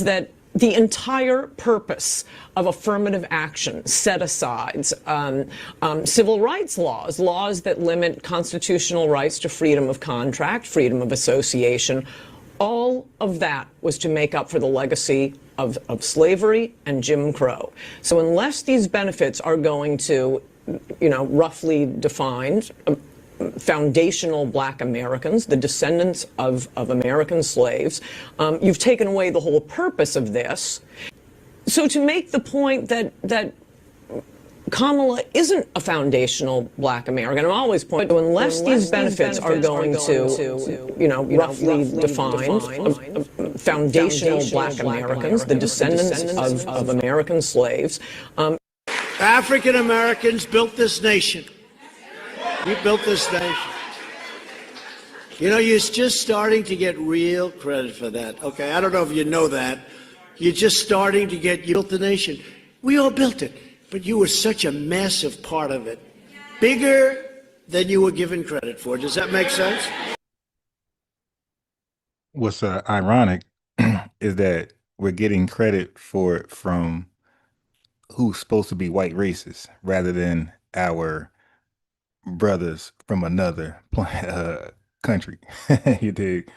is that the entire purpose of affirmative action, set-asides, civil rights laws, laws that limit constitutional rights to freedom of contract, freedom of association, all of that was to make up for the legacy of slavery and Jim Crow. So unless these benefits are going to, roughly defined, foundational Black Americans, the descendants of American slaves, you've taken away the whole purpose of this. So to make the point that Kamala isn't a foundational Black American, I'm always pointing to, unless these benefits are going to, roughly defined, foundational Black Americans, the descendants of American slaves. African Americans built this nation. We built this nation. You're just starting to get real credit for that. Okay, I don't know if you know that. You're just starting to get, you built the nation. We all built it, but you were such a massive part of it. Bigger than you were given credit for. Does that make sense? What's ironic is that we're getting credit for it from who's supposed to be white racists rather than our brothers from another country. You dig?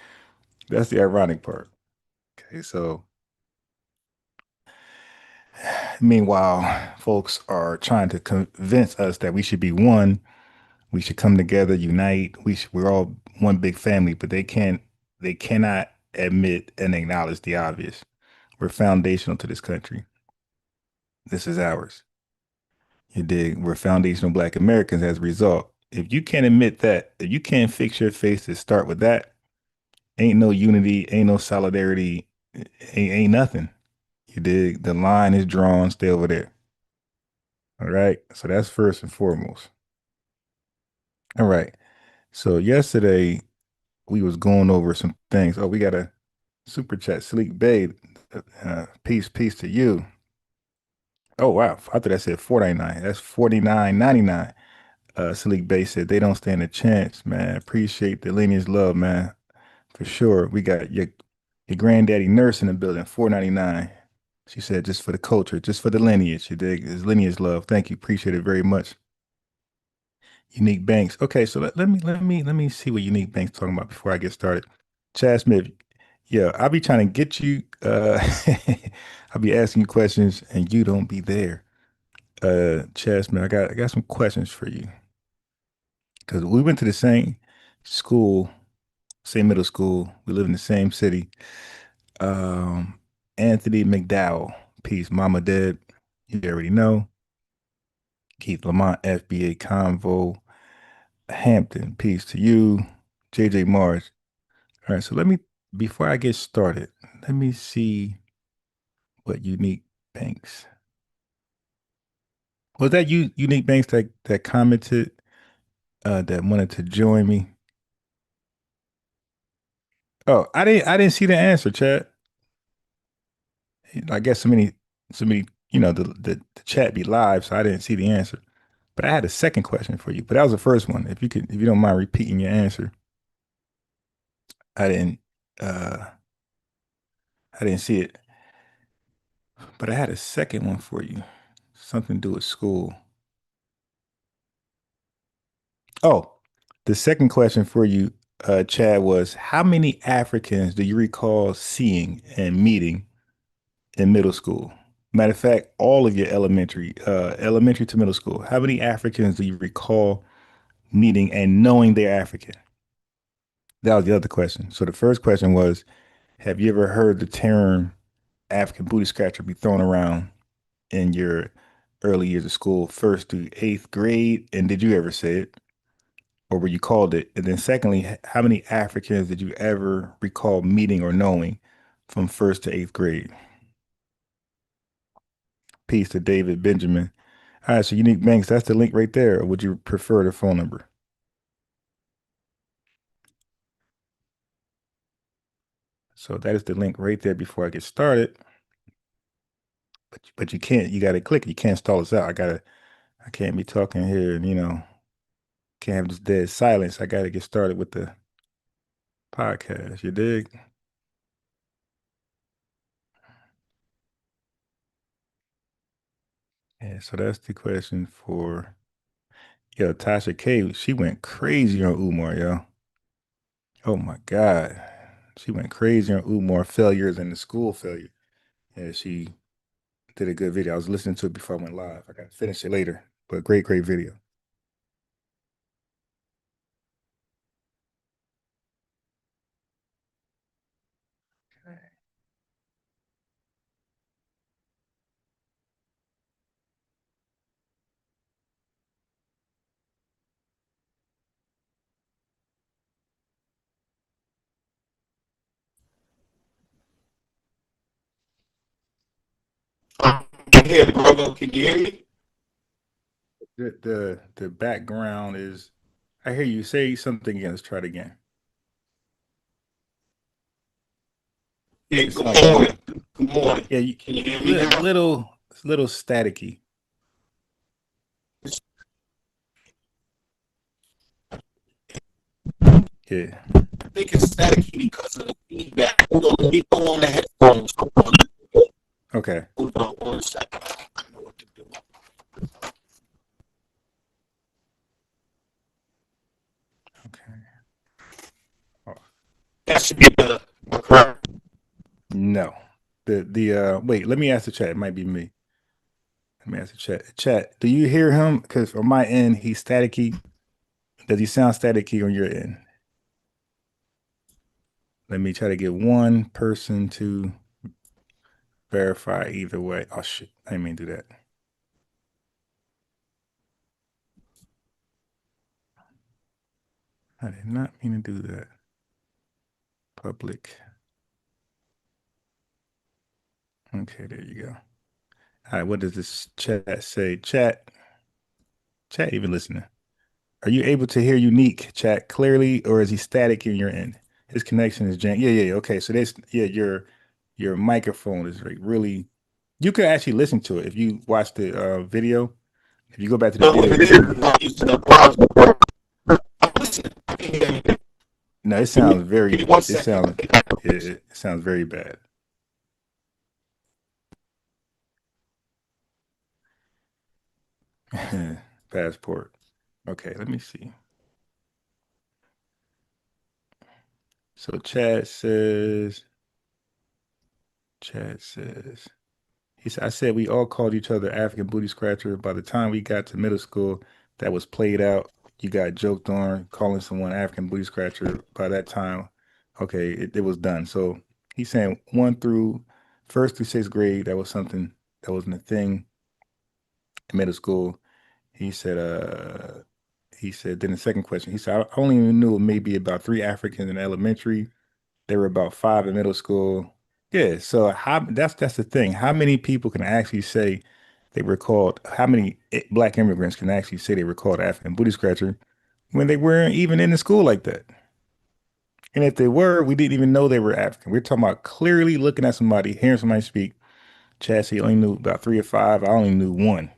That's the ironic part. Okay, so meanwhile, folks are trying to convince us that we should be one, we should come together, unite, we're all one big family, but they cannot admit and acknowledge the obvious. We're foundational to this country. This is ours. You dig? We're foundational Black Americans as a result. If you can't admit that, if you can't fix your face to start with that, ain't no unity, ain't no solidarity, ain't nothing. You dig? The line is drawn, stay over there. All right. So that's first and foremost. All right. So yesterday we was going over some things. Oh, we got a super chat. Sleek Babe. Peace to you. Oh wow. I thought I said $4.99. That's $49.99. Sleek Bay said they don't stand a chance, man. Appreciate the lineage love, man. For sure. We got your granddaddy nurse in the building, $4.99. She said just for the culture, just for the lineage. You dig? It's lineage love. Thank you. Appreciate it very much. Unique Banks. Okay, so let me see what Unique Banks talking about before I get started. Chad Smith. Yeah, I'll be trying to get you. I'll be asking you questions and you don't be there. Chad Smith, I got some questions for you. Because we went to the same school, same middle school. We live in the same city. Anthony McDowell, peace. Mama Deb, you already know. Keith Lamont, FBA Convo. Hampton, peace to you. JJ Mars. All right, so before I get started, let me see what Unique Banks. Was that you, Unique Banks, that commented, that wanted to join me? Oh, I didn't see the answer, Chad. I guess so many, the chat be live, so I didn't see the answer. But I had a second question for you. But that was the first one. If you don't mind repeating your answer. I didn't see it. But I had a second one for you. Something to do with school. Oh, the second question for you, Chad, was how many Africans do you recall seeing and meeting in middle school? Matter of fact, all of your elementary to middle school, how many Africans do you recall meeting and knowing they're African? That was the other question. So the first question was, have you ever heard the term African booty scratcher be thrown around in your early years of school, 1st through 8th grade? And did you ever say it? Or were you called it? And then secondly, how many Africans did you ever recall meeting or knowing from 1st to 8th grade? Peace to David Benjamin. All right, so Unique Banks, that's the link right there. Or would you prefer the phone number? So that is the link right there before I get started. But you got to click it. You can't stall us out. I can't be talking here and, can't have this dead silence. I got to get started with the podcast. You dig? Yeah, so that's the question for yo, Tasha K. She went crazy on Umar, yo. Oh my God. She went crazy on Umar failures and the school failure. Yeah, she did a good video. I was listening to it before I went live. I got to finish it later. But great, great video. Can you hear me, brother? Can you hear me? The background is I hear you say something again. Let's try it again. Yeah, It good sounds morning. Good morning. yeah, Can you hear me now? little staticky. Yeah. I think it's static because of the feedback. Hold on, let me go on the headphones. Okay. Hold on 1 second. I know what to do. Okay. Oh, That should be better. Correct. no. The wait, let me ask the chat. It might be me. Let me ask the chat. Chat, do you hear him? Because on my end, he's staticky. Does he sound staticky on your end? Let me try to get one person to verify either way. Oh shit. I didn't mean to do that. I did not mean to do that. Public. Okay, there you go. All right, what does this chat say? Chat even listening. Are you able to hear Unique chat clearly, or is he static in your end? His connection is jank. Yeah. Okay, so this, yeah, your microphone is like really. You could actually listen to it if you watch the video. If you go back to the No, if video, it you is, can. I'm not used to the browser. I'm listening. I can hear you. No, it Give me, sounds very. give me one It second. sounds. It sounds very bad. Passport. Okay, let me see. So Chad says, he said, I said we all called each other African booty scratcher. By the time we got to middle school, that was played out. You got joked on calling someone African booty scratcher. By that time, okay, it was done. So he's saying first through sixth grade, that was something that wasn't a thing in middle school. He said, then the second question, he said, I only knew maybe about three Africans in elementary. There were about five in middle school. Yeah, so that's the thing. How many people can actually say they were called? How many black immigrants can actually say they were called African booty scratcher when they weren't even in the school like that? And if they were, we didn't even know they were African. We're talking about clearly looking at somebody, hearing somebody speak. Chad said he only knew about three or five. I only knew one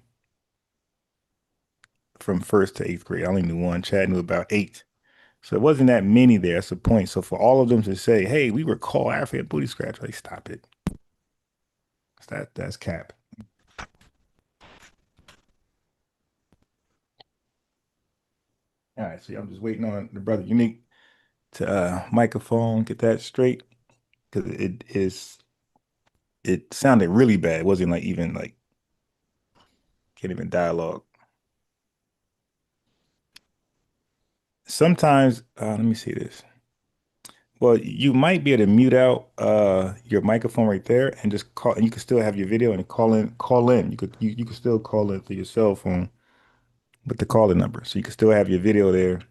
from first to eighth grade. I only knew one. Chad knew about eight. So it wasn't that many there. That's the point. So for all of them to say, "Hey, we were called African booty scratcher," like stop it. That's cap. All right, see, I'm just waiting on the brother Unique to microphone get that straight because it sounded really bad. It wasn't like even like can't even dialogue. Sometimes, let me see this. Well, you might be able to mute out your microphone right there and just call, and you can still have your video and call in. You could still call in through your cell phone with the calling number, so you can still have your video there.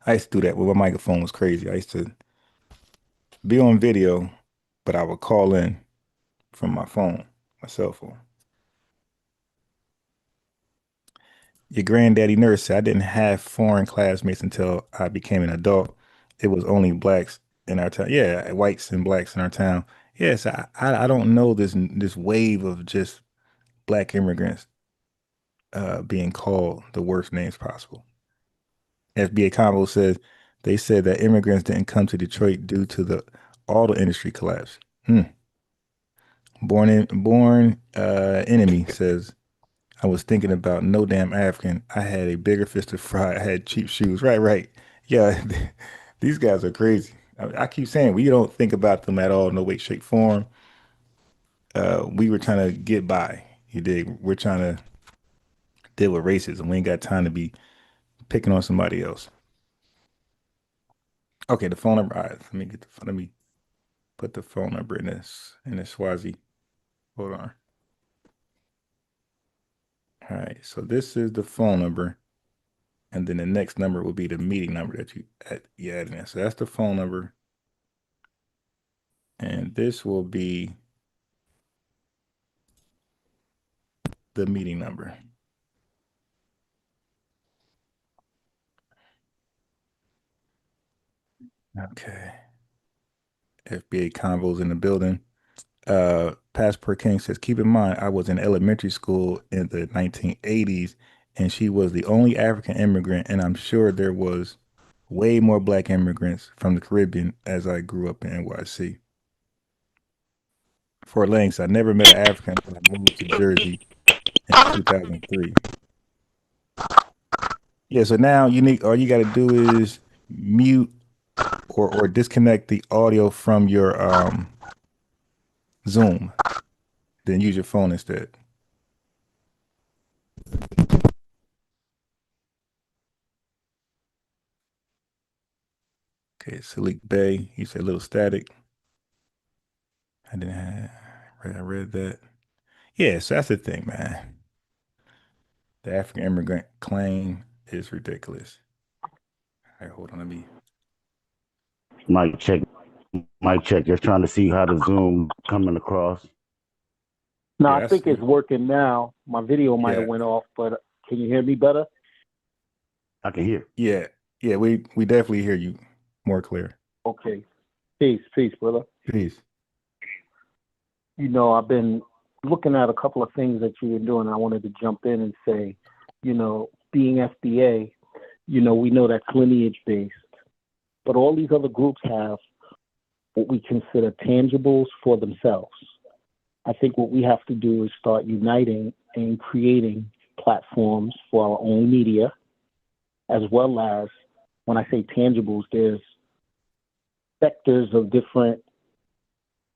I used to do that when my microphone was crazy. I used to be on video, but I would call in from my phone, my cell phone. Your granddaddy nurse said I didn't have foreign classmates until I became an adult. It was only blacks in our town. Yeah, whites and blacks in our town. Yes, I don't know this wave of just black immigrants being called the worst names possible. FBA Combo says they said that immigrants didn't come to Detroit due to the auto industry collapse. Born enemy says, I was thinking about no damn African. I had a bigger fist of fry. I had cheap shoes. Right, right. Yeah, these guys are crazy. I keep saying we don't think about them at all, no way, shape, form. We were trying to get by. You dig? We're trying to deal with racism. We ain't got time to be picking on somebody else. Okay, the phone number. All right, let me put the phone number in this Swazi. Hold on. All right, so this is the phone number, and then the next number will be the meeting number that you add in. So that's the phone number, and this will be the meeting number. Okay. FBA Convos in the building. Passport King says, keep in mind, I was in elementary school in the 1980s, and she was the only African immigrant, and I'm sure there was way more black immigrants from the Caribbean as I grew up in NYC. Fort Langston, I never met an African until I moved to Jersey in 2003. Yeah, so now all you got to do is mute or disconnect the audio from your Zoom, then use your phone instead. Okay, Salik Bay, he said little static. I read that. Yeah, so that's the thing, man. The African immigrant claim is ridiculous. All right, hold on, let me. Mic check. Mic check. Just trying to see how the Zoom coming across. No, Yeah, I think it's working now. My video might have went off, but can you hear me better? I can hear. Yeah, we definitely hear you more clear. Okay. Peace, brother. Peace. You know, I've been looking at a couple of things that you've been doing. I wanted to jump in and say, you know, being FBA, you know, we know that's lineage based, but all these other groups have what we consider tangibles for themselves. I think what we have to do is start uniting and creating platforms for our own media, as well as, when I say tangibles, there's sectors of different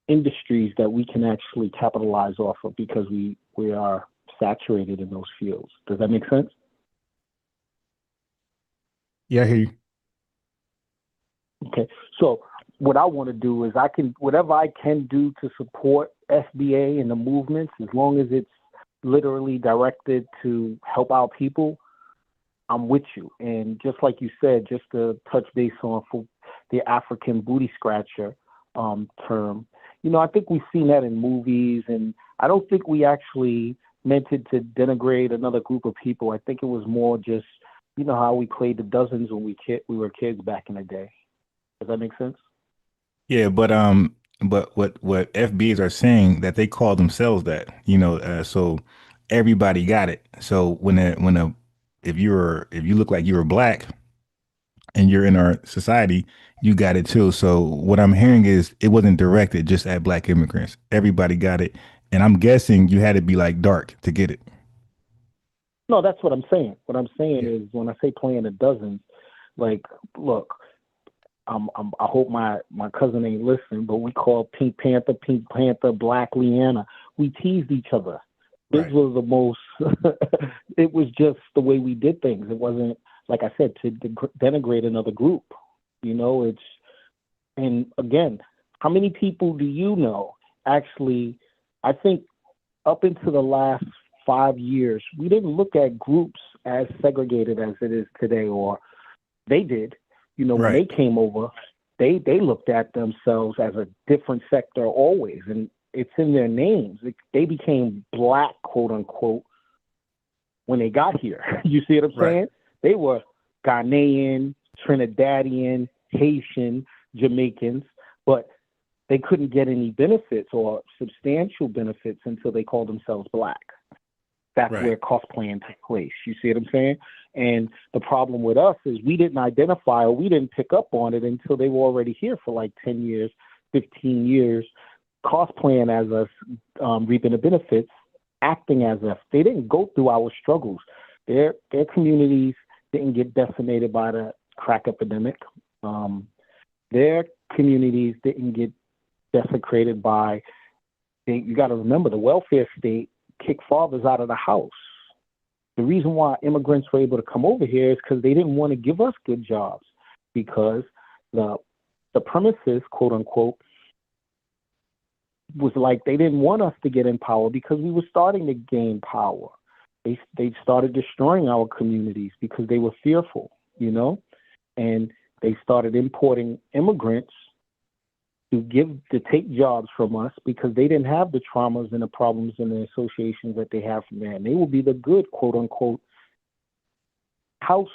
industries that we can actually capitalize off of because we are saturated in those fields. Does that make sense? Yeah, I hear you. Okay, so what I want to do is whatever I can do to support FBA and the movements, as long as it's literally directed to help our people, I'm with you. And just like you said, just to touch base on for the African booty scratcher term, you know, I think we've seen that in movies, and I don't think we actually meant it to denigrate another group of people. I think it was more just, you know, how we played the dozens when we were kids back in the day. Does that make sense? Yeah, but what FBAs are saying that they call themselves that, you know, so everybody got it. So if you look like you were black and you're in our society, you got it too. So what I'm hearing is it wasn't directed just at black immigrants. Everybody got it, and I'm guessing you had to be like dark to get it. No, that's what I'm saying. What I'm saying is when I say playing the dozens, like, look, I hope my cousin ain't listening, but we call Pink Panther, Black Leanna. We teased each other. This was the most, it was just the way we did things. It wasn't, like I said, to denigrate another group. You know, and again, how many people do you know actually, I think up into the last 5 years, we didn't look at groups as segregated as it is today, or they did. You know, when they came over, they looked at themselves as a different sector always, and it's in their names. They became black, quote unquote, when they got here. You see what I'm saying? They were Ghanaian, Trinidadian, Haitian, Jamaicans, but they couldn't get any benefits or substantial benefits until they called themselves black. That's where cosplaying took place. You see what I'm saying? And the problem with us is we didn't identify or we didn't pick up on it until they were already here for like 10 years, 15 years, cosplaying as us, reaping the benefits, acting as if they didn't go through our struggles. Their communities didn't get decimated by the crack epidemic. Their communities didn't get desecrated by. You got to remember, the welfare state kicked fathers out of the house. The reason why immigrants were able to come over here is because they didn't want to give us good jobs, because the premises, quote unquote, was like they didn't want us to get in power because we were starting to gain power. They started destroying our communities because they were fearful, you know, and they started importing immigrants to take jobs from us because they didn't have the traumas and the problems and the associations that they have from there. And they will be the good, quote unquote, house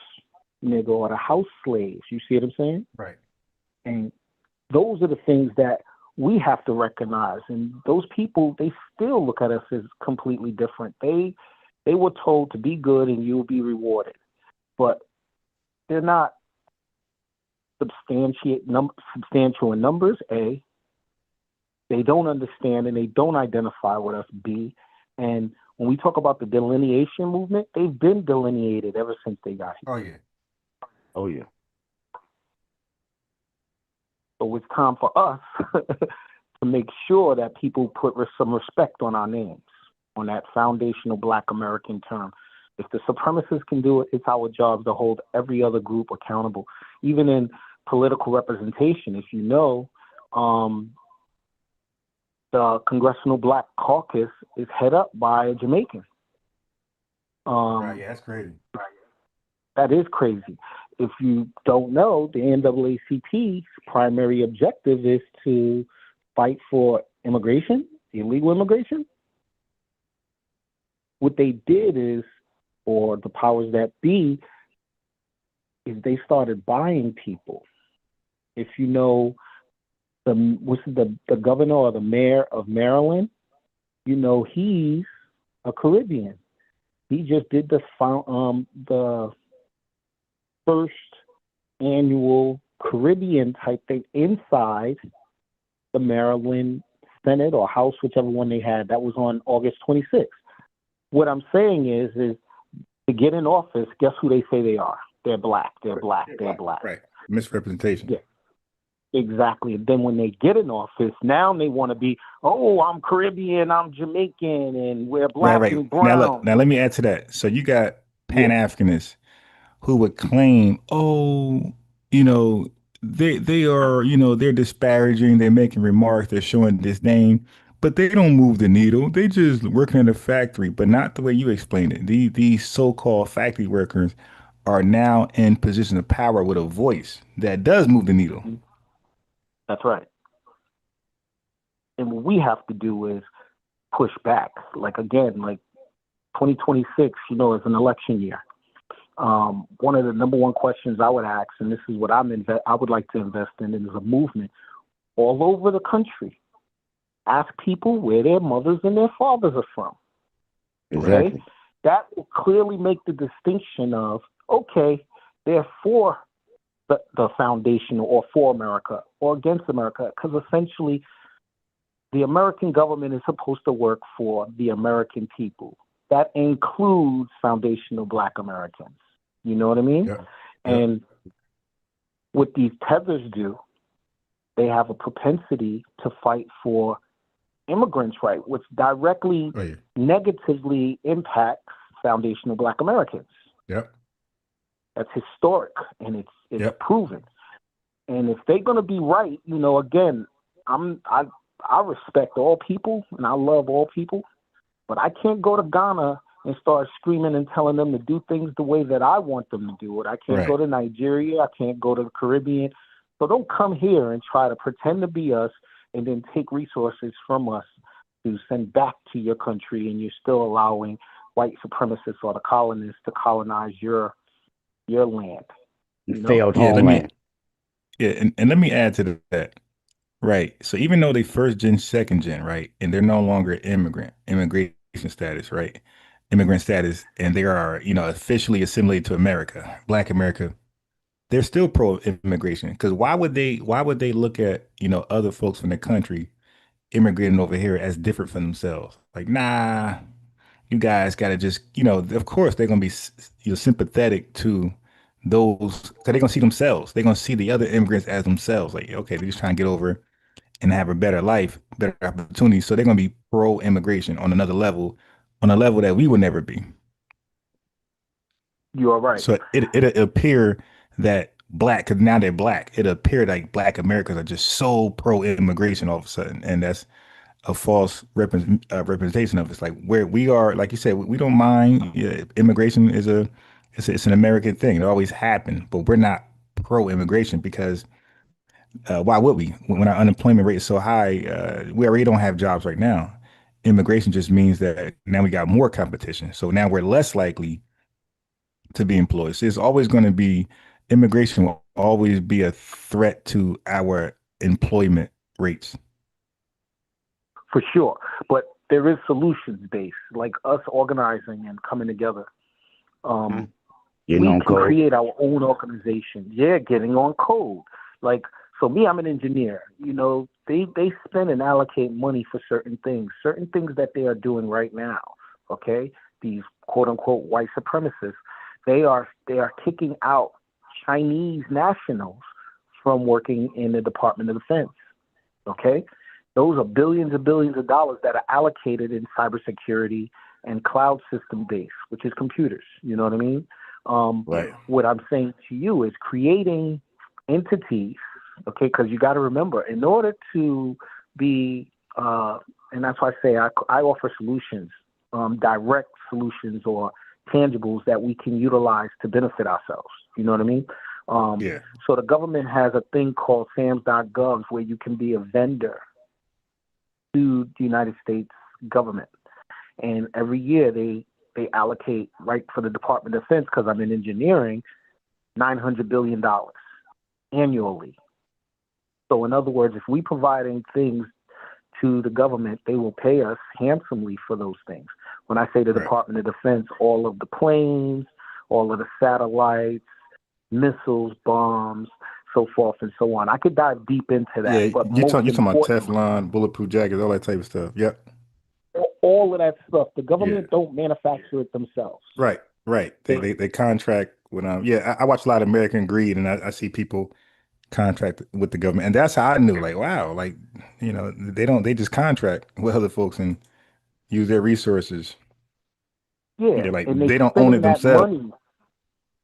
nigga or the house slaves. You see what I'm saying? Right. And those are the things that we have to recognize. And those people, they still look at us as completely different. They were told to be good and you'll be rewarded. But they're not substantial in numbers, A. They don't understand and they don't identify with us, B. And when we talk about the delineation movement, they've been delineated ever since they got here. Oh yeah. Oh yeah. So it's time for us to make sure that people put some respect on our names, on that foundational Black American term. If the supremacists can do it, it's our job to hold every other group accountable. Even in political representation, if you know, the Congressional Black Caucus is head up by a Jamaican. Right, yeah, that's crazy. That is crazy. If you don't know, the NAACP's primary objective is to fight for immigration, illegal immigration. What they did is, or the powers that be, is they started buying people. If you know the governor or the mayor of Maryland, you know he's a Caribbean. He just did the first annual Caribbean type thing inside the Maryland Senate or House, whichever one they had. That was on August 26th. What I'm saying is to get in office, guess who they say they are? They're black. They're black. They're black. Right. Misrepresentation. Yeah. Exactly. And then when they get in office, now they want to be, oh, I'm Caribbean, I'm Jamaican, and we're black and brown. Now let me add to that. So you got Pan-Africanists who would claim, oh, you know, they are, you know, they're disparaging, they're making remarks, they're showing disdain, but they don't move the needle. They just working in a factory, but not the way you explained it. These so-called factory workers are now in position of power with a voice that does move the needle. That's right. And what we have to do is push back. Like, again, like 2026, you know, is an election year. One of the number one questions I would ask, and this is what I would like to invest in, is a movement all over the country. Ask people where their mothers and their fathers are from. Exactly. Okay? That will clearly make the distinction of, okay, they're for the foundation or for America or against America, because essentially the American government is supposed to work for the American people. That includes foundational Black Americans. You know what I mean? Yeah. And what these tethers do, they have a propensity to fight for immigrants' rights, which directly negatively impacts foundational Black Americans. Yep. That's historic, and it's proven. And if they're going to be right, you know, again, I respect all people and I love all people, but I can't go to Ghana and start screaming and telling them to do things the way that I want them to do it. I can't go to Nigeria. I can't go to the Caribbean. So don't come here and try to pretend to be us and then take resources from us to send back to your country, and you're still allowing white supremacists or the colonists to colonize your land. Failed homeland. And let me add to that. Right. So even though they first gen, second gen, right, and they're no longer immigration status, right, immigrant status, and they are, you know, officially assimilated to America, Black America, they're still pro immigration. Because why would they look at, you know, other folks from the country immigrating over here as different from themselves. Like, nah, you guys got to just, of course they're going to be sympathetic to those, because they're going to see themselves. They're going to see the other immigrants as themselves. Like, okay, they're just trying to get over and have a better life, better opportunities. So they're going to be pro-immigration on another level, on a level that we would never be. You are right. So it appear that black, because now they're black, it appeared like black Americans are just so pro-immigration all of a sudden. And that's a false representation of it. It's like where we are, like you said, we don't mind. Yeah, immigration is it's an American thing. It always happened, but we're not pro-immigration because why would we? When our unemployment rate is so high, we already don't have jobs right now. Immigration just means that now we got more competition. So now we're less likely to be employed. So it's always going to be, immigration will always be a threat to our employment rates. For sure. But there is solutions based, like us organizing and coming together. We can create our own organization. Yeah, getting on code. Like, so me, I'm an engineer. They spend and allocate money for certain things that they are doing right now. Okay, these quote unquote white supremacists, they are kicking out Chinese nationals from working in the Department of Defense. Okay, those are billions and billions of dollars that are allocated in cybersecurity and cloud system base, which is computers. You know what I mean? Right. What I'm saying to you is creating entities. Okay, because you got to remember, in order to be, and that's why I say I offer solutions, direct solutions or tangibles that we can utilize to benefit ourselves. You know what I mean? Yeah. So the government has a thing called SAMS.gov where you can be a vendor to the United States government. And every year they allocate, right, for the Department of Defense, because I'm in engineering, $900 billion annually. So in other words, if we providing things to the government, they will pay us handsomely for those things. When I say the Department of Defense, all of the planes, all of the satellites, missiles, bombs, so forth and so on. I could dive deep into that. Yeah, but you're talking about Teflon, bulletproof jackets, all that type of stuff. Yep. All of that stuff. The government don't manufacture it themselves. Right. They contract with I watch a lot of American Greed, and I see people contract with the government, and that's how I knew, like, wow, like, they just contract with other folks and use their resources. Yeah, like and they don't own it themselves. Money.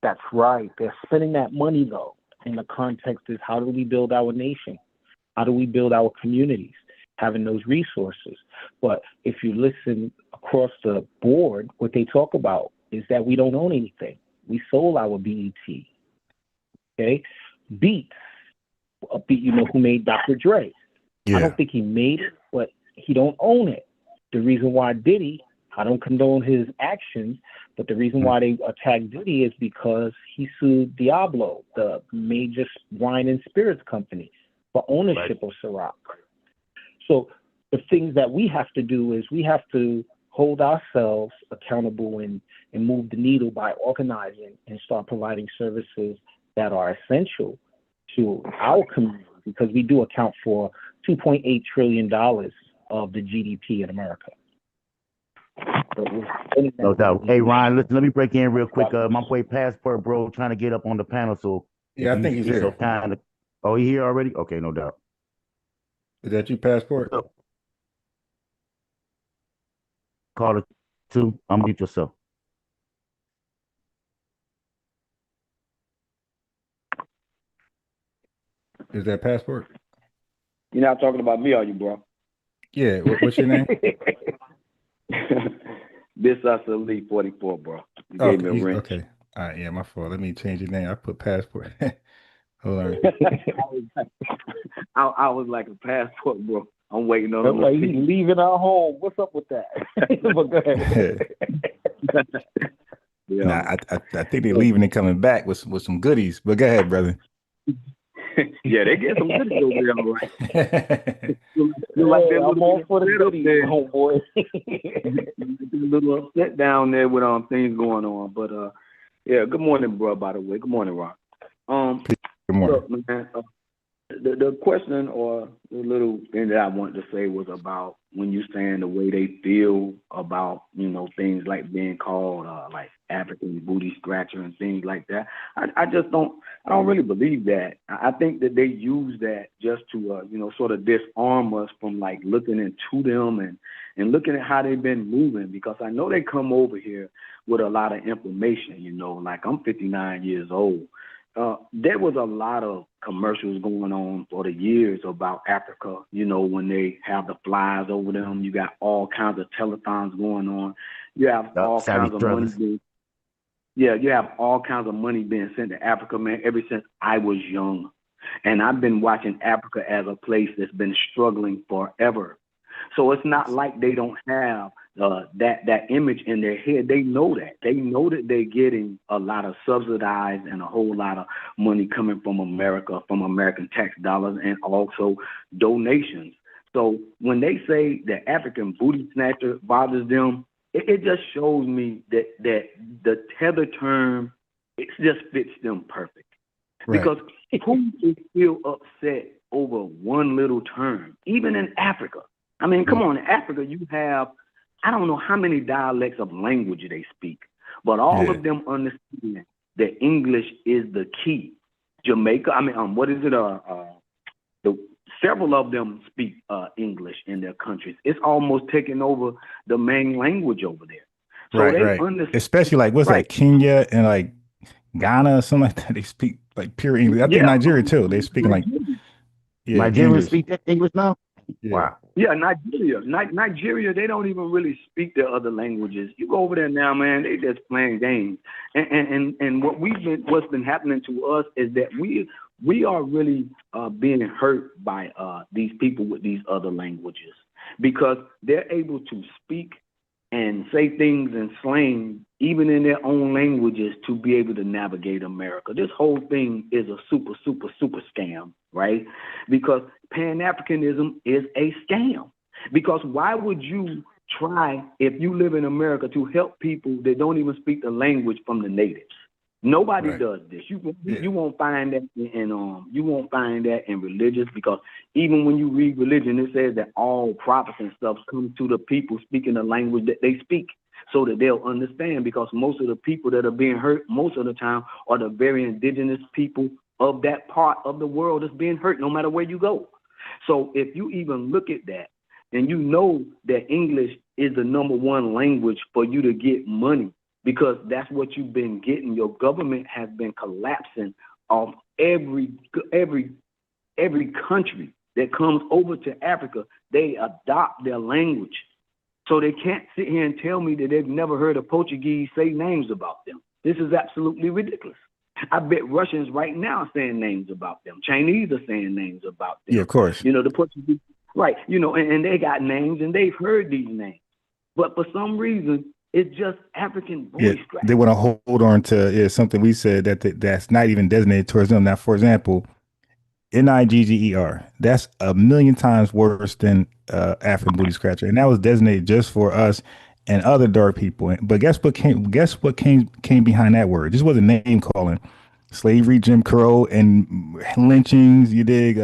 That's right. They're spending that money though. And the context is, how do we build our nation? How do we build our communities? Having those resources. But if you listen across the board, what they talk about is that we don't own anything. We sold our BET. Okay, Beats. Who made Dr. Dre? Yeah. I don't think he made it, but he don't own it. The reason why Diddy, I don't condone his actions, but the reason why they attacked Diddy is because he sued Diablo, the major wine and spirits company, for ownership of Ciroc. So the things that we have to do is we have to hold ourselves accountable and move the needle by organizing and start providing services that are essential to our community, because we do account for $2.8 trillion of the GDP in America. No doubt. Hey, Ryan, listen, let me break in real quick. My boy Passport, bro, trying to get up on the panel. So yeah, I think he's here. Oh, he here already? Okay, no doubt. Is that you, Passport? Call it 2. Unmute yourself. Is that Passport? You're not talking about me, are you, bro? Yeah. What's your name? Bisas Elite 44, bro. You gave me a wrench. Okay. All right. Yeah, my fault. Let me change your name. I put Passport. Hold on. I was like a passport, bro. I'm waiting on him. Like, he's leaving our home. What's up with that? But go ahead. Yeah. Nah, I think they're leaving and coming back with some goodies. But go ahead, brother. Yeah, they get some goodies over there, all right. I'm all for the goodies, homeboy. A little upset down there with things going on. But yeah, good morning, bro, by the way. Good morning, Rock. Good morning. Look, man, The question or the little thing that I wanted to say was about when you saying the way they feel about, things like being called like African booty scratcher and things like that. I don't really believe that. I think that they use that just to, sort of disarm us from like looking into them and looking at how they've been moving, because I know they come over here with a lot of information, like I'm 59 years old. There was a lot of commercials going on for the years about Africa, when they have the flies over them. You got all kinds of telethons going on. You have all kinds of money you have all kinds of money being sent to Africa, man, ever since I was young. And I've been watching Africa as a place that's been struggling forever. So it's not like they don't have that image in their head. They know that. They know that they're getting a lot of subsidized and a whole lot of money coming from America, from American tax dollars, and also donations. So when they say that African booty snatcher bothers them, it just shows me that the tether term, it just fits them perfect. Right. Because who is still upset over one little term, even in Africa? I mean, come on, in Africa, you have, I don't know how many dialects of language they speak, but all of them understand that English is the key. Jamaica, what is it? Several of them speak English in their countries. It's almost taking over the main language over there. So right. Especially like, what's that, Kenya and like Ghana or something like that. They speak like pure English. I think Nigeria too. They speaking like, Nigerians speak English now? Yeah. Wow. Yeah, Nigeria, they don't even really speak their other languages. You go over there now, man, they just playing games. And what's been happening to us is that we are really being hurt by these people with these other languages, because they're able to speak and say things in slang, even in their own languages, to be able to navigate America. This whole thing is a super, super, super scam, right? Because Pan-Africanism is a scam. Because why would you try, if you live in America, to help people that don't even speak the language from the natives? Nobody does this. You won't find that in religious, because even when you read religion, it says that all prophets and stuff come to the people speaking the language that they speak, so that they'll understand. Because most of the people that are being hurt most of the time are the very indigenous people of that part of the world that's being hurt, no matter where you go. So if you even look at that, and you know that English is the number one language for you to get money, because that's what you've been getting. Your government has been collapsing off every country that comes over to Africa. They adopt their language. So they can't sit here and tell me that they've never heard a Portuguese say names about them. This is absolutely ridiculous. I bet Russians right now are saying names about them. Chinese are saying names about them. Yeah, of course. The Portuguese, right, and they got names and they've heard these names. But for some reason, it's just African booty scratch. They want to hold on to something we said that's not even designated towards them. Now, for example, NIGGER, that's a million times worse than African booty scratcher, and that was designated just for us and other dark people. But guess what came behind that word? This wasn't name calling. Slavery, Jim Crow, and lynchings. You dig?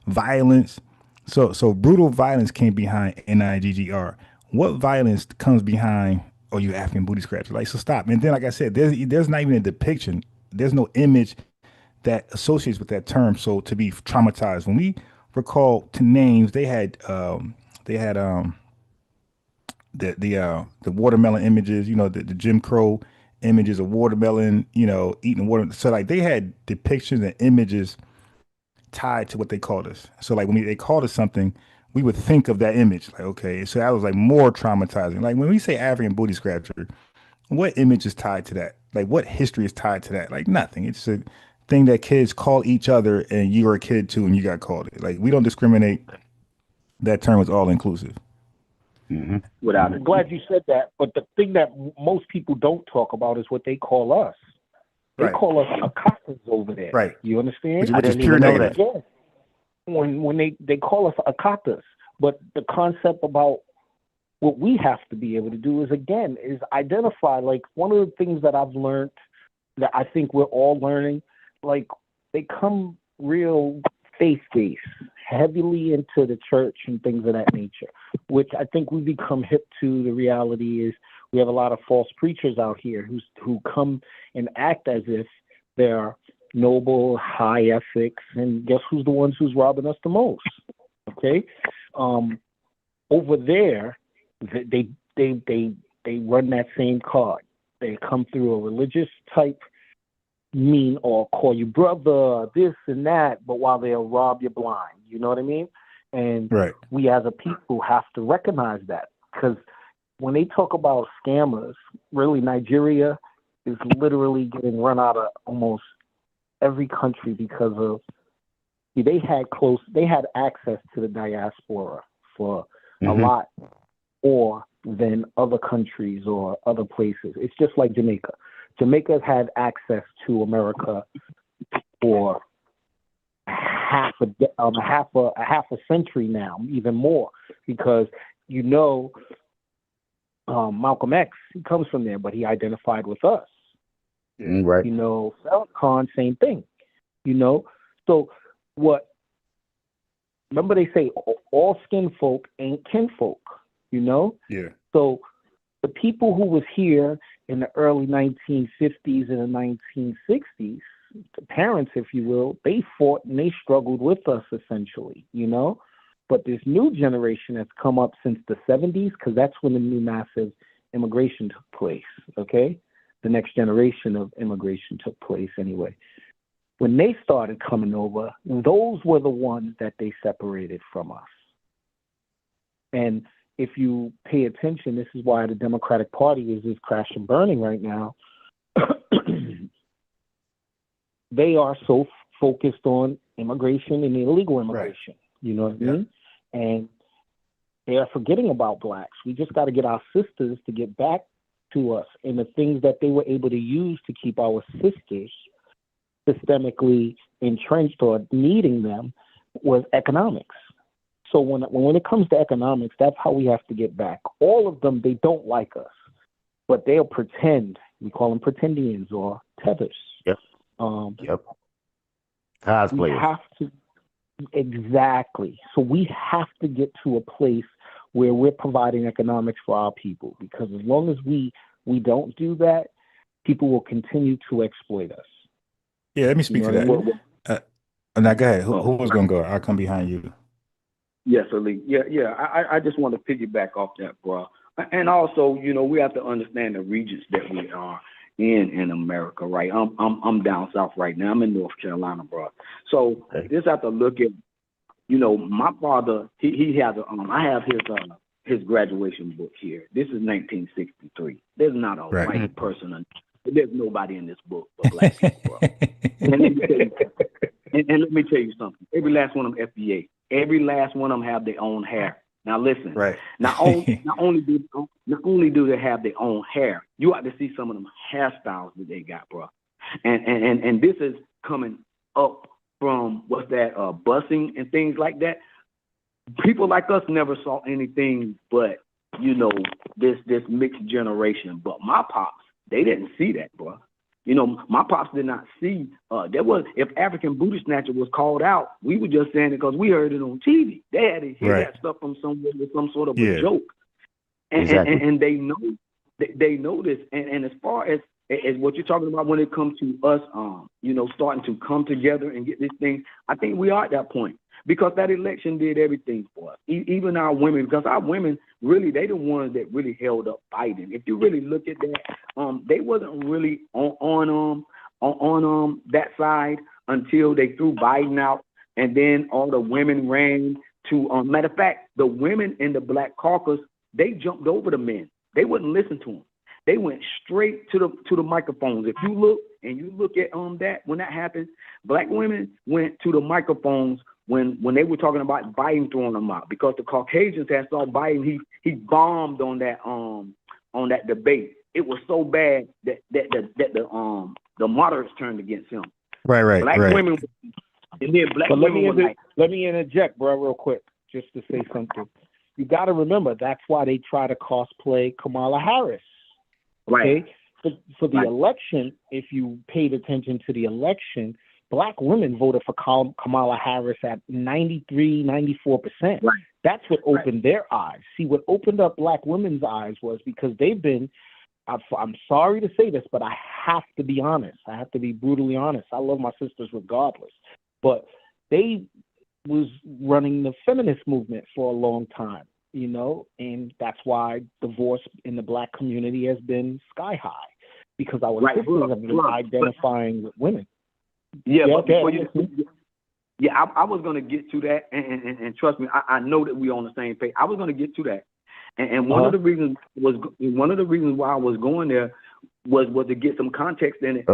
Violence. So brutal violence came behind NIGGER. What violence comes behind? Oh, you African booty scratcher. Like, so stop. And then, like I said, there's not even a depiction. There's no image that associates with that term. So to be traumatized, when we recall to names, they had the watermelon images, the Jim Crow images of watermelon, eating water. So like they had depictions and images tied to what they called us. So like when they called us something, we would think of that image. Like, okay, so that was like more traumatizing. Like when we say African booty scratcher, what image is tied to that? Like what history is tied to that? Like nothing. It's a thing that kids call each other, and you were a kid too and you got called it. Like we don't discriminate. That term is all inclusive. Mm-hmm. Without I'm glad you said that. But the thing that most people don't talk about is what they call us. They call us Akakas over there. Right. You understand? Which is pure negative. Yeah. When they call us Akakas, but the concept about what we have to be able to do is identify. Like one of the things that I've learned, that I think we're all learning, like they come real faith-based, heavily into the church and things of that nature, which I think we become hip to. The reality is we have a lot of false preachers out here who come and act as if they're noble, high ethics, and guess who's the ones who's robbing us the most? Okay, over there, they run that same card. They come through a religious type mean or call you brother, this and that, but while they'll rob you blind, you know what I mean? And we as a people have to recognize that, because when they talk about scammers, really Nigeria is literally getting run out of almost every country because of they had access to the diaspora for a lot more than other countries or other places. It's just like Jamaica. Jamaica's had access to America for half a century now, even more, because Malcolm X, he comes from there, but he identified with us. Right. Farrakhan, same thing. So what? Remember they say all skin folk ain't kinfolk. Yeah. So the people who was here in the early 1950s and the 1960s, the parents, if you will, they fought and they struggled with us essentially, But this new generation that's come up since the 70s, because that's when the new massive immigration took place, okay? The next generation of immigration took place anyway. When they started coming over, those were the ones that they separated from us. And if you pay attention, this is why the Democratic Party is crash and burning right now. They are so focused on immigration and illegal immigration. You know what I mean? And they are forgetting about blacks. We just got to get our sisters to get back to us. And the things that they were able to use to keep our sisters systemically entrenched or needing them was economics. So when it comes to economics, that's how we have to get back. All of them, they don't like us, but they'll pretend. We call them pretendians or tethers. Yep. Cosplayers. We have to, exactly. So we have to get to a place where we're providing economics for our people, because as long as we don't do that, people will continue to exploit us. Yeah, let me speak to that. Now, go ahead. Who was going to go? I'll come behind you. Yes, Ali. Yeah. I just want to piggyback off that, bro. And also, we have to understand the regions that we are in America, right? I'm down south right now. I'm in North Carolina, bro. So just have to look at, my father. He has I have his graduation book here. This is 1963. There's not a white person. There's nobody in this book but black people, bro. And let me tell you something. Every last one of them FBA. Every last one of them have their own hair. Now listen. Right. Not only do they have their own hair, you ought to see some of them hairstyles that they got, bro. And this is coming up from busing and things like that. People like us never saw anything but this mixed generation. But my pops, they didn't see that, bro. My pops did not see if African booty snatcher was called out, we were just saying it because we heard it on TV. They had to hear that stuff from somewhere with some sort of a joke. And they know this. And as far as what you're talking about when it comes to us starting to come together and get this thing, I think we are at that point. Because that election did everything for us, even our women. Because our women, really, they the ones that really held up Biden. If you really look at that, they wasn't really on that side until they threw Biden out, and then all the women ran to. Matter of fact, the women in the Black Caucus, they jumped over the men. They wouldn't listen to them. They went straight to the microphones. If you look at that when that happened, Black women went to the microphones. When they were talking about Biden throwing them out, because the Caucasians had saw Biden, he bombed on that debate. It was so bad that the moderates turned against him. Right. Black women, and then black women. Let me interject, bro, real quick, just to say something. You got to remember that's why they try to cosplay Kamala Harris. Right. Okay? For the election, if you paid attention to the election, Black women voted for Kamala Harris at 93, 94%. Right. That's what opened their eyes. See, what opened up Black women's eyes was because they've been, I'm sorry to say this, but I have to be honest. I have to be brutally honest. I love my sisters regardless. But they was running the feminist movement for a long time, you know, and that's why divorce in the Black community has been sky high, because our sisters have been identifying with women. Yeah, but before I was going to get to that, and trust me, I know that we're on the same page. I was going to get to that, and one of the reasons why I was going there was to get some context in it,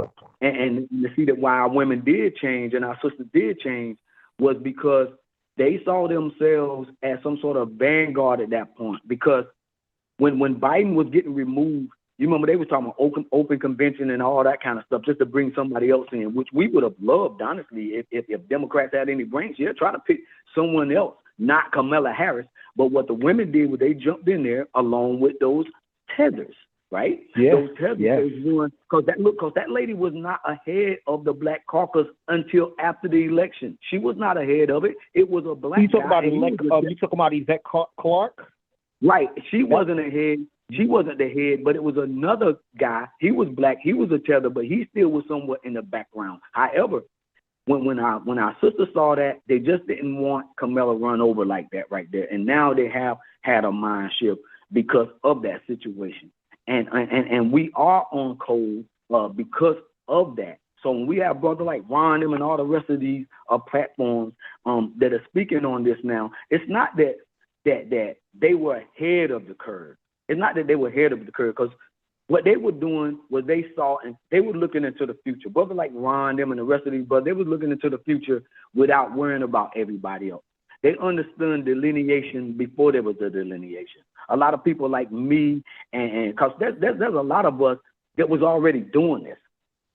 and to see that why our women did change and our sisters did change was because they saw themselves as some sort of vanguard at that point. Because when Biden was getting removed, you remember they were talking about open convention and all that kind of stuff just to bring somebody else in, which we would have loved, honestly, if Democrats had any brains. Yeah, try to pick someone else, not Kamala Harris. But what the women did was they jumped in there along with those tethers, right? Yeah. Those tethers, because that lady was not ahead of the Black caucus until after the election. She was not ahead of it. It was a Black you talking guy. You talking about Yvette Clarke? Right. She wasn't ahead. She wasn't the head, but it was another guy. He was Black. He was a tether, but he still was somewhat in the background. However, when our sisters saw that, they just didn't want Kamala run over like that right there. And now they have had a mind shift because of that situation. And we are on code because of that. So when we have brothers like Ron and all the rest of these platforms that are speaking on this now, it's not that they were ahead of the curve. It's not that they were ahead of the curve, because what they were doing was they saw and they were looking into the future. Brothers like Ron, them, and the rest of these brothers, they were looking into the future without worrying about everybody else. They understood delineation before there was a delineation. A lot of people like me, and because there's a lot of us that was already doing this.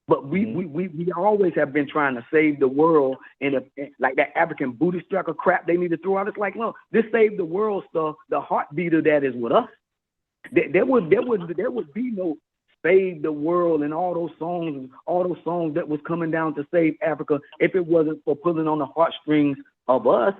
But we always have been trying to save the world, and like that African booty striker crap they need to throw out. It's like, no, this save the world stuff, the heartbeat of that is with us. There would be no save the world and all those songs that was coming down to save Africa if it wasn't for pulling on the heartstrings of us.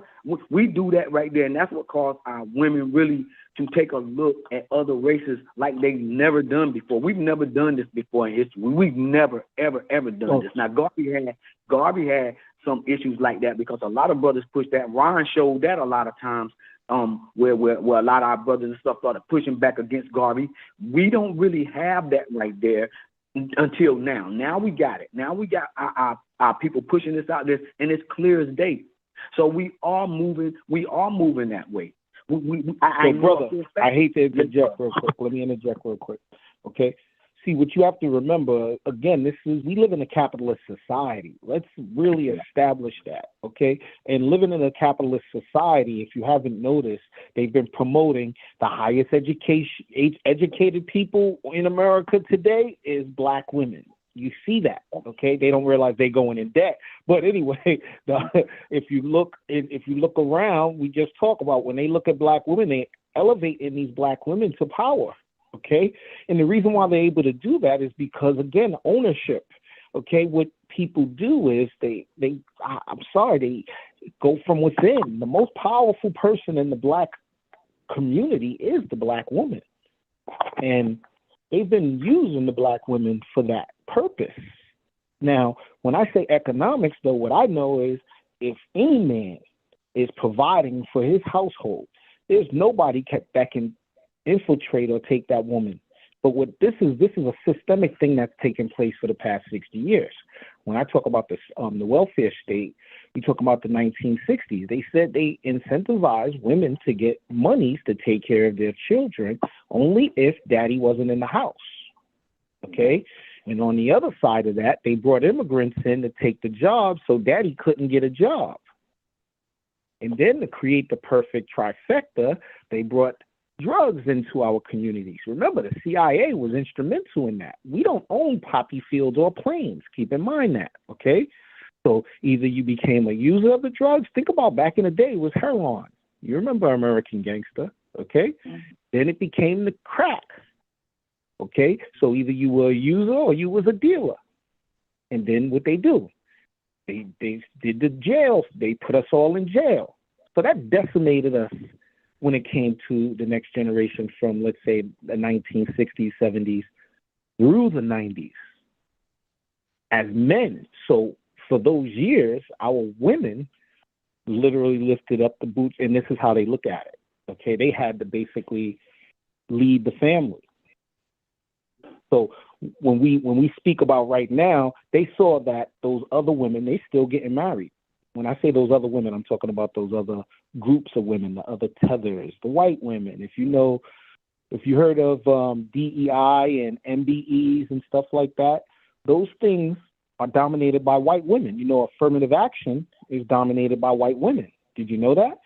We do that right there, and that's what caused our women really to take a look at other races like they've never done before. We've never done this before in history. We've never, ever, ever done this. Now, Garvey had some issues like that because a lot of brothers pushed that. Ron showed that a lot of times. Where a lot of our brothers and stuff started pushing back against Garvey. We don't really have that right there until now. Now we got it. Now we got our people pushing this out there, and it's clear as day. So we are moving that way. I hate to interject real quick. Let me interject real quick. Okay. See, what you have to remember, again, we live in a capitalist society. Let's really establish that, okay? And living in a capitalist society, if you haven't noticed, they've been promoting the highest educated people in America today is Black women. You see that, okay? They don't realize they're going in debt. But anyway, if you look around, we just talk about when they look at Black women, they elevate in these Black women to power. Okay, and the reason why they're able to do that is because, again, ownership. Okay, what people do is they go from within. The most powerful person in the Black community is the Black woman, and they've been using the Black women for that purpose. Now, when I say economics, though, what I know is if any man is providing for his household, there's nobody that can infiltrate or take that woman. But what this is a systemic thing that's taken place for the past 60 years. When I talk about the welfare state, you talk about the 1960s. They said they incentivized women to get monies to take care of their children only if daddy wasn't in the house. Okay? And on the other side of that, they brought immigrants in to take the job so daddy couldn't get a job. And then to create the perfect trifecta, they brought drugs into our communities. Remember, the CIA was instrumental in that. We don't own poppy fields or planes. Keep in mind that, okay? So either you became a user of the drugs. Think about back in the day, it was heroin. You remember American Gangster, okay? Mm-hmm. Then it became the crack, okay? So either you were a user or you was a dealer. And then what they do, They did the jail. They put us all in jail. So that decimated us when it came to the next generation from, let's say, the 1960s, 70s through the 90s as men. So for those years, our women literally lifted up the boots, and this is how they look at it. Okay, they had to basically lead the family. So when we speak about right now, they saw that those other women, they still getting married. When I say those other women, I'm talking about those other groups of women, the other tethers, the white women. If you heard of DEI and MBEs and stuff like that, those things are dominated by white women. Affirmative action is dominated by white women. Did you know that?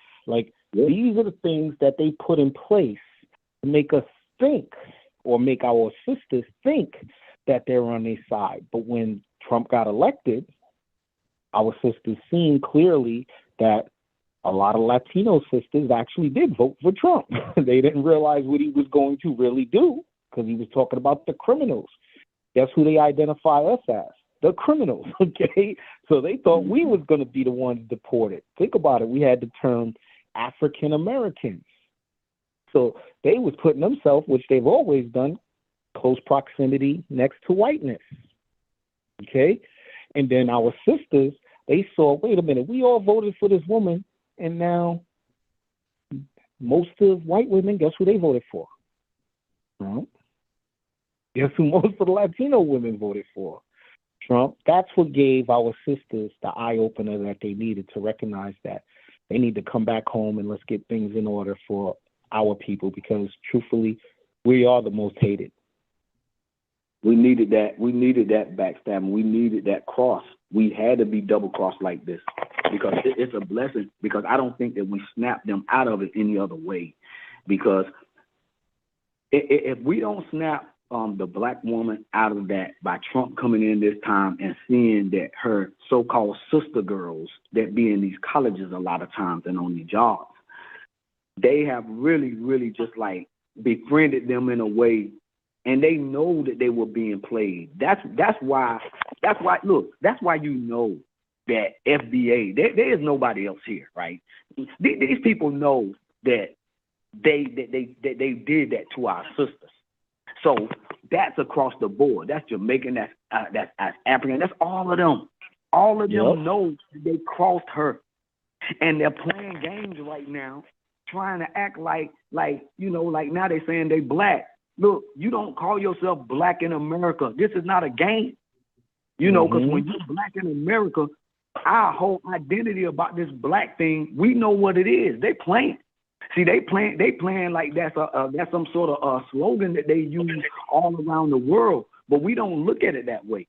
These are the things that they put in place to make us think, or make our sisters think, that they're on their side. But when Trump got elected, our sisters seen clearly that a lot of Latino sisters actually did vote for Trump. They didn't realize what he was going to really do, because he was talking about the criminals. Guess who they identify us as? The criminals, okay? So they thought we was going to be the ones deported. Think about it. We had the term African Americans. So they was putting themselves, which they've always done, close proximity next to whiteness, okay? And then our sisters, they saw, wait a minute, we all voted for this woman, and now most of white women, guess who they voted for? Trump. Guess who most of the Latino women voted for? Trump. That's what gave our sisters the eye-opener that they needed to recognize that they need to come back home and let's get things in order for our people, because truthfully, we are the most hated. We needed that. We needed that backstabbing. We needed that cross. We had to be double-crossed like this, because it's a blessing, because I don't think that we snap them out of it any other way. Because if we don't snap the black woman out of that by Trump coming in this time and seeing that her so-called sister girls that be in these colleges a lot of times and on these jobs, they have really, really just befriended them in a way, and they know that they were being played. That's why look, that's why you know that FBA, there is nobody else here, right? These people know that they did that to our sisters. So that's across the board. That's Jamaican, that's African, that's all of them. All of them know they crossed her. And they're playing games right now, trying to act like now they're saying they black. Look, you don't call yourself black in America. This is not a game. Because when you're black in America, our whole identity about this black thing, we know what it is. They playing. See, they playing like that's some sort of a slogan that they use all around the world, but we don't look at it that way.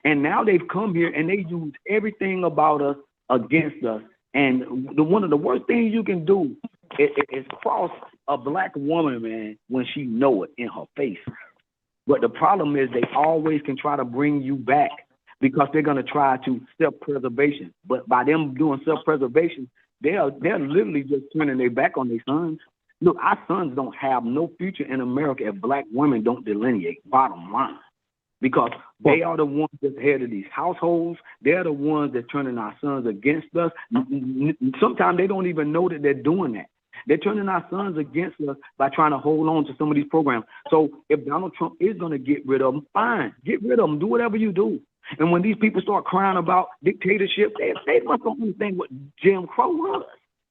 And now they've come here and they use everything about us against us. And one of the worst things you can do is cross a black woman, man, when she know it in her face. But the problem is they always can try to bring you back, because they're going to try to self-preservation. But by them doing self-preservation, they're literally just turning their back on their sons. Look, our sons don't have no future in America if black women don't delineate, bottom line. Because they are the ones that's head of these households. They're the ones that's turning our sons against us. Sometimes they don't even know that they're doing that. They're turning our sons against us by trying to hold on to some of these programs. So if Donald Trump is going to get rid of them, fine. Get rid of them. Do whatever you do. And when these people start crying about dictatorship, they must don't understand what Jim Crow was.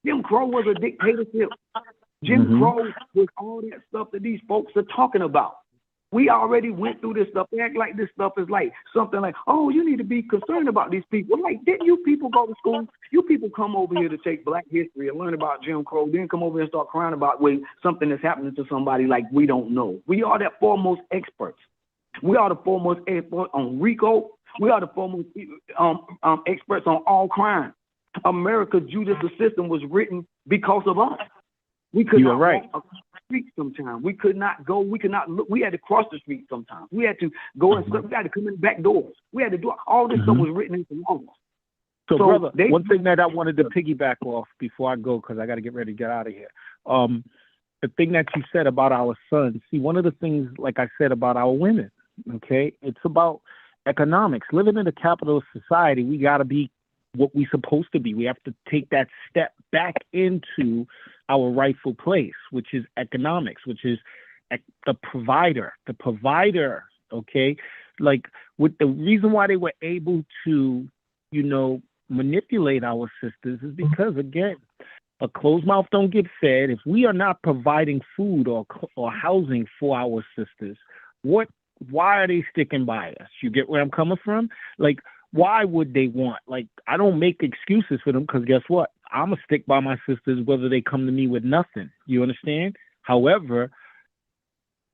Jim Crow was a dictatorship. Jim Crow was all that stuff that these folks are talking about. We already went through this stuff. They act like this stuff is like something like, oh, you need to be concerned about these people. Like, didn't you people go to school? You people come over here to take black history and learn about Jim Crow, then come over here and start crying about something that's happening to somebody like we don't know. We are the foremost experts. We are the foremost experts on RICO. We are the foremost experts on all crime. America's judicial system was written because of us. We could not walk across the street sometimes. We could not go. We could not look. We had to cross the street sometimes. We had to go and we had to come in the back doors. We had to do all this stuff was written into laws. So brother, one thing that I wanted to piggyback off before I go, because I got to get ready to get out of here. The thing that you said about our sons. See, one of the things, like I said, about our women. Okay, it's about economics. Living in a capitalist society, we got to be what we're supposed to be. We have to take that step back into our rightful place, which is economics, which is the provider, okay? Like, with the reason why they were able to, manipulate our sisters is because, again, a closed mouth don't get fed. If we are not providing food or housing for our sisters, why are they sticking by us? You get where I'm coming from? Like, why would they want? Like, I don't make excuses for them, because guess what? I'm going to stick by my sisters whether they come to me with nothing. You understand? However,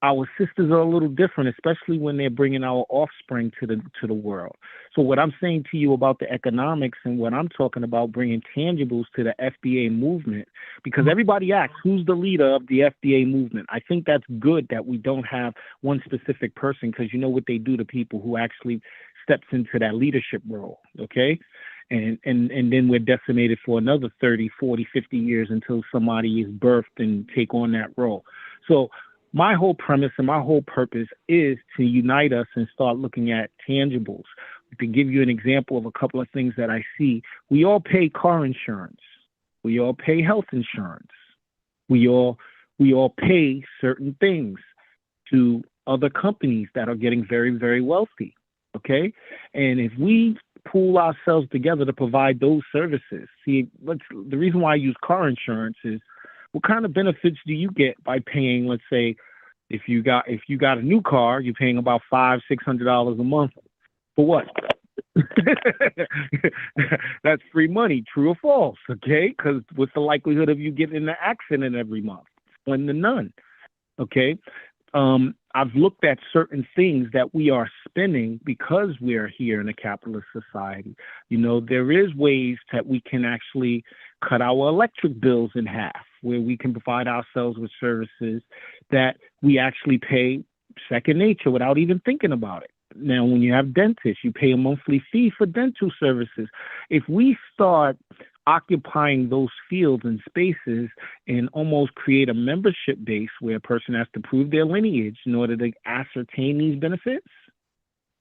our sisters are a little different, especially when they're bringing our offspring to the world. So what I'm saying to you about the economics and what I'm talking about bringing tangibles to the FBA movement, because everybody asks, who's the leader of the FBA movement? I think that's good that we don't have one specific person, because you know what they do to people who actually steps into that leadership role, okay? And then we're decimated for another 30, 40, 50 years until somebody is birthed and take on that role. So my whole premise and my whole purpose is to unite us and start looking at tangibles. To give you an example of a couple of things that I see, we all pay car insurance. We all pay health insurance. We all pay certain things to other companies that are getting very, very wealthy, okay? And if we pool ourselves together to provide those services, the reason why I use car insurance is, what kind of benefits do you get by paying, let's say, if you got a new car, you're paying about $500-$600 a month. For what? That's free money, true or false, okay? Because what's the likelihood of you getting in an accident every month? Slim to none, okay? I've looked at certain things that we are spending because we're here in a capitalist society. There is ways that we can actually cut our electric bills in half, where we can provide ourselves with services that we actually pay second nature without even thinking about it. Now, when you have dentists, you pay a monthly fee for dental services. If we start occupying those fields and spaces and almost create a membership base where a person has to prove their lineage in order to ascertain these benefits,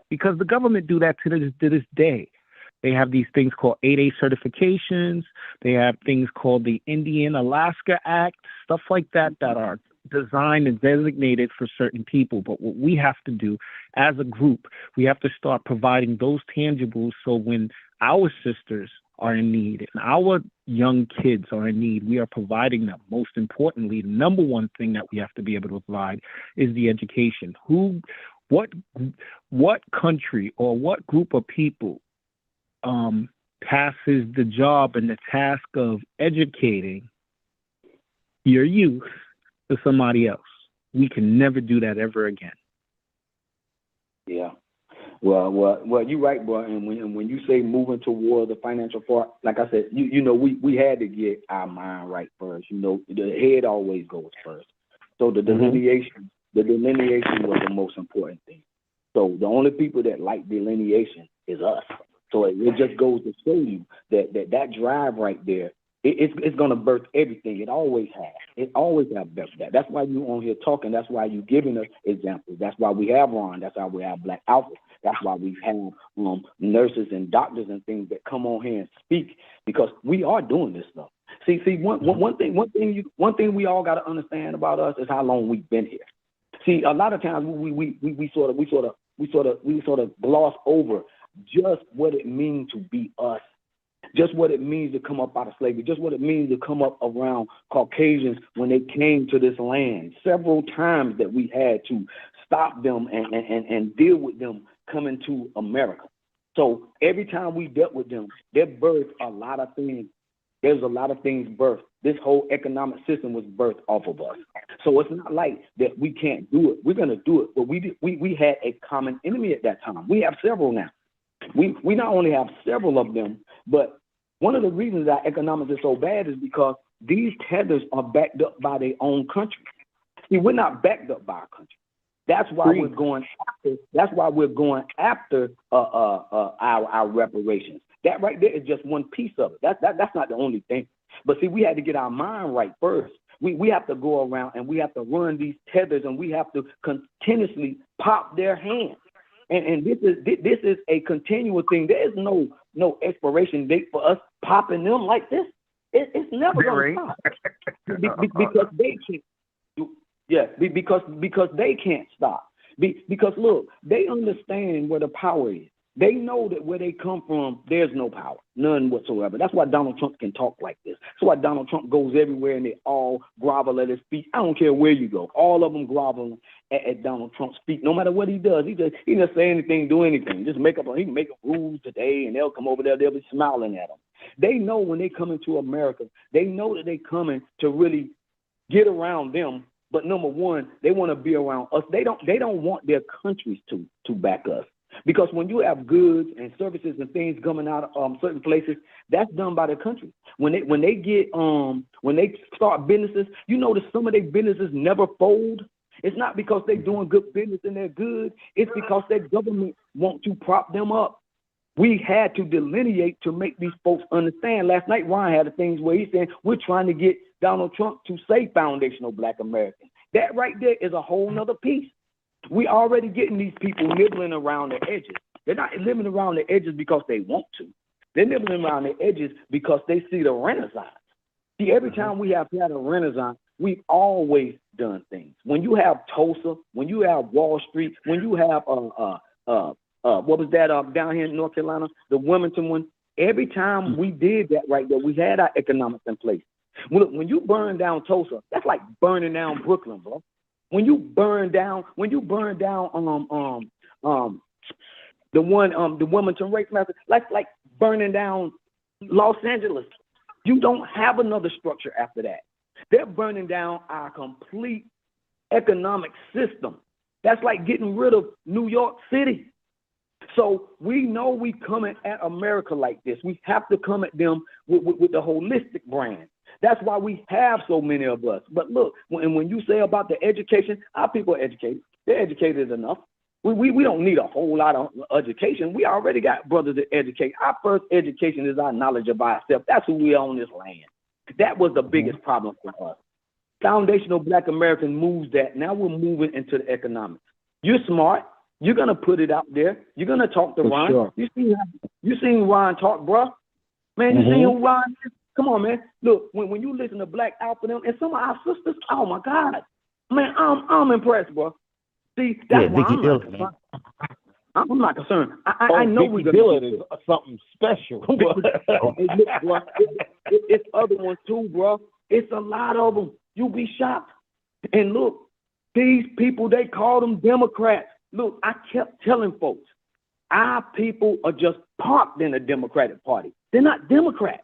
because the government do that to this day. They have these things called 8A certifications. They have things called the Indian-Alaska Act, stuff like that are designed and designated for certain people. But what we have to do as a group, we have to start providing those tangibles, so when our sisters are in need and our young kids are in need, we are providing them. Most importantly, the number one thing that we have to be able to provide is the education. What country or what group of people passes the job and the task of educating your youth to somebody else? We can never do that ever again. Yeah. Well, you're right, bro. And when you say moving toward the financial part, like I said, we had to get our mind right first. The head always goes first. So the delineation was the most important thing. So the only people that like delineation is us. So it just goes to show you that drive right there, it's going to birth everything. It always has. It always has birthed that. That's why you on here talking. That's why you giving us examples. That's why we have Ron. That's why we have Black Alpha. That's why we have nurses and doctors and things that come on here and speak, because we are doing this stuff. See, one thing we all got to understand about us is how long we've been here. See, a lot of times we sort of gloss over just what it means to be us, just what it means to come up out of slavery, just what it means to come up around Caucasians when they came to this land. Several times that we had to stop them and deal with them coming to America. So every time we dealt with them, they birthed a lot of things. There's a lot of things birthed. This whole economic system was birthed off of us. So it's not like that we can't do it. We're going to do it. But we had a common enemy at that time. We have several now. We not only have several of them, but one of the reasons that economics is so bad is because these tethers are backed up by their own country. See, we're not backed up by our country. That's why we're going after. That's why we're going after our reparations. That right there is just one piece of it. That's not the only thing. But see, we had to get our mind right first. We have to go around and we have to run these tethers and we have to continuously pop their hands. And this is a continual thing. There is no expiration date for us popping them like this. It's never going to stop because they can't. Yeah, because they can't stop. Because look, they understand where the power is. They know that where they come from, there's no power, none whatsoever. That's why Donald Trump can talk like this. That's why Donald Trump goes everywhere and they all grovel at his feet. I don't care where you go. All of them grovel at Donald Trump's feet. No matter what he does, he just say anything, do anything. Just he can make up rules today, and they'll come over there. They'll be smiling at him. They know when they come into America, they know that they coming to really get around them. But number one, they want to be around us. They don't want their countries to back us. Because when you have goods and services and things coming out of certain places, that's done by the country. When they start businesses, you notice some of their businesses never fold. It's not because they're doing good business and they're good. It's because their government want to prop them up. We had to delineate to make these folks understand. Last night, Ryan had the things where he's saying we're trying to get Donald Trump to say foundational Black American. That right there is a whole nother piece. We already getting these people nibbling around the edges. They're not living around the edges because they want to. They're nibbling around the edges because they see the Renaissance. See, every time we have had a Renaissance, we've always done things. When you have Tulsa, when you have Wall Street, when you have what was that down here in North Carolina, the Wilmington one. Every time we did that right there, we had our economics in place. When you burn down Tulsa, that's like burning down Brooklyn, bro. When you burn down the Wilmington race massacre, like burning down Los Angeles. You don't have another structure after that. They're burning down our complete economic system. That's like getting rid of New York City. So we know we coming at America like this. We have to come at them with the holistic brand. That's why we have so many of us. But look, when you say about the education, our people are educated. They're educated enough. We don't need a whole lot of education. We already got brothers that educate. Our first education is our knowledge of ourselves. That's who we are on this land. That was the biggest problem for us. Foundational Black American moves that. Now we're moving into the economics. You're smart. You're going to put it out there. You're going to talk to Ron. Sure. You seen Ron talk, bro? Man, you seen who Ron is? Come on, man. Look, when you listen to Black Alpha them and some of our sisters, oh my God, man, I'm impressed, bro. See, that's why I'm not concerned. I'm not concerned. I know we're gonna do something special. It's other ones too, bro. It's a lot of them. You'll be shocked. And look, these people, they call them Democrats. Look, I kept telling folks, our people are just parked in the Democratic Party. They're not Democrats.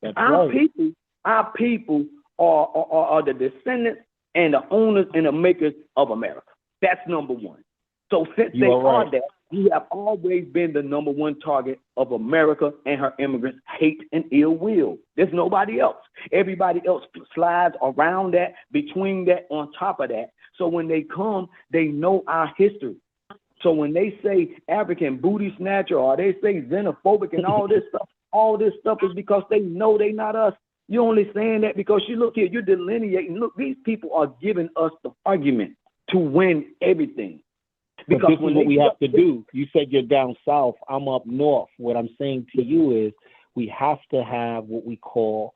That's our right. people are the descendants and the owners and the makers of America. That's number one. So since they are that, we have always been the number one target of America and her immigrants' hate and ill will. There's nobody else. Everybody else slides around that, between that, on top of that. So when they come, they know our history. So when they say African booty snatcher or they say xenophobic and all this stuff is because they know they not us. You're only saying that because you look here, you're delineating. Look, these people are giving us the argument to win everything. Because this is what we have to do. You said you're down south. I'm up north. What I'm saying to you is we have to have what we call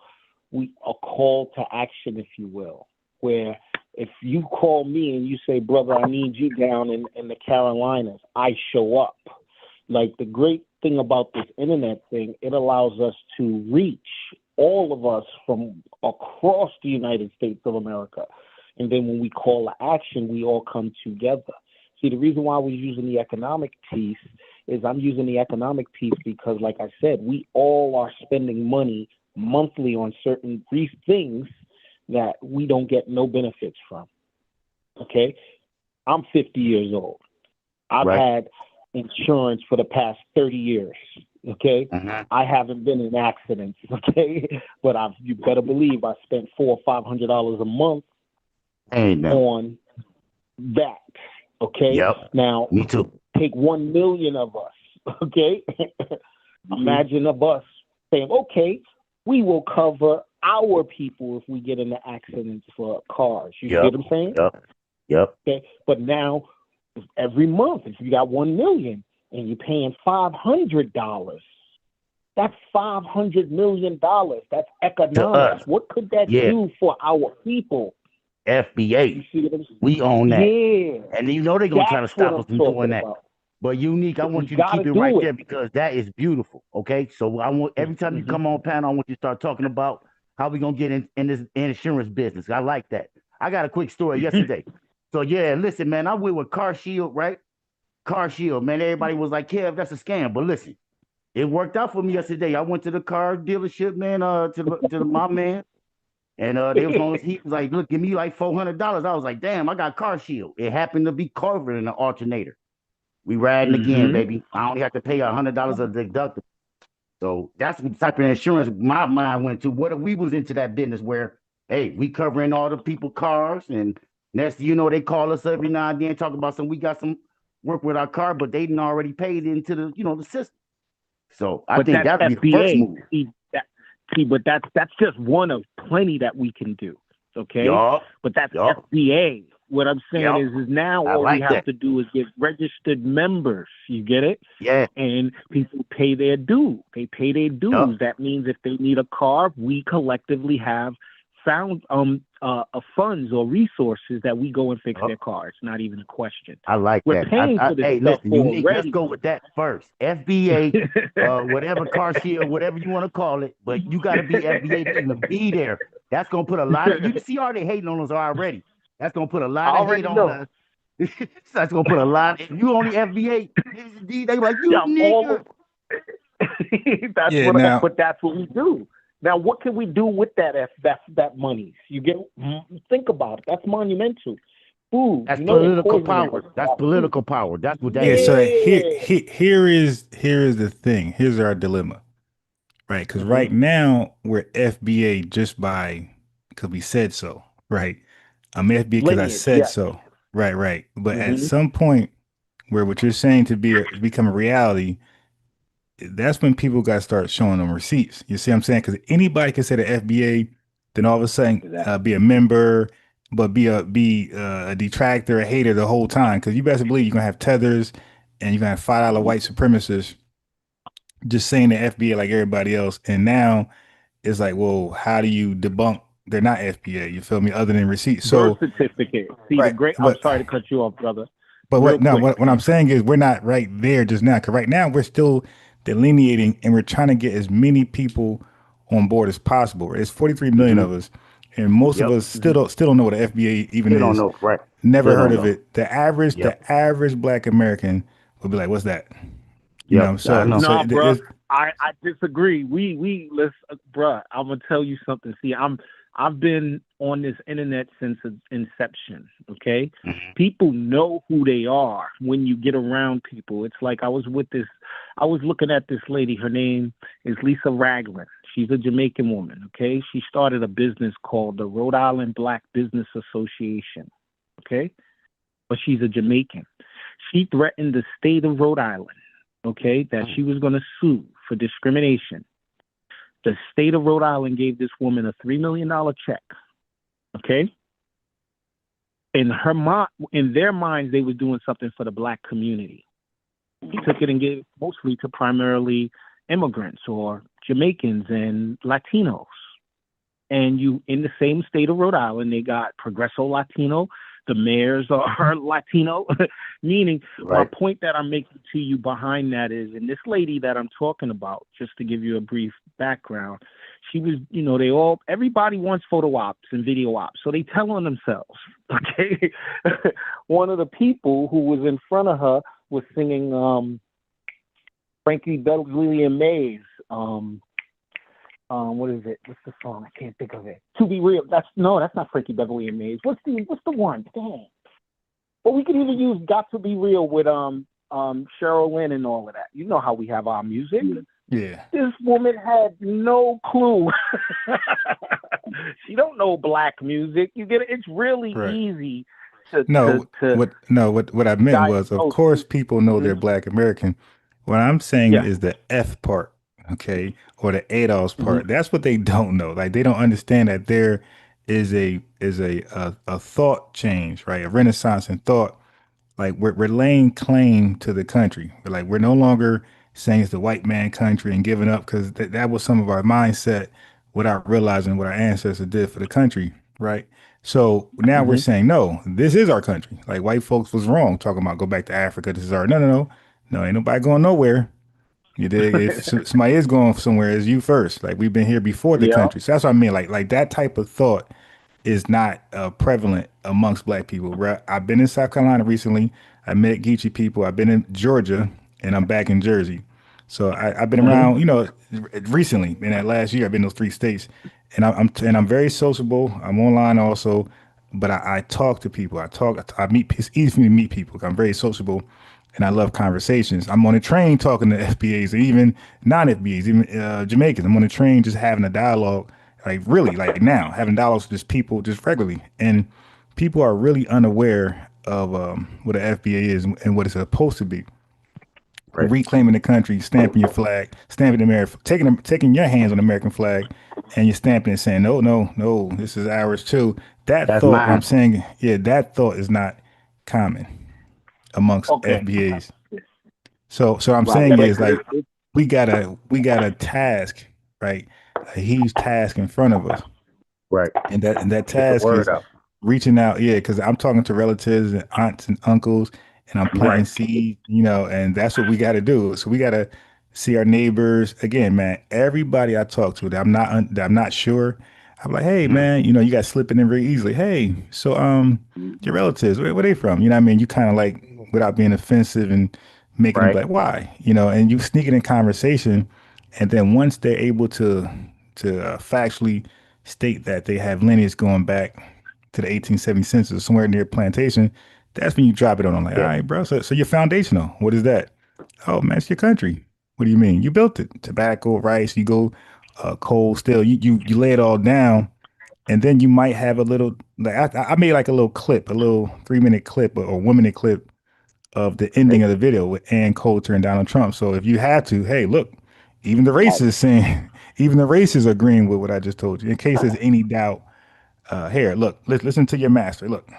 a call to action, if you will, where if you call me and you say, brother, I need you down in the Carolinas, I show up. Like the great thing about this internet thing, it allows us to reach all of us from across the United States of America. And then when we call to action, we all come together. See, the reason why we're using the economic piece is I'm using the economic piece because, like I said, we all are spending money monthly on certain things that we don't get no benefits from. Okay? I'm 50 years old. I've had insurance for the past 30 years. Okay? I haven't been in accidents. Okay? But you better believe I spent $400 or $500 a month on that. Okay. Yep. Now, me too. Take 1 million of us. Okay. Imagine of us saying, okay, we will cover our people if we get into accidents for cars. You see what I'm saying? Yep. Okay. But now every month. If you got 1 million and you're paying $500, that's $500 million. That's To economics. us. What could that Yeah. do for our people? You FBA. see what I'm saying? We own that. Yeah, And you know they're gonna try to that's what stop I'm us from doing talking that. about. But Unique, I We want you to gotta keep it do right it. there because that is beautiful. Okay. So I want every time you come on panel, I want you to start talking about how we gonna get in this insurance business. I like that. I got a quick story yesterday. So yeah, listen, man, I went with Car Shield, right? Car Shield, man. Everybody was like, Kev, that's a scam. But listen, it worked out for me yesterday. I went to the car dealership, man, to my man. And they was on. He was like, "Look, give me like $400." I was like, "Damn, I got Car Shield." It happened to be covered in the alternator. We riding again, baby. I only have to pay $100 a deductible. So that's the type of insurance my mind went to. What if we was into that business where, hey, we covering all the people cars, and next thing you know, they call us every now and then talk about we got some work with our car, but they didn't already paid into the system. So I But think that's that'd be the first FBA. move. But that's just one of plenty that we can do. Okay, Yup. but that's Yup. FBA. What I'm saying Yup. is now I all we like have that. to do is get registered members. You get it? Yeah. And people pay their due. They pay their dues. Yup. That means if they need a car, we collectively have found funds or resources that we go and fix Yup. their car. It's not even a question. I like We're that. paying for this Hey, stuff listen, Unique. Let's already. go with that first. FBA, whatever Car Shield, whatever you want to call it, but you got to be FBA to even be there. That's gonna put a lot of. You see, already hating on us already. That's gonna put a lot of hate on us. That's gonna put a lot. If you only FBA, they like you nigga. But that's what we do. Now, what can we do with that money? You get think about it. That's monumental. Food. That's political power. That's political power. That's what that is. So here is the thing. Here's our dilemma, right? Because right now we're FBA just because we said so, right? I'm FBA because I said so, right. But at some point where what you're saying to become a reality, that's when people got to start showing them receipts. You see what I'm saying? Because anybody can say the FBA, then all of a sudden be a member, but be a detractor, a hater the whole time. Because you best believe you're gonna have tethers, and you're gonna have $5 white supremacists just saying the FBA like everybody else. And now it's like, well, how do you debunk they're not FBA? You feel me? Other than receipts. So birth certificate. See right, the great. I'm sorry to cut you off, brother. But what I'm saying is we're not right there just now. Because right now we're still delineating and we're trying to get as many people on board as possible. It's 43 million of us, and most of us still don't know what the FBA even is. Don't know, right? Never heard of it. The average Black American would be like, "What's that?" You know. So no, bro. I disagree. Let's, bruh. I'm gonna tell you something. See, I've been on this internet since inception. Okay, people know who they are when you get around people. It's like I was looking at this lady. Her name is Lisa Ragland. She's a Jamaican woman. Okay, she started a business called the Rhode Island Black Business Association. Okay, but she's a Jamaican. She threatened the state of Rhode Island. Okay, that she was going to sue for discrimination. The state of Rhode Island gave this woman a $3 million check. Okay, in their minds, they were doing something for the Black community. He took it and gave it mostly to primarily immigrants or Jamaicans and Latinos. And in the same state of Rhode Island, they got Progresso Latino. The mayors are Latino, meaning my point that I'm making to you behind that is, and this lady that I'm talking about, just to give you a brief background, she was, everybody wants photo ops and video ops, so they tell on themselves, okay? One of the people who was in front of her was singing Frankie Beverly and Mays, what is it? What's the song? I can't think of it. To Be Real. That's not Frankie Beverly and Mays. What's the one? Dang. Well, we could even use Got to Be Real with Cheryl Lynn and all of that. You know how we have our music. Yeah. This woman had no clue. She don't know Black music. You get it? It's really easy to what I meant was, of course people know they're Black American. What I'm saying is the F part. Okay, or the ADOS part. That's what they don't know. Like they don't understand that there is a thought change, right? A renaissance in thought Like we're laying claim to the country. We're no longer saying it's the white man country and giving up because that was some of our mindset without realizing what our ancestors did for the country, right? So now we're Mm-hmm. saying no, this is our country. Like white folks was wrong talking about go back to Africa. This is our no, ain't nobody going nowhere. You dig? If somebody is going somewhere, it's you first. Like we've been here before the Yeah. country. So that's what I mean. Like that type of thought is not prevalent amongst black people. Right? I've been in South Carolina recently. I met Geechee people. I've been in Georgia, and I'm back in Jersey. So I've been Mm-hmm. around, recently in that last year. I've been in those three states, and I'm very sociable. I'm online also, but I talk to people. I meet. It's easy for me to meet people. I'm very sociable, and I love conversations. I'm on a train talking to FBAs, and even non-FBAs, even Jamaicans. I'm on a train just having a dialogue, like really, like now having dialogues with just people just regularly, and people are really unaware of what an FBA is and what it's supposed to be. Right. Reclaiming the country, stamping your flag, stamping the American, taking your hands on the American flag, and you're stamping it, saying no, this is ours too. That That's thought, I'm mine. saying, yeah, that thought is not common amongst Okay. FBAs. So I'm Right. saying Yeah, is that's like we got a task, right? A huge task in front of us, Right. and that Get the task word is out. reaching out, yeah, because I'm talking to relatives and aunts and uncles, and I'm planting Right. seeds, and that's what we got to do. So we got to see our neighbors again, man. Everybody I talk to that I'm not sure, I'm like, hey, Mm-hmm. man, you got slipping in very easily. Hey, so your relatives, where they from? You know what I mean? You kind of like without being offensive and making them Right. be like, why? And you sneak it in conversation, and then once they're able to factually state that they have lineage going back to the 1870 census somewhere near plantation, that's when you drop it on them. Like, all Yeah. right, bro. So you're foundational. What is that? Oh man, it's your country. What do you mean? You built it. Tobacco, rice. You go coal, steel. You lay it all down, and then you might have a little. Like I made like a little clip, a little 3-minute clip or 1-minute clip of the ending Okay. of the video with Ann Coulter and Donald Trump. So if you had to, hey, look, even the Right. racists saying, even the racists agreeing with what I just told you. In case there's any doubt, here, look, listen to your master. Look,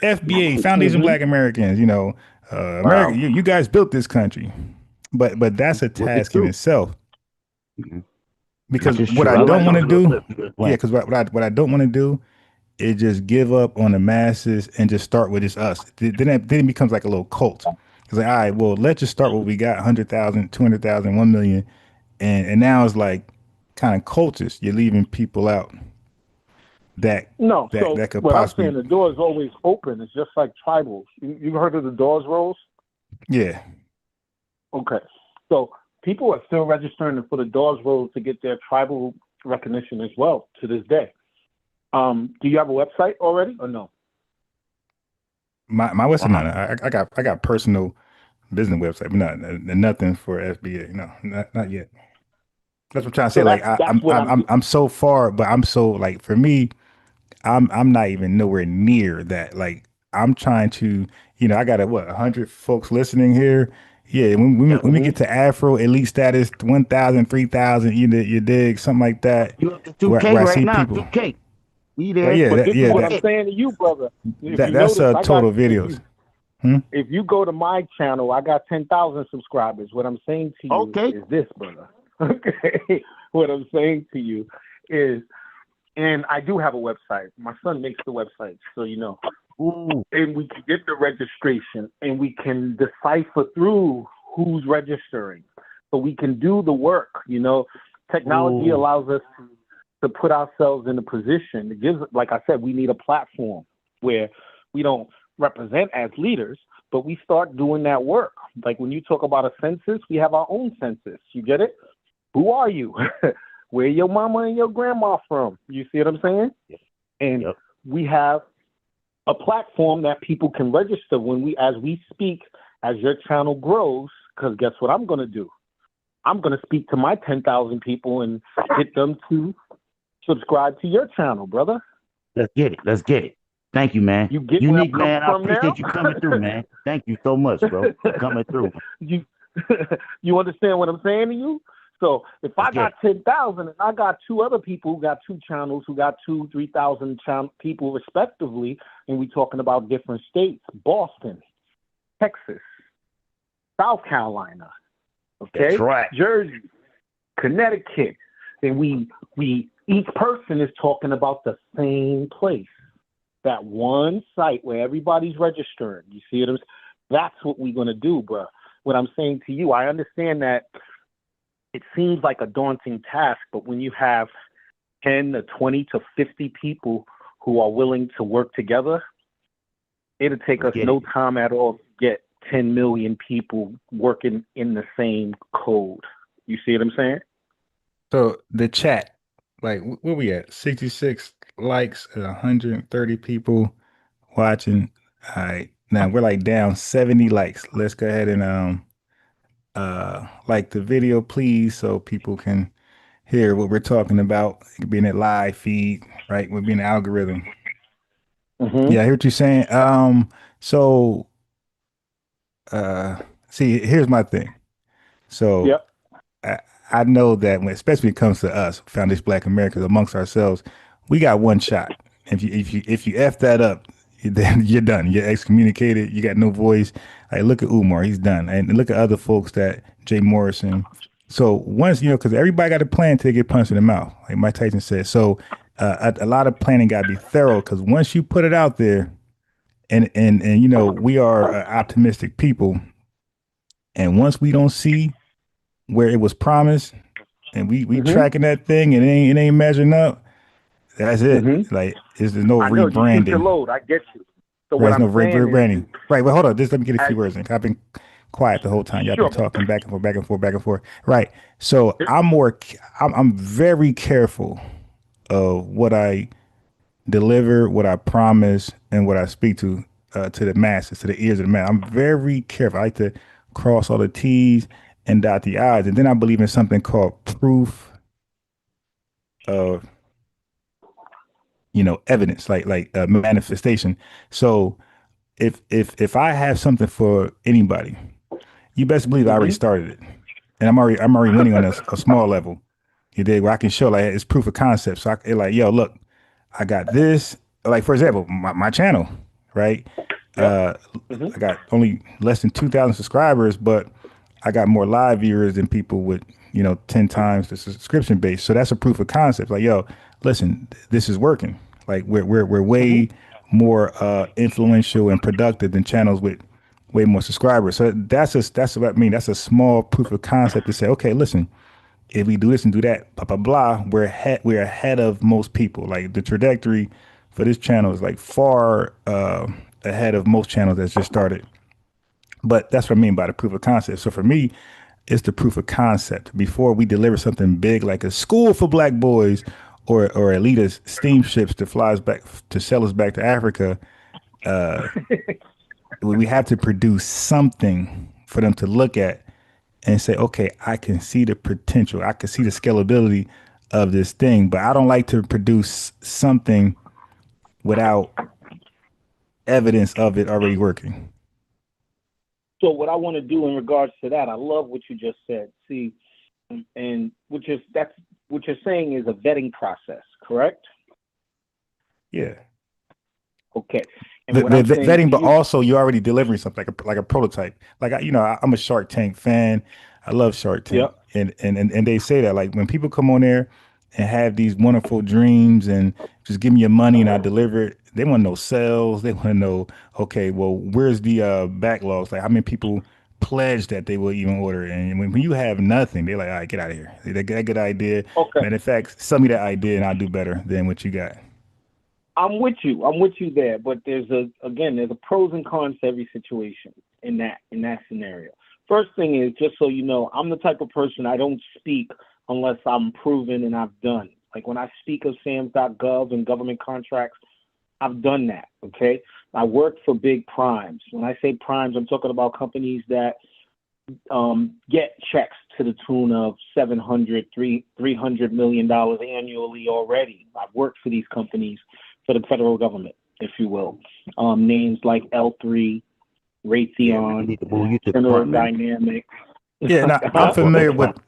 FBA, Foundation mm-hmm. Black Americans. America, Wow. you guys built this country, but that's a Which is task in true. itself. Mm-hmm. Because Which is what true. I I don't like want to those little do, clips you just yeah, playing. because what I don't want to do is just give up on the masses and just start with just us. Then it becomes like a little cult. It's like, all right, well, let's just start what we got: 100,000, 200,000, 1 million, and now it's like kind of cultish. You're leaving people out that No, that so that could what I'm saying, possibly, the door is always open. It's just like tribals. You heard of the Dawes Rolls? yeah. Okay. So people are still registering for the Dawes Rolls to get their tribal recognition as well to this day. Do you have a website already or no? My website, no, Wow. no, I got personal business website, but nothing for FBA. No, not yet. That's what I'm trying to say. So Like that's what I'm. I'm so far, but I'm so like for me, I'm not even nowhere near that. Like I'm trying to, I got 100 folks listening here. Yeah, when we Mhm. get to Afro elite status, 1,000, 3,000, you dig something like that, You up to where 2K I right see now? people. 2K. We Right, there. yeah, But that, this is yeah, what that I'm saying to you, brother. If you that's notice, I got total videos. Hmm? if you go to my channel, I got 10,000 subscribers. What I'm saying to you Okay. is this, brother. Okay. What I'm saying to you is, and I do have a website. My son makes the website, so you know. Ooh. And we can get the registration, and we can decipher through who's registering, so we can do the work. Technology Ooh. allows us to put ourselves in a position. It gives, like I said, we need a platform where we don't represent as leaders, but we start doing that work. Like when you talk about a census, we have our own census. You get it? Who are you? Where your mama and your grandma from? You see what I'm saying? And Yep. we have a platform that people can register as we speak, as your channel grows, because guess what I'm going to do? I'm going to speak to my 10,000 people and get them to subscribe to your channel, brother. Let's get it. Let's get it. Thank you, man. You get where I'm Unique, coming man. I from now? appreciate you coming through, man. Thank you so much, bro, for coming through. you you understand what I'm saying to you? So if I Let's get got 10,000 and I got two other people who got two channels, who got 2,000, 3,000 people respectively, and we talking about different states, Boston, Texas, South Carolina, okay, That's right. Jersey, Connecticut. And we each person is talking about the same place, that one site where everybody's registering. You see what I'm saying? That's what we're gonna do, bro. What I'm saying to you, I understand that it seems like a daunting task, but when you have 10 to 20 to 50 people who are willing to work together, it'll take us no time at all to get 10 million people working in the same code. You see what I'm saying? So the chat, like where we at? 66 likes and 130 people watching. All right. Now we're like down 70 likes. Let's go ahead and like the video, please, so people can hear what we're talking about. It could be in that live feed, right? We're being an algorithm. Yeah, I hear what you're saying. So see, here's my thing. So Yep. I know that when, especially when it comes to us, Foundation Black Americans, amongst ourselves, we got one shot. If you F that up, then you're done. You're excommunicated. You got no voice. Like, look at Umar, he's done. And look at other folks that Jay Morrison. So once, because everybody got a plan till they get punched in the mouth, like Mike Tyson said. So a lot of planning got to be thorough, because once you put it out there, and we are optimistic people, and once we don't see where it was promised, and we tracking that thing, and it ain't measuring up, that's it. Like, there's no I know, you shoot your rebranding. load. I get you. So Right, what there's no I'm saying rebranding. is, Right, well, hold on. Just let me get a few words in. I've been quiet the whole time. Y'all Sure. been talking back and forth, back and forth, back and forth. Right. So I'm very careful of what I deliver, what I promise, and what I speak to the masses, to the ears of the man. I'm very careful. I like to cross all the T's and dot the I's. And then I believe in something called proof of, evidence, like manifestation. So if I have something for anybody, you best believe I already started it, and I'm already winning on a small level. You dig? Where I can show, like, it's proof of concept. So like, yo, look, I got this. Like, for example, my channel, right? I got only less than 2,000 subscribers, but I got more live viewers than people with 10 times the subscription base. So that's a proof of concept. Like, yo, listen, this is working. Like, we're way more influential and productive than channels with way more subscribers. So that's what I mean. That's a small proof of concept to say, okay, listen, if we do this and do that, blah blah blah, we're ahead of most people. Like, the trajectory for this channel is like far ahead of most channels that's just started. But that's what I mean by the proof of concept. So for me, it's the proof of concept. Before we deliver something big like a school for Black boys or elitist steamships to fly us back, to sell us back to Africa, we have to produce something for them to look at and say, okay, I can see the potential. I can see the scalability of this thing. But I don't like to produce something without evidence of it already working. So what I want to do in regards to that, I love what you just said. See, and what you're saying is a vetting process, correct? Yeah. Okay. And The what I'm saying vetting, to but you, also you're already delivering something like a prototype. Like, I'm a Shark Tank fan. I love Shark Tank, and they say that, like, when people come on there and have these wonderful dreams and just give me your money and I deliver it, they want to know sales. They want to know, okay, well, where's the backlogs? Like, how many people pledge that they will even order? And when you have nothing, they're like, all right, get out of here. They get a good idea. Okay. Matter of fact, sell me that idea and I'll do better than what you got. I'm with you there, but there's a pros and cons to every situation in that scenario. First thing is, just so you know, I'm the type of person, I don't speak unless I'm proven and I've done. Like, when I speak of SAMS.gov and government contracts, I've done that, okay? I work for big primes. When I say primes, I'm talking about companies that get checks to the tune of $700, $300 million annually already. I've worked for these companies, for the federal government, if you will. Names like L3, Raytheon, General Dynamics. Yeah, now I'm familiar with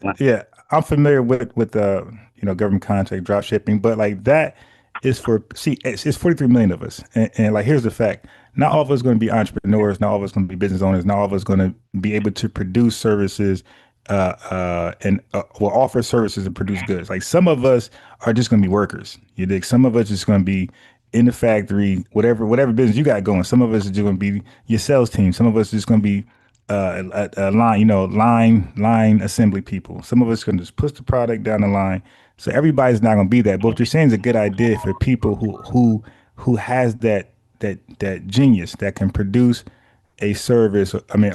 government contract, drop shipping, but like that is for, see, it's 43 million of us. And like, here's the fact. Not all of us going to be entrepreneurs. Not all of us going to be business owners. Not all of us going to be able to produce services and will offer services and produce goods. Like some of us are just going to be workers. You dig? Some of us just going to be in the factory, whatever business you got going. Some of us are just going to be your sales team. Some of us are just going to be a line, line assembly people. Some of us can just push the product down the line. So everybody's not going to be that. But what you're saying is a good idea for people who has that genius that can produce a service. I mean,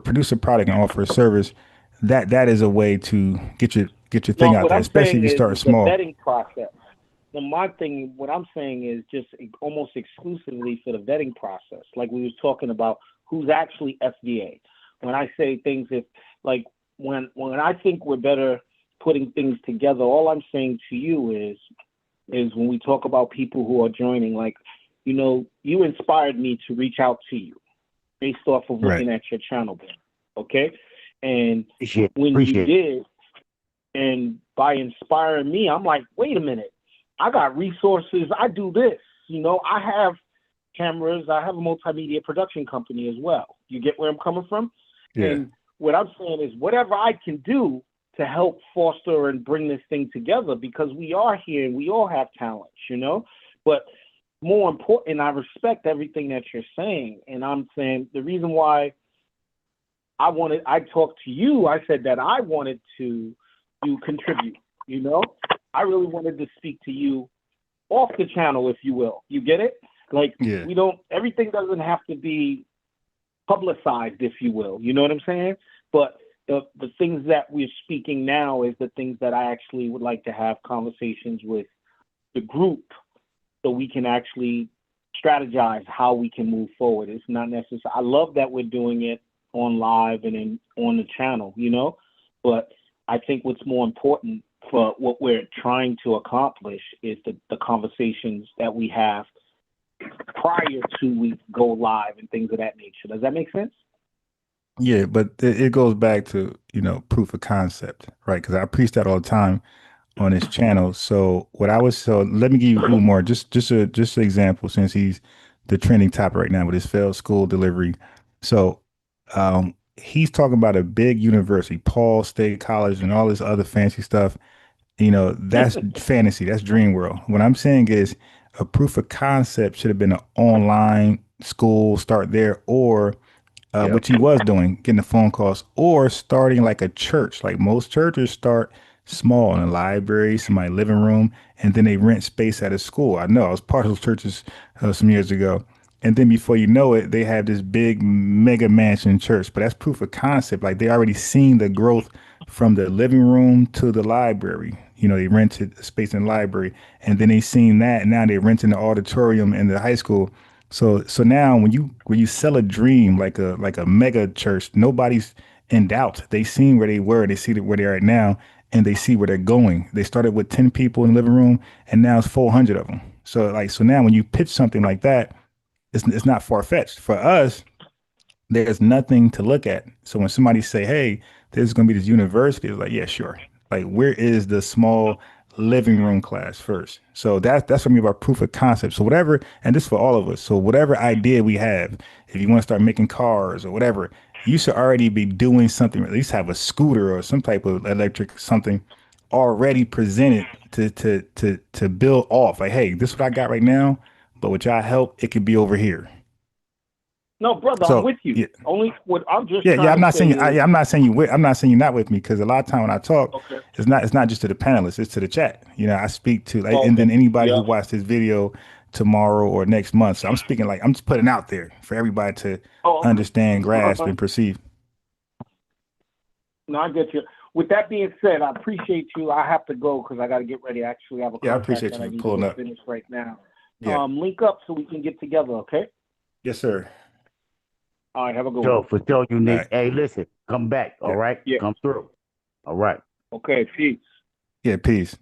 produce a product and offer a service. That is a way to get your thing No, out what there, I'm especially saying if you is start the small. vetting process. And my thing, what I'm saying is just almost exclusively for the vetting process. Like we was talking about who's actually FBA. When I say things, if like when I think we're better putting things together, all I'm saying to you is when we talk about people who are joining, like, you know, you inspired me to reach out to you based off of looking at your channel, okay? And when you did, and by inspiring me, I'm like, wait a minute, I got resources, I do this, you know, I have cameras, I have a multimedia production company as well. You get where I'm coming from? Yeah. And what I'm saying is whatever I can do to help foster and bring this thing together, because we are here and we all have talents, you know, but more important, I respect everything that you're saying. And I'm saying the reason why I talked to you, I said that I wanted to contribute, you know, I really wanted to speak to you off the channel, if you will. You get it? Like, everything doesn't have to be publicized, if you will. You know what I'm saying? But the things that we're speaking now is the things that I actually would like to have conversations with the group so we can actually strategize how we can move forward. It's not necessary. I love that we're doing it on live and on the channel, you know, but I think what's more important for what we're trying to accomplish is the conversations that we have prior to we go live and things of that nature. Does that make sense? Yeah, but it goes back to, you know, proof of concept, right? Because I preach that all the time on this channel. So let me give you Umar just an example, since he's the trending topic right now with his failed school delivery. So he's talking about a big university, Paul State College, and all this other fancy stuff. You know, that's fantasy. That's dream world. What I'm saying is a proof of concept should have been an online school, start there, or which he was doing, getting the phone calls, or starting like a church. Like most churches start small in a library, somebody's living room, and then they rent space at a school. I know I was part of those churches some years ago. And then before you know it, they have this big mega mansion church. But that's proof of concept. Like they already seen the growth from the living room to the library. You know, they rented a space in the library, and then they seen that, and now they renting the auditorium in the high school. So now when you sell a dream like a mega church, nobody's in doubt. They seen where they were, they see where they are right now, and they see where they're going. They started with 10 people in the living room, and now it's 400 of them. So now when you pitch something like that, it's not far-fetched. For us, there's nothing to look at. So when somebody say, hey, there's going to be this university, it's like, yeah, sure. Like, where is the small living room class first? So that's for me about proof of concept. So whatever, and this for all of us. So whatever idea we have, if you want to start making cars or whatever, you should already be doing something, at least have a scooter or some type of electric something already presented to build off. Like, hey, this is what I got right now, but with y'all help, it could be over here. No, brother, I'm with you. Yeah. Only what I'm just I'm not saying I'm not saying you're not with me, because a lot of time when I talk, it's not just to the panelists, it's to the chat. You know, I speak to and then anybody who watched this video tomorrow or next month. So I'm speaking, like, I'm just putting out there for everybody to understand, grasp, and perceive. No, I get you. With that being said, I appreciate you. I have to go because I got to get ready. I actually have a I contract appreciate that I you need pulling to up. finish right now. Yeah. Link up so we can get together, okay? Yes, sir. All right, have a good one. For sure, you Nick. Right. Hey, listen, come back, all right? Yeah. Come through. All right. Okay, peace. Yeah, peace.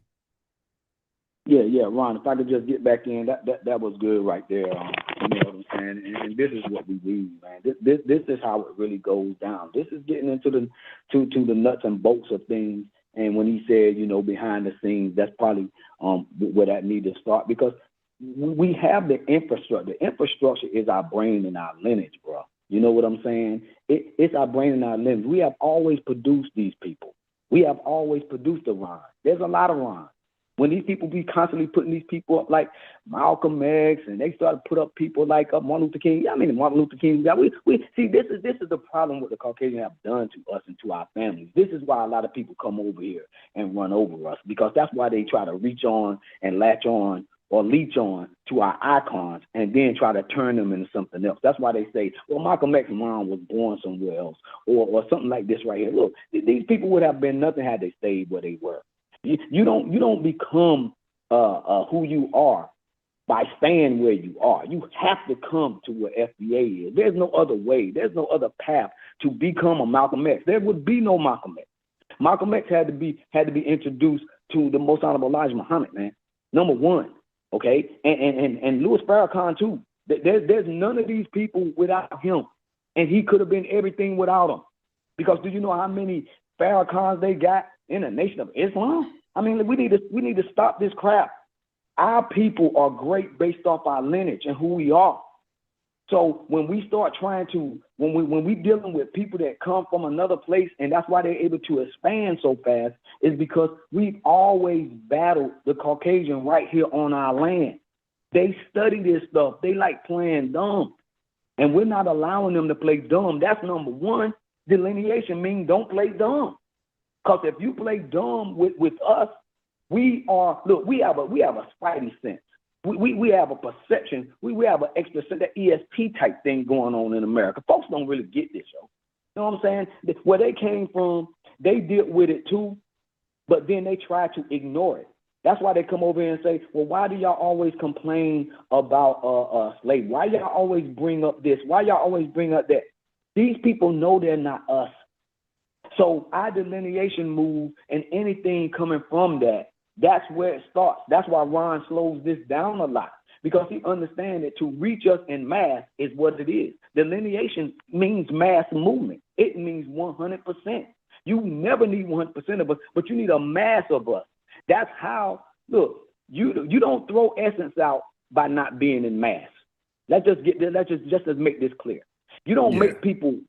Yeah, Ron, if I could just get back in, that was good right there. You know what I'm saying? And this is what we need, man. This is how it really goes down. This is getting into the nuts and bolts of things. And when he said, you know, behind the scenes, that's probably where that need to start, because we have the infrastructure. The infrastructure is our brain and our lineage, bro. You know what I'm saying? It's our brain and our lineage. We have always produced these people. We have always produced a Ron. There's a lot of Ron. When these people be constantly putting these people up like Malcolm X, and they start to put up people like Martin Luther King. I mean, Martin Luther King. We see this is the problem what the Caucasians have done to us and to our families. This is why a lot of people come over here and run over us, because that's why they try to reach on and latch on or leech on to our icons and then try to turn them into something else. That's why they say, well, Malcolm X's mom was born somewhere else, or something like this right here. Look, these people would have been nothing had they stayed where they were. You don't become who you are by staying where you are. You have to come to where FBA is. There's no other way. There's no other path to become a Malcolm X. There would be no Malcolm X. Malcolm X had to be introduced to the Most Honorable Elijah Muhammad, man. Number one, okay, and Louis Farrakhan too. There's none of these people without him, and he could have been everything without him. Because do you know how many Farrakhans they got in the Nation of Islam? I mean, we need to stop this crap. Our people are great based off our lineage and who we are. So when we start when we dealing with people that come from another place, and that's why they're able to expand so fast, is because we've always battled the Caucasian right here on our land. They study this stuff. They like playing dumb, and we're not allowing them to play dumb. That's number one. Delineation means don't play dumb. Because if you play dumb with us, we have a spidey sense. We have a perception. We have an extra sense, that ESP type thing going on in America. Folks don't really get this, yo. You know what I'm saying? Where they came from, they dealt with it too, but then they try to ignore it. That's why they come over here and say, well, why do y'all always complain about slavery? Why y'all always bring up this? Why y'all always bring up that? These people know they're not us. So our delineation move and anything coming from that, that's where it starts. That's why Ron slows this down a lot, because he understands that to reach us in mass is what it is. Delineation means mass movement. It means 100%. You never need 100% of us, but you need a mass of us. That's how, look, you don't throw essence out by not being in mass. Let's just make this clear. You don't make people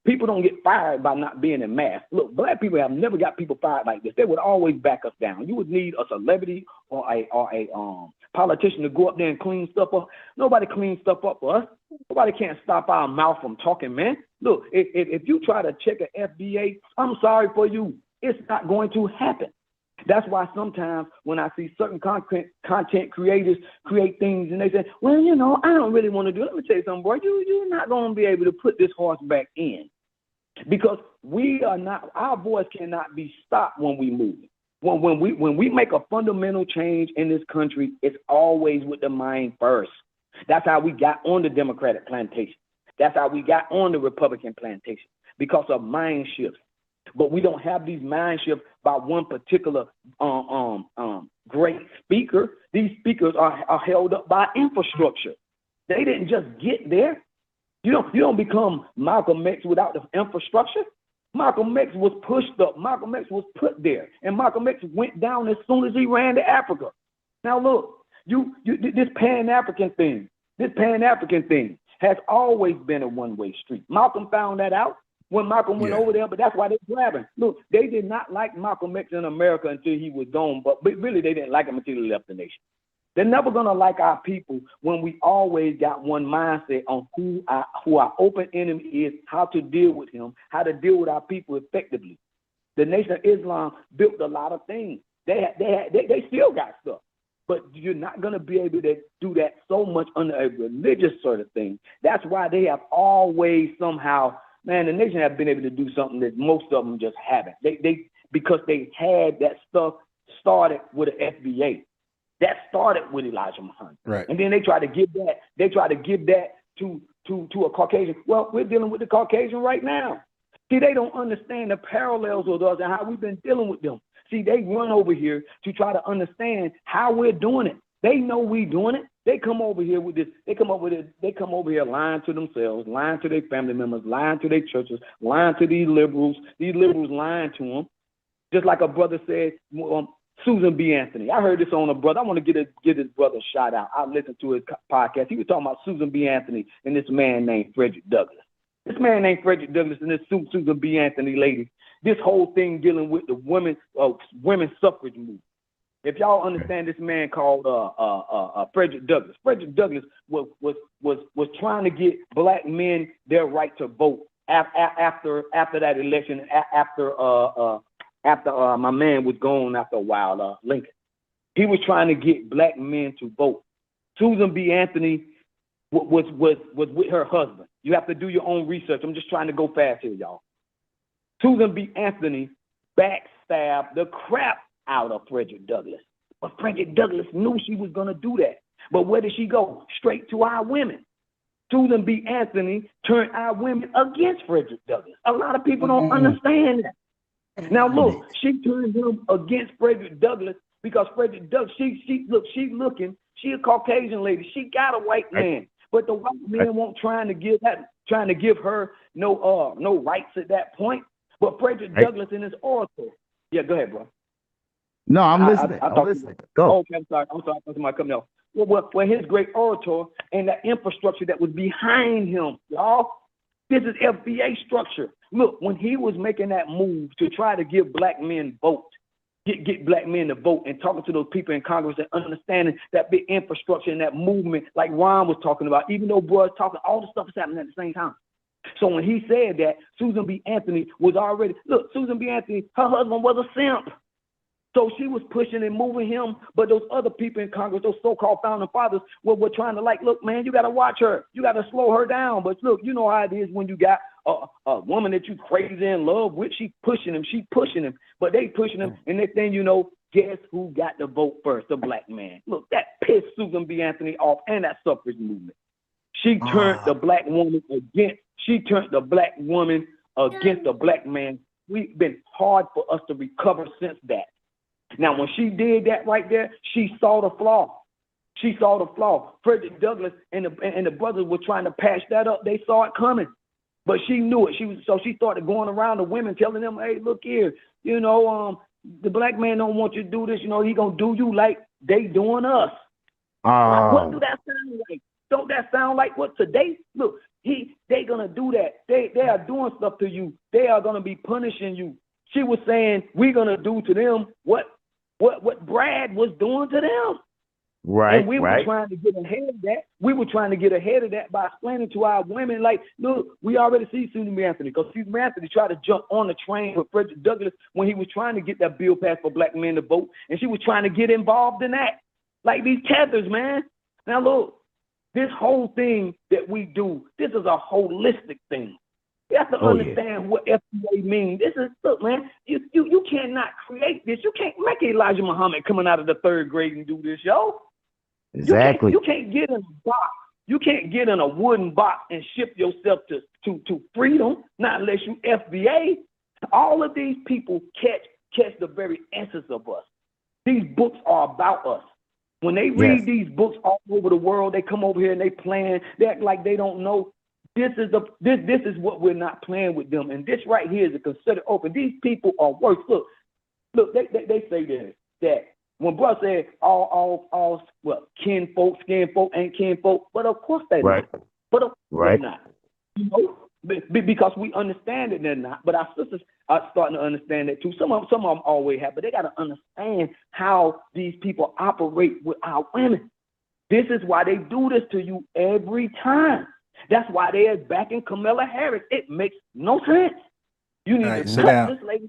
don't get fired by not being in mass. Look, black people have never got people fired like this. They would always back us down. You would need a celebrity or a politician to go up there and clean stuff up. Nobody cleans stuff up for us. Nobody can't stop our mouth from talking, man. Look, if you try to check an FBA, I'm sorry for you. It's not going to happen. That's why sometimes when I see certain content creators create things and they say, well, you know, I don't really want to do it. Let me tell you something, boy. You're not going to be able to put this horse back in, because our voice cannot be stopped when we move. When we make a fundamental change in this country, it's always with the mind first. That's how we got on the Democratic plantation. That's how we got on the Republican plantation, because of mind shifts. But we don't have these mind shifts by one particular great speaker. These speakers are held up by infrastructure. They didn't just get there. You don't become Malcolm X without the infrastructure. Malcolm X was pushed up. Malcolm X was put there, and Malcolm X went down as soon as he ran to Africa. Now look, this Pan-African thing has always been a one-way street. Malcolm found that out when Malcolm went over there, but that's why they're grabbing. Look, they did not like Malcolm X in America until he was gone, but really they didn't like him until he left the nation. They're never going to like our people when we always got one mindset on who our open enemy is, how to deal with him, how to deal with our people effectively. The Nation of Islam built a lot of things. They still got stuff, but you're not going to be able to do that so much under a religious sort of thing. That's why they have always somehow, man, the nation have been able to do something that most of them just haven't. Because they had that stuff started with the FBA. That started with Elijah Muhammad. Right. And then they try to give that to a Caucasian. Well, we're dealing with the Caucasian right now. See, they don't understand the parallels with us and how we've been dealing with them. See, they run over here to try to understand how we're doing it. They know we're doing it. They come over here with this. They come over here lying to themselves, lying to their family members, lying to their churches, lying to these liberals. These liberals lying to them. Just like a brother said, Susan B. Anthony. I heard this on a brother. I want to get his brother a shout out. I listened to his podcast. He was talking about Susan B. Anthony and this man named Frederick Douglass. This man named Frederick Douglass and this Susan B. Anthony lady. This whole thing dealing with the women's suffrage movement. If y'all understand this man called Frederick Douglass. Frederick Douglass was trying to get black men their right to vote after that election. After my man was gone after a while, Lincoln. He was trying to get black men to vote. Susan B. Anthony was with her husband. You have to do your own research. I'm just trying to go fast here, y'all. Susan B. Anthony backstabbed the crap out of Frederick Douglass. But Frederick Douglass knew she was going to do that. But where did she go? Straight to our women. Susan B. Anthony turned our women against Frederick Douglass. A lot of people don't understand that. Now look, she turned him against Frederick Douglass because Frederick Douglass, she's looking, she a Caucasian lady. She got a white man, but the white men won't trying to give her no rights at that point. But Frederick Douglass in his orator. Yeah, go ahead, bro. No, I'm listening. I'm listening. Go. Okay, I'm sorry. Somebody coming up. Well, his great orator and the infrastructure that was behind him, y'all. This is FBA structure. Look, when he was making that move to try to give black men vote, get black men to vote, and talking to those people in Congress and understanding that big infrastructure and that movement, like Ron was talking about, even though bro is talking, all the stuff is happening at the same time. So when he said that, Susan B. Anthony was already, look, Susan B. Anthony, her husband was a simp. So she was pushing and moving him, but those other people in Congress, those so-called founding fathers, were trying to look, man, you got to watch her. You got to slow her down. But look, you know how it is when you got a woman that you crazy in love with. She pushing him, but they pushing him. And next thing you know, guess who got the vote first? The black man. Look, that pissed Susan B. Anthony off and that suffrage movement. She turned the black woman against the black man. We've been hard for us to recover since that. Now, when she did that right there, she saw the flaw. Frederick Douglass and the brothers were trying to patch that up. They saw it coming, but she knew it. So she started going around the women, telling them, "Hey, look here, the black man don't want you to do this. He gonna do you like they doing us." What do that sound like? Don't that sound like what today? Look, they gonna do that. They are doing stuff to you. They are gonna be punishing you. She was saying we're gonna do to them what Brad was doing to them. Right. And we were trying to get ahead of that. We were trying to get ahead of that by explaining to our women, like, look, we already see Susan B. Anthony, because Susan B. Anthony tried to jump on the train with Frederick Douglass when he was trying to get that bill passed for black men to vote, and she was trying to get involved in that. Like these tethers, man. Now look, this whole thing that we do, this is a holistic thing. You have to understand what FBA means. Look, man, you cannot create this. You can't make Elijah Muhammad coming out of the third grade and do this, yo. Exactly. You can't get in a box. You can't get in a wooden box and ship yourself to freedom, not unless you FBA. All of these people catch the very essence of us. These books are about us. When they read these books all over the world, they come over here and they plan. They act like they don't know. This is what we're not playing with them, and this right here is a considered open. These people are worse. Look, they say that when bro said all kinfolk, skinfolk ain't kinfolk, but of course they not. But of course they're not. Because we understand that they're not. But our sisters are starting to understand that too. Some of them always have, but they got to understand how these people operate with our women. This is why they do this to you every time. That's why they are backing Kamala Harris. It makes no sense. You need to cut this lady,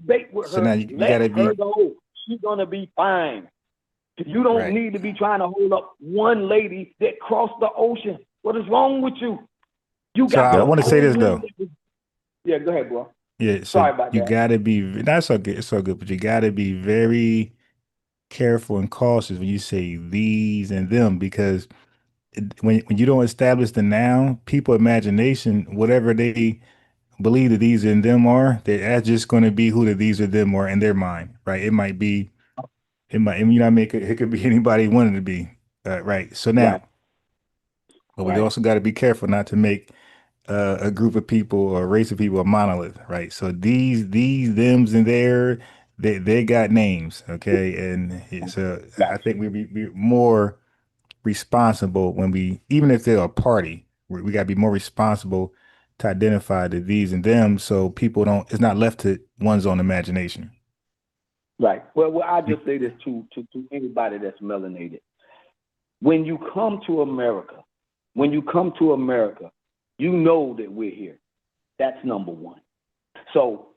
bait with her, let her go. She's gonna be fine. You don't need to be trying to hold up one lady that crossed the ocean. What is wrong with you? I want to say this though. Yeah, go ahead, bro. Yeah, so sorry about that. You gotta be. That's so good. It's so good, but you gotta be very careful and cautious when you say these and them, because when you don't establish the noun, people imagination, whatever they believe that these and them are, that's just going to be who the these or them are in their mind, right? It might, you know what I mean? It could be anybody wanted to be, right? So now, but we also got to be careful not to make a group of people or a race of people a monolith, right? So these, thems, and they got names, okay, and so I think we be more responsible when we, even if they're a party, we got to be more responsible to identify the these and them, so people don't. It's not left to one's own imagination. Right. Well, I just say this to anybody that's melanated. When you come to America, you know that we're here. That's number one. So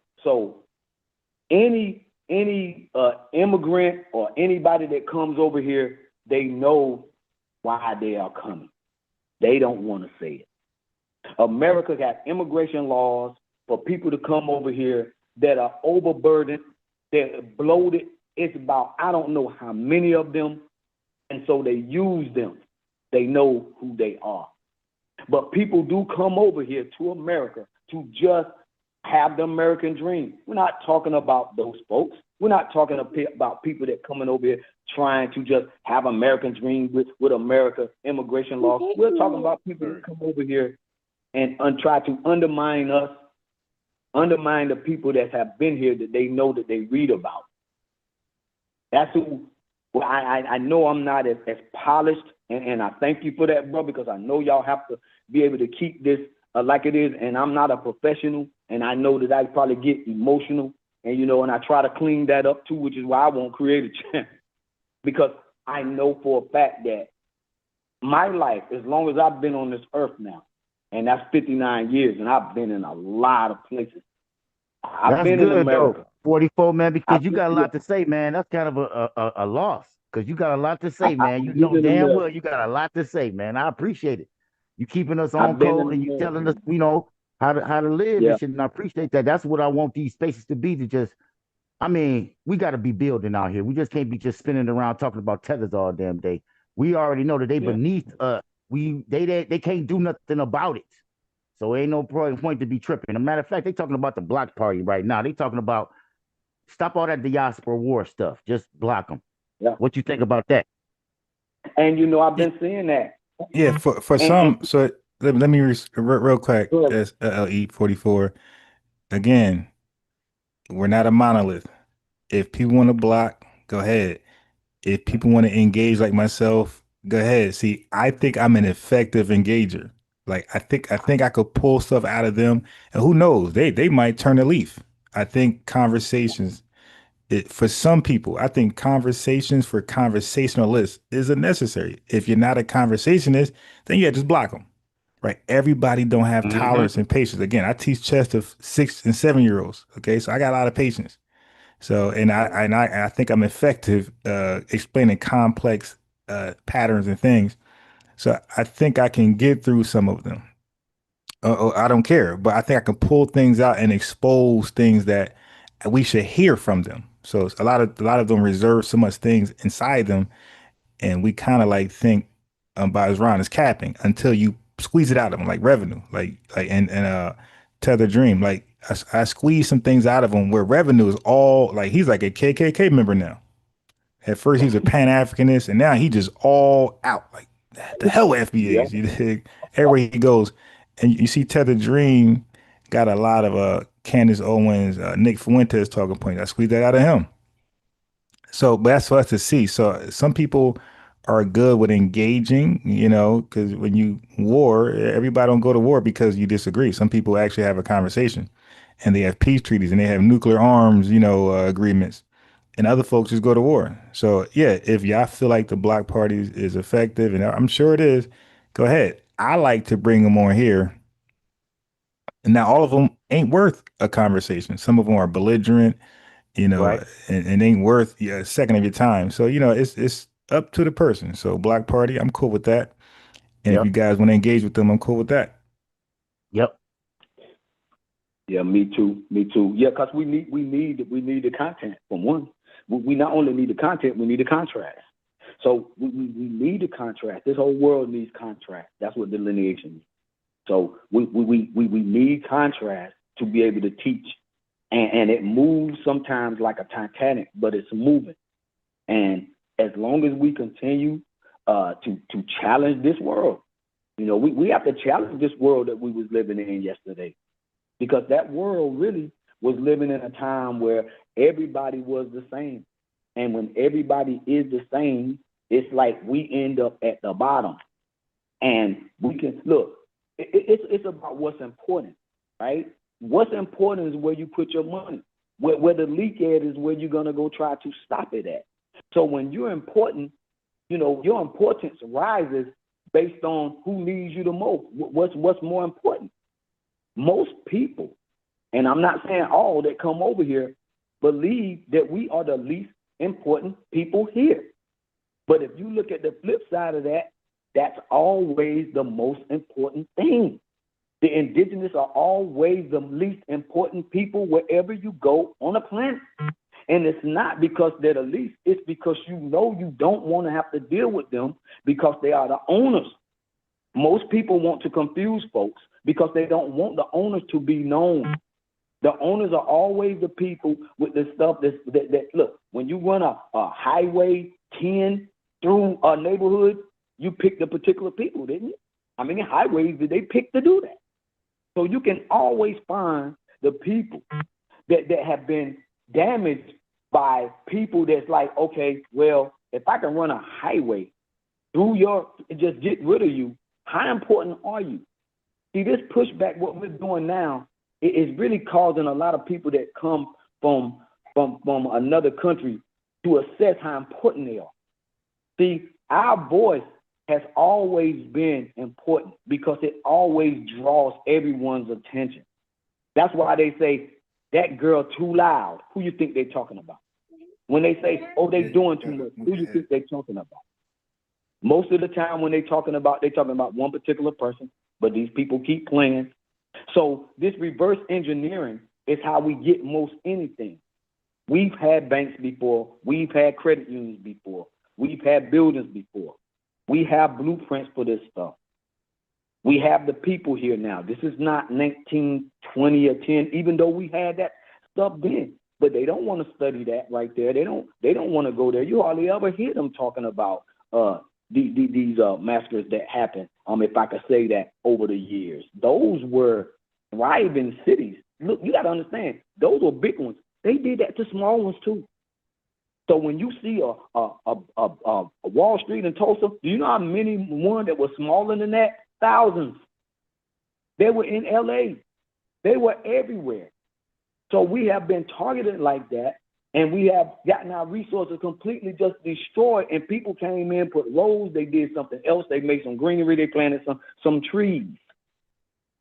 any immigrant or anybody that comes over here, they know why they are coming. They don't want to say it. America got immigration laws for people to come over here that are overburdened, they're bloated. It's about, I don't know how many of them. And so they use them. They know who they are. But people do come over here to America to just have the American dream. We're not talking about those folks. We're not talking about people that coming over here trying to just have American dream with America immigration laws. We're talking about people who come over here and try to undermine us, undermine the people that have been here that they know that they read about. That's who. Well, I know I'm not as polished, and I thank you for that, bro, because I know y'all have to be able to keep this like it is, and I'm not a professional, and I know that I probably get emotional, and and I try to clean that up too, which is why I won't create a channel, because I know for a fact that my life, as long as I've been on this earth now, and that's 59 years, and I've been in a lot of places. I've been in America. Though. 44, man, because you got a lot to say, man. That's kind of a loss, because you got a lot to say, man. You know damn well you got a lot to say, man. I appreciate it. You keeping us on code and you telling us, how to live and shit, and I appreciate that. That's what I want these spaces to be, to just, we got to be building out here. We just can't be just spinning around talking about tethers all damn day. We already know that they beneath us. They can't do nothing about it. So ain't no point to be tripping. As a matter of fact, they talking about the block party right now. They talking about stop all that diaspora war stuff. Just block them. Yeah. What you think about that? And I've been seeing that. Yeah, for some. So let me real quick. As LE44 again, we're not a monolith. If people want to block, go ahead. If people want to engage like myself, go ahead. See, I think I'm an effective engager. Like I think I could pull stuff out of them, and who knows, they might turn a leaf. I think conversations, for some people, I think conversations for conversationalists is a necessary. If you're not a conversationalist, then just block them. Right? Everybody don't have tolerance and patience. Again, I teach chess to 6 and 7-year-olds. Okay, so I got a lot of patience. So, and I think I'm effective explaining complex patterns and things. So I think I can get through some of them. I don't care, but I think I can pull things out and expose things that we should hear from them. So a lot of them reserve so much things inside them, and we kind of like think by Ron is capping until you squeeze it out of them, like revenue, and Tether Dream. Like I squeeze some things out of him where revenue is all like he's like a KKK member now. At first he was a Pan-Africanist, and now he just all out. Like the hell with FBAs. You dig? Everywhere he goes. And you see Tether Dream got a lot of Candace Owens, Nick Fuentes talking points. I squeezed that out of him. So but that's for us to see. So some people are good with engaging, because when you war, everybody don't go to war because you disagree. Some people actually have a conversation, and they have peace treaties, and they have nuclear arms, agreements, and other folks just go to war. So yeah, if y'all feel like the block party is effective, and I'm sure it is, go ahead. I like to bring them on here. And now all of them ain't worth a conversation. Some of them are belligerent, Right. and ain't worth a second of your time. So, it's up to the person. So block party, I'm cool with that. And if you guys want to engage with them, I'm cool with that. Yep. Yeah, me too. Yeah, because we need the content from one. We not only need the content, we need the contrast. So we need the contrast. This whole world needs contrast. That's what delineation is. So we need contrast to be able to teach. And it moves sometimes like a Titanic, but it's moving. And as long as we continue to challenge this world, we have to challenge this world that we was living in yesterday, because that world really was living in a time where everybody was the same. And when everybody is the same, it's like we end up at the bottom. And we can, look, it's about what's important, right? What's important is where you put your money. Where the leak at is where you're going to go try to stop it at. So when you're important, you know, your importance rises based on who needs you the most. What's more important? Most people, and I'm not saying all that come over here, believe that we are the least important people here. But if you look at the flip side of that, that's always the most important thing. The indigenous are always the least important people wherever you go on the planet. And it's not because they're the least, it's because you know you don't want to have to deal with them because they are the owners. Most people want to confuse folks because they don't want the owners to be known. The owners are always the people with the stuff that look, when you run a highway 10 through a neighborhood, you pick the particular people, didn't you? How many highways did they pick to do that? So you can always find the people that have been damaged by people that's like, okay, well, if I can run a highway through just get rid of you, how important are you? See, this pushback, what we're doing now, is really causing a lot of people that come from another country to assess how important they are. See, our voice has always been important because it always draws everyone's attention. That's why they say, that girl too loud. Who you think they're talking about? When they say, oh, they doing too much, who you think they're talking about? Most of the time when they're talking about one particular person, but these people keep playing. So this reverse engineering is how we get most anything. We've had banks before. We've had credit unions before. We've had buildings before. We have blueprints for this stuff. We have the people here now. This is not 1920 or 10, even though we had that stuff then. But they don't want to study that right there. They don't want to go there. You hardly ever hear them talking about these massacres that happened, if I could say that, over the years. Those were thriving cities. Look, you got to understand, those were big ones. They did that to small ones too. So when you see a Wall Street in Tulsa, do you know how many one that was smaller than that? Thousands. They were in LA. They were everywhere. So we have been targeted like that, and we have gotten our resources completely just destroyed, and people came in, put roads, they did something else, they made some greenery, they planted some trees.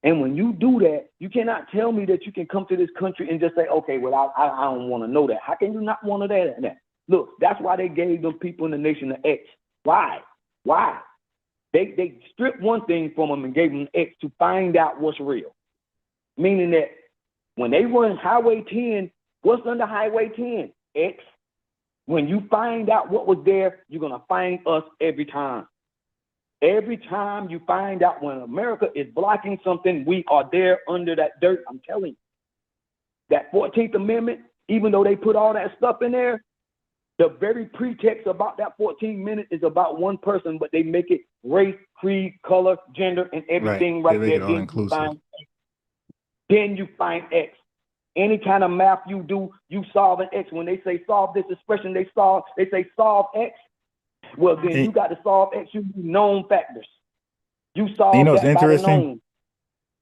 And when you do that, you cannot tell me that you can come to this country and just say, okay, well, I don't want to know that. How can you not want to know that? Look, that's why they gave them people in the nation of X. Why? They stripped one thing from them and gave them X to find out what's real. Meaning that when they run Highway 10, what's under Highway 10? X. When you find out what was there, you're going to find us every time. Every time you find out when America is blocking something, we are there under that dirt. I'm telling you. That 14th Amendment, even though they put all that stuff in there, the very pretext about that 14 minutes is about one person, but they make it race, creed, color, gender, and everything right there. Then you find X. Any kind of math you do, you solve an X. When they say solve this expression, they say solve X. Well, then you got to solve X. You do known factors. You solve that by the known.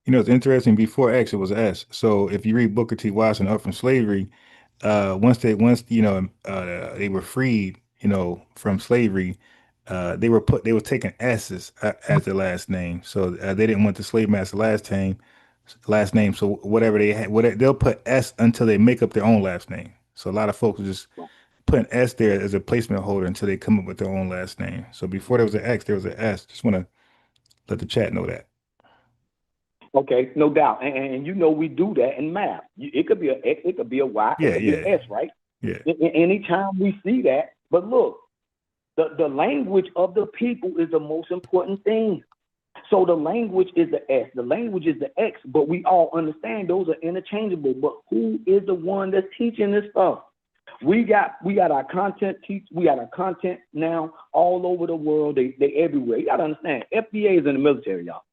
You know, it's interesting. Before X, it was S. So if you read Booker T. Washington Up from Slavery, once they were freed, from slavery, they were taking S's as their last name. So they didn't want the slave master last name. So whatever they had, they'll put S until they make up their own last name. So a lot of folks just put an S there as a placement holder until they come up with their own last name. So before there was an X, there was an S. Just want to let the chat know that. Okay, no doubt. And we do that in math. It could be an X, it could be a Y, it could be an S, right? Yeah. Anytime we see that. But look, the language of the people is the most important thing. So the language is the S, the language is the X, but we all understand those are interchangeable. But who is the one that's teaching this stuff? We got our content we got our content now all over the world. They everywhere. You gotta understand, FBA is in the military, y'all.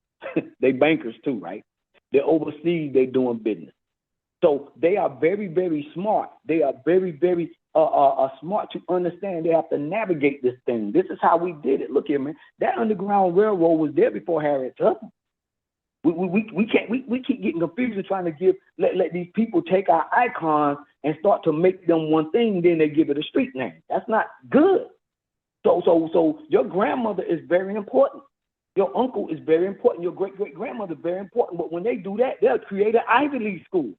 They bankers too, right? They're overseas, they doing business. So they are very, very smart. They are very, very smart to understand they have to navigate this thing. This is how we did it. Look here, man. That Underground Railroad was there before Harriet Tubman. We keep getting confused and trying to let these people take our icons and start to make them one thing, then they give it a street name. That's not good. So your grandmother is very important. Your uncle is very important. Your great-great-grandmother is very important. But when they do that, they'll create an Ivy League school.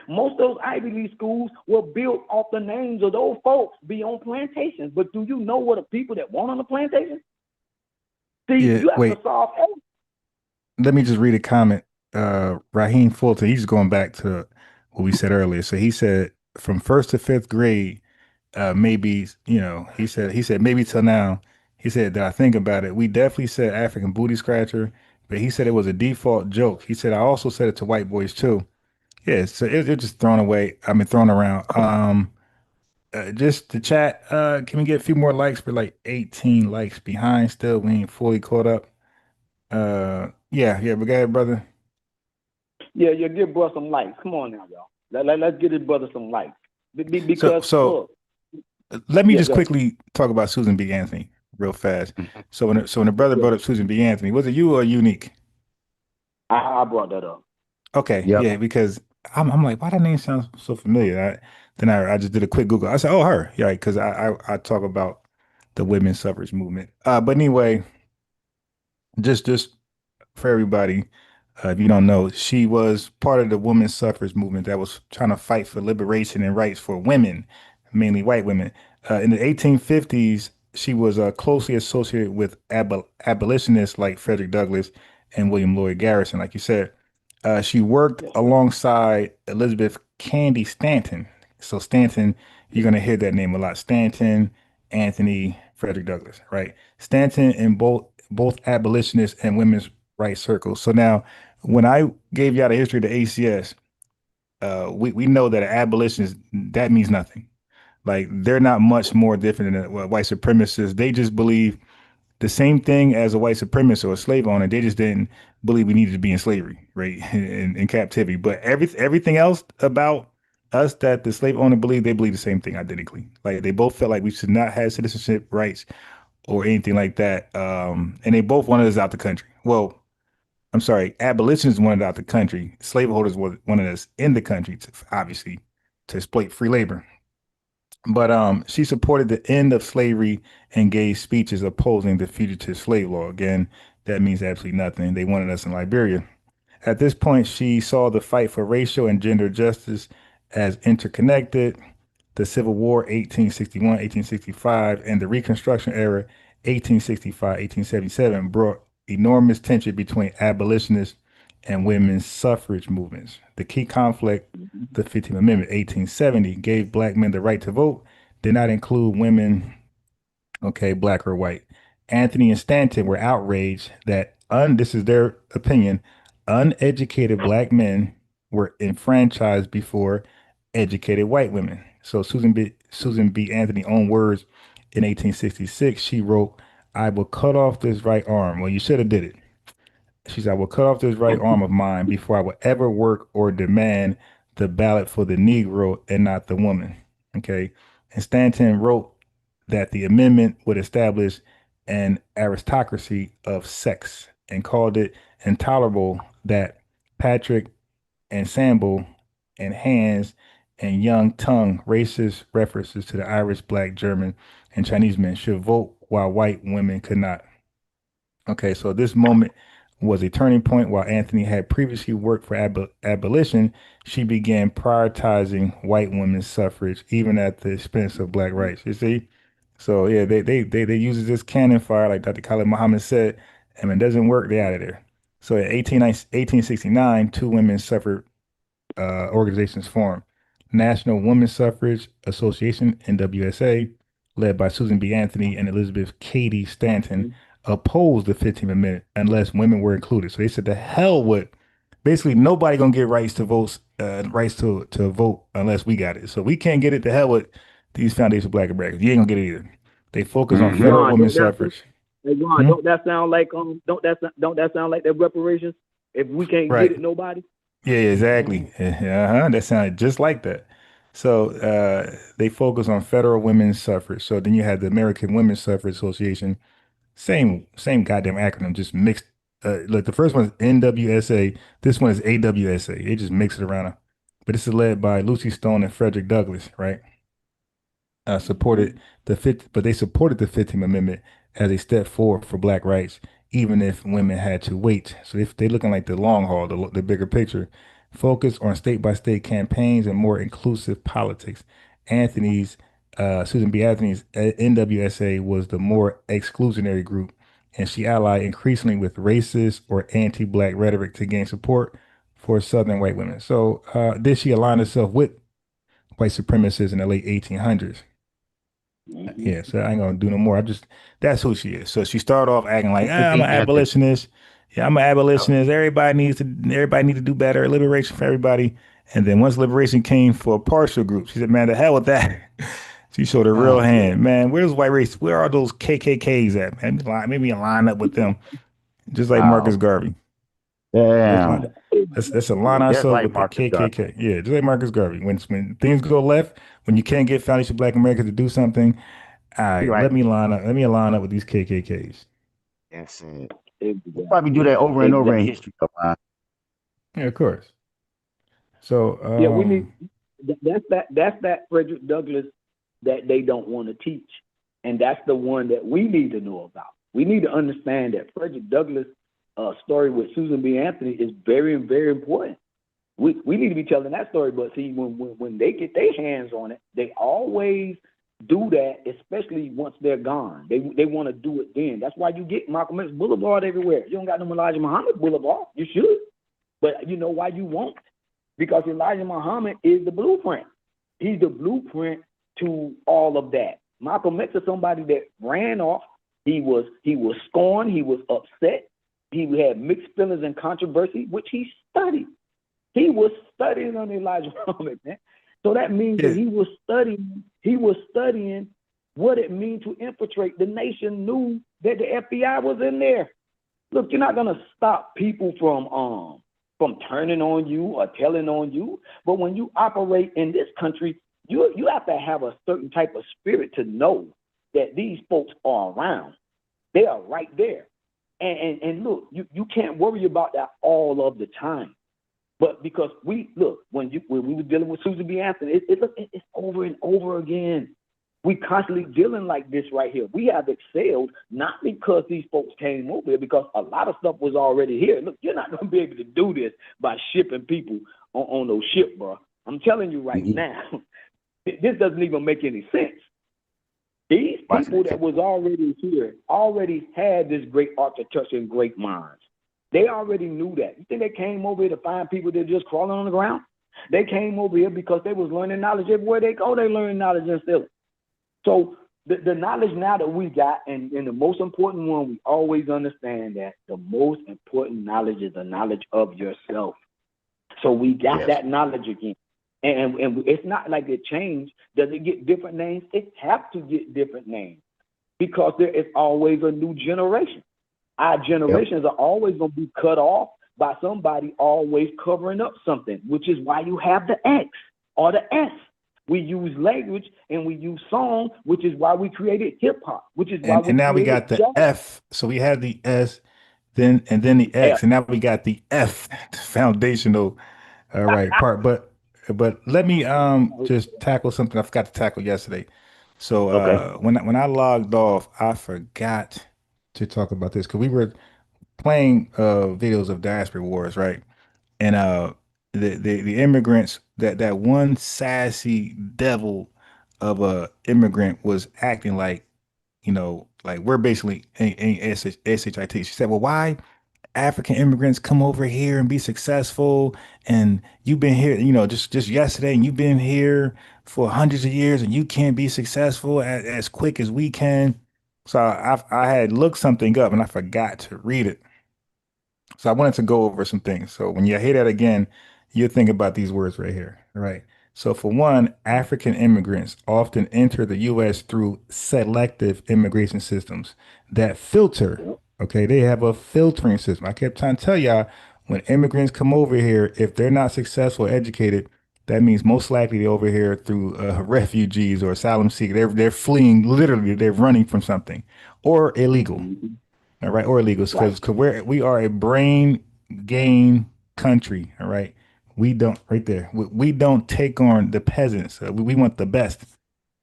Most of those Ivy League schools were built off the names of those folks be on plantations. But do you know what the people that want on the plantation? See, you have to solve everything. Let me just read a comment. Raheem Fulton, he's going back to what we said earlier. So he said from 1st to 5th grade, maybe, he said maybe till now, he said that I think about it. We definitely said African booty scratcher, but he said it was a default joke. He said, I also said it to white boys too. Yeah. So it's just thrown away. I mean, thrown around. Just the chat. Can we get a few more likes? We're like 18 likes behind still. We ain't fully caught up. Yeah, but go ahead, brother. Yeah, give brother some likes. Come on now, y'all. Let's give this brother some likes. Because so let me just quickly talk about Susan B. Anthony real fast. So when the brother brought up Susan B. Anthony, was it you or Unique? I brought that up. Okay, yeah, because I'm like, why that name sounds so familiar? I just did a quick Google. I said, oh, her, yeah, because I talk about the women's suffrage movement. But anyway, just for everybody, if you don't know, she was part of the women's suffrage movement that was trying to fight for liberation and rights for women, mainly white women. In the 1850s, she was closely associated with abolitionists like Frederick Douglass and William Lloyd Garrison, like you said. She worked alongside Elizabeth Cady Stanton. So Stanton, you're going to hear that name a lot. Stanton, Anthony, Frederick Douglass, right? Stanton in both abolitionist and women's rights circles. So now, when I gave y'all the history of the ACS, we know that abolitionist, that means nothing. Like, they're not much more different than white supremacists. They just believe the same thing as a white supremacist or a slave owner. They just didn't believe we needed to be in slavery, right? In captivity. But everything else about us that the slave owner believed, they believe the same thing identically. Like, they both felt like we should not have citizenship rights or anything like that. And they both wanted us out the country. Well, I'm sorry, abolitionists wanted out the country. Slaveholders wanted us in the country, obviously, to exploit free labor. But she supported the end of slavery and gave speeches opposing the fugitive slave law. Again, that means absolutely nothing. They wanted us in Liberia. At this point, she saw the fight for racial and gender justice as interconnected. The Civil War, 1861, 1865, and the Reconstruction era, 1865, 1877, brought enormous tension between abolitionists and women's suffrage movements. The key conflict, the 15th Amendment, 1870, gave black men the right to vote, did not include women, okay, black or white. Anthony and Stanton were outraged that, this is their opinion, uneducated black men were enfranchised before educated white women. So Susan B. Anthony's own words in 1866, she wrote, I will cut off this right arm. Well, you should have did it. She said, I will cut off this right arm of mine before I will ever work or demand the ballot for the Negro and not the woman. Okay. And Stanton wrote that the amendment would establish an aristocracy of sex and called it intolerable that Patrick and Sample and Hans and Young Tongue, racist references to the Irish, Black, German, and Chinese men, should vote while white women could not. Okay, so this moment was a turning point. While Anthony had previously worked for abolition, she began prioritizing white women's suffrage, even at the expense of black rights. You see? So yeah, they use this cannon fire, like Dr. Khalid Muhammad said, and when it doesn't work, they're out of there. So in 1869, two women suffered organizations formed. National Women's Suffrage Association, NWSA, led by Susan B. Anthony and Elizabeth Cady Stanton, opposed the 15th Amendment unless women were included. So they said, the hell with, basically nobody gonna get rights to vote, to vote unless we got it. So we can't get it. The hell with these foundational Black Americans. You ain't gonna get it either. They focus on federal women's suffrage. Hey, Ron, don't that sound like that reparations? If we can't get it, nobody. Yeah, exactly. That sounded just like that. So they focus on federal women's suffrage. So then you had the American Women's Suffrage Association. Same goddamn acronym, just mixed. Look, the first one is NWSA. This one is AWSA. They just mix it around. But this is led by Lucy Stone and Frederick Douglass, right? Supported the fifth, but they supported the 15th Amendment as a step forward for Black rights, even if women had to wait. So if they looking like the long haul, the bigger picture, focus on state by state campaigns and more inclusive politics. Anthony's Susan B. Anthony's NWSA was the more exclusionary group, and she allied increasingly with racist or anti-Black rhetoric to gain support for Southern white women. So did she align herself with white supremacists in the late 1800s? Yeah, so I ain't gonna do no more. That's who she is. So she started off acting like, I'm an Anthony. abolitionist. Yeah, I'm an abolitionist. Everybody need to do better. Liberation for everybody. And then once liberation came for a partial group, she said, man, the hell with that. She showed her real hand. Man, where's white race? Where are those KKKs at, man? Maybe line up with them, just like Marcus Wow. Garvey. Damn. Let's align Just ourselves like with the Marcus Garvey. KKK. Yeah, just like Marcus Garvey. When things go left, when you can't get Foundation Black America to do something, all right, Right. let me line up. Let me align up with these KKKs. That's it. We'll Exactly. probably do that over and over in history, man. Yeah, of course. So, Yeah, we need that's that Frederick Douglass that they don't want to teach. And that's the one that we need to know about. We need to understand that Frederick Douglass story with Susan B. Anthony is very, very important. We need to be telling that story, but see, when they get their hands on it, they always do that, especially once they're gone. They want to do it then. That's why you get Malcolm X Boulevard everywhere. You don't got no Elijah Muhammad Boulevard. You should. But you know why you won't? Because Elijah Muhammad is the blueprint. He's the blueprint to all of that. Malcolm X is somebody that ran off. He was scorned. He was upset. He had mixed feelings and controversy, which he studied. He was studying on Elijah Muhammad, man. So that means that he was studying what it means to infiltrate. The nation knew that the FBI was in there. Look, you're not gonna stop people from turning on you or telling on you. But when you operate in this country, you have to have a certain type of spirit to know that these folks are around. They are right there. And look, you can't worry about that all of the time. But because when we were dealing with Susan B. Anthony, it's over and over again. We constantly dealing like this right here. We have excelled not because these folks came over here, because a lot of stuff was already here. Look, you're not going to be able to do this by shipping people on those ships, bro. I'm telling you right now, this doesn't even make any sense. These people that was already here already had this great architecture and great minds. They already knew that. You think they came over here to find people that just crawling on the ground? They came over here because they was learning knowledge everywhere they go. They learning knowledge and still. So the knowledge now that we got, and the most important one, we always understand that the most important knowledge is the knowledge of yourself. So we got that knowledge again. And it's not like it changed. Does it get different names? It has to get different names because there is always a new generation. Our generations are always going to be cut off by somebody always covering up something, which is why you have the X or the S. We use language and we use song, which is why we created hip hop, which is why and now we got the jazz. F. So we had the S, then the X, and now we got the F, the foundational, part. But let me just tackle something I forgot to tackle yesterday. So when I logged off, I forgot to talk about this because we were playing videos of diaspora wars, right? And the immigrants, that one sassy devil of a immigrant was acting like, like we're basically SHIT. She said, well, why African immigrants come over here and be successful, and you've been here, just yesterday, and you've been here for hundreds of years, and you can't be successful as quick as we can. So I had looked something up and I forgot to read it. So I wanted to go over some things. So when you hear that again, you think about these words right here, right? So for one, African immigrants often enter the U.S. through selective immigration systems that filter. Okay, they have a filtering system. I kept trying to tell y'all, When immigrants come over here, if they're not successful, educated, that means most likely they're over here through refugees or asylum seekers. They're fleeing, literally, they're running from something, or illegal. Mhm. All right, or illegals, Right. because we are a brain gain country. All right, we don't right there. We don't take on the peasants. We want the best.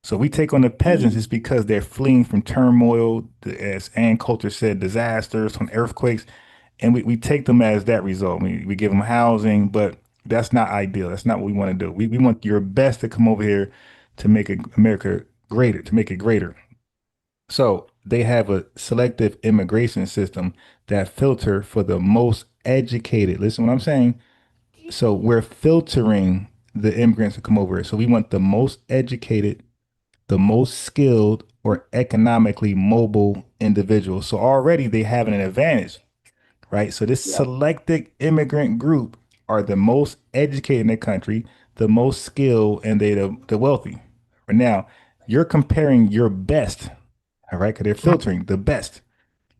So we take on the peasants Mhm. is because they're fleeing from turmoil, as Ann Coulter said, disasters, from earthquakes, and we take them as that result. We give them housing, but that's not ideal. That's not what we want to do. We want your best to come over here to make America greater, to make it greater. So they have a selective immigration system that filter for the most educated. Listen what I'm saying. So we're filtering the immigrants to come over here. So we want the most educated, the most skilled, or economically mobile individuals. So already they have an advantage, right? So this Yep. selected immigrant group are the most educated in the country, the most skilled, and the wealthy. Right now, you're comparing your best, all right? Because they're filtering the best.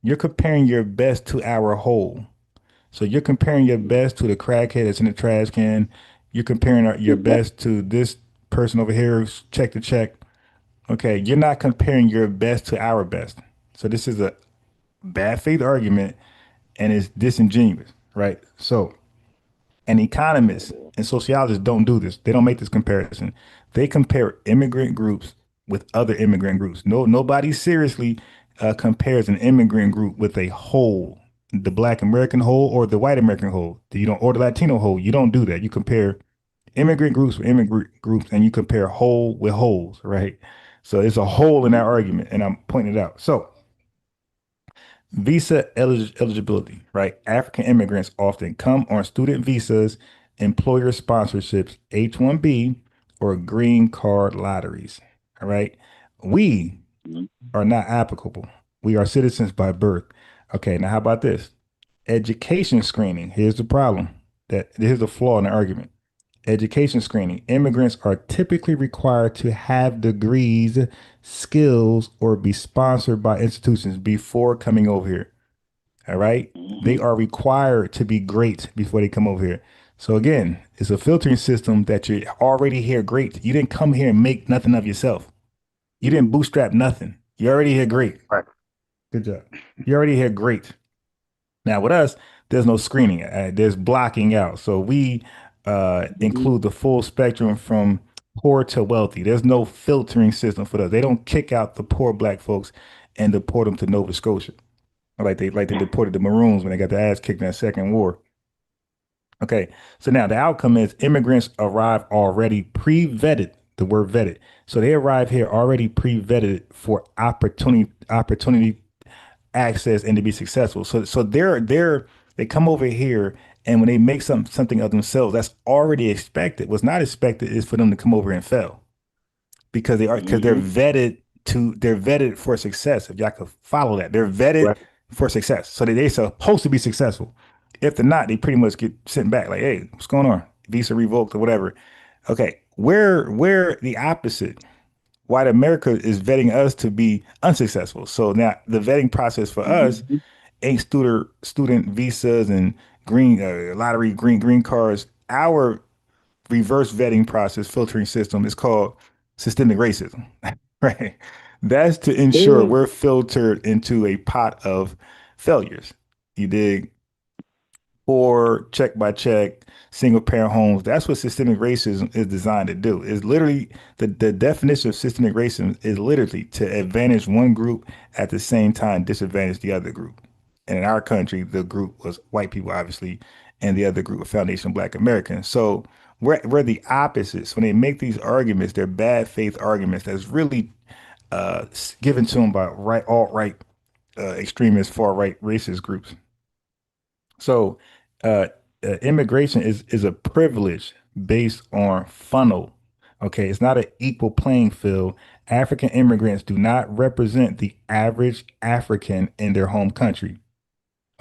You're comparing your best to our whole. So you're comparing your best to the crackhead that's in the trash can. You're comparing your best to this person over here who's check to check. Okay, you're not comparing your best to our best. So this is a bad faith argument and it's disingenuous, right? So, and economists and sociologists don't do this. They don't make this comparison. They compare immigrant groups with other immigrant groups. Nobody seriously compares an immigrant group with a whole, the Black American whole or the white American whole. You don't, or the Latino whole. You don't do that. You compare immigrant groups with immigrant groups, and you compare whole with wholes, right? So it's a hole in that argument, and I'm pointing it out. So visa eligibility, right? African immigrants often come on student visas, employer sponsorships, H-1B, or green card lotteries. All right. We Mhm. are not applicable. We are citizens by birth. Okay. Now, how about this? Education screening. Here's the problem. Here's the flaw in the argument. Education screening. Immigrants are typically required to have degrees, skills, or be sponsored by institutions before coming over here. All right. They Mhm. are required to be great before they come over here. So again, it's a filtering system that you're already here great. You didn't come here and make nothing of yourself. You didn't bootstrap nothing. You're already here great. Right. Good job. You're already here great. Now with us, there's no screening. There's blocking out. So we Mhm. include the full spectrum from poor to wealthy. There's no filtering system for us. They don't kick out the poor black folks and deport them to Nova Scotia. Like they deported the Maroons when they got their ass kicked in that second war. Okay, so now the outcome is immigrants arrive already pre-vetted. The word vetted. So they arrive here already pre-vetted for opportunity, access, and to be successful. So they come over here, and when they make something of themselves, that's already expected. What's not expected is for them to come over and fail because Mhm. they're vetted for success. If y'all could follow that, they're vetted Right. for success. So they're supposed to be successful. If they're not, they pretty much get sent back. Like, hey, what's going on? Visa revoked or whatever. Okay, where the opposite. White America is vetting us to be unsuccessful. So now the vetting process for us Mhm. ain't student visas and green lottery green cards. Our reverse vetting process filtering system is called systemic racism, right? That's to ensure Mhm. we're filtered into a pot of failures. You dig? Or check by check, single parent homes. That's what systemic racism is designed to do. Is literally the definition of systemic racism is literally to advantage one group at the same time disadvantage the other group. And in our country, the group was white people, obviously, and the other group was foundation Black Americans. So we're the opposites. When they make these arguments, they're bad faith arguments that's really given to them by alt right extremist, far right racist groups. So, uh, immigration is a privilege based on funnel. Okay, it's not an equal playing field. African immigrants do not represent the average African in their home country.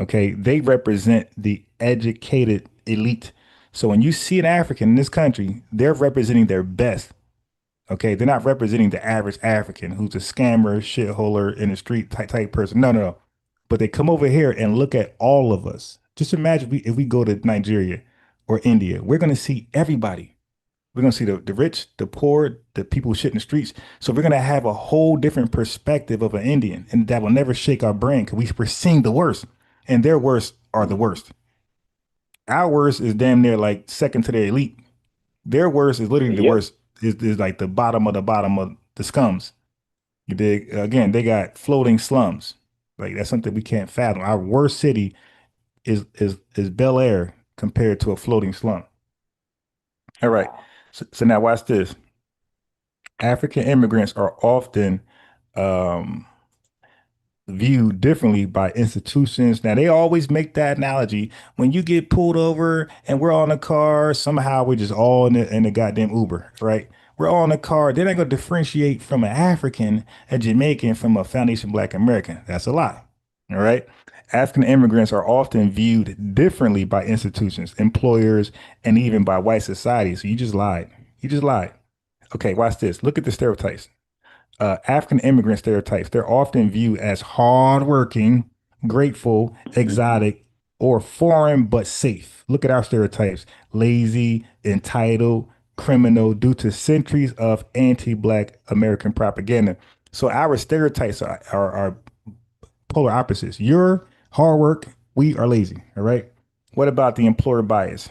Okay, they represent the educated elite. So when you see an African in this country, they're representing their best. Okay, they're not representing the average African who's a scammer, shitholer in the street type person. No, no, no. But they come over here and look at all of us Just imagine if we go to Nigeria or India, we're going to see everybody. We're going to see the rich, the poor, the people who shit in the streets. So we're going to have a whole different perspective of an Indian, and that will never shake our brain because we're seeing the worst, and their worst are the worst. Our worst is damn near like second to the elite. Their worst is literally the Yep. worst. Is like the bottom of the scums. You dig? Again, they got floating slums. Like that's something we can't fathom. Our worst city is Bel Air compared to a floating slum. All right. So now watch this. African immigrants are often um, viewed differently by institutions. Now they always make that analogy. When you get pulled over and we're on a car, somehow we're just all in the goddamn Uber, right? We're all in the car. They're not going to differentiate from an African, a Jamaican from a Foundation Black American. That's a lie. All right. African immigrants are often viewed differently by institutions, employers, and even by white society. So you just lied. You just lied. Okay, watch this. Look at the stereotypes. African immigrant stereotypes. They're often viewed as hardworking, grateful, exotic, or foreign but safe. Look at our stereotypes: lazy, entitled, criminal, due to centuries of anti-Black American propaganda. So our stereotypes are polar opposites. You're hard work, we are lazy. All right. What about the employer bias?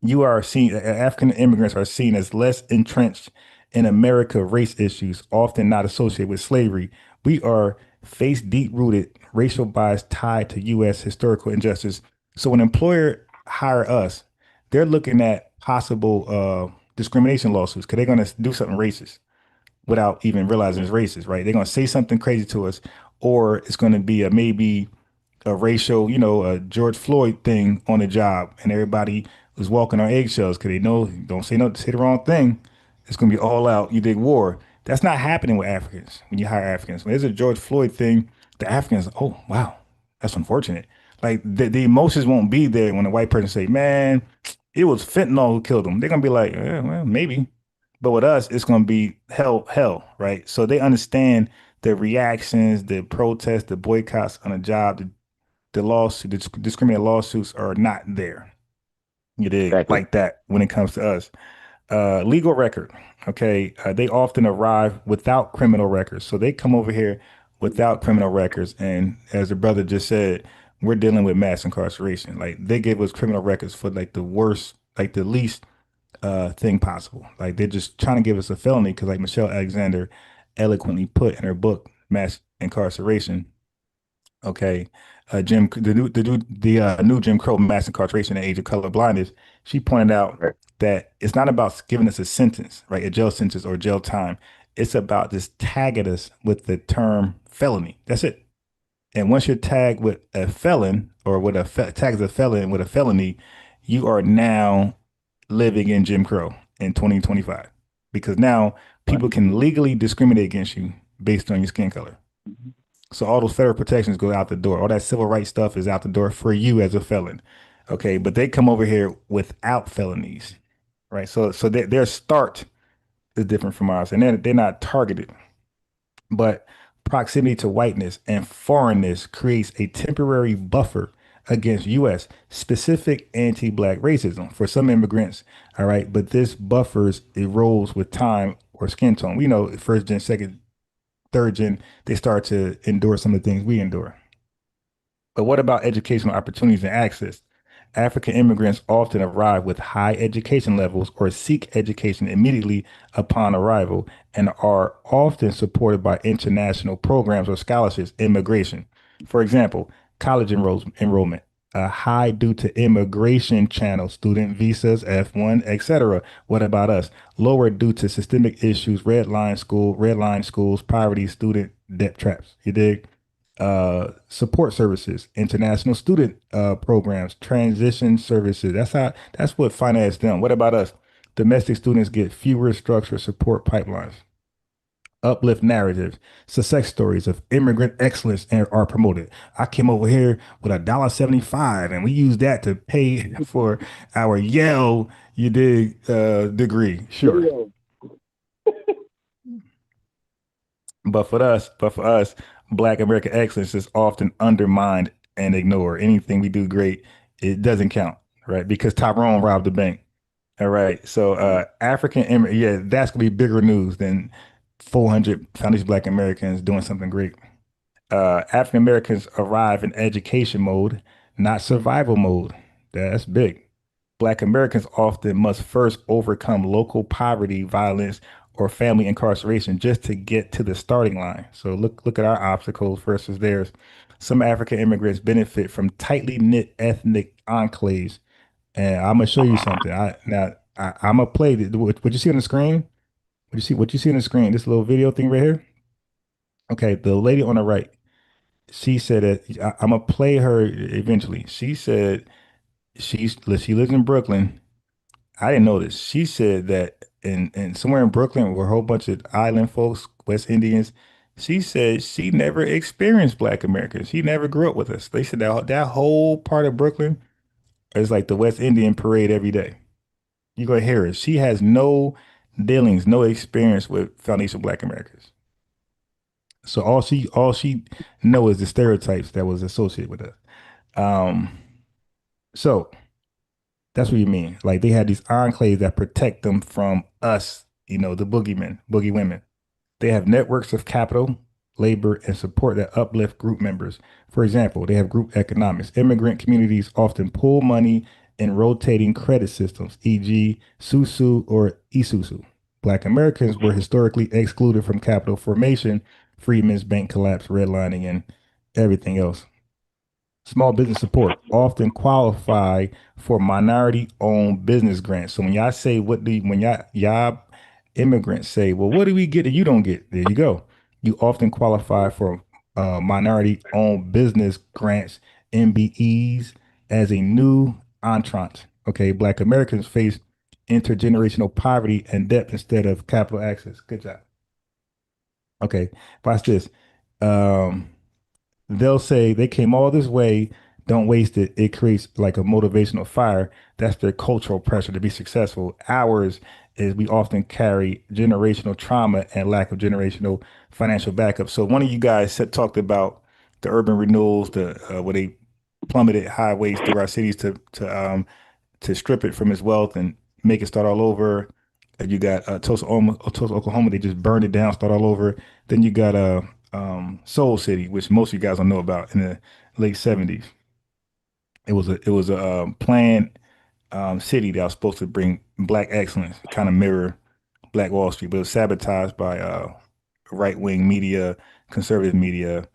You are seen, African immigrants are seen as less entrenched in America race issues, often not associated with slavery. We are face deep rooted racial bias tied to U.S. historical injustice. So when an employer hire us, they're looking at possible discrimination lawsuits because they're going to do something racist without even realizing it's racist, right? They're going to say something crazy to us, or it's going to be a maybe a racial, a George Floyd thing on the job, and everybody was walking on eggshells because they know don't say no, say the wrong thing. It's going to be all out. You dig war. That's not happening with Africans when you hire Africans. When there's a George Floyd thing, the Africans, oh wow, that's unfortunate. Like the emotions won't be there when a white person say, "Man, it was fentanyl who killed him." They're gonna be like, well, maybe. But with us, it's gonna be hell, right? So they understand the reactions, the protests, the boycotts on a job, the lawsuit, the discriminating lawsuits are not there. You dig? Exactly. Like that when it comes to us. Legal record. Okay. They often arrive without criminal records. So they come over here without criminal records. And as the brother just said, we're dealing with mass incarceration. Like they give us criminal records for like the worst, like the least thing possible. Like they're just trying to give us a felony because like Michelle Alexander eloquently put in her book, Mass Incarceration, okay, new Jim Crow, mass incarceration, and age of color blindness. She pointed out Right. that it's not about giving us a sentence, right, a jail sentence or jail time. It's about just tagging us with the term felony. That's it. And once you're tagged with a felon or with tagged as a felon with a felony, you are now living in Jim Crow in 2025 because now people can legally discriminate against you based on your skin color. So all those federal protections go out the door. All that civil rights stuff is out the door for you as a felon. Okay, but they come over here without felonies, right? So their start is different from ours, and they're not targeted. But proximity to whiteness and foreignness creates a temporary buffer against U.S. specific anti-black racism for some immigrants. All right, but this buffers erodes with time or skin tone. We know first gen, second, third gen, they start to endure some of the things we endure. But what about educational opportunities and access? African immigrants often arrive with high education levels or seek education immediately upon arrival and are often supported by international programs or scholarships, immigration. For example, college enrollment, high due to immigration channels, student visas, F1, etc. What about us? Lower due to systemic issues, red line schools, poverty, student debt traps. You dig? Support services, international student programs, transition services. That's what finance done. What about us? Domestic students get fewer structured support pipelines. Uplift narratives, success stories of immigrant excellence are promoted. I came over here with $1.75 and we used that to pay for our Yale, you dig, degree. Sure. But for us, Black American excellence is often undermined and ignore. Anything we do great, it doesn't count, right? Because Tyrone robbed the bank. All right. So yeah, that's gonna be bigger news than 400 foundation Black Americans doing something great. African Americans arrive in education mode, not survival mode. That's big. Black Americans often must first overcome local poverty, violence, or family incarceration just to get to the starting line. So look at our obstacles versus theirs. Some African immigrants benefit from tightly knit ethnic enclaves, and I'm gonna show you something. I'm gonna play what you see on the screen. What you see on the screen? This little video thing right here. Okay, the lady on the right. She said that I'm gonna play her eventually. She said she lives in Brooklyn. I didn't know this. She said that in somewhere in Brooklyn where a whole bunch of island folks, West Indians, she said she never experienced Black Americans. She never grew up with us. They said that whole part of Brooklyn is like the West Indian parade every day. You're gonna hear it. She has no dealings, no experience with foundational Black Americans. So all she know is the stereotypes that was associated with us. Um, so that's what you mean. Like they had these enclaves that protect them from us, the boogeymen, boogie women. They have networks of capital, labor, and support that uplift group members. For example, they have group economics. Immigrant communities often pool money in rotating credit systems, e.g., SUSU or ISUSU. Black Americans were historically excluded from capital formation, Freedmen's Bank collapse, redlining, and everything else. Small business support often qualify for minority-owned business grants. So when y'all say when y'all immigrants say, well, what do we get that you don't get? There you go. You often qualify for minority-owned business grants, MBEs, as a new entrant. Okay, Black Americans face intergenerational poverty and debt instead of capital access. Good job. Okay, watch this. Um, they'll say they came all this way, don't waste it. It creates like a motivational fire. That's their cultural pressure to be successful. Ours is we often carry generational trauma and lack of generational financial backup. So one of you guys talked about the urban renewals, the where they plummeted highways through our cities to strip it from its wealth and make it start all over. You got Tulsa, Oklahoma. They just burned it down, start all over. Then you got Soul City, which most of you guys don't know about, in the late '70s. It was a planned city that was supposed to bring Black excellence, kind of mirror Black Wall Street, but it was sabotaged by right wing media, conservative media,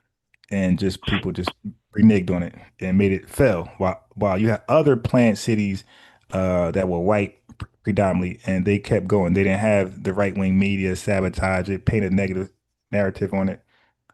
and just people just reneged on it and made it fail. While you had other planned cities that were white predominantly, and they kept going. They didn't have the right wing media sabotage it, paint a negative narrative on it.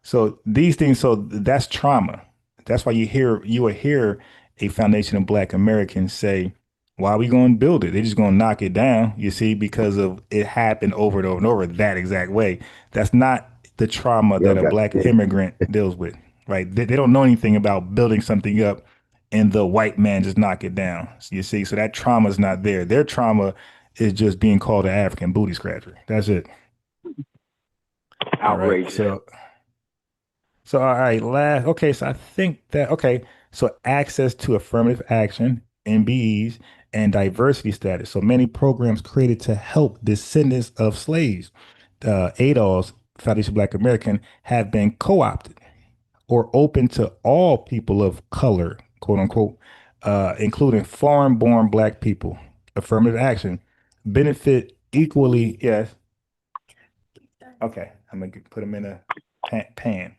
So these things, so that's trauma. That's why you will hear a foundation of Black Americans say, why are we going to build it? They're just going to knock it down, you see, because of it happened over and over and over that exact way. That's not the trauma that a Black immigrant deals with, right? They don't know anything about building something up and the white man just knock it down. You see, so that trauma is not there. Their trauma is just being called an African booty scratcher. That's it. All right. Outrageous. So all right, okay, so I think that okay, so access to affirmative action, MBEs, and diversity status. So many programs created to help descendants of slaves, ADOS, Foundation Black American, have been co-opted or open to all people of color, quote unquote, including foreign-born Black people. Affirmative action benefit equally. Yes. Okay, I'm gonna put them in a pan.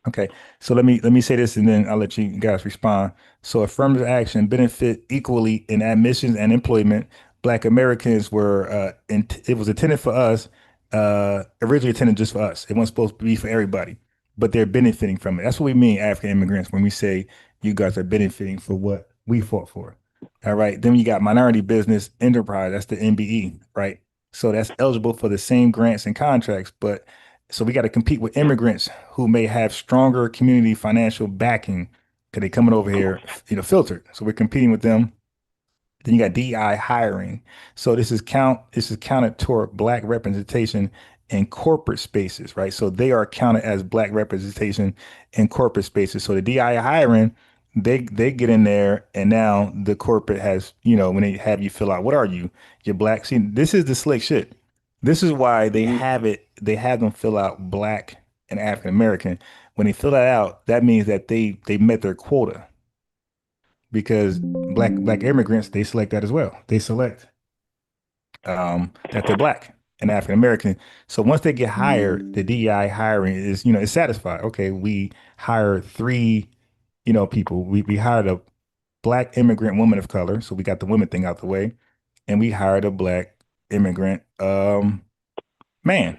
Okay, so let me say this and then I'll let you guys respond. So affirmative action benefit equally in admissions and employment. Black Americans were it was intended for us, originally intended just for us. It wasn't supposed to be for everybody, but they're benefiting from it. That's what we mean, African immigrants, when we say you guys are benefiting for what we fought for. All right. Then you got minority business enterprise. That's the MBE, right? So that's eligible for the same grants and contracts, but so we got to compete with immigrants who may have stronger community financial backing because they coming over here, filtered. So we're competing with them. Then you got DI hiring. So this is counted toward Black representation in corporate spaces, right? So they are counted as black representation in corporate spaces. So the DI hiring, they get in there, and now the corporate has, when they have you fill out, what are you? You're black. See, this is the slick shit. This is why they have it. They have them fill out black and African American. When they fill that out, that means that they met their quota, because black immigrants, they select that as well. They select that they're black and African American. So once they get hired, the DEI hiring is, is satisfied. Okay, we hire three, people. We hired a black immigrant woman of color, so we got the women thing out the way, and we hired a black immigrant man.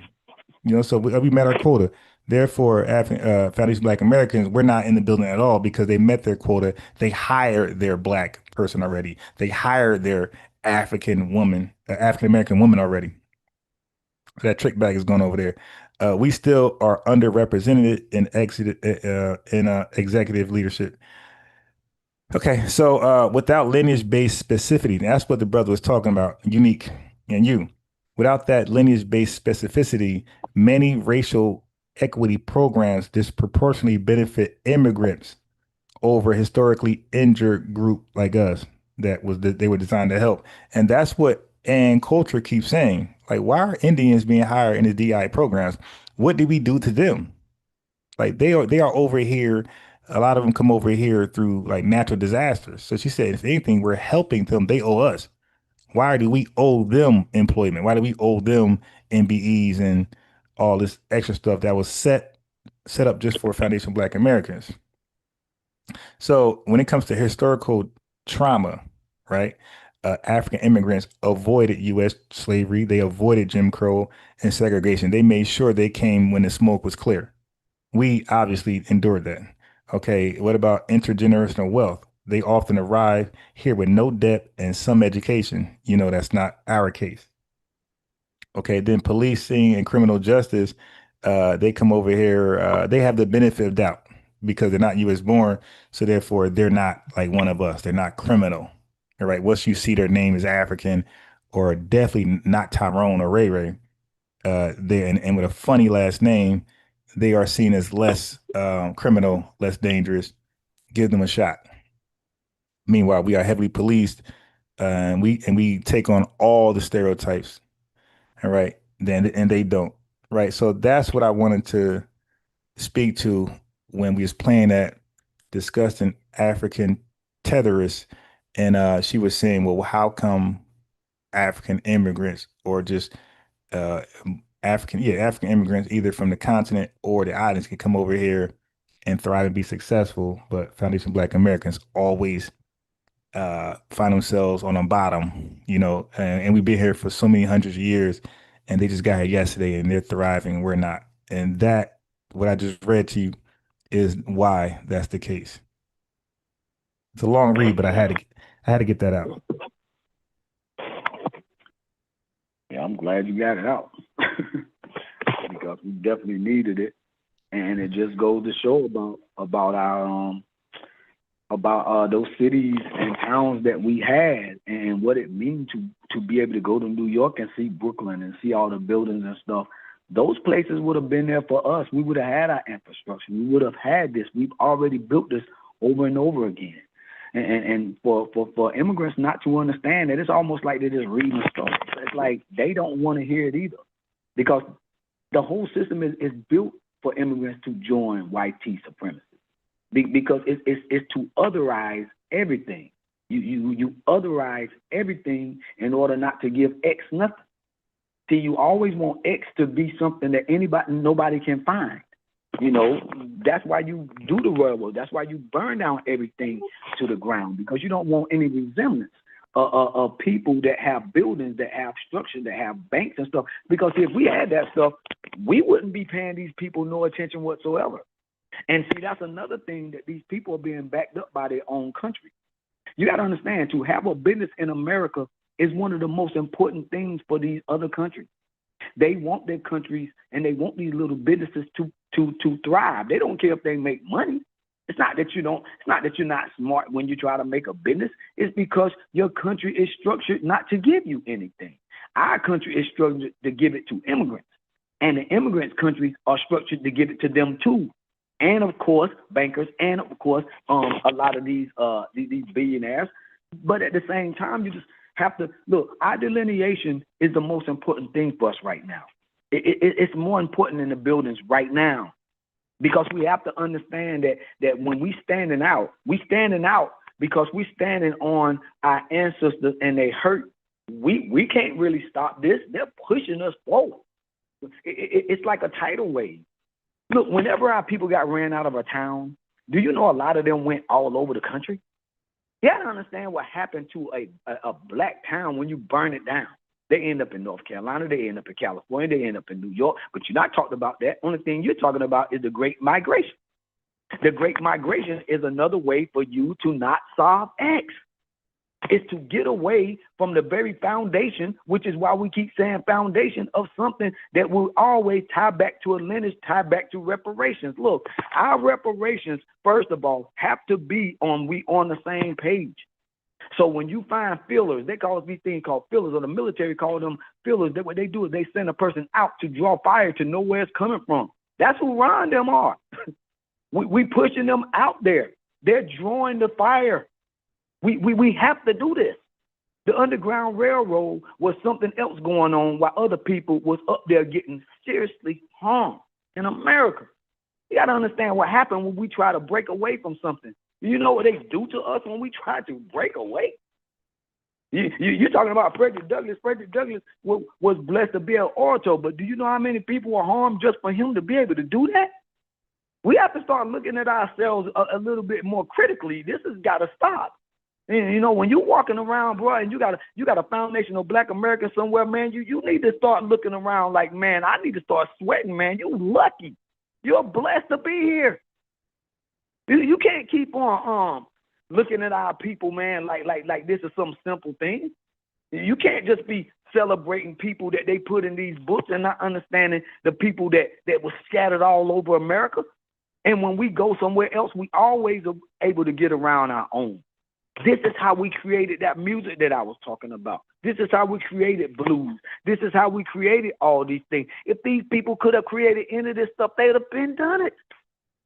So we met our quota. Therefore, Foundation Black Americans, we're not in the building at all because they met their quota. They hired their black person already. They hired their African American woman already. So that trick bag is going over there. We still are underrepresented in executive leadership. Okay, so without lineage-based specificity, that's what the brother was talking about, unique and you. Without that lineage-based specificity, many racial equity programs disproportionately benefit immigrants over historically injured group like us they were designed to help. And that's what Ann Coulter keeps saying. Like, why are Indians being hired in the DI programs? What did we do to them? Like, they are over here. A lot of them come over here through like natural disasters. So she said, if anything, we're helping them. They owe us. Why do we owe them employment? Why do we owe them MBEs and all this extra stuff that was set up just for Foundation Black Americans? So when it comes to historical trauma, right? African immigrants avoided U.S. slavery. They avoided Jim Crow and segregation. They made sure they came when the smoke was clear. We obviously endured that. Okay, what about intergenerational wealth? They often arrive here with no debt and some education. That's not our case. Okay, then policing and criminal justice, they come over here. They have the benefit of doubt because they're not U.S. born. So therefore, they're not like one of us. They're not criminal. All right. Once you see their name is African, or definitely not Tyrone or Ray Ray, and with a funny last name, they are seen as less criminal, less dangerous. Give them a shot. Meanwhile, we are heavily policed, and we take on all the stereotypes. All right. And they don't. Right. So that's what I wanted to speak to when we was playing that, discussing African tetherists. And she was saying, well, how come African immigrants, or just African immigrants, either from the continent or the islands, can come over here and thrive and be successful, but Foundation Black Americans always find themselves on the bottom, and we've been here for so many hundreds of years, and they just got here yesterday and they're thriving, we're not. And that, what I just read to you, is why that's the case. It's a long read, but I had to get that out. Yeah, I'm glad you got it out because we definitely needed it, and it just goes to show about our those cities and towns that we had, and what it means to be able to go to New York and see Brooklyn and see all the buildings and stuff. Those places would have been there for us. We would have had our infrastructure. We would have had this. We've already built this over and over again. And for immigrants not to understand that, it's almost like they're just reading a story. It's like they don't want to hear it either, because the whole system is built for immigrants to join white supremacy, because it's to otherize everything. You otherize everything in order not to give X nothing. See, you always want X to be something that nobody can find. That's why you do the railroad. That's why you burn down everything to the ground, because you don't want any resemblance of people that have buildings, that have structures, that have banks and stuff. Because if we had that stuff, we wouldn't be paying these people no attention whatsoever. And see, that's another thing, that these people are being backed up by their own country. You got to understand, to have a business in America is one of the most important things for these other countries. They want their countries, and they want these little businesses to thrive. They don't care if they make money. It's not that you're not smart when you try to make a business. It's because your country is structured not to give you anything. Our country is structured to give it to immigrants. And the immigrants' countries are structured to give it to them too. And of course, bankers, and of course, a lot of these billionaires. But at the same time, you just have to look. Our delineation is the most important thing for us right now. It's more important than the buildings right now, because we have to understand that when we standing out because we standing on our ancestors and they hurt. We can't really stop this. They're pushing us forward. It's like a tidal wave. Look, whenever our people got ran out of a town, do you know a lot of them went all over the country? You got to understand what happened to a black town when you burn it down. They end up in North Carolina, they end up in California, they end up in New York, but you're not talking about that. Only thing you're talking about is the Great Migration. The Great Migration is another way for you to not solve X. It's to get away from the very foundation, which is why we keep saying foundation of something that will always tie back to a lineage, tie back to reparations. Look, our reparations, first of all, have to be on the same page. So when you find fillers, they call these things called fillers, or the military call them fillers. That what they do is they send a person out to draw fire to know where it's coming from. That's who Ron them are. we pushing them out there. They're drawing the fire. We have to do this. The Underground Railroad was something else going on while other people was up there getting seriously harmed in America. You got to understand what happened when we try to break away from something. You know what they do to us when we try to break away? You're talking about Frederick Douglass. Frederick Douglass was blessed to be an orator, but do you know how many people were harmed just for him to be able to do that? We have to start looking at ourselves a little bit more critically. This has got to stop. And, you know, when you're walking around, bro, and you got a foundation of Black America somewhere, man, you need to start looking around like, man, I need to start sweating, man. You're lucky. You're blessed to be here. You can't keep on looking at our people, man, like this is some simple thing. You can't just be celebrating people that they put in these books and not understanding the people that were scattered all over America. And when we go somewhere else, we always are able to get around our own. This is how we created that music that I was talking about. This is how we created blues. This is how we created all these things. If these people could have created any of this stuff, they would have been done it.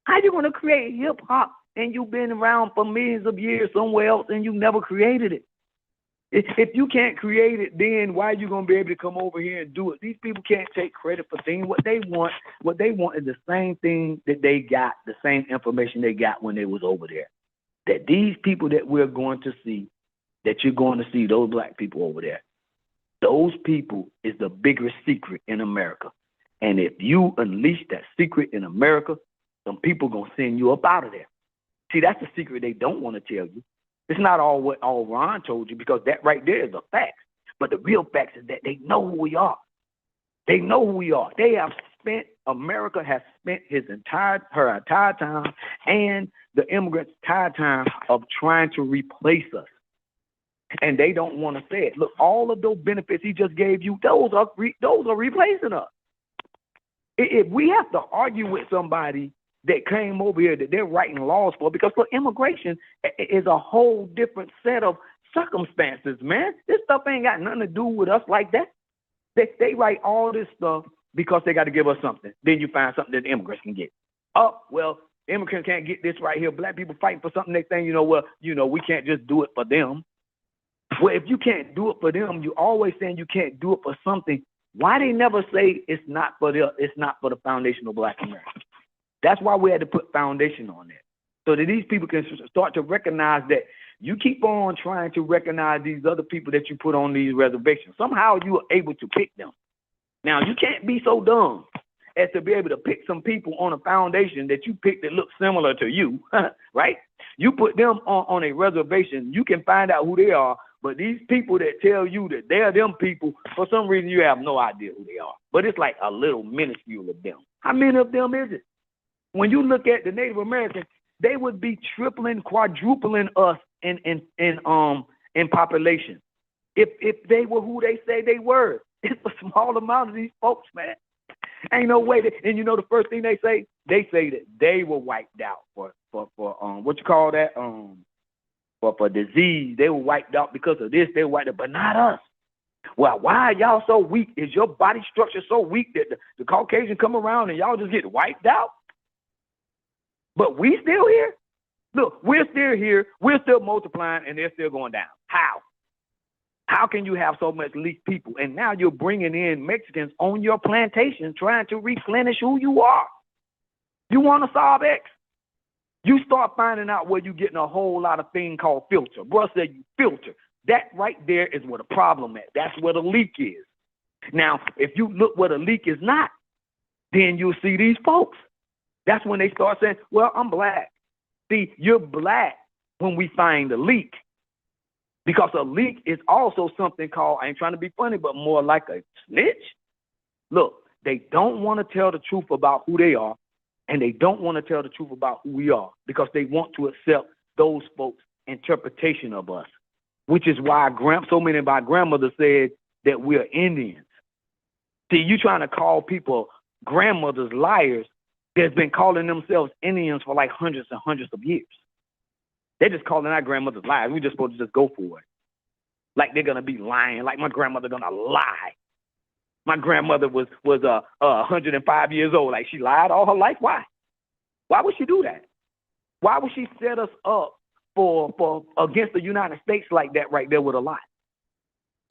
How you going to create hip hop and you've been around for millions of years somewhere else and you never created it? If you can't create it, then why are you going to be able to come over here and do it? These people can't take credit for things. What they want is the same thing that they got, the same information they got when they was over there. That these people that we're going to see, that you're going to see, those Black people over there, those people is the biggest secret in America. And if you unleash that secret in America, some people going to send you up out of there. See, that's the secret they don't want to tell you. It's not all Ron told you, because that right there is a fact. But the real fact is that they know who we are. They know who we are. America has spent her entire time, and the immigrants' entire time of trying to replace us. And they don't want to say it. Look, all of those benefits he just gave you, those are replacing us. If we have to argue with somebody that came over here that they're writing laws for, because look, immigration is a whole different set of circumstances, man. This stuff ain't got nothing to do with us like that. They write all this stuff because they got to give us something. Then you find something that the immigrants can get. Oh, well, immigrants can't get this right here. Black people fighting for something. Next thing you know, we can't just do it for them. Well, if you can't do it for them, you always saying you can't do it for something. Why they never say it's not for the foundation of Black America? That's why we had to put foundation on that, so that these people can start to recognize that you keep on trying to recognize these other people that you put on these reservations. Somehow you are able to pick them. Now, you can't be so dumb as to be able to pick some people on a foundation that you pick that looks similar to you, right? You put them on a reservation, you can find out who they are, but these people that tell you that they're them people, for some reason you have no idea who they are. But it's like a little minuscule of them. How many of them is it? When you look at the Native Americans, they would be tripling, quadrupling us in population if they were who they say they were. It's a small amount of these folks, man. Ain't no way. And you know the first thing they say? They say that they were wiped out for what you call that? For disease. They were wiped out because of this. They were wiped out, but not us. Well, why are y'all so weak? Is your body structure so weak that the Caucasian come around and y'all just get wiped out? But we still here? Look, we're still here. We're still multiplying, and they're still going down. How? How can you have so much least people? And now you're bringing in Mexicans on your plantation trying to replenish who you are. You want to solve X? You start finding out where you're getting a whole lot of thing called filter. Bro said you filter. That right there is where the problem is. That's where the leak is. Now, if you look where the leak is not, then you'll see these folks. That's when they start saying, well, I'm black. See, you're black when we find a leak. Because a leak is also something called, I ain't trying to be funny, but more like a snitch. Look, they don't want to tell the truth about who they are, and they don't want to tell the truth about who we are because they want to accept those folks' interpretation of us, which is why so many of my grandmothers said that we're Indians. See, you trying to call people grandmothers liars that's been calling themselves Indians for like hundreds and hundreds of years. They're just calling our grandmothers liars. We're just supposed to just go for it. Like they're going to be lying, like my grandmother going to lie. My grandmother was 105 years old. Like she lied all her life. Why? Why would she do that? Why would she set us up for against the United States like that right there with a lie?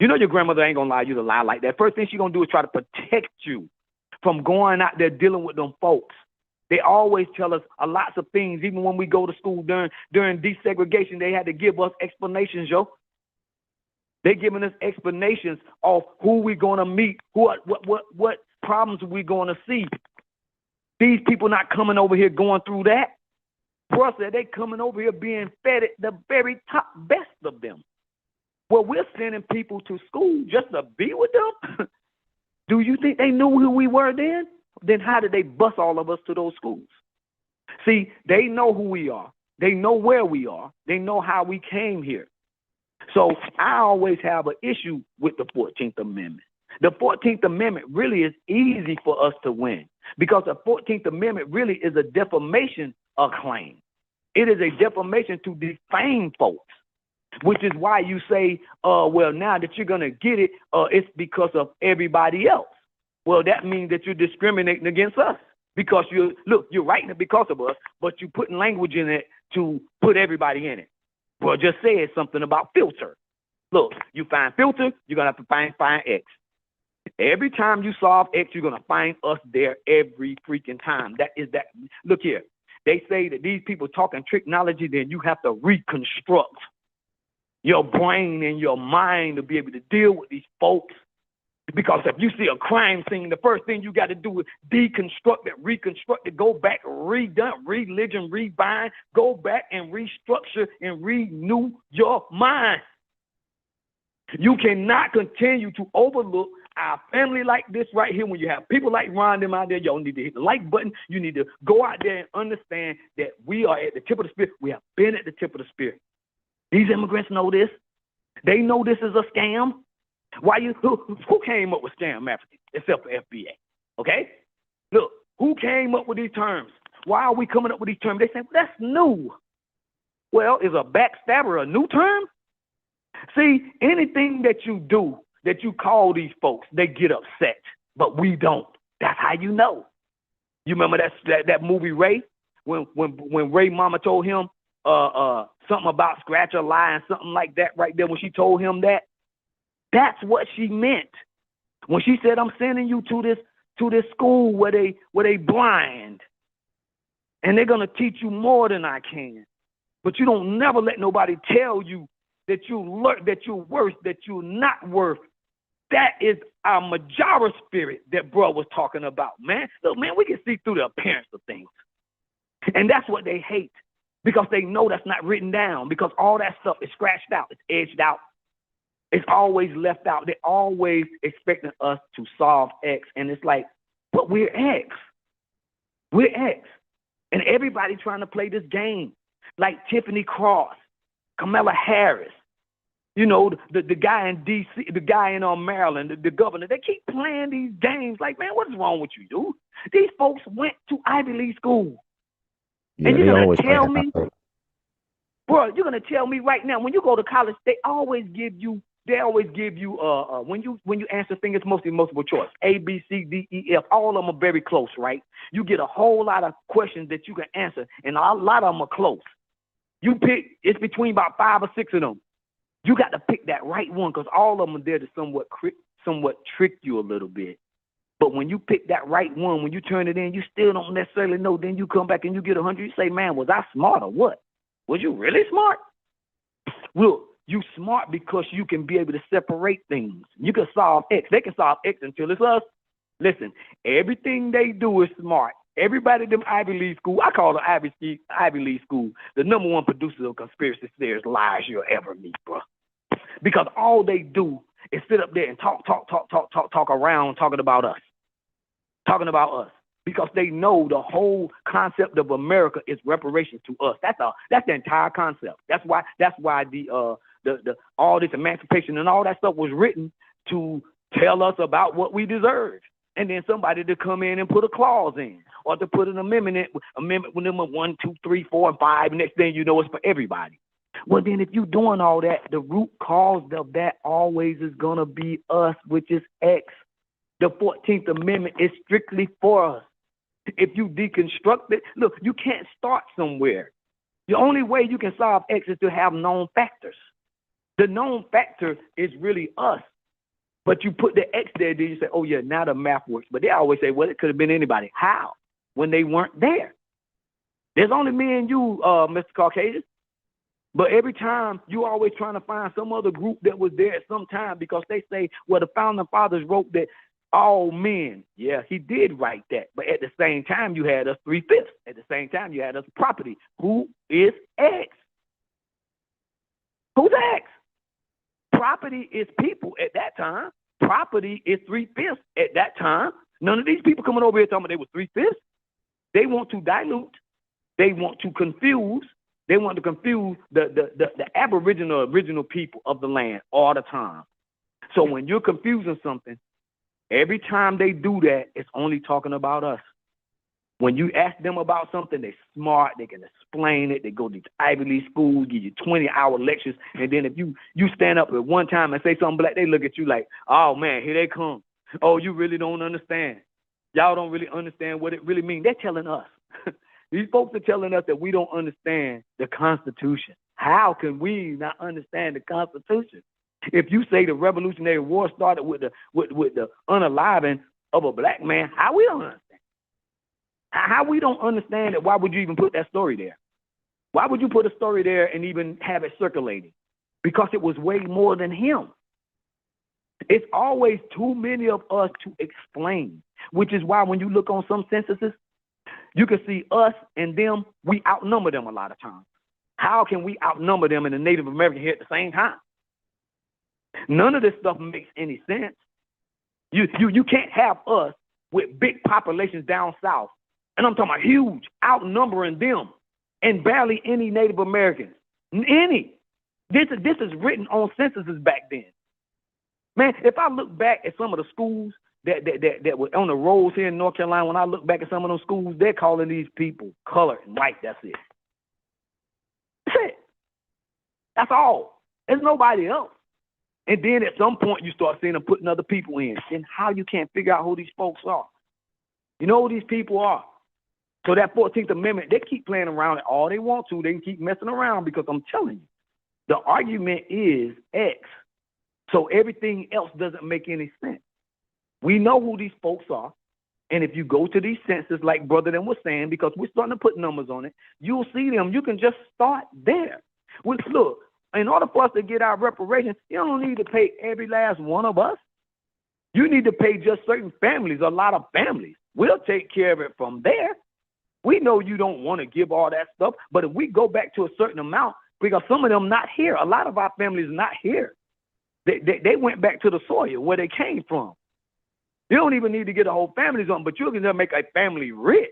You know your grandmother ain't going to allow you to lie like that. First thing she's going to do is try to protect you from going out there dealing with them folks. They always tell us a lots of things. Even when we go to school during desegregation, they had to give us explanations, yo. They're giving us explanations of who we're going to meet, what problems we're going to see. These people not coming over here going through that. Bro said they coming over here being fed at the very top best of them. Well, we're sending people to school just to be with them. Do you think they knew who we were then? Then how did they bus all of us to those schools? See, they know who we are. They know where we are. They know how we came here. So I always have an issue with the 14th Amendment. The 14th Amendment really is easy for us to win because the 14th Amendment really is a defamation of claim. It is a defamation to defame folks, which is why you say, well, now that you're going to get it, it's because of everybody else. Well, that means that you're discriminating against us because you're writing it because of us, but you're putting language in it to put everybody in it. Well, just said something about filter. Look, you find filter, you're going to have to find X. Every time you solve X, you're going to find us there every freaking time. That is that. Look here. They say that these people talking technology, then you have to reconstruct your brain and your mind to be able to deal with these folks. Because if you see a crime scene, the first thing you got to do is deconstruct it, reconstruct it, go back, redone, religion, rebind, go back and restructure and renew your mind. You cannot continue to overlook our family like this right here. When you have people like Ron them out there, y'all need to hit the like button. You need to go out there and understand that we are at the tip of the spear. We have been at the tip of the spear. These immigrants know this. They know this is a scam. Who came up with scam African except for FBA? Okay? Look, who came up with these terms? Why are we coming up with these terms? They say, well, that's new. Well, is a backstabber a new term? See, anything that you do, that you call these folks, they get upset, but we don't. That's how you know. You remember that movie Ray? When Ray mama told him something about scratch or lie and something like that right there, when she told him that, that's what she meant. When she said, I'm sending you to this school where they blind and they're gonna teach you more than I can. But you don't never let nobody tell you that you're worth, that you're not worth. That is our Majara spirit that bro was talking about, man. Look, man, we can see through the appearance of things. And that's what they hate because they know that's not written down because all that stuff is scratched out, it's edged out. It's always left out. They're always expecting us to solve X. And it's like, but we're X. We're X. And everybody trying to play this game. Like Tiffany Cross, Kamala Harris, you know, the guy in D.C., the guy in Maryland, the governor. They keep playing these games like, man, what is wrong with you, dude? These folks went to Ivy League school. Yeah, and you're going to tell play me, bro, you're going to tell me right now, when you go to college, they always give you they always give you when you answer things, it's mostly multiple choice. A, B, C, D, E, F. All of them are very close, right? You get a whole lot of questions that you can answer, and a lot of them are close. You pick, it's between about 5 or 6 of them. You got to pick that right one, because all of them are there to somewhat trick you a little bit. But when you pick that right one, when you turn it in, you still don't necessarily know. Then you come back and you get 100. You say, man, was I smart or what? Was you really smart? Look, you smart because you can be able to separate things. You can solve X. They can solve X until it's us. Listen, everything they do is smart. Everybody in them Ivy League school, I call it Ivy League school, the number one producer of conspiracy theories lies you'll ever meet, bro. Because all they do is sit up there and talk around talking about us. Because they know the whole concept of America is reparations to us. That's the entire concept. That's why the all this emancipation and all that stuff was written to tell us about what we deserve. And then somebody to come in and put a clause in, or to put an amendment with number 1, 2, 3, 4, and 5. Next thing you know, it's for everybody. Well, then if you're doing all that, the root cause of that always is going to be us, which is X. The 14th Amendment is strictly for us. If you deconstruct it, look, you can't start somewhere. The only way you can solve X is to have known factors. The known factor is really us. But you put the X there, then you say, oh, yeah, now the math works. But they always say, well, it could have been anybody. How? When they weren't there. There's only me and you, Mr. Caucasian. But every time you always trying to find some other group that was there at some time, because they say, well, the founding fathers wrote that all men. Yeah, he did write that. But at the same time, you had us 3/5. At the same time, you had us property. Who is X? Who's X? Property is people at that time. Property is 3/5 at that time. None of these people coming over here talking about they were 3/5. They want to dilute. They want to confuse. They want to confuse the Aboriginal original people of the land all the time. So when you're confusing something, every time they do that, it's only talking about us. When you ask them about something, they're smart, they can explain it, they go to Ivy League schools, give you 20-hour lectures, and then if you stand up at one time and say something black, they look at you like, oh man, here they come. Oh, you really don't understand. Y'all don't really understand what it really means. They're telling us. These folks are telling us that we don't understand the Constitution. How can we not understand the Constitution? If you say the Revolutionary War started with the unaliving of a black man, how we don't understand? How we don't understand it? Why would you even put that story there? Why would you put a story there and even have it circulating? Because it was way more than him. It's always too many of us to explain, which is why when you look on some censuses, you can see us and them, we outnumber them a lot of times. How can we outnumber them and the Native American here at the same time? None of this stuff makes any sense. You can't have us with big populations down south, and I'm talking about huge, outnumbering them, and barely any Native Americans. Any. This is written on censuses back then. Man, if I look back at some of the schools that were on the roads here in North Carolina, when I look back at some of those schools, they're calling these people colored and white. That's it. That's it. That's all. There's nobody else. And then at some point you start seeing them putting other people in. And how you can't figure out who these folks are. You know who these people are. So that 14th Amendment, they keep playing around it all they want to. They can keep messing around because I'm telling you, the argument is X. So everything else doesn't make any sense. We know who these folks are. And if you go to these census, like Brother them was saying, because we're starting to put numbers on it, you'll see them. You can just start there. Well, look, in order for us to get our reparations, you don't need to pay every last one of us. You need to pay just certain families, a lot of families. We'll take care of it from there. We know you don't want to give all that stuff, but if we go back to a certain amount, because some of them not here, a lot of our families not here. They went back to the soil where they came from. You don't even need to get a whole families on, but you can just make a family rich.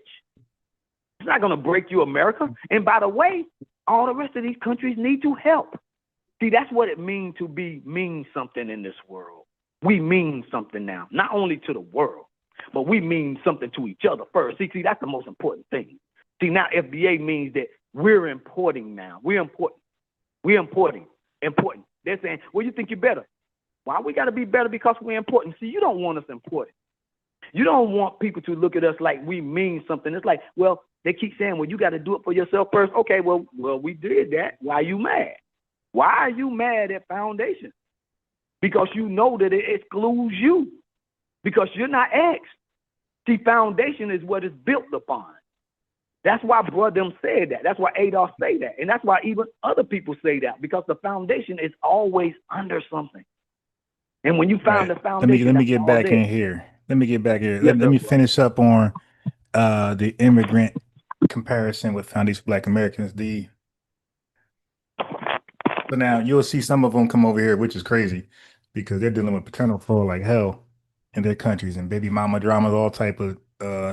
It's not going to break you, America. And by the way, all the rest of these countries need to help. See, that's what it means to mean something in this world. We mean something now, not only to the world, but we mean something to each other first. See, that's the most important thing. See, now FBA means that we're importing now. We're importing. They're saying, well, you think you're better. Why we got to be better because we're important? See, you don't want us important. You don't want people to look at us like we mean something. It's like, well, they keep saying, well, you got to do it for yourself first. Okay, well, we did that. Why are you mad? Why are you mad at Foundation? Because you know that it excludes you. Because you're not asked. See, Foundation is what it's built upon. That's why Brother said that. That's why Adolf say that. And that's why even other people say that. Because the foundation is always under something. And when you found the foundation, let me get back in here. Let me get back here. Yes, let me finish up on the immigrant comparison with Foundation Black Americans. So now you'll see some of them come over here, which is crazy because they're dealing with paternal fraud like hell in their countries and baby mama dramas, all type of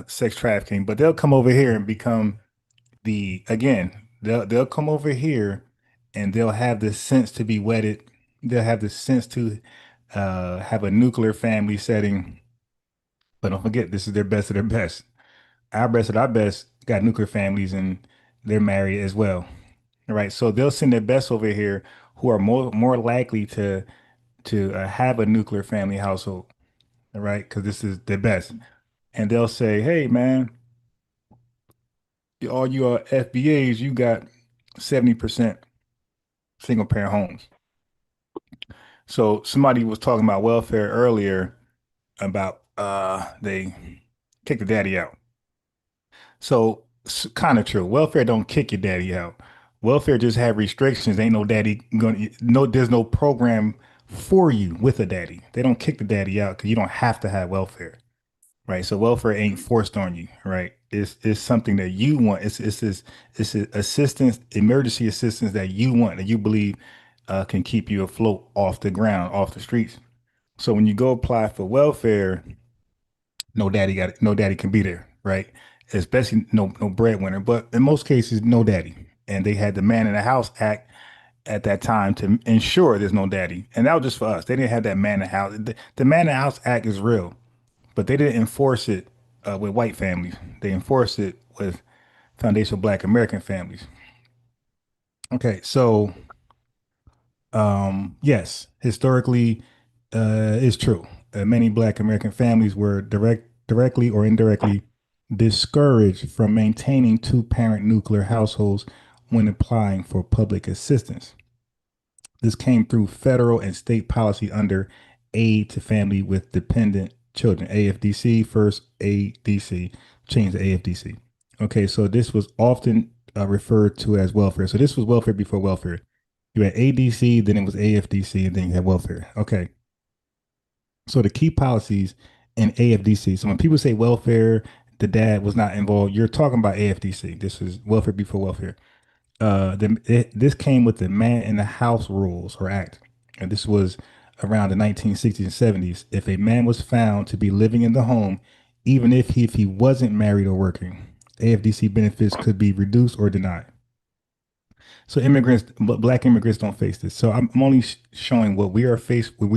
sex trafficking. But they'll come over here and become they'll come over here and they'll have the sense to be wedded. They'll have the sense to have a nuclear family setting. But don't forget, this is their best of their best. Our best of our best got nuclear families and they're married as well. All right. So they'll send their best over here who are more likely to have a nuclear family household. All right. Because this is their best. And they'll say, hey, man, all you are FBAs, you got 70% single parent homes. So somebody was talking about welfare earlier about they kick the daddy out. So kind of true. Welfare don't kick your daddy out. Welfare just have restrictions. Ain't no daddy there's no program for you with a daddy. They don't kick the daddy out because you don't have to have welfare. Right. So welfare ain't forced on you. Right. It's something that you want. It's assistance, emergency assistance that you want, that you believe can keep you afloat off the ground, off the streets. So when you go apply for welfare, no daddy can be there. Right. Especially no breadwinner, but in most cases, no daddy. And they had the Man in the House Act at that time to ensure there's no daddy. And that was just for us. They didn't have that Man in the House. The Man in the House Act is real. But they didn't enforce it with white families. They enforced it with foundational Black American families. Okay, so yes, historically, it's true. Many Black American families were directly or indirectly discouraged from maintaining two-parent nuclear households when applying for public assistance. This came through federal and state policy under Aid to Family with Dependent Children, AFDC, first ADC, changed to AFDC. Okay, so this was often referred to as welfare. So this was welfare before welfare. You had ADC, then it was AFDC, and then you had welfare. Okay. So the key policies in AFDC. So when people say welfare, the dad was not involved, you're talking about AFDC. This is welfare before welfare. This came with the Man in the House Rules or Act. And this was around the 1960s and 70s. If a man was found to be living in the home, even if he wasn't married or working, AFDC benefits could be reduced or denied. So Black immigrants don't face this. So I'm only showing what we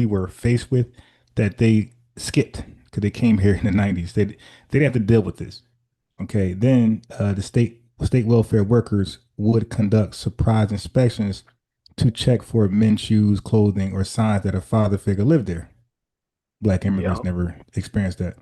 were faced with that they skipped because they came here in the 90s. They didn't have to deal with this. Okay, then the state welfare workers would conduct surprise inspections to check for men's shoes, clothing, or signs that a father figure lived there. Black immigrants never experienced that.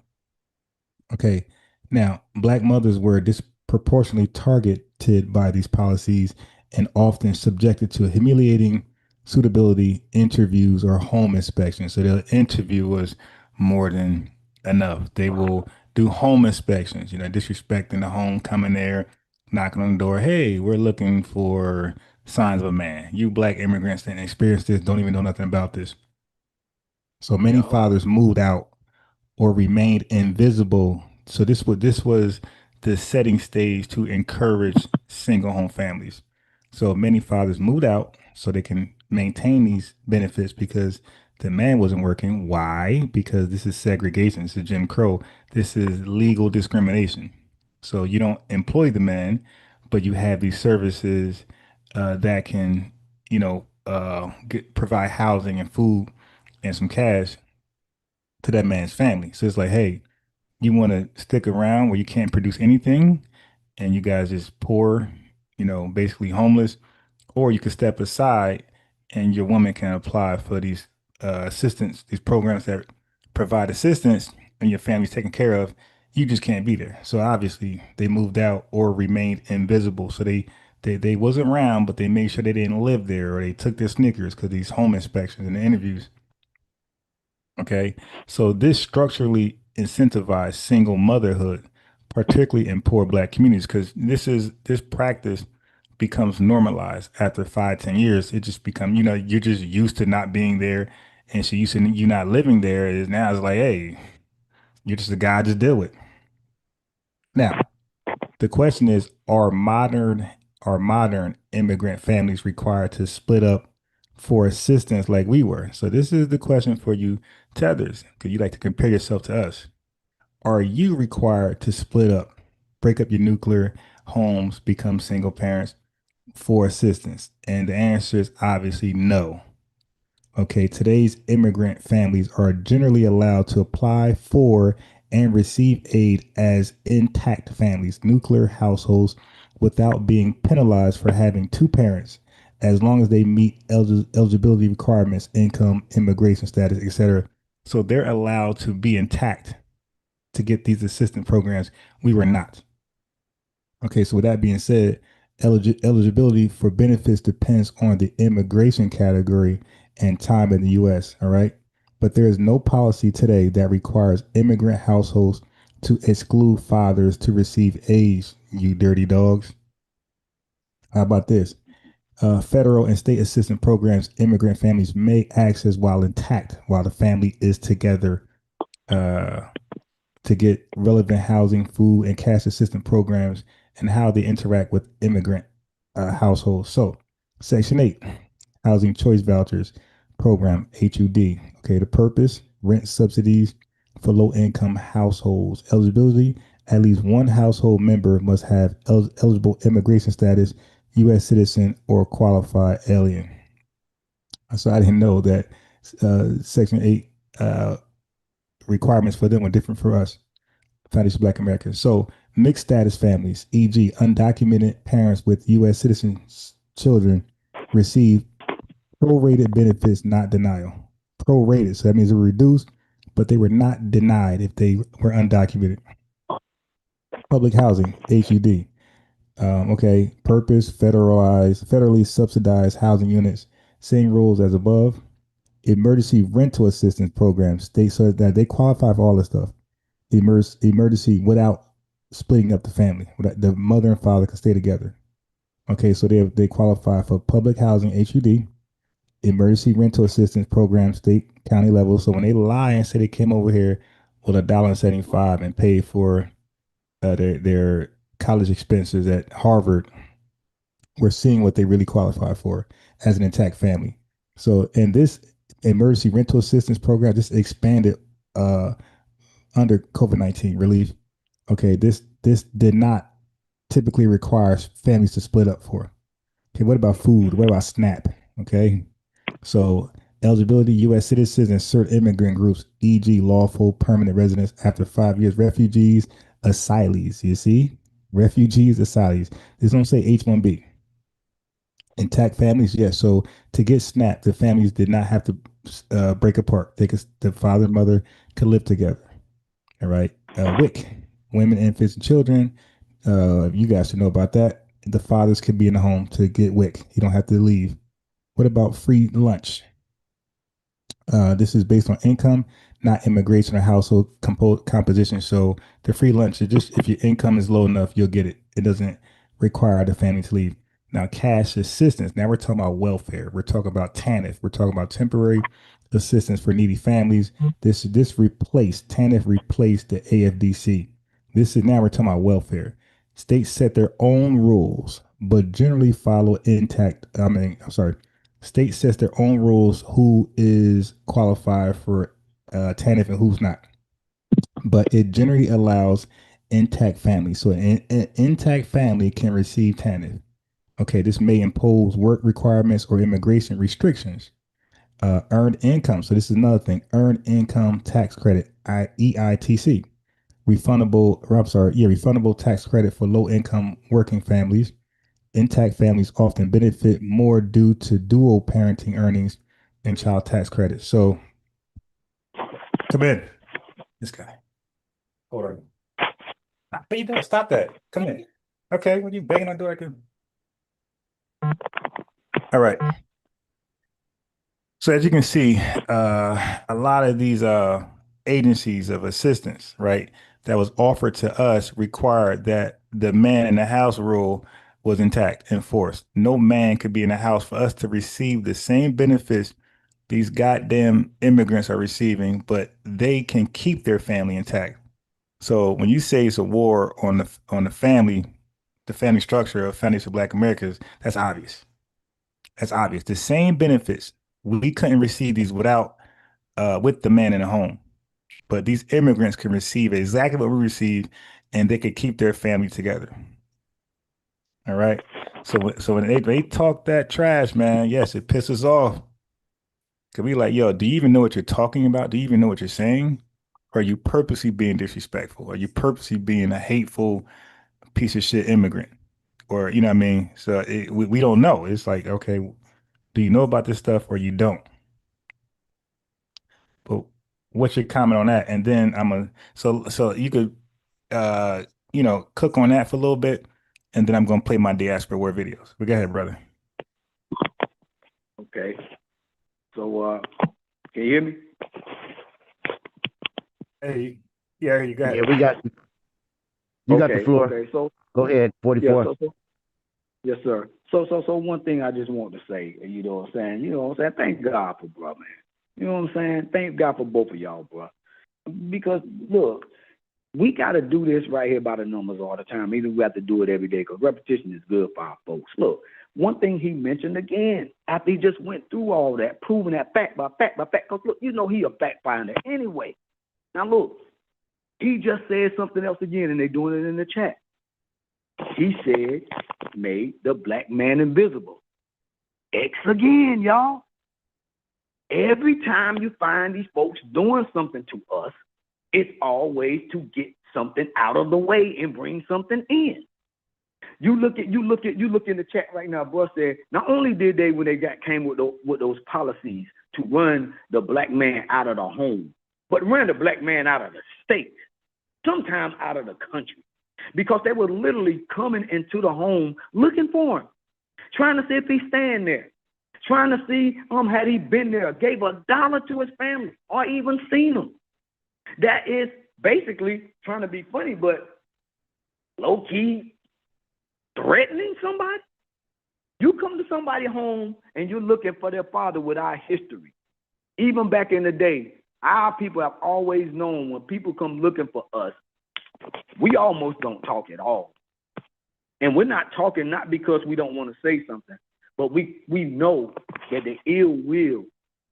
Okay, now Black mothers were disproportionately targeted by these policies and often subjected to humiliating suitability interviews or home inspections. So the interview was more than enough. They will do home inspections, disrespecting the home, coming there, knocking on the door. Hey, we're looking for signs of a man. You Black immigrants didn't experience this, don't even know nothing about this. So many fathers moved out or remained invisible. So this was the setting stage to encourage single home families. So many fathers moved out so they can maintain these benefits because the man wasn't working. Why? Because this is segregation. This is Jim Crow. This is legal discrimination. So you don't employ the man, but you have these services that can, provide housing and food and some cash to that man's family. So it's like, hey, you want to stick around where you can't produce anything and you guys just poor, basically homeless, or you could step aside and your woman can apply for these assistance, these programs that provide assistance and your family's taken care of, you just can't be there. So obviously they moved out or remained invisible. So they wasn't around, but they made sure they didn't live there, or they took their sneakers because these home inspections and the interviews. Okay. So this structurally incentivized single motherhood, particularly in poor black communities, because this practice becomes normalized after 5, 10 years. It just become, you're just used to not being there. And so used to you not living there is now it's like, hey, you're just a guy to deal with. Now, the question is, are modern immigrant families required to split up for assistance like we were? So this is the question for you tethers, because you like to compare yourself to us. Are you required to split up, break up your nuclear homes, become single parents for assistance? And the answer is obviously no. Okay, today's immigrant families are generally allowed to apply for and receive aid as intact families, nuclear households, without being penalized for having two parents, as long as they meet eligibility requirements, income, immigration status, etc. So they're allowed to be intact to get these assistance programs. We were not. Okay, so with that being said, eligibility for benefits depends on the immigration category and time in the U.S. All right, but there is no policy today that requires immigrant households to exclude fathers to receive aid. You dirty dogs. How about this? Federal and state assistance programs immigrant families may access while intact, while the family is together. To get relevant housing, food, and cash assistance programs, and how they interact with immigrant households. So, Section 8, Housing Choice Vouchers Program, HUD. Okay, the purpose, rent subsidies for low income households. Eligibility, at least one household member must have eligible immigration status, U.S. citizen, or qualified alien. So, I didn't know that Section 8 requirements for them were different for us, Foundation Black Americans. So mixed status families, e.g., undocumented parents with U.S. citizens children, receive prorated benefits, not denial. Prorated, so that means they were reduced, but they were not denied if they were undocumented. Public housing, HUD. Okay, purpose, federally subsidized housing units, same rules as above. Emergency rental assistance programs, so that they qualify for all this stuff. Emergency without splitting up the family. The mother and father can stay together. Okay, so they qualify for public housing, HUD, emergency rental assistance program, state, county level. So when they lie and say they came over here with $1.75 and paid for their college expenses at Harvard, we're seeing what they really qualify for as an intact family. So, and this emergency rental assistance program just expanded under COVID-19 relief. Okay, this did not typically require families to split up for. Okay, what about food? What about SNAP? Okay, so eligibility, U.S. citizens and certain immigrant groups, e.g., lawful permanent residents after 5 years, refugees, asylees. You see, refugees, asylees. This don't say H-1B. Intact families, yes. So to get SNAP, the families did not have to break apart. The father and mother could live together. All right. WIC, women, infants, and children. You guys should know about that. The fathers could be in the home to get WIC. You don't have to leave. What about free lunch? This is based on income, not immigration or household composition. So the free lunch is just if your income is low enough, you'll get it. It doesn't require the family to leave. Now, cash assistance. Now we're talking about welfare. We're talking about TANF. We're talking about temporary assistance for needy families. TANF replaced the AFDC. Now we're talking about welfare. States set their own rules, but generally follow state sets their own rules who is qualified for TANF and who's not. But it generally allows intact families. So an intact family can receive TANF. Okay, this may impose work requirements or immigration restrictions. Earned income. So this is another thing. Earned income tax credit, EITC. Refundable tax credit for low income working families. Intact families often benefit more due to dual parenting earnings and child tax credits. So come in. This guy. Hold on. Nah, but you don't stop that. Come in. Okay, what are you banging on the door? All right. So as you can see, a lot of these agencies of assistance, right, that was offered to us required that the man in the house rule was intact, enforced. No man could be in the house for us to receive the same benefits these goddamn immigrants are receiving, but they can keep their family intact. So when you say it's a war on the family structure of families of Black Americans, that's obvious. That's obvious. The same benefits we couldn't receive these without with the man in the home, but these immigrants can receive exactly what we receive, and they could keep their family together. All right. So when they talk that trash, man, yes, it pisses off. Cause we like, yo, do you even know what you're talking about? Do you even know what you're saying? Or are you purposely being disrespectful? Are you purposely being a hateful piece of shit immigrant? Or, you know what I mean? So we don't know. It's like, okay, do you know about this stuff or you don't? But what's your comment on that? And then so you could cook on that for a little bit, and then I'm gonna play my diaspora war videos. But go ahead, brother. Okay. So can you hear me? Hey, yeah, you got Yeah, it. we got you got the floor. Okay. So Go ahead, 44. yeah. Yes, sir. So one thing I just want to say, you know what I'm saying? You know what I'm saying? Thank God for bro, man. You know what I'm saying? Thank God for both of y'all, bro. Because look, we got to do this right here by the numbers all the time. Even we have to do it every day because repetition is good for our folks. Look, one thing he mentioned again after he just went through all that, proving that fact by fact by fact. Because look, you know he a fact finder anyway. Now look, he just said something else again, and they're doing it in the chat. He said, made the black man invisible. X again, y'all. Every time you find these folks doing something to us, it's always to get something out of the way and bring something in. You look in the chat right now, bro said, not only did they, when they came with those policies to run the black man out of the home, but run the black man out of the state, sometimes out of the country. Because they were literally coming into the home looking for him, trying to see if he's staying there, trying to see had he been there, gave $1 to his family, or even seen him. That is basically trying to be funny, but low-key threatening somebody. You come to somebody's home and you're looking for their father with our history. Even back in the day, our people have always known when people come looking for us, we almost don't talk at all. And we're not talking not because we don't want to say something, but we know that the ill will,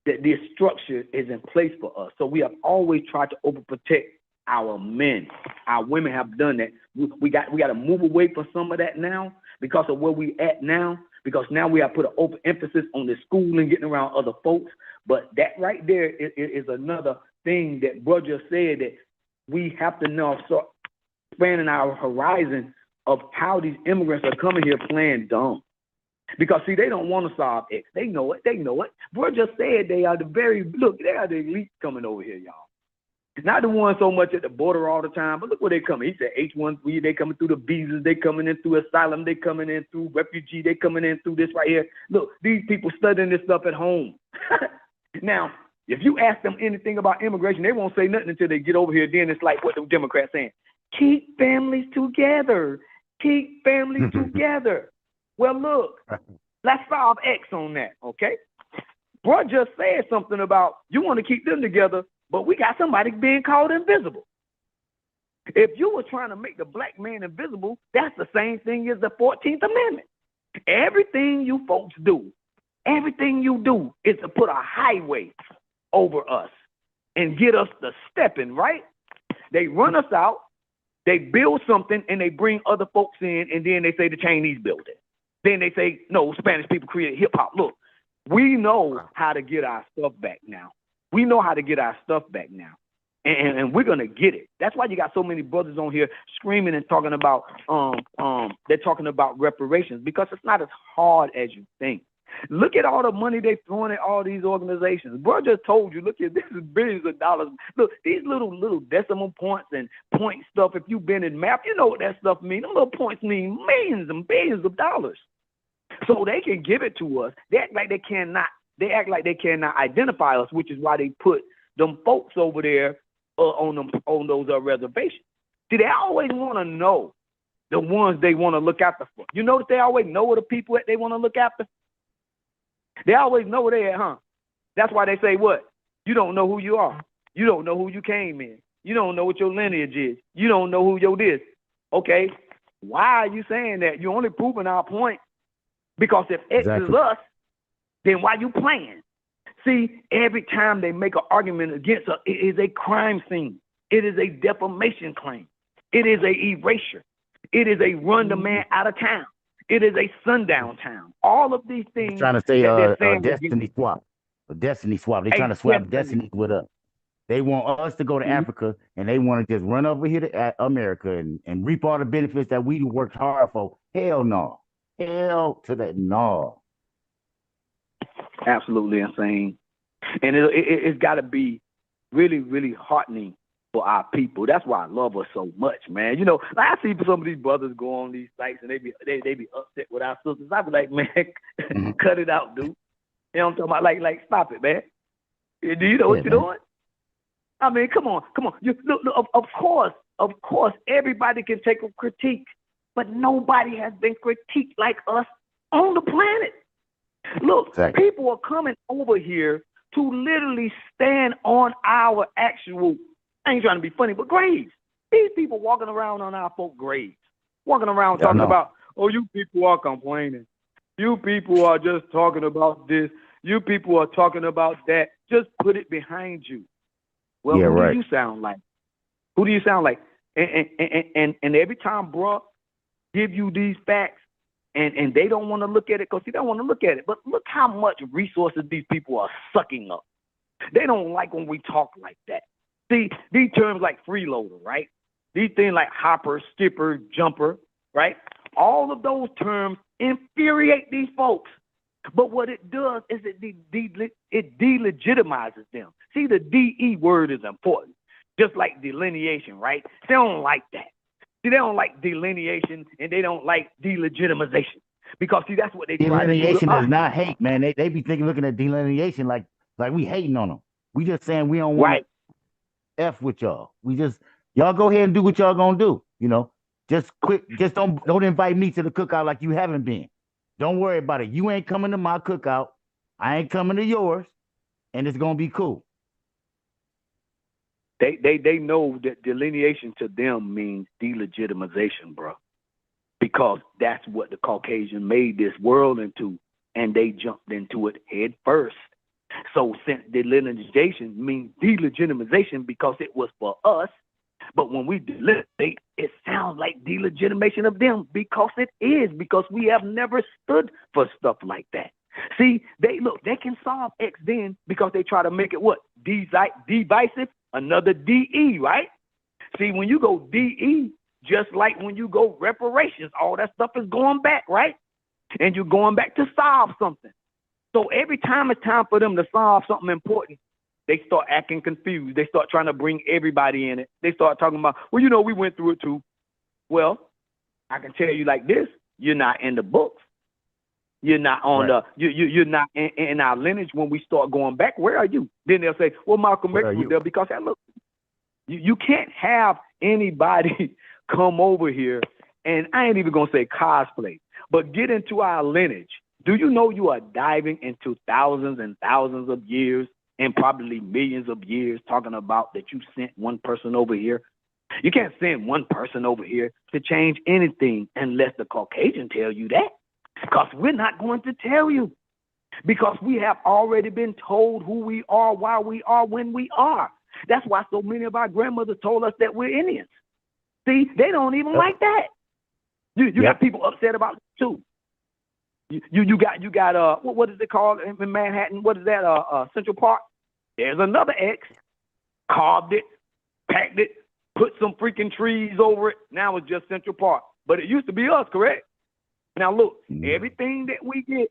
that this structure is in place for us. So we have always tried to overprotect our men. Our women have done that. We got to move away from some of that now because of where we at now, because now we have put an open emphasis on the school and getting around other folks. But that right there is another thing that bro just said, that we have to now start expanding our horizon of how these immigrants are coming here playing dumb. Because, see, they don't want to solve X. They know it. Bro just said they are they are the elite coming over here, y'all. It's not the ones so much at the border all the time, but look where they coming. He said H-1B, they coming through the visas, they coming in through asylum, they coming in through refugee, they coming in through this right here. Look, these people studying this stuff at home. Now, if you ask them anything about immigration, they won't say nothing until they get over here. Then it's like what the Democrats saying. Keep families together. Keep families together. Well, look, let's solve X on that, okay? Bro just said something about you want to keep them together, but we got somebody being called invisible. If you were trying to make the black man invisible, that's the same thing as the 14th Amendment. Everything you folks do, everything you do is to put a highway over us and get us to stepping, right? They run us out, they build something, and they bring other folks in, and then they say the Chinese built it. Then they say, no, Spanish people created hip-hop. Look, we know how to get our stuff back now. We know how to get our stuff back now. And we're going to get it. That's why you got so many brothers on here screaming and talking about, they're talking about reparations, because it's not as hard as you think. Look at all the money they throwing at all these organizations. Bro just told you, look at this is billions of dollars. Look, these little decimal points and point stuff, if you've been in math, you know what that stuff means. Them little points mean millions and billions of dollars. So they can give it to us. They act like they cannot identify us, which is why they put them folks over there on those reservations. See, they always want to know the ones they want to look after for. You know that they always know the people that they want to look after? They always know where they at, huh? That's why they say what? You don't know who you are. You don't know who you came in. You don't know what your lineage is. You don't know who your this. Okay, why are you saying that? You're only proving our point. Because if X is us, then why you playing? See, every time they make an argument against us, it is a crime scene. It is a defamation claim. It is a erasure. It is a run the man out of town. It is a sundown town. All of these things. Trying to say destiny swap. A destiny swap. They're trying to swap destinies with us. They want us to go to Africa, and they want to just run over here to America and reap all the benefits that we worked hard for. Hell no. Hell to that no. Absolutely insane. And it's got to be really, really heartening for our people. That's why I love us so much, man. You know, I see some of these brothers go on these sites and they be upset with our sisters. I be like, man, cut it out, dude. You know what I'm talking about? Like, stop it, man. Do you know what you're doing? I mean, come on. You, look, of course, everybody can take a critique, but nobody has been critiqued like us on the planet. Look, people are coming over here to literally stand on our actual, I ain't trying to be funny, but graves. These people walking around on our folk graves, walking around talking about, oh, you people are complaining. You people are just talking about this. You people are talking about that. Just put it behind you. Well, who do you sound like? Who do you sound like? And every time, bro, give you these facts, and they don't want to look at it because they don't want to look at it. But look how much resources these people are sucking up. They don't like when we talk like that. See, these terms like freeloader, right? These things like hopper, skipper, jumper, right? All of those terms infuriate these folks. But what it does is it delegitimizes them. See, the DE word is important, just like delineation, right? They don't like that. See, they don't like delineation and they don't like delegitimization because, see, that's what they try to do. Delineation is not hate, man. They be looking at delineation like we hating on them. We just saying we don't want to F with y'all. We just, y'all go ahead and do what y'all gonna do. You know, just quit. Just don't invite me to the cookout like you haven't been. Don't worry about it. You ain't coming to my cookout. I ain't coming to yours, and it's gonna be cool. They know that delineation to them means delegitimization, bro, because that's what the Caucasian made this world into, and they jumped into it head first. So since delineation means delegitimization because it was for us, but when we delineate, it sounds like delegitimation of them because it is, because we have never stood for stuff like that. See, they can solve X then because they try to make it what? Divisive, another DE, right? See, when you go DE, just like when you go reparations, all that stuff is going back, right? And you're going back to solve something. So every time it's time for them to solve something important, they start acting confused. They start trying to bring everybody in it. They start talking about, well, you know, we went through it too. Well, I can tell you like this: you're not in the books. You're not on you're not in our lineage. When we start going back, where are you? Then they'll say, well, Malcolm X was there because look, you can't have anybody come over here, and I ain't even gonna say cosplay, but get into our lineage. Do you know you are diving into thousands and thousands of years and probably millions of years talking about that you sent one person over here? You can't send one person over here to change anything unless the Caucasian tell you that, because we're not going to tell you, because we have already been told who we are, why we are, when we are. That's why so many of our grandmothers told us that we're Indians. See, they don't even like that. You got people upset about it too. You got what is it called in Manhattan? What is that? Central Park. There's another X. Carved it, packed it, put some freaking trees over it. Now it's just Central Park. But it used to be us, correct? Now look, everything that we get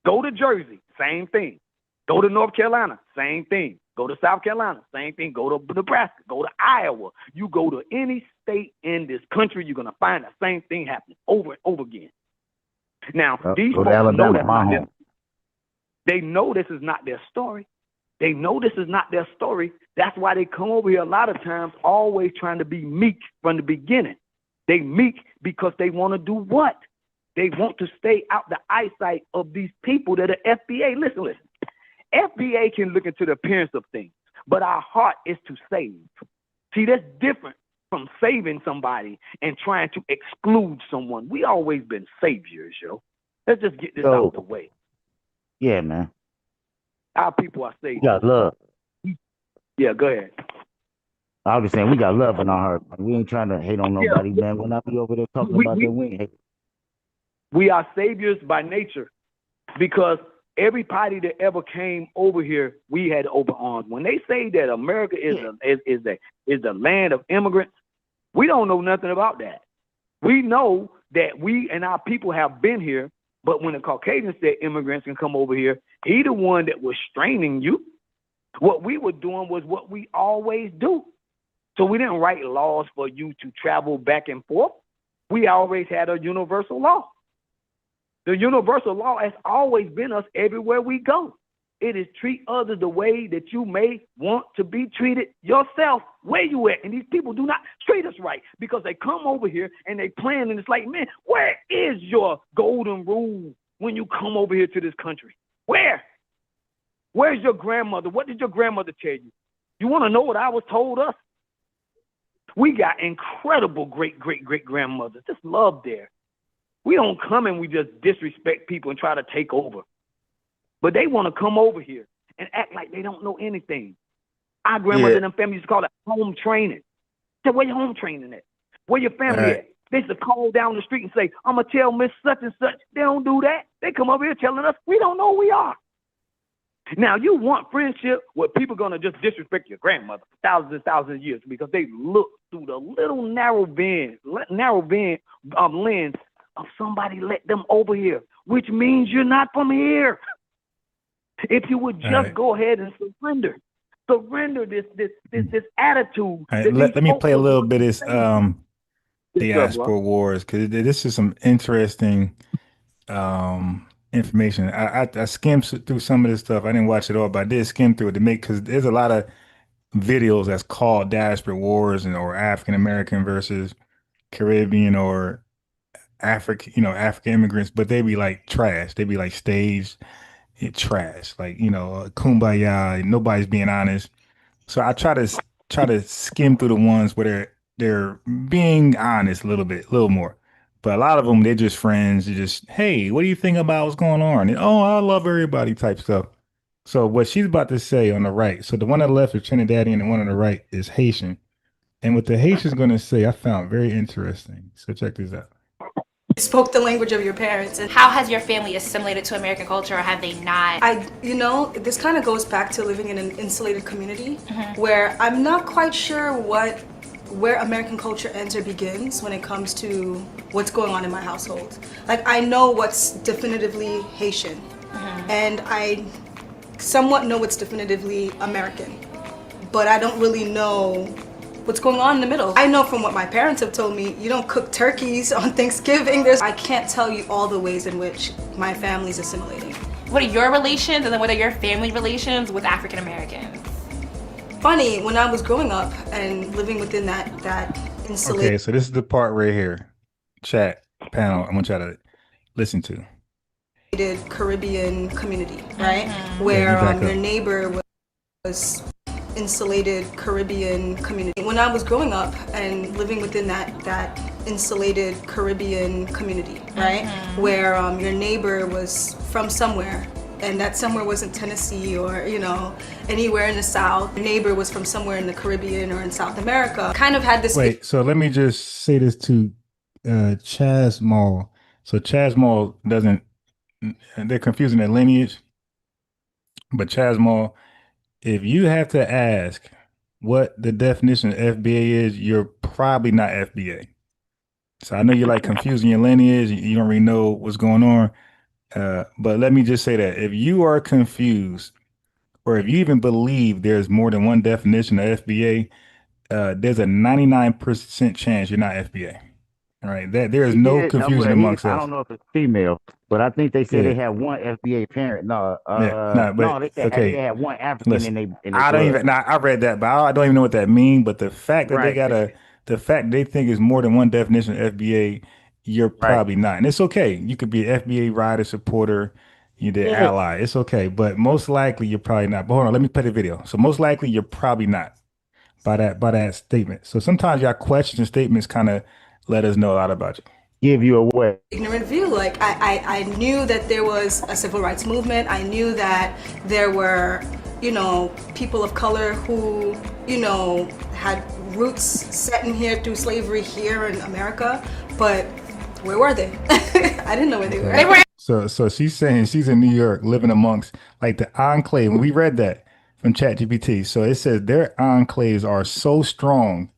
Go to Jersey, same thing. Go to North Carolina, same thing. Go to South Carolina, same thing. Go to Nebraska, go to Iowa. You go to any state in this country, you're going to find the same thing happening over and over again. Now, these folks know that they know this is not their story. They know this is not their story. That's why they come over here a lot of times always trying to be meek from the beginning. They meek because they want to do what? They want to stay out the eyesight of these people that are FBA. Listen. FBA can look into the appearance of things, but our heart is to save. See, that's different from saving somebody and trying to exclude someone. We always been saviors, yo. Let's just get this out of the way. Yeah, man. Our people are saviors. We got love. Yeah, go ahead. I was saying we got love in our heart. We ain't trying to hate on nobody, man. When I be over there talking about that, we ain't hate. We are saviors by nature because everybody that ever came over here, we had open arms. When they say that America is the land of immigrants, we don't know nothing about that. We know that we and our people have been here, but when the Caucasians said immigrants can come over here, he the one that was straining you. What we were doing was what we always do. So we didn't write laws for you to travel back and forth. We always had a universal law. The universal law has always been us everywhere we go. It is treat others the way that you may want to be treated yourself, where you at. And these people do not treat us right because they come over here and they plan, and it's like, man, where is your golden rule when you come over here to this country? Where? Where's your grandmother? What did your grandmother tell you? You want to know what I was told us? We got incredible great-great-great-grandmothers. Just love there. We don't come and we just disrespect people and try to take over. But they want to come over here and act like they don't know anything. Our grandmother and them families used to call it home training. Say, where your home training at? Where your family at? They used to call down the street and say, I'm going to tell Miss such and such. They don't do that. They come over here telling us we don't know who we are. Now, you want friendship where people going to just disrespect your grandmother for thousands and thousands of years because they look through the little narrow lens of somebody let them over here, which means you're not from here. If you would just go ahead and surrender this attitude. Let me play a little bit of this diaspora wars, because this is some interesting information. I skimmed through some of this stuff. I didn't watch it all, but I did skim through it to make, because there's a lot of videos that's called diaspora wars or African American versus Caribbean or African immigrants, but they be like trash. They be like staged trash, like, kumbaya. Nobody's being honest. So I try to skim through the ones where they're being honest a little more. But a lot of them, they're just friends. They're just, hey, what do you think about what's going on? And, oh, I love everybody type stuff. So what she's about to say on the right, so the one on the left is Trinidadian and the one on the right is Haitian. And what the Haitian's going to say, I found very interesting. So check this out. Spoke the language of your parents. And how has your family assimilated to American culture, or have they not? This kind of goes back to living in an insulated community where I'm not quite sure where American culture ends or begins when it comes to what's going on in my household. Like, I know what's definitively Haitian, and I somewhat know what's definitively American, but I don't really know what's going on in the middle. I know from what my parents have told me, you don't cook turkeys on Thanksgiving. I can't tell you all the ways in which my family's assimilating. What are your relations, and then what are your family relations with African Americans? Funny, when I was growing up and living within that insulated... Okay, so this is the part right here. Chat, panel, I want y'all to listen to. Caribbean community, right? Where your neighbor was insulated Caribbean community. When I was growing up and living within that insulated Caribbean community, right? Where your neighbor was from somewhere, and that somewhere wasn't Tennessee or, anywhere in the South. Your neighbor was from somewhere in the Caribbean or in South America. Kind of had this... Wait, so let me just say this to Chaz Mall. So Chaz Mall they're confusing their lineage, but Chaz Mall, if you have to ask what the definition of FBA is, you're probably not FBA. So I know you're like confusing your lineage. You don't really know what's going on. But let me just say that if you are confused, or if you even believe there's more than one definition of FBA, there's a 99% chance you're not FBA. All right, that there is He no did. confusion Well, amongst I us. don't know if it's female, but I think they said Yeah, they had one FBA parent. No, yeah, no, but no, they said they okay. had one African Listen, in their I don't blood. even. Nah, I read that, but I don't even know what that means. But the fact that they Right, got the fact they think is more than one definition of FBA, you're right. probably not, and it's okay. You could be an FBA rider supporter, you're the Yeah. ally. It's okay, but most likely you're probably not. But hold on, let me play the video. So most likely you're probably not by that statement. So sometimes your questions and statements kind of let us know a lot about you. Give you away. Ignorant view. Like I knew that there was a civil rights movement. I knew that there were, people of color who, had roots set in here through slavery here in America. But where were they? I didn't know where they were. They were So she's saying she's in New York living amongst like the enclave. We read that from ChatGPT. So it says their enclaves are so strong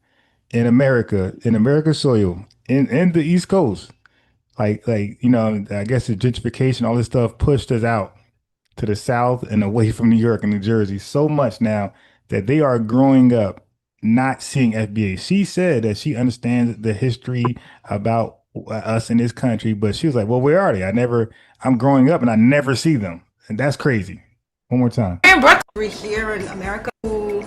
in America's soil, in the East Coast. I guess the gentrification, all this stuff pushed us out to the South and away from New York and New Jersey so much now that they are growing up not seeing FBA. She said that she understands the history about us in this country, but she was like, well, where are they? I'm growing up and I never see them. And that's crazy. One more time. in Brooklyn here in America who,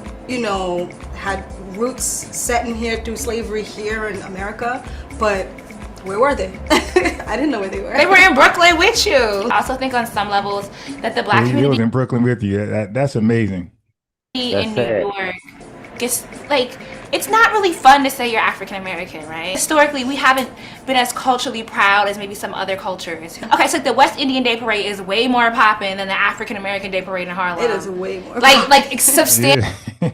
had roots set in here through slavery here in America. But where were they? I didn't know where they were. They were in Brooklyn with you. I also think on some levels that the black He was community in Brooklyn with you. That's amazing. in New sad. York gets like it's not really fun to say you're African American, right? Historically, we haven't been as culturally proud as maybe some other cultures. Okay, so the West Indian Day Parade is way more poppin' than the African American Day Parade in Harlem. It is way more like substantial. Yeah.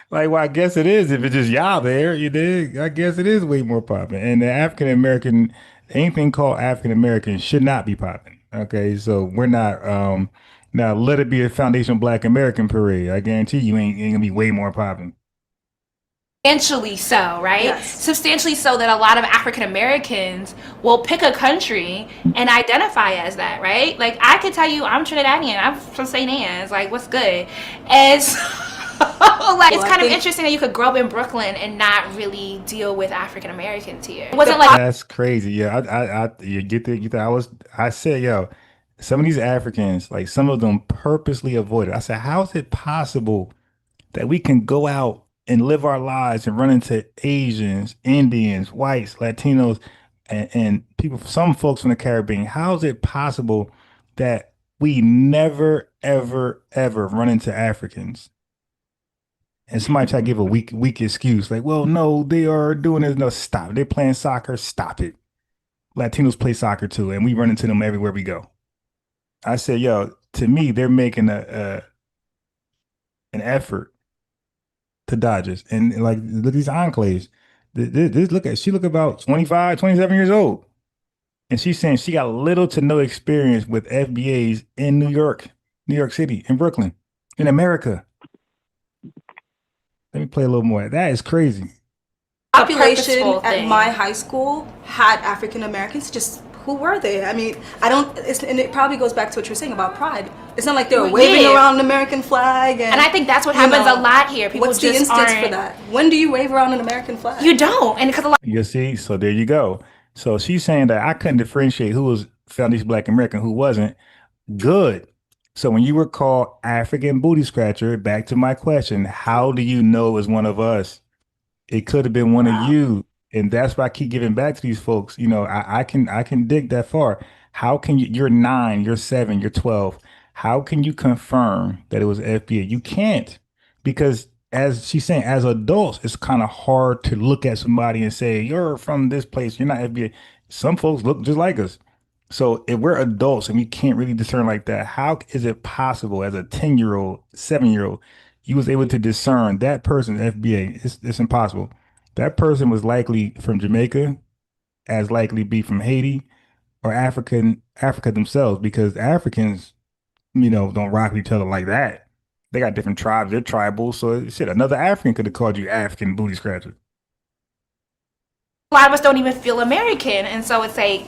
Like, well, I guess it is. If it's just y'all there, you dig? I guess it is way more popping. And the African American, anything called African American should not be popping. Okay, so we're not. Now let it be a Foundation Black American parade. I guarantee you ain't gonna be way more popping. Substantially so, right? Yes. Substantially so that a lot of African Americans will pick a country and identify as that, right? Like I could tell you I'm Trinidadian, I'm from St. Anne's, like what's good? As like it's kind of interesting that you could grow up in Brooklyn and not really deal with African Americans here. It wasn't like That's crazy. Yeah, you get that. I said, yo, some of these Africans, like some of them purposely avoid it. I said, how is it possible that we can go out and live our lives and run into Asians, Indians, whites, Latinos, and people, some folks from the Caribbean? How is it possible that we never, ever, ever run into Africans? And somebody try to give a weak excuse, like, well, no, they are doing this. No, stop. They're playing soccer. Stop it. Latinos play soccer too, and we run into them everywhere we go. I said, yo, to me, they're making an effort to dodge us. And like, look at these enclaves. She look about 25, 27 years old. And she's saying she got little to no experience with FBAs in New York City, in Brooklyn, in America. Let me play a little more. That is crazy. population at my high school had African Americans. Just who were they? I mean, I don't. And it probably goes back to what you're saying about pride. It's not like they were waving around an American flag. And I think that's what happens a lot here. People what's just the instance for that? When do you wave around an American flag? You don't, and because a lot. You see, so there you go. So she's saying that I couldn't differentiate who was Foundation Black American, who wasn't. Good. So when you were called African booty scratcher, back to my question, how do you know it was one of us? It could have been one of you. And that's why I keep giving back to these folks. You know, I can dig that far. How can you, you're 9, you're 7, you're 12. How can you confirm that it was FBA? You can't, because as she's saying, as adults, it's kind of hard to look at somebody and say, you're from this place, you're not FBA. Some folks look just like us. So if we're adults and we can't really discern like that, how is it possible as a 10-year-old, 7-year-old, you was able to discern that person FBA? It's impossible. That person was likely from Jamaica, as likely be from Haiti or Africa themselves, because Africans, don't rock with each other like that. They got different tribes, they're tribal. So shit, another African could have called you African booty scratcher. A lot of us don't even feel American, and so it's like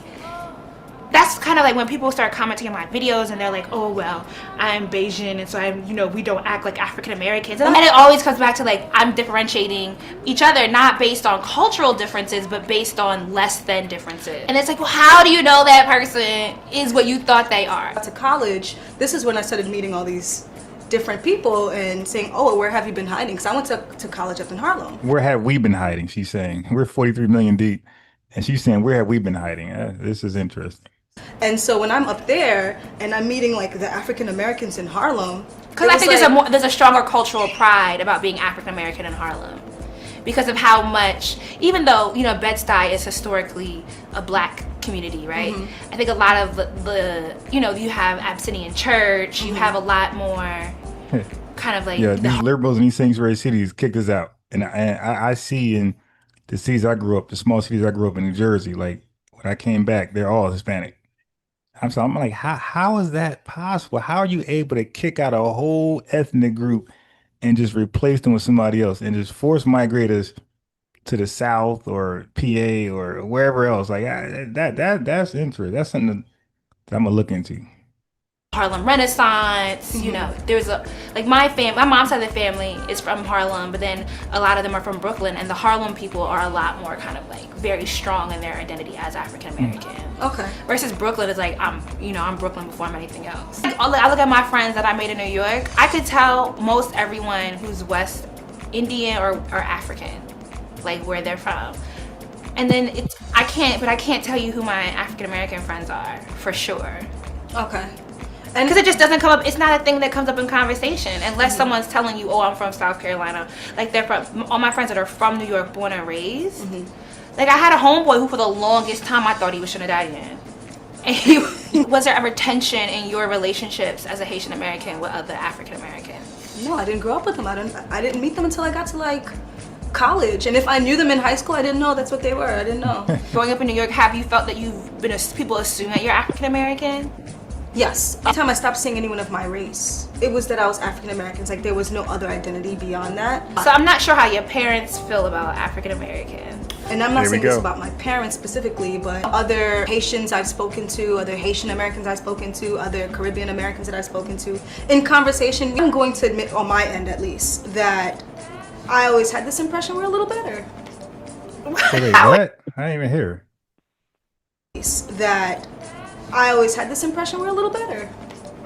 that's kind of like when people start commenting on my videos and they're like, oh, well, I'm Bayesian and so I'm, we don't act like African Americans. And it always comes back to like, I'm differentiating each other, not based on cultural differences, but based on less than differences. And it's like, well, how do you know that person is what you thought they are? To college, this is when I started meeting all these different people and saying, oh, where have you been hiding? Because I went to college up in Harlem. Where have we been hiding? She's saying we're 43 million deep, and she's saying where have we been hiding? This is interesting. And so when I'm up there and I'm meeting like the African Americans in Harlem, because I think there's a stronger cultural pride about being African American in Harlem, because of how much, even though Bed-Stuy is historically a black community, right? I think a lot of the you have Abyssinian church, you have a lot more kind of like these liberals in these sanctuary cities kicked us out, and I see in the cities I grew up, the small cities I grew up in New Jersey, like when I came back, they're all Hispanic. I'm like, how is that possible? How are you able to kick out a whole ethnic group and just replace them with somebody else and just force migrators to the South or PA or wherever else? Like that's interesting. That's something that I'm gonna look into. Harlem Renaissance, there's my mom's side of the family is from Harlem, but then a lot of them are from Brooklyn, and the Harlem people are a lot more kind of like very strong in their identity as African American. Okay. Versus Brooklyn is like, I'm Brooklyn before I'm anything else. I look at my friends that I made in New York, I could tell most everyone who's West Indian or African, like where they're from. And then I can't tell you who my African American friends are for sure. Okay. And because it just doesn't come up, it's not a thing that comes up in conversation unless someone's telling you, oh, I'm from South Carolina. Like they're from, all my friends that are from New York, born and raised. Like I had a homeboy who for the longest time I thought he was Trinidadian. And was there ever tension in your relationships as a Haitian American with other African Americans? No, I didn't grow up with them. I didn't meet them until I got to like college. And if I knew them in high school, I didn't know that's what they were. I didn't know. Growing up in New York, have you felt that people assume that you're African American? Yes. Every time I stopped seeing anyone of my race, it was that I was African American. Like there was no other identity beyond that. So I'm not sure how your parents feel about African American. And I'm not saying this about my parents specifically, but other Haitians I've spoken to, other Haitian Americans I've spoken to, other Caribbean Americans that I've spoken to. In conversation, I'm going to admit, on my end at least, that I always had this impression we're a little better. Wait, what? I didn't even hear. That I always had this impression we're a little better.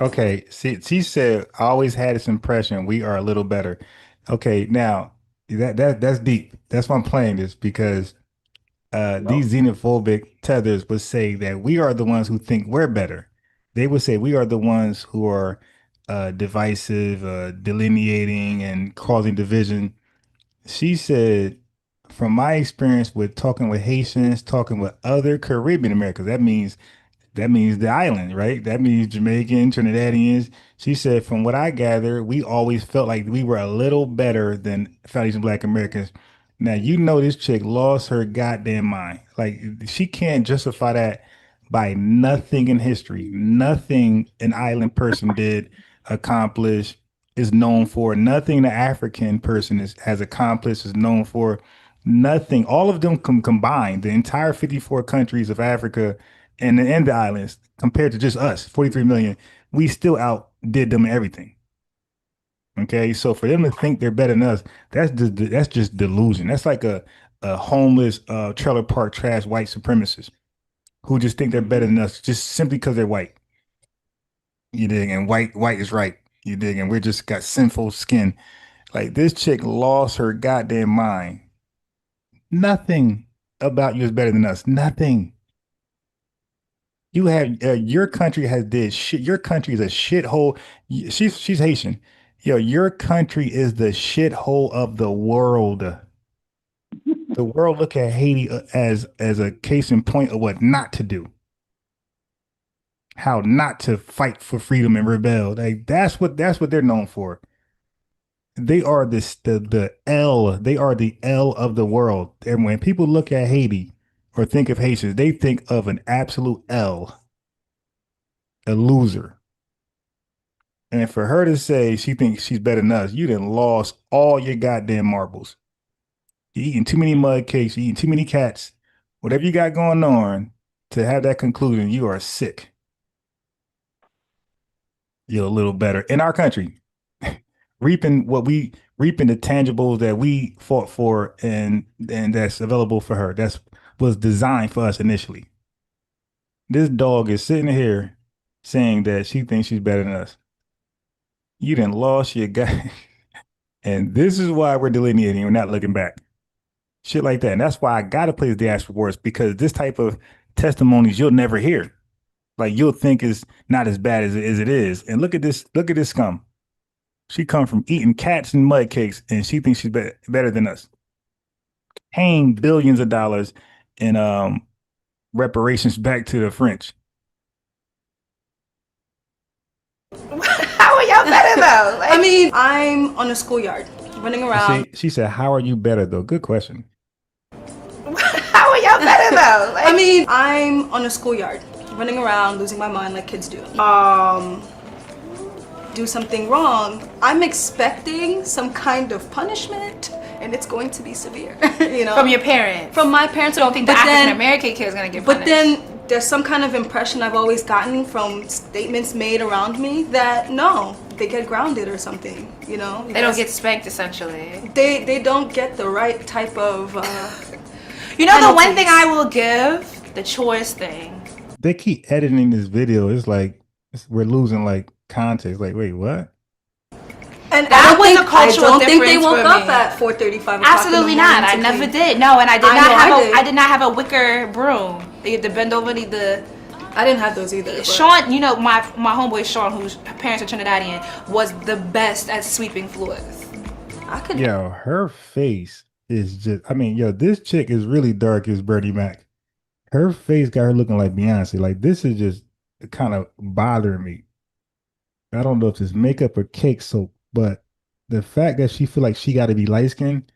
Okay, see, she said, I always had this impression we are a little better. Okay, now that's deep. That's why I'm playing this, because these xenophobic tethers would say that we are the ones who think we're better. They would say we are the ones who are divisive, delineating and causing division. She said, from my experience with talking with Haitians, talking with other Caribbean Americans, that means the island, right? That means Jamaican, Trinidadians. She said, from what I gather, we always felt like we were a little better than Foundation Black Americans. Now, this chick lost her goddamn mind. Like, she can't justify that by nothing in history. Nothing an island person did accomplish is known for. Nothing the African person has accomplished is known for. Nothing. All of them combined, the entire 54 countries of Africa and the islands, compared to just us, 43 million, we still outdid them in everything. Okay, so for them to think they're better than us, that's just delusion. That's like a homeless trailer park trash white supremacist who just think they're better than us just simply because they're white. You dig? And white is right. You dig? And we're just got sinful skin. Like, this chick lost her goddamn mind. Nothing about you is better than us. Nothing. You have your country has did shit. Your country is a shithole. She's Haitian. Yo, your country is the shithole of the world. The world look at Haiti as a case in point of what not to do. How not to fight for freedom and rebel. Like, that's what they're known for. They are the L. They are the L of the world. And when people look at Haiti or think of Haitians, they think of an absolute L, a loser. And for her to say she thinks she's better than us, you done lost all your goddamn marbles. You're eating too many mud cakes, you're eating too many cats, whatever you got going on, to have that conclusion, you are sick. You're a little better in our country, reaping the tangibles that we fought for, and that's available for her. That's was designed for us initially. This dog is sitting here saying that she thinks she's better than us. You done lost your guy. And this is why we're delineating. We're not looking back. Shit like that. And that's why I got to play the diaspora wars, because this type of testimonies you'll never hear. Like, you'll think is not as bad as it is. And look at this scum. She come from eating cats and mud cakes, and she thinks she's better than us. Paying billions of dollars in reparations back to the French. How are y'all better though? I mean, I'm on a schoolyard running around. She said, "How are you better though?" Good question. How are y'all better though? I mean, I'm on a schoolyard running around, losing my mind like kids do. Do something wrong, I'm expecting some kind of punishment, and it's going to be severe. You know, from your parents. From my parents. You don't think the African American kid is gonna get punished? But then there's some kind of impression I've always gotten from statements made around me that no, they get grounded or something. You know, they don't get spanked essentially. They don't get the right type of. You know, penalties. The one thing I will give, the chores thing. They keep editing this video. It's like we're losing like context. Like, wait, what? And that was a cultural difference. I don't think they woke up at 4:35. Absolutely not. I never did. No, and I did not have a wicker broom. They had to bend over the. I didn't have those either. Sean, you know, my homeboy Sean, whose parents are Trinidadian, was the best at sweeping floors. I could. Yo, her face is just. I mean, yo, this chick is really dark as Bernie Mac. Her face got her looking like Beyonce. Like, this is just kind of bothering me. I don't know if it's makeup or cake soap, but the fact that she feel like she got to be light skinned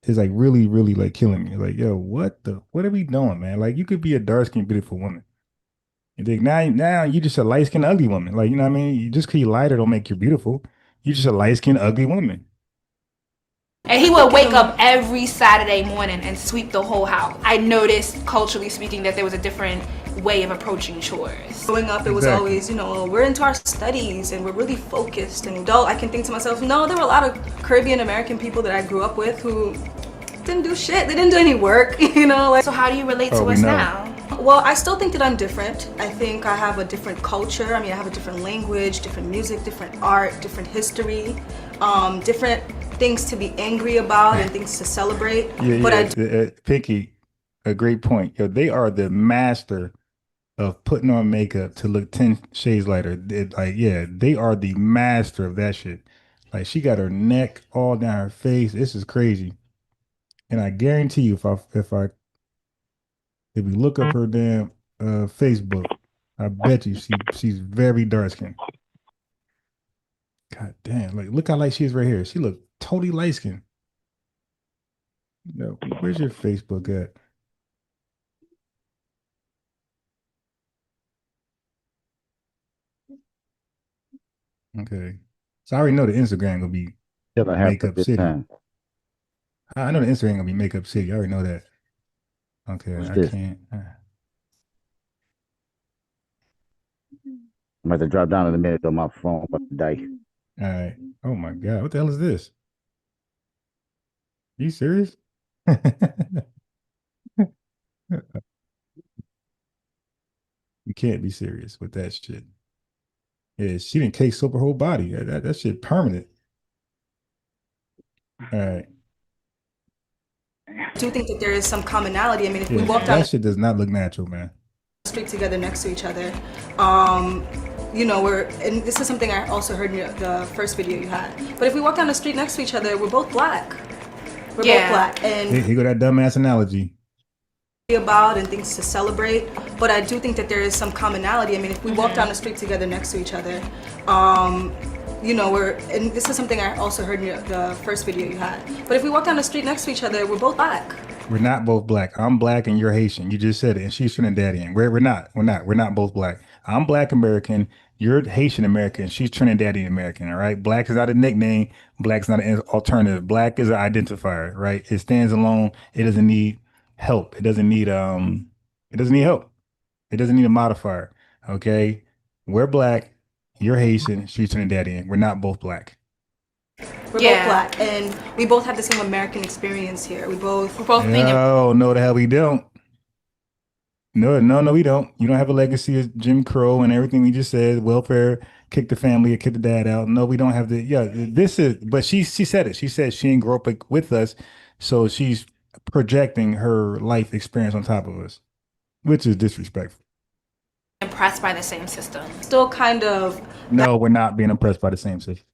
is like really, really like killing me. Like, yo, what are we doing, man? Like, you could be a dark skinned, beautiful woman. You think now you just a light skinned, ugly woman. Like, you know what I mean? You just because you lighter don't make you beautiful. You just a light skinned, ugly woman. And he would wake up every Saturday morning and sweep the whole house. I noticed, culturally speaking, that there was a different way of approaching chores. Growing up, it was always, you know, we're into our studies and we're really focused and adult. I can think to myself, no, there were a lot of Caribbean American people that I grew up with who didn't do shit. They didn't do any work, you know. Like, so how do you relate to us now? Well, I still think that I'm different. I think I have a different culture. I mean, I have a different language, different music, different art, different history, different things to be angry about and things to celebrate. Pinky, a great point. Yo, they are the master of putting on makeup to look 10 shades lighter. They are the master of that shit. Like, she got her neck all down her face. This is crazy. And I guarantee you, if we look up her damn Facebook, I bet you she's very dark skinned. God damn! Like, look how light she is right here. She look totally light skinned. Yo, where's your Facebook at? Okay, so I already know the Instagram gonna be Makeup City. I know the Instagram gonna be Makeup City. I already know that. Okay, I can't. I'm about to drop down in a minute on my phone, about to die. All right. Oh my God, what the hell is this? Are you serious? You can't be serious with that shit. Yeah, she didn't cake soap her whole body. That shit permanent. All right. I do think that there is some commonality. I mean, if we walk down that shit does not look natural, man. The street together next to each other, you know, and this is something I also heard in the first video you had. But if we walk down the street next to each other, we're both black. We're both black, and here go that dumbass analogy. About and things to celebrate, but I do think that there is some commonality. I mean, if we walk down the street together next to each other, you know, and this is something I also heard in the first video you had. But if we walk down the street next to each other, we're both black. We're not both black. I'm black and you're Haitian. You just said it, and she's Trinidadian. We're not both black. I'm Black American. You're Haitian American. She's Trinidadian American. All right. Black is not a nickname. Black is not an alternative. Black is an identifier. Right. It stands alone. It doesn't need help. It doesn't need help. It doesn't need a modifier. Okay. We're black. You're Haitian. She's Trinidadian. We're not both black. We're both black, and we both have the same American experience here. We're both No, the hell we don't. No, we don't. You don't have a legacy of Jim Crow and everything we just said. Welfare, kick the family, kick the dad out. No, we don't have the. Yeah, this is. But she said it. She said she didn't grow up with us, so she's projecting her life experience on top of us, which is disrespectful. Impressed by the same system. Still kind of. No, we're not being impressed by the same system.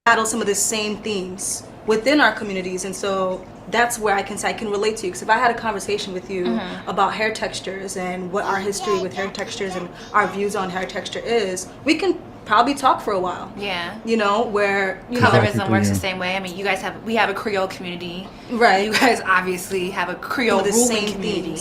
Battle some of the same themes within our communities, and so that's where I can say I can relate to you, because if I had a conversation with you about hair textures and what our history with hair textures and our views on hair texture is, we can probably talk for a while. Yeah. You know, where colorism works the same way. I mean, we have a Creole community. Right. You guys obviously have a Creole ruling community.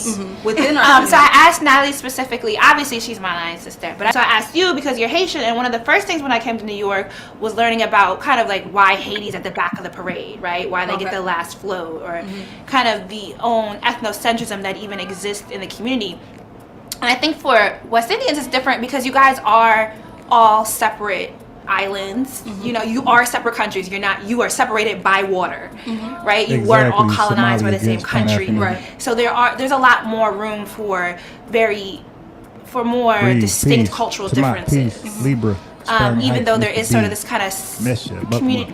Within our so I asked Natalie specifically, obviously she's my line sister, but so I asked you because you're Haitian, and one of the first things when I came to New York was learning about kind of like why Haiti's at the back of the parade, right? Why they get the last float, or kind of the own ethnocentrism that even exists in the community. And I think for West Indians it's different because you guys are all separate islands. You know, you are separate countries. You are separated by water, right? You weren't all colonized by the same country, right? So there's a lot more room for more distinct cultural differences. Libra. Even though there is sort of this kind of community,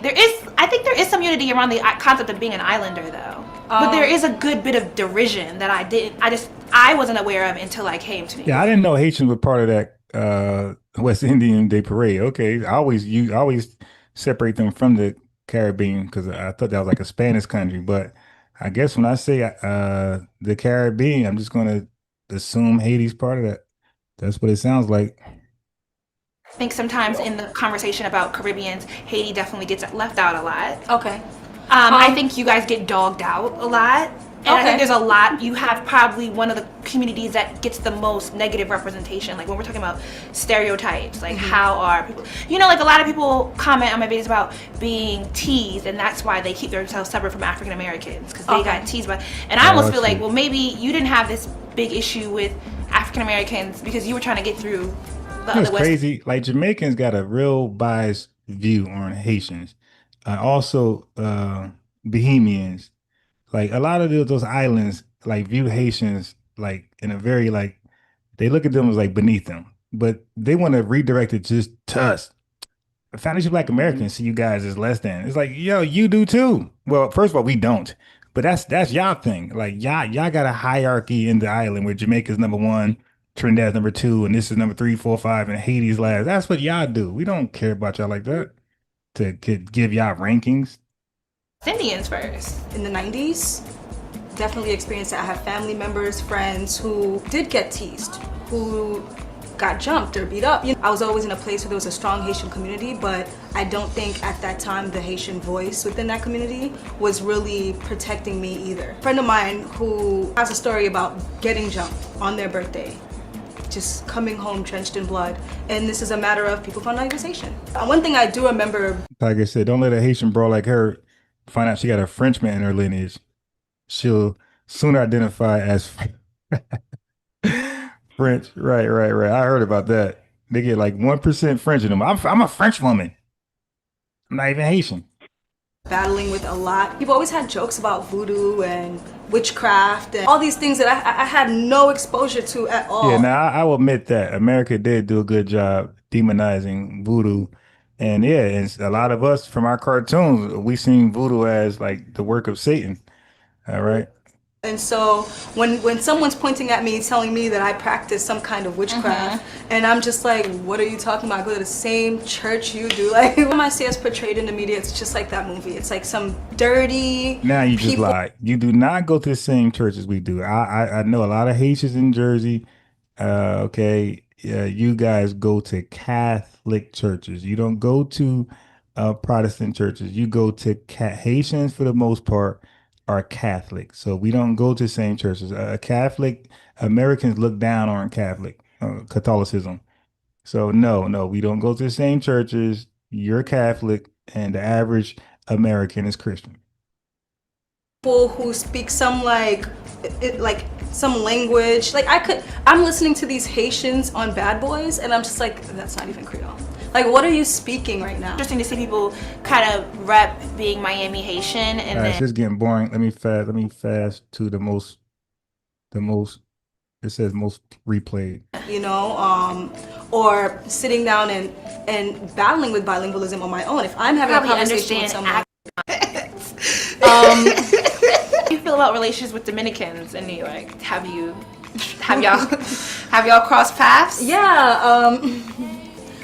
I think there is some unity around the concept of being an islander, though. But there is a good bit of derision that I wasn't aware of until I came to New York. Yeah, I didn't know Haitians were part of that West Indian Day Parade. Okay, I always separate them from the Caribbean because I thought that was like a Spanish country. But I guess when I say the Caribbean, I'm just going to assume Haiti's part of that. That's what it sounds like. I think sometimes in the conversation about Caribbeans, Haiti definitely gets left out a lot. Okay. I think you guys get dogged out a lot. And I think there's a lot, you have probably one of the communities that gets the most negative representation. Like when we're talking about stereotypes, like how are people, like a lot of people comment on my videos about being teased, and that's why they keep themselves separate from African Americans, because they got teased by, and I almost feel like, well, maybe you didn't have this big issue with African Americans because you were trying to get through the other West. Crazy. Like Jamaicans got a real biased view on Haitians. Also, Bahamians. Like a lot of those islands, like view Haitians like in a very like they look at them as like beneath them, but they want to redirect it just to us. Foundation Black Americans see you guys as less than. It's like, yo, you do too. Well, first of all, we don't, but that's y'all thing. Like y'all got a hierarchy in the island where Jamaica's number one, Trinidad's number two, and this is number 3, 4, 5, and Haiti's last. That's what y'all do. We don't care about y'all like that to give y'all rankings. Indians first. In the 90s, definitely experienced that. I have family members, friends who did get teased, who got jumped or beat up. I was always in a place where there was a strong Haitian community, but I don't think at that time the Haitian voice within that community was really protecting me either. A friend of mine who has a story about getting jumped on their birthday, just coming home drenched in blood, and this is a matter of people found accusation. One thing I do remember, like I said, don't let a Haitian bro like her find out she got a Frenchman in her lineage. She'll sooner identify as French. Right. I heard about that. They get like 1% French in them. I'm a French woman. I'm not even Haitian. Battling with a lot. People always had jokes about voodoo and witchcraft and all these things that I had no exposure to at all. Yeah, now I will admit that America did do a good job demonizing voodoo. And yeah, and a lot of us from our cartoons, we seen voodoo as like the work of Satan. All right. And so when someone's pointing at me, telling me that I practice some kind of witchcraft, and I'm just like, what are you talking about? I go to the same church you do. Like when I see us portrayed in the media, it's just like that movie. It's like some dirty. Now you just lied. You do not go to the same church as we do. I know a lot of Haitians in Jersey. Okay. Yeah, you guys go to Catholic churches. You don't go to Protestant churches. You go to Haitians for the most part are Catholic. So we don't go to the same churches. Catholic Americans look down on Catholicism. So no, we don't go to the same churches. You're Catholic and the average American is Christian. people who speak some like some language. Like I'm listening to these Haitians on Bad Boys, and I'm just like, that's not even Creole. Like, what are you speaking right now? Interesting to see people kind of rep being Miami Haitian, and All right, then it's just getting boring. Let me fast to the most. It says most replayed. You know, or sitting down and battling with bilingualism on my own. If I'm having Probably a conversation with someone. How do you feel about relations with Dominicans in New York? Have y'all crossed paths? Yeah.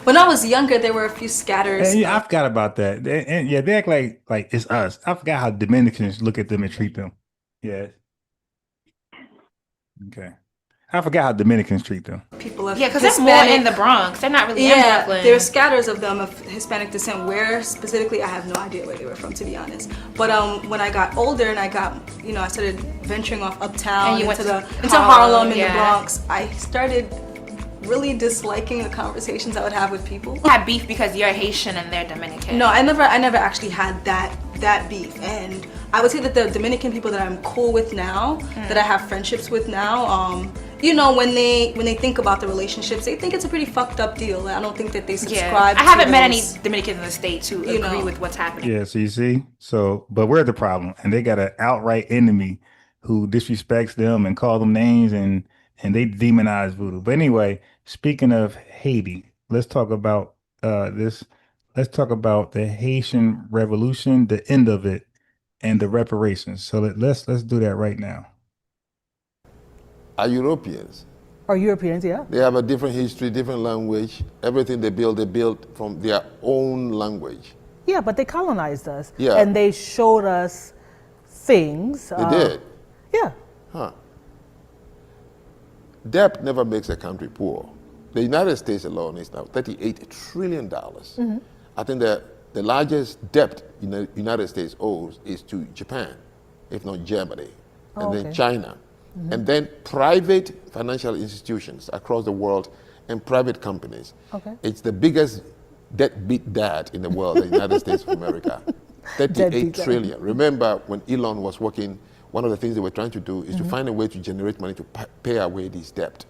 When I was younger, there were a few scatters. And yeah, I forgot about that. And yeah, they act like it's us. I forgot how Dominicans look at them and treat them. Yeah. Okay. I forgot how Dominicans treat them. People of because there's more in the Bronx. They're not really in Brooklyn. There's scatters of them of Hispanic descent. Where specifically, I have no idea where they were from, to be honest. But when I got older and I started venturing off uptown and you into went into Harlem and the Bronx, I started really disliking the conversations I would have with people. You had beef because you're Haitian and they're Dominican. No, I never actually had that beef. And I would say that the Dominican people that I'm cool with now, that I have friendships with now, you know, when they think about the relationships, they think it's a pretty fucked up deal. I don't think that they subscribe. I haven't met any Dominicans in the States who agree with what's happening. Yeah, so you see, but we're the problem, and they got an outright enemy who disrespects them and call them names and they demonize voodoo. But anyway, speaking of Haiti, let's talk about this. Let's talk about the Haitian Revolution, the end of it, and the reparations. So let's do that right now. Are Europeans. Are Europeans, yeah. They have a different history, different language. Everything they built from their own language. Yeah, but they colonized us. Yeah. And they showed us things. They did? Yeah. Huh. Debt never makes a country poor. The United States alone is now $38 trillion. Mm-hmm. I think that the largest debt the United States owes is to Japan, if not Germany, and then China. Mm-hmm. And then private financial institutions across the world and private companies. Okay. It's the biggest deadbeat dad in the world, the United States of America. 38 trillion. Remember when Elon was working, one of the things they were trying to do is to find a way to generate money to pay away this debt.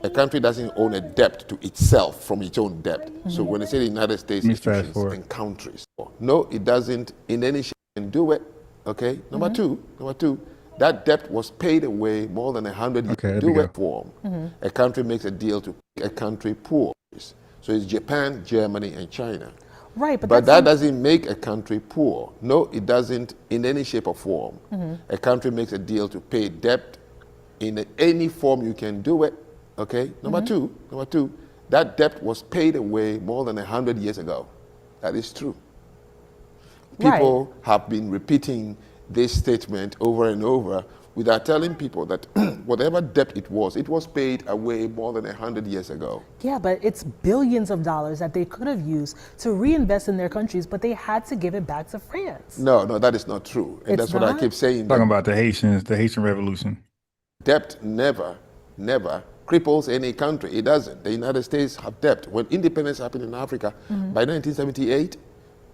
A country doesn't own a debt to itself from its own debt. So when they say the United States institutions and countries, no, it doesn't in any shape and do it. Okay. Number two, that debt was paid away more than 100 years. Okay, do it form. A country makes a deal to make a country poor. So it's Japan, Germany, and China. Right, but that doesn't make a country poor. No, it doesn't in any shape or form. A country makes a deal to pay debt in any form you can do it. Okay. Number two, that debt was paid away more than 100 years ago. That is true. People have been repeating this statement over and over without telling people that whatever debt it was paid away more than 100 years ago. Yeah, but it's billions of dollars that they could have used to reinvest in their countries, but they had to give it back to France. No, that is not true. And that's what I keep saying. Talking about the Haitian Revolution. Debt never cripples any country. It doesn't. The United States have debt. When independence happened in Africa, by 1978,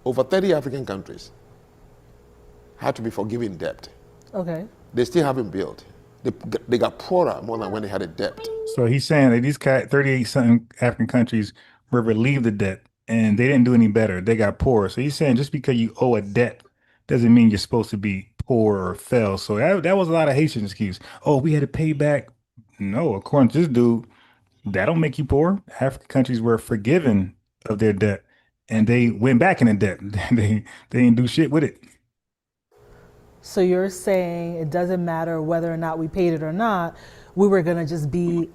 over 30 African countries had to be forgiven debt. Okay. They still haven't built. They got poorer more than when they had a debt. So he's saying that these 38-something African countries were relieved of debt, and they didn't do any better. They got poorer. So he's saying just because you owe a debt doesn't mean you're supposed to be poor or fell. So that was a lot of Haitian excuse. Oh, we had to pay back. No, according to this dude, that don't make you poor. African countries were forgiven of their debt, and they went back in the debt. They didn't do shit with it. So you're saying it doesn't matter whether or not we paid it or not, we were going to just be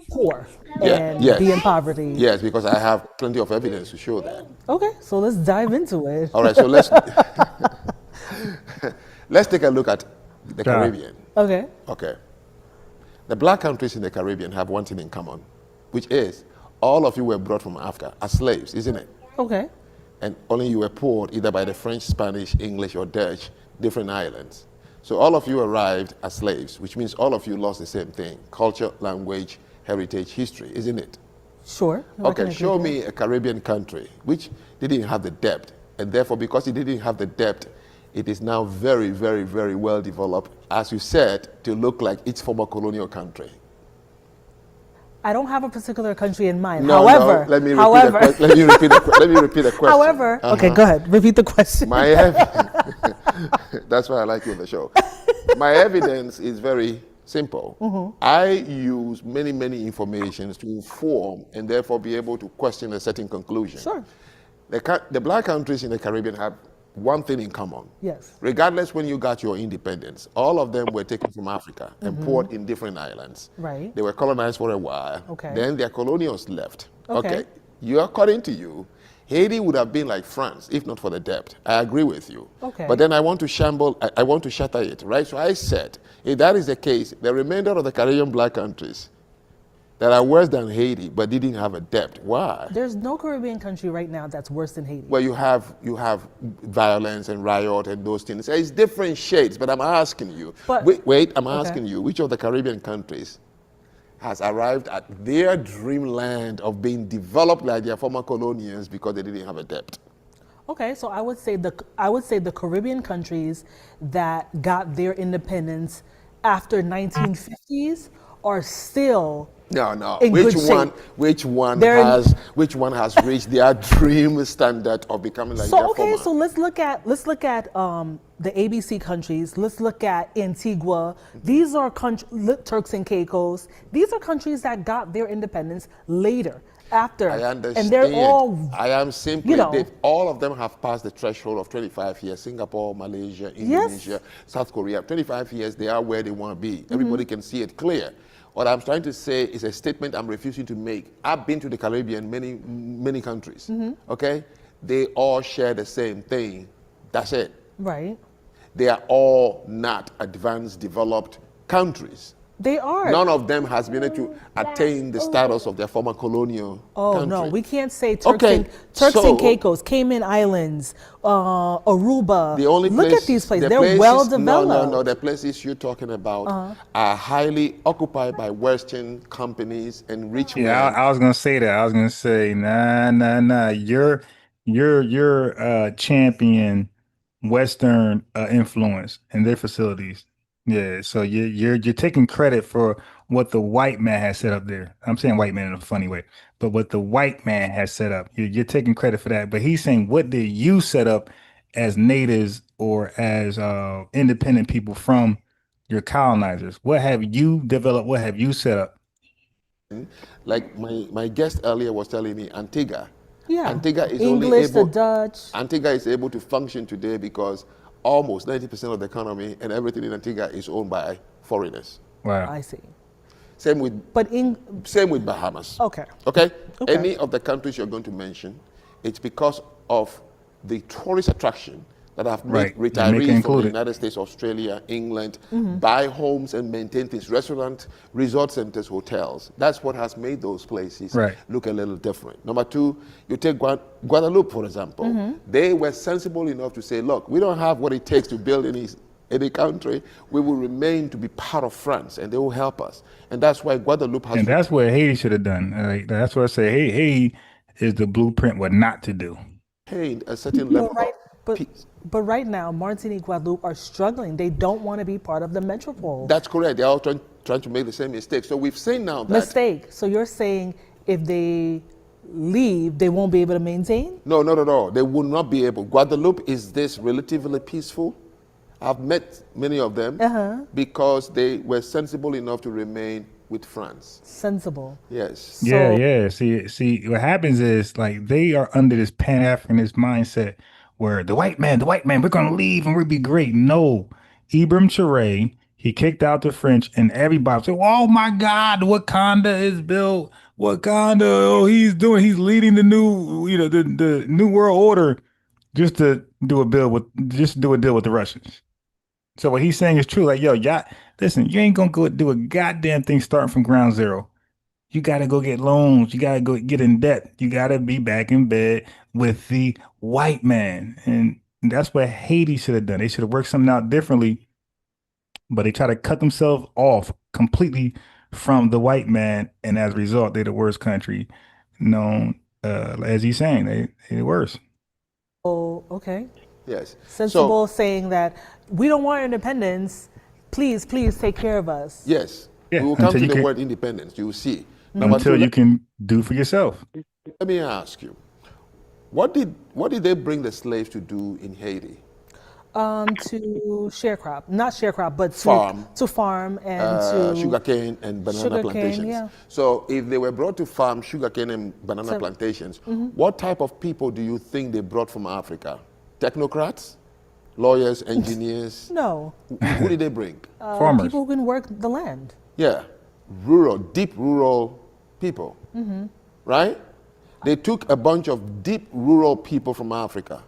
poor and be in poverty. Yes, because I have plenty of evidence to show that. Okay, so let's dive into it. All right, so let's take a look at the Caribbean. Okay. The black countries in the Caribbean have one thing in common, which is all of you were brought from Africa as slaves, isn't it? Okay. And only you were poured either by the French, Spanish, English, or Dutch, different islands. So all of you arrived as slaves, which means all of you lost the same thing: culture, language, heritage, history, isn't it? Sure. Okay, show me a Caribbean country which didn't have the debt, and therefore because it didn't have the debt, it is now very, very, very well developed, as you said, to look like its former colonial country. I don't have a particular country in mind. No, however, no, let me repeat the question. However, okay, go ahead. Repeat the question. That's why I like you on the show. My evidence is very simple. I use many, many informations to inform and therefore be able to question a certain conclusion. Sure. The black countries in the Caribbean have one thing in common. Yes. Regardless when you got your independence, all of them were taken from Africa and poured in different islands. Right. They were colonized for a while. Okay. Then their colonials left. Okay. According to you, Haiti would have been like France if not for the debt. I agree with you. Okay. But then I want to I want to shatter it, right? So I said, if that is the case, the remainder of the Caribbean black countries that are worse than Haiti but didn't have a debt. Why? There's no Caribbean country right now that's worse than Haiti. Well, you have violence and riot and those things. It's different shades, but I'm asking you. But, I'm asking you, which of the Caribbean countries has arrived at their dreamland of being developed like their former colonials because they didn't have a debt? Okay, so I would say the Caribbean countries that got their independence after 1950s are still No. in good shape. Which one has reached their dream standard of becoming like their former? So let's look at the ABC countries. Let's look at Antigua. These are Turks and Caicos. These are countries that got their independence later. After, I understand. And they're all, I am simply, all of them have passed the threshold of 25 years. Singapore, Malaysia, Indonesia, South Korea, 25 years, they are where they want to be. Everybody can see it clear. What I'm trying to say is a statement I'm refusing to make. I've been to the Caribbean, many countries, okay? They all share the same thing. That's it. right. They are all not advanced, developed countries. They are. None of them has been able to attain the status of their former colonial country. No, we can't say Turks and Caicos, Cayman Islands, Aruba. Look at these places. They're well developed. No. The places you're talking about are highly occupied by Western companies and rich men. Yeah, I was gonna say that. I was gonna say, nah. You're champion Western influence in their facilities. Yeah, so you're taking credit for what the white man has set up there. I'm saying white man in a funny way, but what the white man has set up, you're taking credit for that. But he's saying, what did you set up as natives or as independent people from your colonizers? What have you developed? What have you set up? Like my guest earlier was telling me, Antigua. Yeah, Antigua is English, only able, the Dutch. Antigua is able to function today because almost 90% of the economy and everything in Antigua is owned by foreigners. Wow. I see. Same with Bahamas. Okay. Any of the countries you're going to mention, it's because of the tourist attraction that have made retirees from the United States, Australia, England, buy homes and maintain things, restaurants, resort centers, hotels. That's what has made those places look a little different. Number two, you take Guadeloupe, for example. They were sensible enough to say, look, we don't have what it takes to build any country. We will remain to be part of France, and they will help us. And that's why Guadeloupe has... And that's what Haiti should have done. That's what I say. Haiti is the blueprint what not to do. Hey, a certain level of peace. But right now, Martinique, Guadeloupe are struggling. They don't want to be part of the metropole. That's correct. They're all trying to make the same mistake. So we've seen now that... So you're saying if they leave, they won't be able to maintain? No. They will not be able. Guadeloupe is this relatively peaceful. I've met many of them because they were sensible enough to remain with France. Sensible. Yes. Yeah. See, what happens is like they are under this Pan-Africanist mindset where the white man, we're gonna leave and we'll be great. No, Ibram Traoré, he kicked out the French, and everybody said, "Oh my God, Wakanda is built. Wakanda, he's leading the new, the new world order, just to do a deal with the Russians." So what he's saying is true. Like, yo, y'all, listen, you ain't gonna go do a goddamn thing starting from ground zero. You got to go get loans. You got to go get in debt. You got to be back in bed with the white man. And that's what Haiti should have done. They should have worked something out differently, but they try to cut themselves off completely from the white man. And as a result, they're the worst country known. As he's saying, they're worse. Oh, okay. Yes. sensible, saying that we don't want independence. Please take care of us. Yes. Yeah, We will come until to you the can- word independence. You will see. Number Until two, you can do for yourself. let me ask you, what did they bring the slaves to do in Haiti? To not sharecrop, but Farm. to farm and to Sugarcane and banana Sugarcane, plantations. yeah. So if they were brought to farm sugarcane and banana plantations, what type of people do you think they brought from Africa? Technocrats? Lawyers, engineers? No, Who did they bring? Farmers. people who can work the land. Yeah, deep rural people, right? They took a bunch of deep rural people from Africa,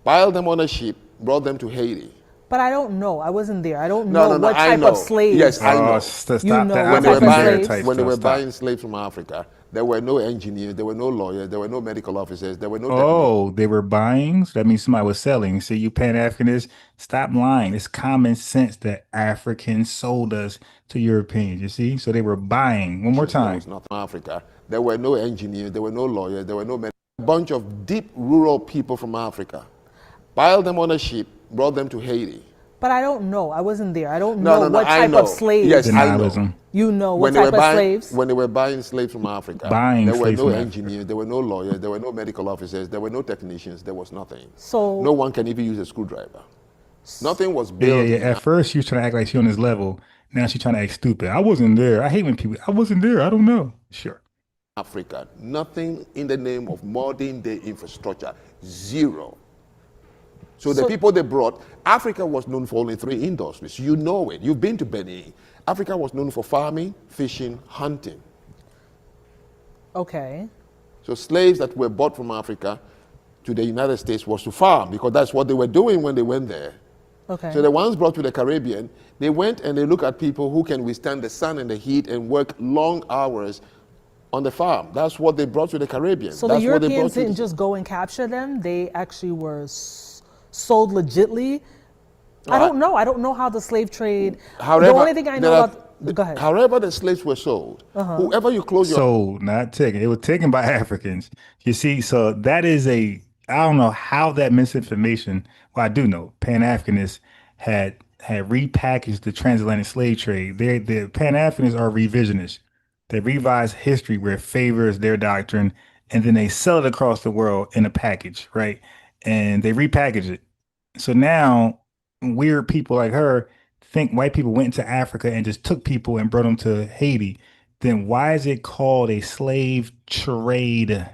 piled them on a ship, brought them to Haiti. But I don't know. I wasn't there. I don't No, know what I type know. of slaves. Yes, I know. Stop You know that what When they were type of buying, slaves? when they were Stop. buying slaves from Africa, there were no engineers, there were no lawyers, there were no medical officers, there were no Oh, they were buying? So that means somebody was selling. See, you Pan-Africanists, stop lying. It's common sense that Africans sold us to Europeans, you see? So they were buying. One more There time. was not from Africa. There were no engineers, there were no lawyers, there were no a bunch of deep rural people from Africa, piled them on a ship, brought them to Haiti. But I don't know. I wasn't there. I don't No, know no, no, what I type know. of slaves. Yes, I know. Denialism. You know what When they type were of buying, slaves? when they were buying slaves from Africa, Buying there were slaves no from Africa. engineers, there were no lawyers, there were no medical officers, there were no technicians, there was nothing. So No one can even use a screwdriver. Nothing was Yeah, built. yeah. At first, she was trying to act like she on this level. Now she's trying to act stupid. I wasn't there. I hate when people, I wasn't there. I don't know. Sure. Africa, nothing in the name of modern day infrastructure, zero. So the people they brought, Africa was known for only 3 industries. You know it. You've been to Benin. Africa was known for farming, fishing, hunting. Okay. So slaves that were bought from Africa to the United States was to farm because that's what they were doing when they went there. Okay. So the ones brought to the Caribbean, they went and they look at people who can withstand the sun and the heat and work long hours on the farm. That's what they brought to the Caribbean. So That's the what they Europeans brought to didn't just go and capture them. They actually were sold legitly. I don't know. I don't know how the slave trade. However, the only thing I know there are- about. Go ahead. However the slaves were sold, whoever you close your Sold, not taken. It was taken by Africans. You see, so that is I don't know how that misinformation, well, I do know, Pan-Africanists had repackaged the transatlantic slave trade. The Pan-Africanists are revisionists. They revise history where it favors their doctrine, and then they sell it across the world in a package, right? And they repackage it. So now weird people like her think white people went into Africa and just took people and brought them to Haiti. Then why is it called a slave trade?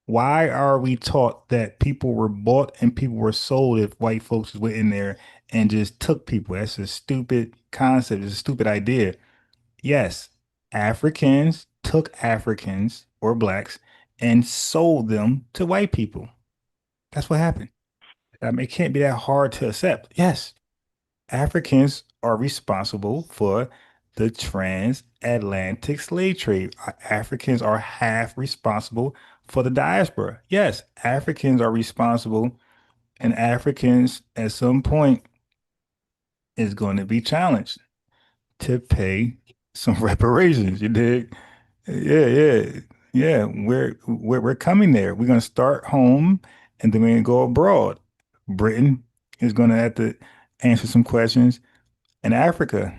Why are we taught that people were bought and people were sold if white folks went in there and just took people? That's a stupid concept. It's a stupid idea. Yes, Africans took Africans or blacks and sold them to white people. That's what happened. It can't be that hard to accept. Yes, Africans are responsible for the transatlantic slave trade. Africans are half responsible for the diaspora. Yes, Africans are responsible, and Africans at some point is going to be challenged to pay some reparations. You dig? Yeah. We're coming there. We're gonna start home, and then we're gonna go abroad. Britain is gonna have to answer some questions, and Africa,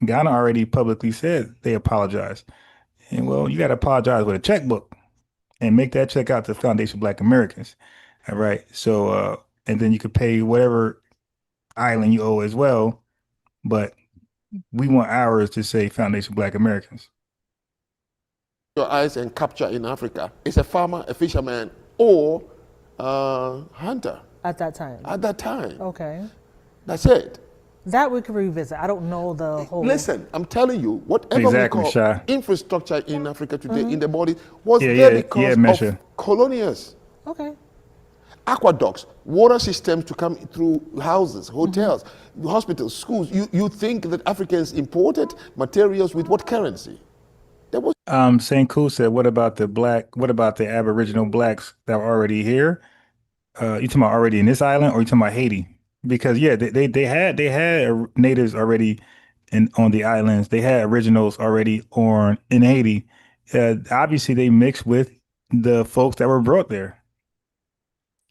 Ghana already publicly said they apologize. And well, you got to apologize with a checkbook and make that check out to Foundation Black Americans. All right. So, and then you could pay whatever island you owe as well. But we want ours to say Foundation Black Americans. your eyes and capture in Africa is a farmer, a fisherman, or a hunter At that time. at that time. Okay. That's it. That we could revisit. I don't know the whole. Listen, I'm telling you, whatever Exactly, we call Shah. infrastructure in Africa today, in the body, was Yeah, there yeah, because yeah, of Mesha. colonials. Okay. Aqueducts, water systems to come through houses, hotels, hospitals, schools. You think that Africans imported materials with what currency? There was St. Cool said, what about the Aboriginal blacks that were already here? You talking about already in this island, or you talking about Haiti? Because yeah, they had natives already on the islands. They had originals already in Haiti. Obviously, they mixed with the folks that were brought there.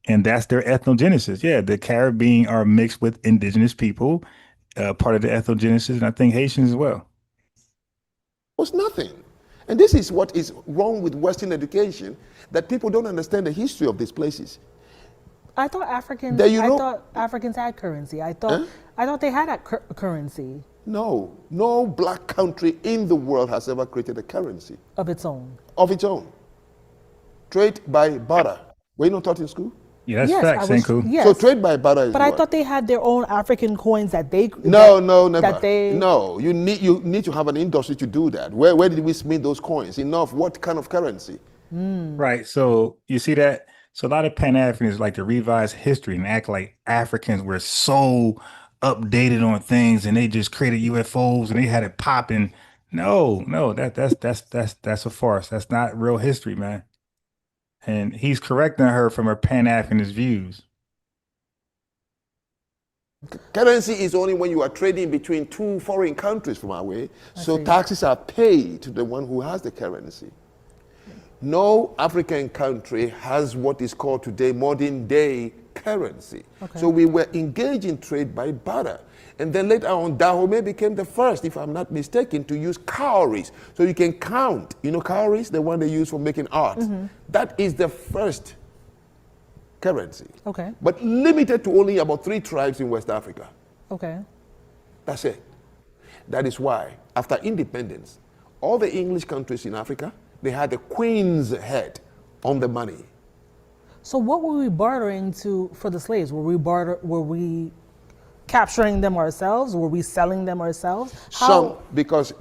And that's their ethnogenesis. Yeah, the Caribbean are mixed with indigenous people, part of the ethnogenesis, and I think Haitians as well. Was nothing. And this is what is wrong with Western education, that people don't understand the history of these places. I thought Africans. There you I know- thought Africans had currency. I thought they had a currency No, no black country in the world has ever created a currency of its own. of its own. Trade by barter. Were you not taught in school? Yeah, that's Yes, facts, I was- Senku. yes. So trade by barter is But I what? thought they had their own African coins that they. No, that- no, never. That they. No, you need to have an industry to do that. Where did we smith those coins? Enough. What kind of currency? Right. So you see that? So a lot of Pan-Africans like to revise history and act like Africans were so updated on things and they just created UFOs and they had it popping. No, that's a farce. That's not real history, man. And he's correcting her from her Pan-Africanist views. Currency is only when you are trading between two foreign countries from our way. So taxes are paid to the one who has the currency. No African country has what is called today modern day currency. Okay. So we were engaged in trade by barter. And then later on, Dahomey became the first, if I'm not mistaken, to use cowries. So you can count. You know cowries, the one they use for making art. That is the first currency. Okay. But limited to only about 3 tribes in West Africa. Okay. That's it. That is why, after independence, all the English countries in Africa, they had the queen's head on the money. So what were we bartering for the slaves? Were we capturing them ourselves? Were we selling them ourselves? Some, because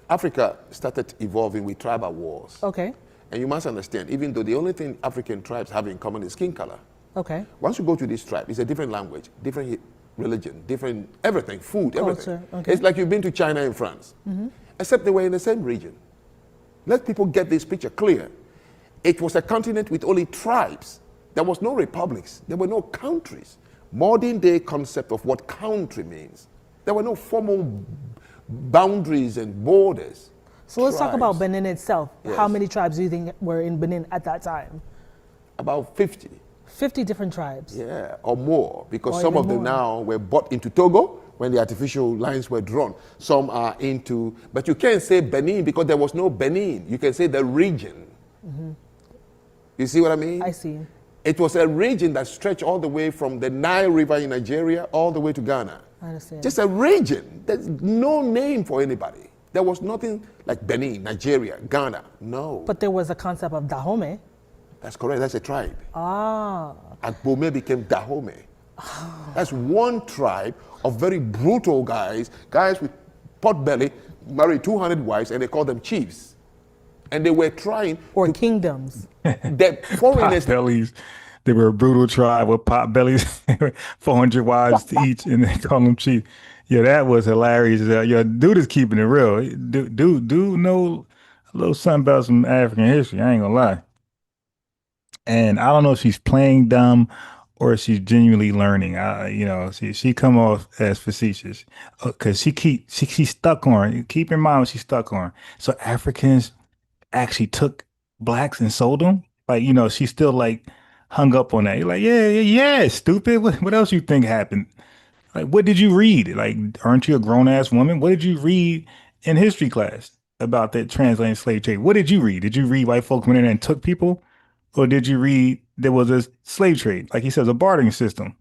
Africa started evolving with tribal wars. Okay. And you must understand, even though the only thing African tribes have in common is skin color. Okay. Once you go to this tribe, it's a different language, different religion, different everything, food, everything. Culture, okay. It's like you've been to China and France, except they were in the same region. Let people get this picture clear. It was a continent with only tribes. There was no republics. There were no countries. Modern day concept of what country means. There were no formal boundaries and borders. So let's talk about Tribes. Benin itself. Yes. How many tribes do you think were in Benin at that time? About 50. 50 different tribes. Yeah, or more, because Or some even of them more. now were bought into Togo when the artificial lines were drawn. Some are into, but you can't say Benin because there was no Benin. You can say the region. You see what I mean? I see. It was a region that stretched all the way from the Nile River in Nigeria all the way to Ghana. I understand. Just a region. There's no name for anybody. There was nothing like Benin, Nigeria, Ghana. No. But there was a concept of Dahomey. That's correct. That's a tribe. Ah. Agbome became Dahomey. That's one tribe of very brutal guys with pot belly, married 200 wives, and they call them chiefs. And they were trying Or kingdoms. the foreigners. Pot bellies. They were a brutal tribe with pot bellies, 400 wives to each, and they call them chief. Yeah, that was hilarious. Yo, dude is keeping it real. Dude know a little something about some African history. I ain't gonna lie. And I don't know if she's playing dumb or if she's genuinely learning. She come off as facetious because she's stuck on. Keep in mind what she's stuck on. So Africans actually took blacks and sold them. Like, she's still like hung up on that. You're like, yeah, stupid. What else you think happened? Like, what did you read? Like, aren't you a grown ass woman? What did you read in history class about that transatlantic slave trade? What did you read? Did you read white folks went in there and took people? Or did you read there was a slave trade? Like he says, a bartering system.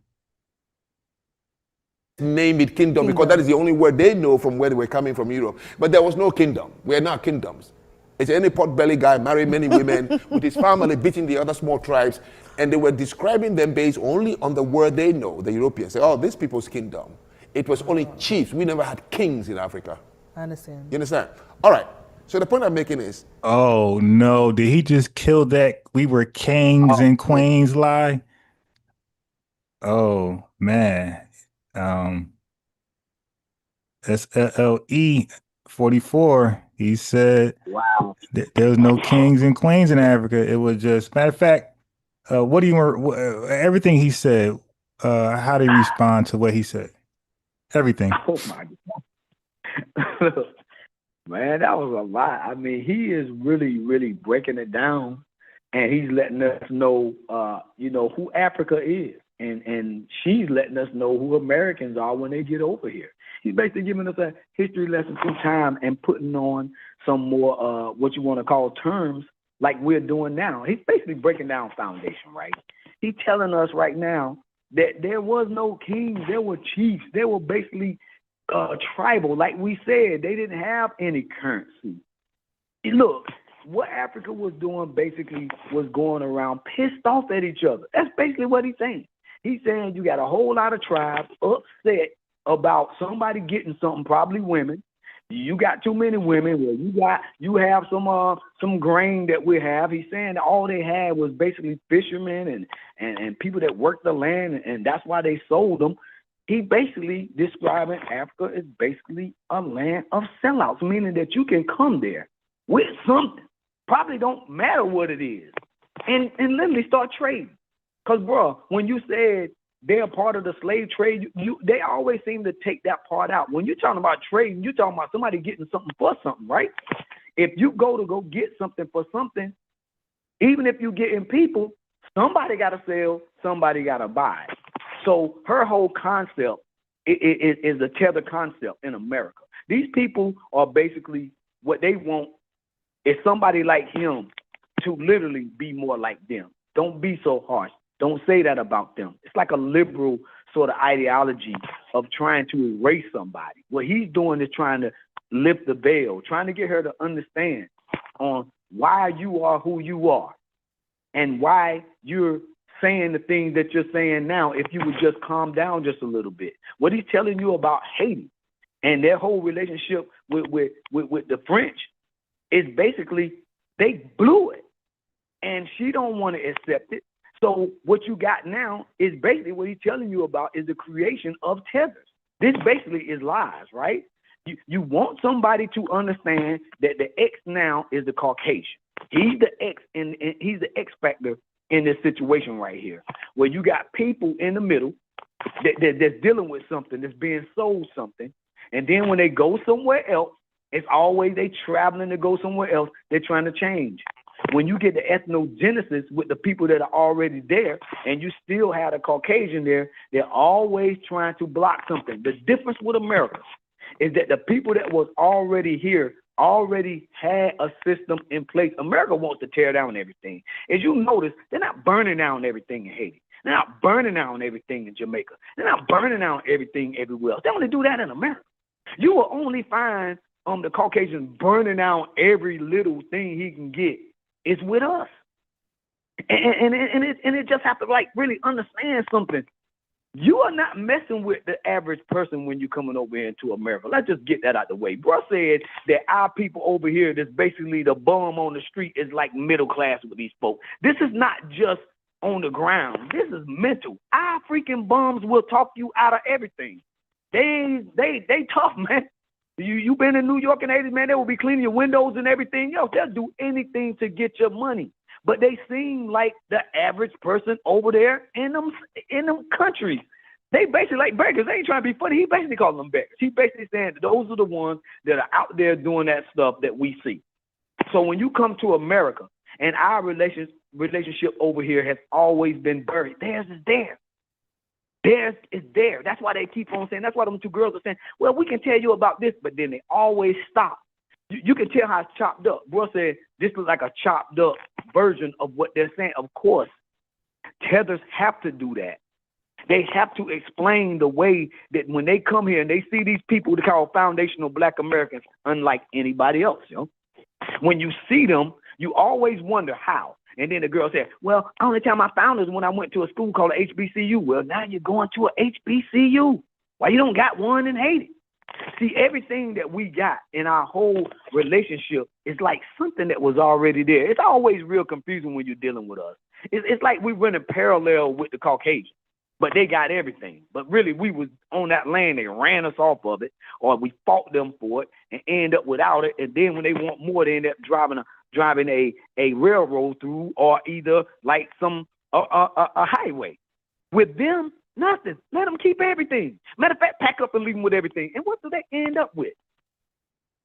Name it kingdom because that is the only word they know from where they were coming from Europe. But there was no kingdom. We are not kingdoms. It's any pot-belly guy married many women with his family beating the other small tribes, and they were describing them based only on the word they know. The Europeans say, "Oh, this people's kingdom." It was only chiefs. We never had kings in Africa. I understand. You understand? All right. So the point I'm making is, oh no, did he just kill that we were kings and queens lie? Oh man. SLE 44, he said Wow. There was no kings and queens in Africa. It was just, matter of fact, everything he said, how do you respond to what he said? Everything. Oh my God. Man, that was a lot. I mean, he is really, really breaking it down and he's letting us know, who Africa is, and she's letting us know who Americans are when they get over here. He's basically giving us a history lesson through time and putting on some more, what you want to call terms like we're doing now. He's basically breaking down foundation, right? He's telling us right now that there was no kings, there were chiefs, they were basically tribal. Like we said, they didn't have any currency. Look, what Africa was doing basically was going around pissed off at each other. That's basically what he's saying. He's saying you got a whole lot of tribes upset about somebody getting something, probably women. You got too many women. Well, you have some grain that we have. He's saying that all they had was basically fishermen and people that worked the land, and that's why they sold them. He basically describing Africa as basically a land of sellouts, meaning that you can come there with something, probably don't matter what it is, and literally start trading. Because, bro, when you said they're part of the slave trade, they always seem to take that part out. When you're talking about trading, you're talking about somebody getting something for something, right? If you go get something for something, even if you're getting people, somebody got to sell, somebody got to buy. So her whole concept is a tether concept in America. These people are basically, what they want is somebody like him to literally be more like them. Don't be so harsh. Don't say that about them. It's like a liberal sort of ideology of trying to erase somebody. What he's doing is trying to lift the veil, trying to get her to understand on why you are who you are and why you're saying the things that you're saying now if you would just calm down just a little bit. What he's telling you about Haiti and their whole relationship with the French is basically they blew it, and she don't want to accept it. So what you got now is basically what he's telling you about is the creation of tethers. This basically is lies, right? You want somebody to understand that the X now is the Caucasian. He's the X, and he's the X factor in this situation right here, where you got people in the middle that's dealing with something, that's being sold something, and then when they go somewhere else, it's always they traveling to go somewhere else. They're trying to change. When you get the ethnogenesis with the people that are already there, and you still have a Caucasian there, they're always trying to block something. The difference with America is that the people that was already here already had a system in place. America wants to tear down everything. As you notice, they're not burning down everything in Haiti. They're not burning down everything in Jamaica. They're not burning down everything everywhere else. They only do that in America. You will only find the Caucasian burning down every little thing he can get. It's with us. And it just have to really understand something. You are not messing with the average person when you're coming over here into America. Let's just get that out the way. Bro said that our people over here, that's basically the bum on the street, is like middle class with these folks. This is not just on the ground. This is mental. Our freaking bums will talk you out of everything. They tough, man. You been in New York in the 80s, man, they will be cleaning your windows and everything else. They'll do anything to get your money. But they seem like the average person over there in them countries. They basically like beggars. They ain't trying to be funny. He basically calling them beggars. He basically saying that those are the ones that are out there doing that stuff that we see. So when you come to America, and our relationship over here has always been buried. Theirs is there. Theirs is there. That's why they keep on saying, that's why them two girls are saying, well, we can tell you about this, but then they always stop. You can tell how it's chopped up. Bro said this is like a chopped up version of what they're saying. Of course, tethers have to do that. They have to explain the way that when they come here and they see these people they call foundational Black Americans, unlike anybody else, when you see them, you always wonder how. And then the girl said, well, the only time I found is when I went to a school called HBCU. Well, now you're going to a HBCU. Why you don't got one in Haiti? See, everything that we got in our whole relationship is like something that was already there. It's always real confusing when you're dealing with us. It's like we're running parallel with the Caucasians, but they got everything. But really, we was on that land. They ran us off of it, or we fought them for it and end up without it. And then when they want more, they end up driving a railroad through, or either like a highway. With them, nothing. Let them keep everything. Matter of fact, pack up and leave them with everything. And what do they end up with?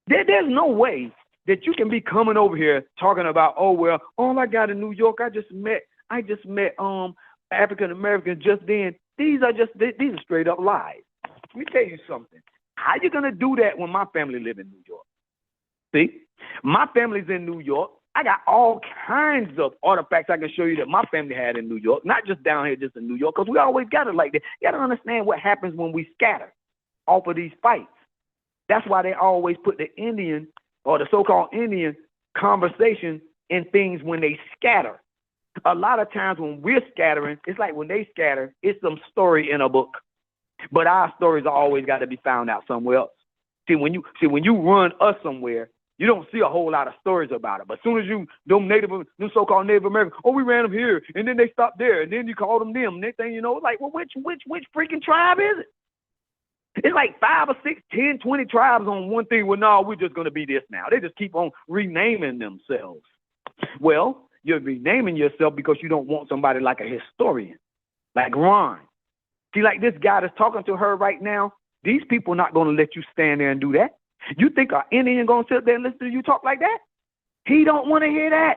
There's no way that you can be coming over here talking about, oh well, all I got in New York, I just met African Americans just then. These are straight up lies. Let me tell you something. How you gonna do that when my family live in New York? See, my family's in New York. I got all kinds of artifacts I can show you that my family had in New York, not just down here, just in New York, because we always got it like that. You got to understand what happens when we scatter off of these fights. That's why they always put the Indian or the so-called Indian conversation in things when they scatter. A lot of times when we're scattering, it's like when they scatter, it's some story in a book. But our stories are always got to be found out somewhere else. See, when you run us somewhere, you don't see a whole lot of stories about it. But as soon as them so-called Native Americans, oh, we ran them here, and then they stopped there, and then you call them them. Next thing you know, it's like, well, which freaking tribe is it? It's like 5 or 6, 10, 20 tribes on one thing. Well, no, we're just going to be this now. They just keep on renaming themselves. Well, you're renaming yourself because you don't want somebody like a historian, like Ron. See, like this guy that's talking to her right now, these people are not going to let you stand there and do that. You think an Indian going to sit there and listen to you talk like that? He don't want to hear that.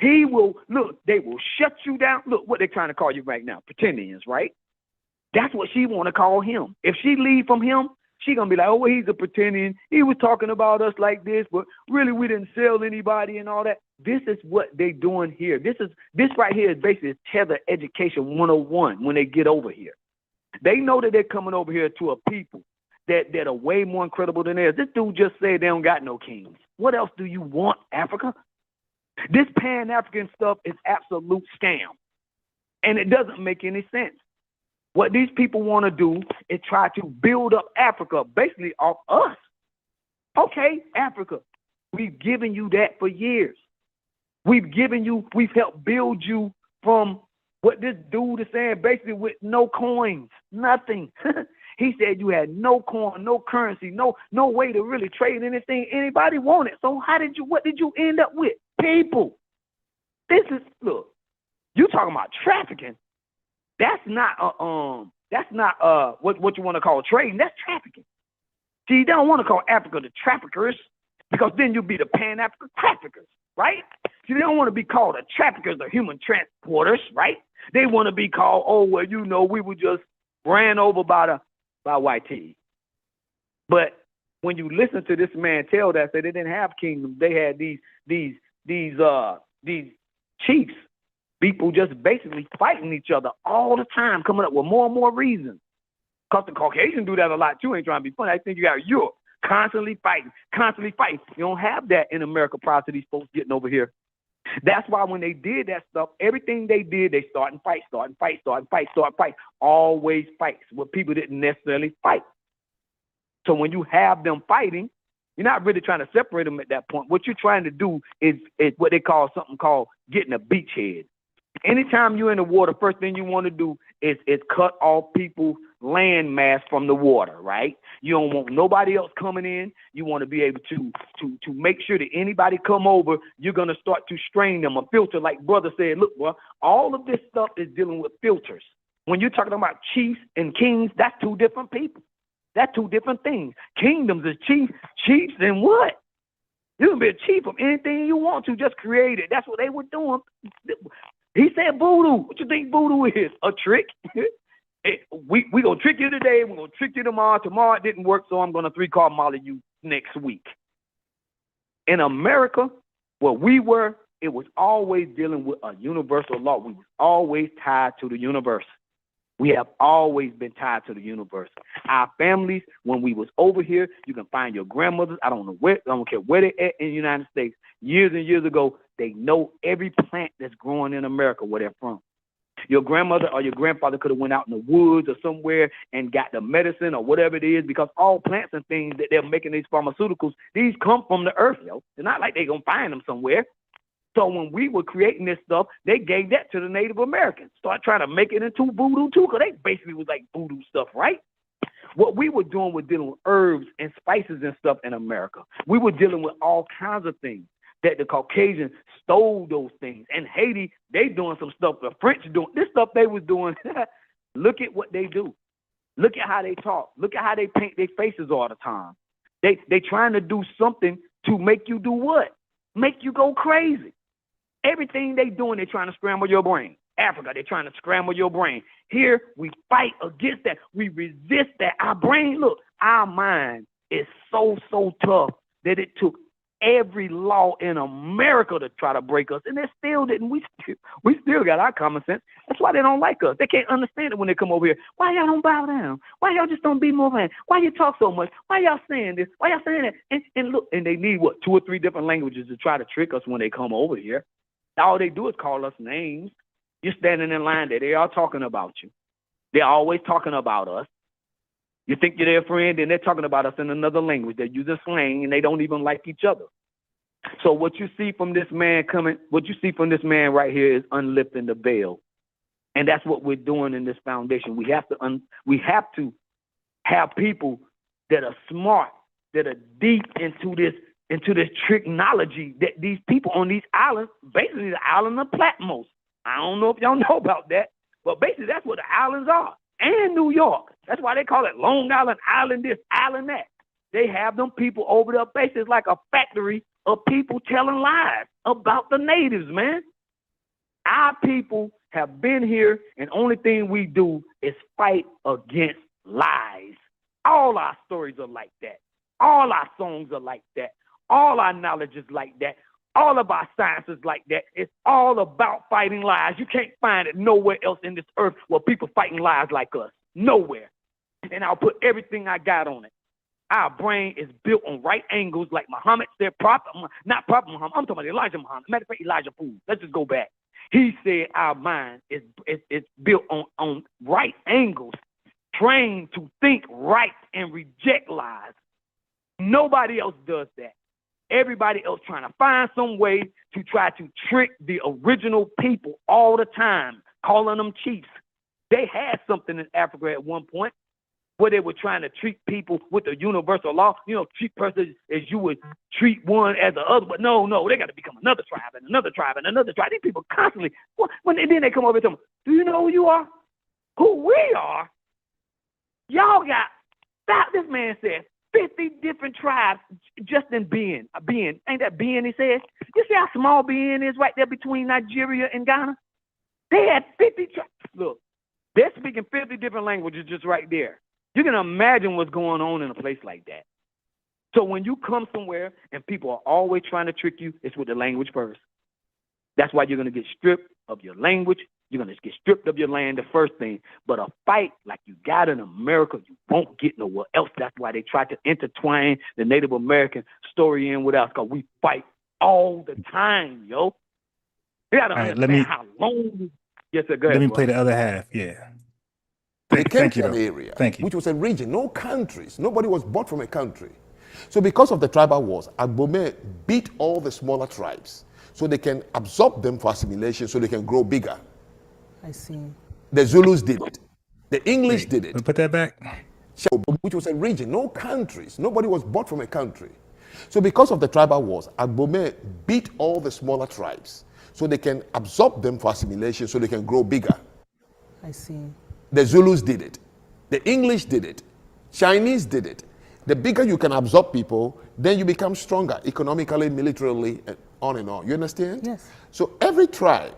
He will, look, they will shut you down. Look what they're trying to call you right now, pretendians, right? That's what she want to call him. If she leave from him, she going to be like, oh, well, he's a pretendian. He was talking about us like this, but really we didn't sell anybody and all that. This is what they doing here. This right here is basically tether education 101 when they get over here. They know that they're coming over here to a people that are way more incredible than theirs. This dude just said they don't got no kings. What else do you want, Africa? This Pan-African stuff is absolute scam. And it doesn't make any sense. What these people want to do is try to build up Africa basically off us. Okay, Africa, we've given you that for years. We've helped build you from what this dude is saying, basically with no coins, nothing. He said you had no coin, no currency, no way to really trade anything anybody wanted. So what did you end up with? People. Look, you talking about trafficking. That's not what you want to call trading. That's trafficking. See, they don't want to call Africa the traffickers because then you'll be the Pan-African traffickers, right? See, they don't want to be called the traffickers or human transporters, right? They want to be called, oh, well, we were just ran over by YT. But when you listen to this man tell that, they didn't have kingdoms. They had these chiefs, people just basically fighting each other all the time, coming up with more and more reasons. Because the Caucasians do that a lot too. Ain't trying to be funny. I think you got Europe constantly fighting. You don't have that in America prior to these folks getting over here. That's why when they did that stuff, everything they did, they start and fight. Always fights where people didn't necessarily fight. So when you have them fighting, you're not really trying to separate them at that point. What you're trying to do is what they call something called getting a beachhead. Anytime you're in the water, first thing you want to do is cut off people's land mass from the water, right? You don't want nobody else coming in. You want to be able to make sure that anybody come over, you're going to start to strain them. A filter, like brother said, look, well, all of this stuff is dealing with filters. When you're talking about chiefs and kings, that's two different people. That's two different things. Kingdoms is chiefs and what? You can be a chief of anything you want to, just create it. That's what they were doing. He said voodoo. What you think voodoo is? A trick? We going to trick you today. We're going to trick you tomorrow. Tomorrow it didn't work, so I'm going to 3-card molly you next week. In America, where we were, it was always dealing with a universal law. We was always tied to the universe. We have always been tied to the universe. Our families, when we was over here, you can find your grandmothers. I don't care where they at in the United States. Years and years ago, they know every plant that's growing in America, where they're from. Your grandmother or your grandfather could have went out in the woods or somewhere and got the medicine or whatever it is, because all plants and things that they're making these pharmaceuticals, these come from the earth, yo. It's not like they're going to find them somewhere. So when we were creating this stuff, they gave that to the Native Americans. Start trying to make it into voodoo too, because they basically was like voodoo stuff, right? What we were doing was dealing with herbs and spices and stuff in America. We were dealing with all kinds of things that the Caucasians stole those things. And Haiti, they doing some stuff. The French doing this stuff they was doing. Look at what they do. Look at how they talk. Look at how they paint their faces all the time. They trying to do something to make you do what? Make you go crazy. Everything they doing, they're trying to scramble your brain. Africa, they're trying to scramble your brain. Here, we fight against that. We resist that. Our brain, look, our mind is so tough that it took every law in America to try to break us, and they still didn't. We still got our common sense. That's why they don't like us. They can't understand it when they come over here. Why y'all don't bow down? Why y'all just don't be more man? Why you talk so much? Why y'all saying this? Why y'all saying that? And look, and they need what, 2 or 3 different languages to try to trick us when they come over here. All they do is call us names. You're standing in line there. They are talking about you. They're always talking about us. You think you're their friend, and they're talking about us in another language. They're using slang, and they don't even like each other. So what you see from this man right here is unlifting the veil. And that's what we're doing in this foundation. We have to have people that are smart, that are deep into this technology that these people on these islands, basically the island of Patmos. I don't know if y'all know about that, but basically that's what the islands are. And New York. That's why they call it Long Island, Island this, Island that. They have them people over there, basically like a factory of people telling lies about the natives, man. Our people have been here, and only thing we do is fight against lies. All our stories are like that. All our songs are like that. All our knowledge is like that. All of our science is like that. It's all about fighting lies. You can't find it nowhere else in this earth where people fighting lies like us. Nowhere. And I'll put everything I got on it. Our brain is built on right angles, like Muhammad said, not Prophet Muhammad. I'm talking about Elijah Muhammad. Matter of fact, Elijah Fool. Let's just go back. He said our mind is built on right angles, trained to think right and reject lies. Nobody else does that. Everybody else trying to find some way to try to trick the original people all the time, calling them chiefs. They had something in Africa at one point where they were trying to treat people with the universal law. You know, treat persons as you would treat one as the other. But no, they got to become another tribe and another tribe and another tribe. These people constantly, then they come over and tell them, do you know who you are? Who we are? Y'all got, this man said, 50 different tribes just in being. Ain't that being, he says? You see how small being is right there between Nigeria and Ghana? They had 50 tribes. Look, they're speaking 50 different languages just right there. You can imagine what's going on in a place like that. So when you come somewhere and people are always trying to trick you, it's with the language first. That's why you're going to get stripped of your language. You're going to get stripped of your land, the first thing. But a fight like you got in America, you won't get nowhere else. That's why they try to intertwine the Native American story in with us, because we fight all the time, yo. You got to understand how long. Yes, sir, go ahead, let me bro. play the other half, yeah. They came Thank you, from an though. area, Thank you. which was a region, no countries. Nobody was bought from a country. So because of the tribal wars, Agbome beat all the smaller tribes so they can absorb them for assimilation, so they can grow bigger. I see. The Zulus did it. The English did it. Put that back. Which was a region, no countries. Nobody was bought from a country. So because of the tribal wars, Agbome beat all the smaller tribes so they can absorb them for assimilation, so they can grow bigger. I see. The Zulus did it. The English did it. Chinese did it. The bigger you can absorb people, then you become stronger economically, militarily, and on and on. You understand? Yes. So every tribe,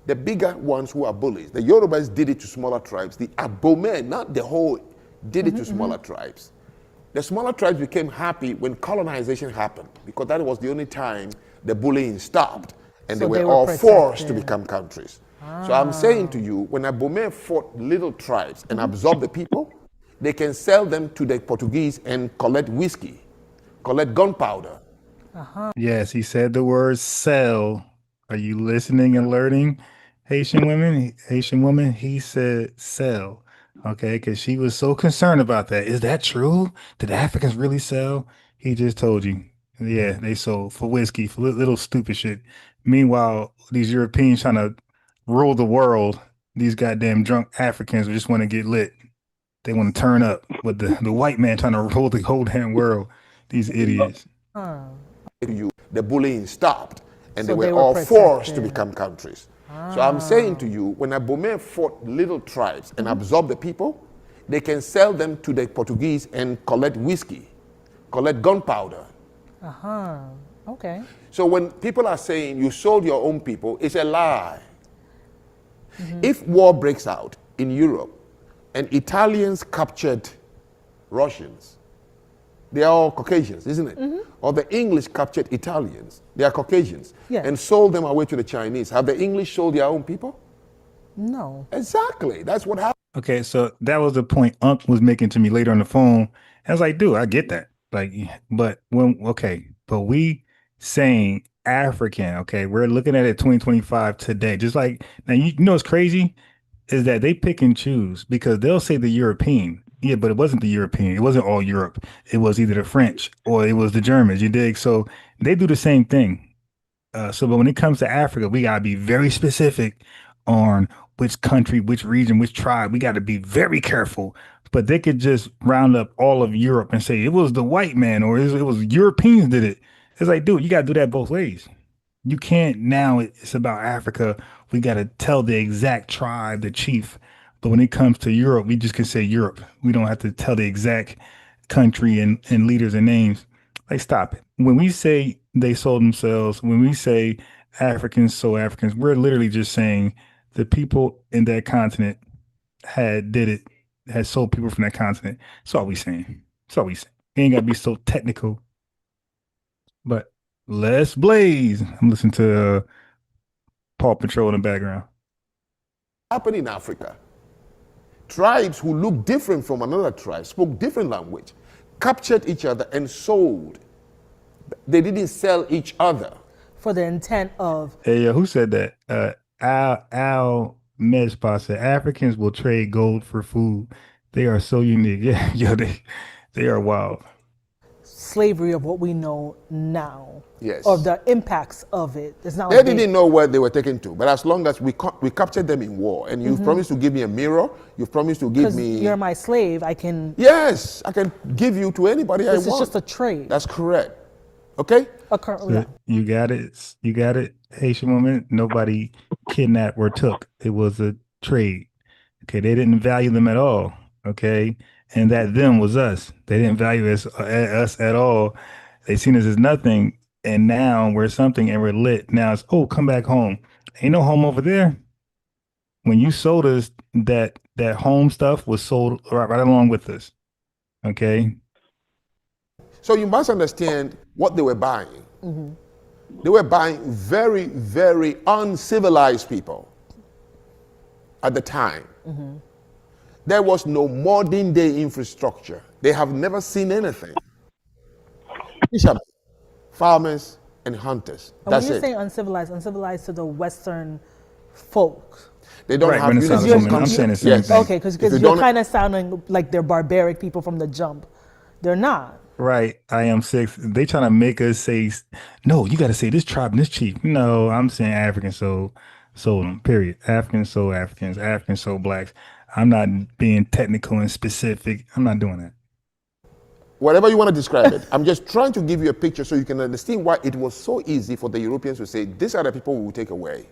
the bigger ones who are bullies, the Yorubas did it to smaller tribes. The Agbome, not the whole, did it to smaller tribes. The smaller tribes became happy when colonization happened, because that was the only time the bullying stopped, and So they were all forced to become countries. So I'm saying to you, when Agbome fought little tribes and absorbed the people, they can sell them to the Portuguese and collect whiskey, collect gunpowder. Yes, he said the word sell. Are you listening and learning, Haitian women? Haitian woman, he said sell. Okay, because she was so concerned about that. Is that true? Did Africans really sell? He just told you. Yeah, they sold for whiskey, for little stupid shit. Meanwhile, these Europeans trying to rule the world, these goddamn drunk Africans just want to get lit. They want to turn up. But the white man trying to rule the whole damn world. These idiots. The bullying stopped, and So they they were were all forced to protected. become countries. So I'm saying to you, when Agbome fought little tribes and absorbed the people, they can sell them to the Portuguese and collect whiskey, collect gunpowder. Okay. So when people are saying you sold your own people, it's a lie. If war breaks out in Europe and Italians captured Russians, they are all Caucasians, isn't it? Or the English captured Italians, they are Caucasians, and sold them away to the Chinese. Have the English sold their own people? No. Exactly. That's what happened. Okay, so that was the point Unc was making to me later on the phone. I was like, dude, I get that. Like, but we saying African, okay, we're looking at it 2025 today. Just like now, you know what's crazy is that they pick and choose because they'll say the European. Yeah, but it wasn't the European. It wasn't all Europe. It was either the French or it was the Germans. You dig? So they do the same thing. But when it comes to Africa, we gotta be very specific on which country, which region, which tribe. We got to be very careful. But they could just round up all of Europe and say it was the white man or it was Europeans did it. It's like, dude, you got to do that both ways. You can't now. It's about Africa. We got to tell the exact tribe, the chief. But when it comes to Europe, we just can say Europe. We don't have to tell the exact country and leaders and names. Like, stop it. When we say they sold themselves, when we say Africans sold Africans, we're literally just saying the people in that continent had sold people from that continent. That's all we saying. That's all we saying. Ain't gotta be so technical. But let's blaze. I'm listening to Paw Patrol in the background. Happened in Africa. Tribes who looked different from another tribe, spoke different language, captured each other and sold. They didn't sell each other. For the intent of. Hey, who said that? Al Mespa said Africans will trade gold for food. They are so unique. Yeah, they are wild. Slavery of what we know now. Yes. Of the impacts of it. It's not They like didn't know where they were taken to, but as long as we captured them in war, and you've promised to give me a mirror, you've promised to give me. You're my slave, I can. Yes, I can give you to anybody I want. This is just a trade. That's correct. Okay? So you got it. You got it, Haitian woman. Nobody kidnapped or took. It was a trade. Okay, they didn't value them at all. Okay, and that them was us. They didn't value us at all. They seen us as nothing, and now we're something, and we're lit. Now it's come back home. Ain't no home over there. When you sold us, that home stuff was sold right along with us. Okay. So you must understand what they were buying. They were buying very, very uncivilized people at the time. There was no modern day infrastructure. They have never seen anything. Fishermen, farmers, and hunters. And That's when you it. say uncivilized to the Western folk. They don't have Renaissance universal women. I'm saying the same Yes. thing. Okay, because you're kind of sounding like they're barbaric people from the jump. They're not. Right. I am six. They trying to make us say, no, you got to say this tribe and this chief. No, I'm saying Africans sold them, period. Africans sold Africans. Africans sold blacks. I'm not being technical and specific. I'm not doing that. Whatever you want to describe it. I'm just trying to give you a picture so you can understand why it was so easy for the Europeans to say, these are the people we will take away.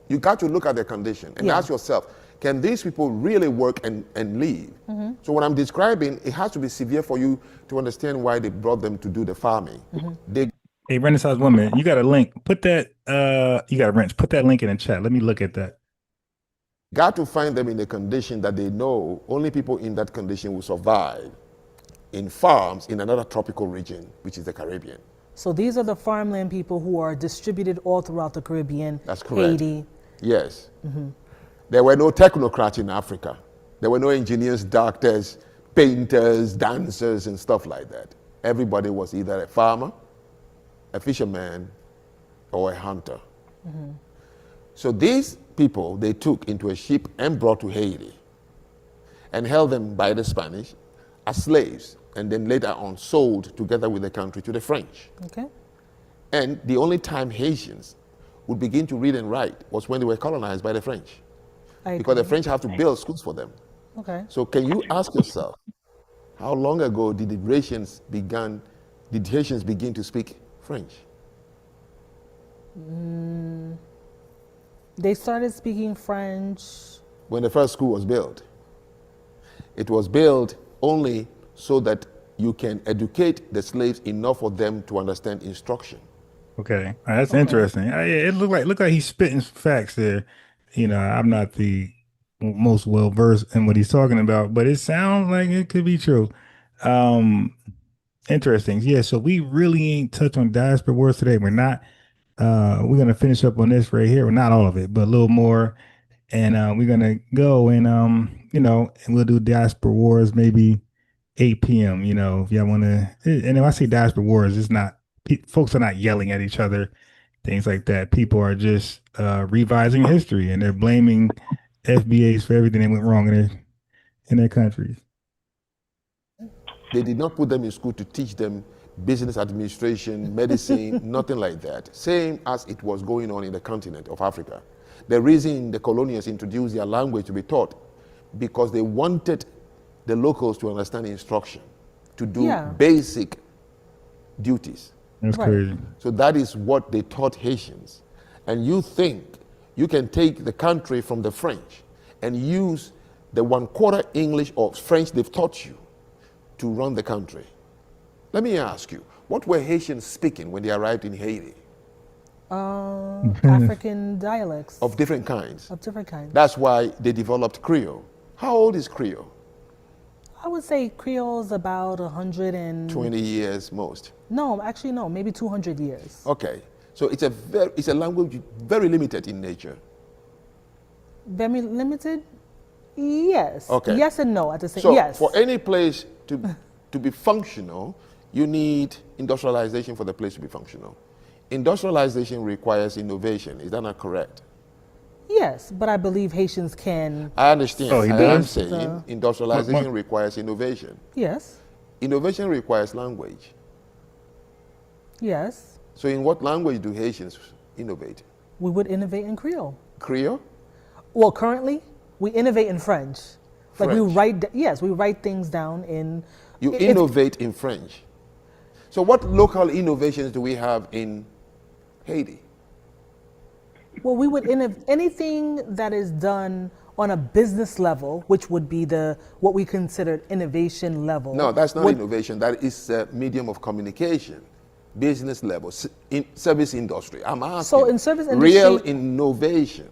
You got to look at their condition and ask yourself, can these people really work and live? So when I'm describing, it has to be severe for you to understand why they brought them to do the farming. Hey, Renaissance woman, you got a link. Put that, you got a wrench. Put that link in the chat. Let me look at that. Got to find them in a condition that they know only people in that condition will survive in farms in another tropical region, which is the Caribbean. So these are the farmland people who are distributed all throughout the Caribbean, That's correct. Haiti. Yes. There were no technocrats in Africa. There were no engineers, doctors, painters, dancers, and stuff like that. Everybody was either a farmer, a fisherman, or a hunter. So these people, they took into a ship and brought to Haiti and held them by the Spanish as slaves, and then later on sold together with the country to the French. Okay. And the only time Haitians would begin to read and write was when they were colonized by the French. Because the French have to build schools for them. Okay. So can you ask yourself, how long ago did Haitians begin to speak French? They started speaking French. When the first school was built. It was built only so that you can educate the slaves enough for them to understand instruction. Okay, that's interesting. Yeah, it look like he's spitting facts there. You know, I'm not the most well versed in what he's talking about, but it sounds like it could be true. Um, Interesting. Yeah, so we really ain't touched on diaspora wars today. We're not. We're gonna finish up on this right here. Well, not all of it, but a little more. And we're gonna go and and we'll do diaspora wars maybe 8 p.m. You know, if y'all wanna. And if I say diaspora wars, it's not folks are not yelling at each other, things like that. People are just revising history and they're blaming FBAs for everything that went wrong in their countries. They did not put them in school to teach them business administration, medicine, nothing like that. Same as it was going on in the continent of Africa. The reason the colonials introduced their language to be taught, because they wanted the locals to understand instruction, to do basic duties. That's crazy. So that is what they taught Haitians. And you think you can take the country from the French and use the 1/4 English or French they've taught you to run the country. Let me ask you, what were Haitians speaking when they arrived in Haiti? African dialects. Of different kinds. Of different kinds. That's why they developed Creole. How old is Creole? I would say Creole's about 20 years most. No, actually no, maybe 200 years. Okay, so it's a language very limited in nature. Very limited? Yes. Okay. Yes and no at the same. So yes. for any place to be functional, you need industrialization for the place to be functional. Industrialization requires innovation. Is that not correct? Yes, but I believe Haitians can. I understand. Oh, he I am does? saying industrialization requires innovation. Yes. Innovation requires language. Yes. So in what language do Haitians innovate? We would innovate in Creole. Creole? Well, currently we innovate in French. Like we French. we write things down in. You innovate in French. So what local innovations do we have in Haiti? Well, we would anything that is done on a business level, which would be what we consider innovation level. No, that's not innovation. That is a medium of communication, business level, in service industry. I'm asking. So in service industry, real innovation.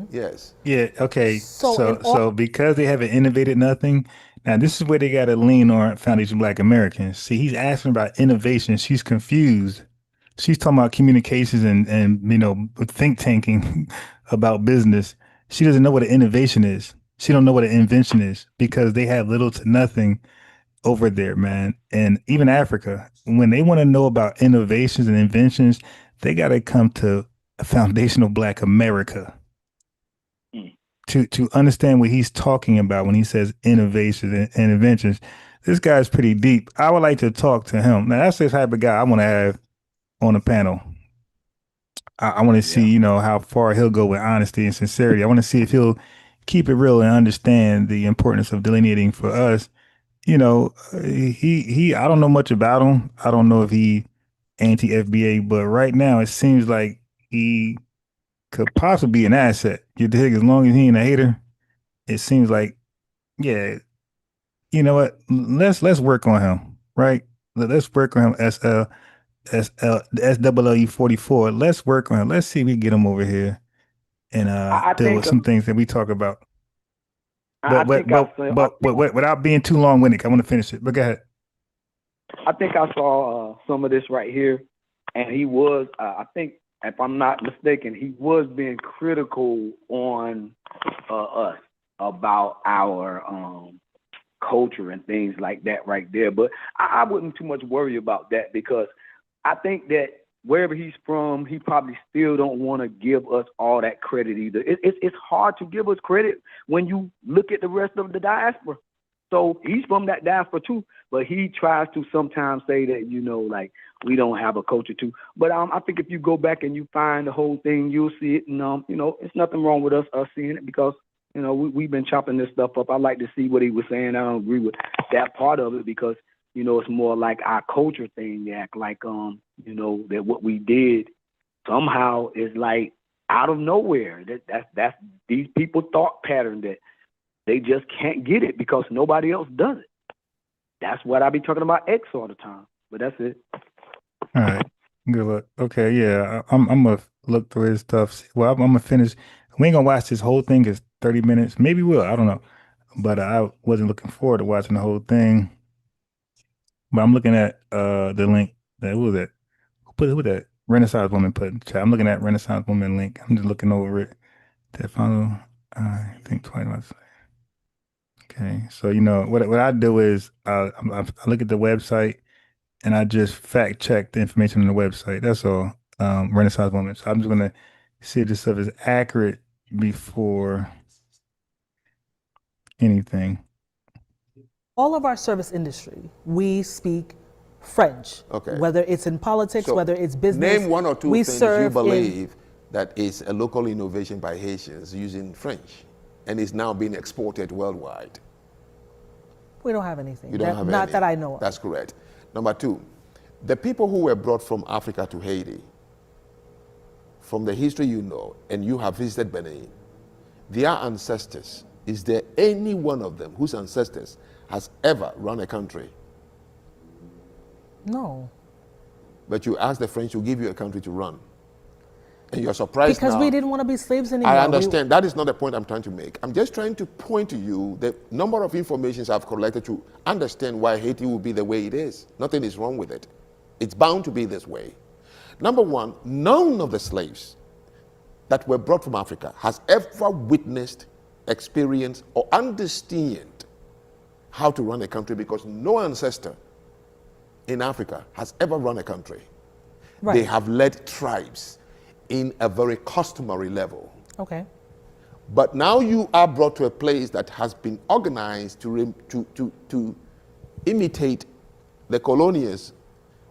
Yes. Yeah. Okay. So because they haven't innovated nothing, now this is where they got to lean on Foundation Black Americans. See, he's asking about innovation. She's confused. She's talking about communications and think tanking about business. She doesn't know what an innovation is. She don't know what an invention is because they have little to nothing over there, man. And even Africa, when they want to know about innovations and inventions, they got to come to Foundational Black America to understand what he's talking about when he says innovations and inventions. This guy's pretty deep. I would like to talk to him. Now, that's the type of guy I want to have on the panel. I want to see, how far he'll go with honesty and sincerity. I want to see if he'll keep it real and understand the importance of delineating for us. I don't know much about him. I don't know if he anti-FBA, but right now it seems like he could possibly be an asset. You dig? As long as he ain't a hater, it seems like, yeah, you know what? Let's work on him, right? Let's work on him. SWE 44. Let's work on him. Let's see if we can get him over here and deal with some things that we talk about. But without being too long-winded, I want to finish it. But go ahead. I think I saw some of this right here, and he was, I think, if I'm not mistaken, he was being critical on us about our culture and things like that right there. But I wouldn't too much worry about that because I think that wherever he's from, he probably still don't want to give us all that credit either. It's hard to give us credit when you look at the rest of the diaspora. So he's from that diaspora too, but he tries to sometimes say that, like we don't have a culture too. But I think if you go back and you find the whole thing, you'll see it. And, it's nothing wrong with us seeing it because, we've been chopping this stuff up. I like to see what he was saying. I don't agree with that part of it because, it's more like our culture thing. They act like, that what we did somehow is like out of nowhere. That's these people thought pattern that they just can't get it because nobody else does it. That's what I be talking about X all the time. But that's it. All right. Good luck. Okay, yeah. I'm gonna look through his stuff. Well, I'm gonna finish. We ain't gonna watch this whole thing. It's 30 minutes. Maybe we'll. I don't know. But I wasn't looking forward to watching the whole thing. But I'm looking at the link that who was that? Who that Renaissance woman put in the chat. I'm looking at Renaissance woman link. I'm just looking over it. That follow. I think 20 months. Okay, so you know what I do is I look at the website and I just fact check the information on the website. That's all. Renaissance woman. So I'm just gonna see if this stuff is accurate before anything. All of our service industry, we speak French. Okay. Whether it's in politics, So whether it's business. name one or two we things you serve believe that is a local innovation by Haitians using French and is now being exported worldwide. We don't have anything. You don't have not any. that I know of. That's correct. Number two, the people who were brought from Africa to Haiti, from the history you know, and you have visited Benin, their ancestors, is there any one of them whose ancestors has ever run a country? No. But you ask the French to give you a country to run. And you're surprised Because now. we didn't want to be slaves anymore. I understand. That is not the point I'm trying to make. I'm just trying to point to you the number of informations I've collected to understand why Haiti will be the way it is. Nothing is wrong with it. It's bound to be this way. Number one, none of the slaves that were brought from Africa has ever witnessed, experienced, or understand how to run a country, because no ancestor in Africa has ever run a country. Right. They have led tribes in a very customary level. Okay. But now you are brought to a place that has been organized to imitate the colonials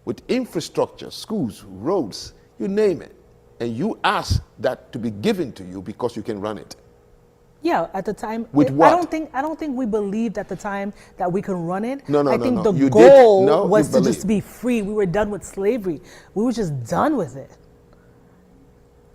with infrastructure, schools, roads, you name it. And you ask that to be given to you because you can run it. Yeah, at the time. With what? I don't think we believed at the time that we could run it. No, I think no. the You goal did. No, was you to just believe. be free. We were done with slavery. We were just done with it.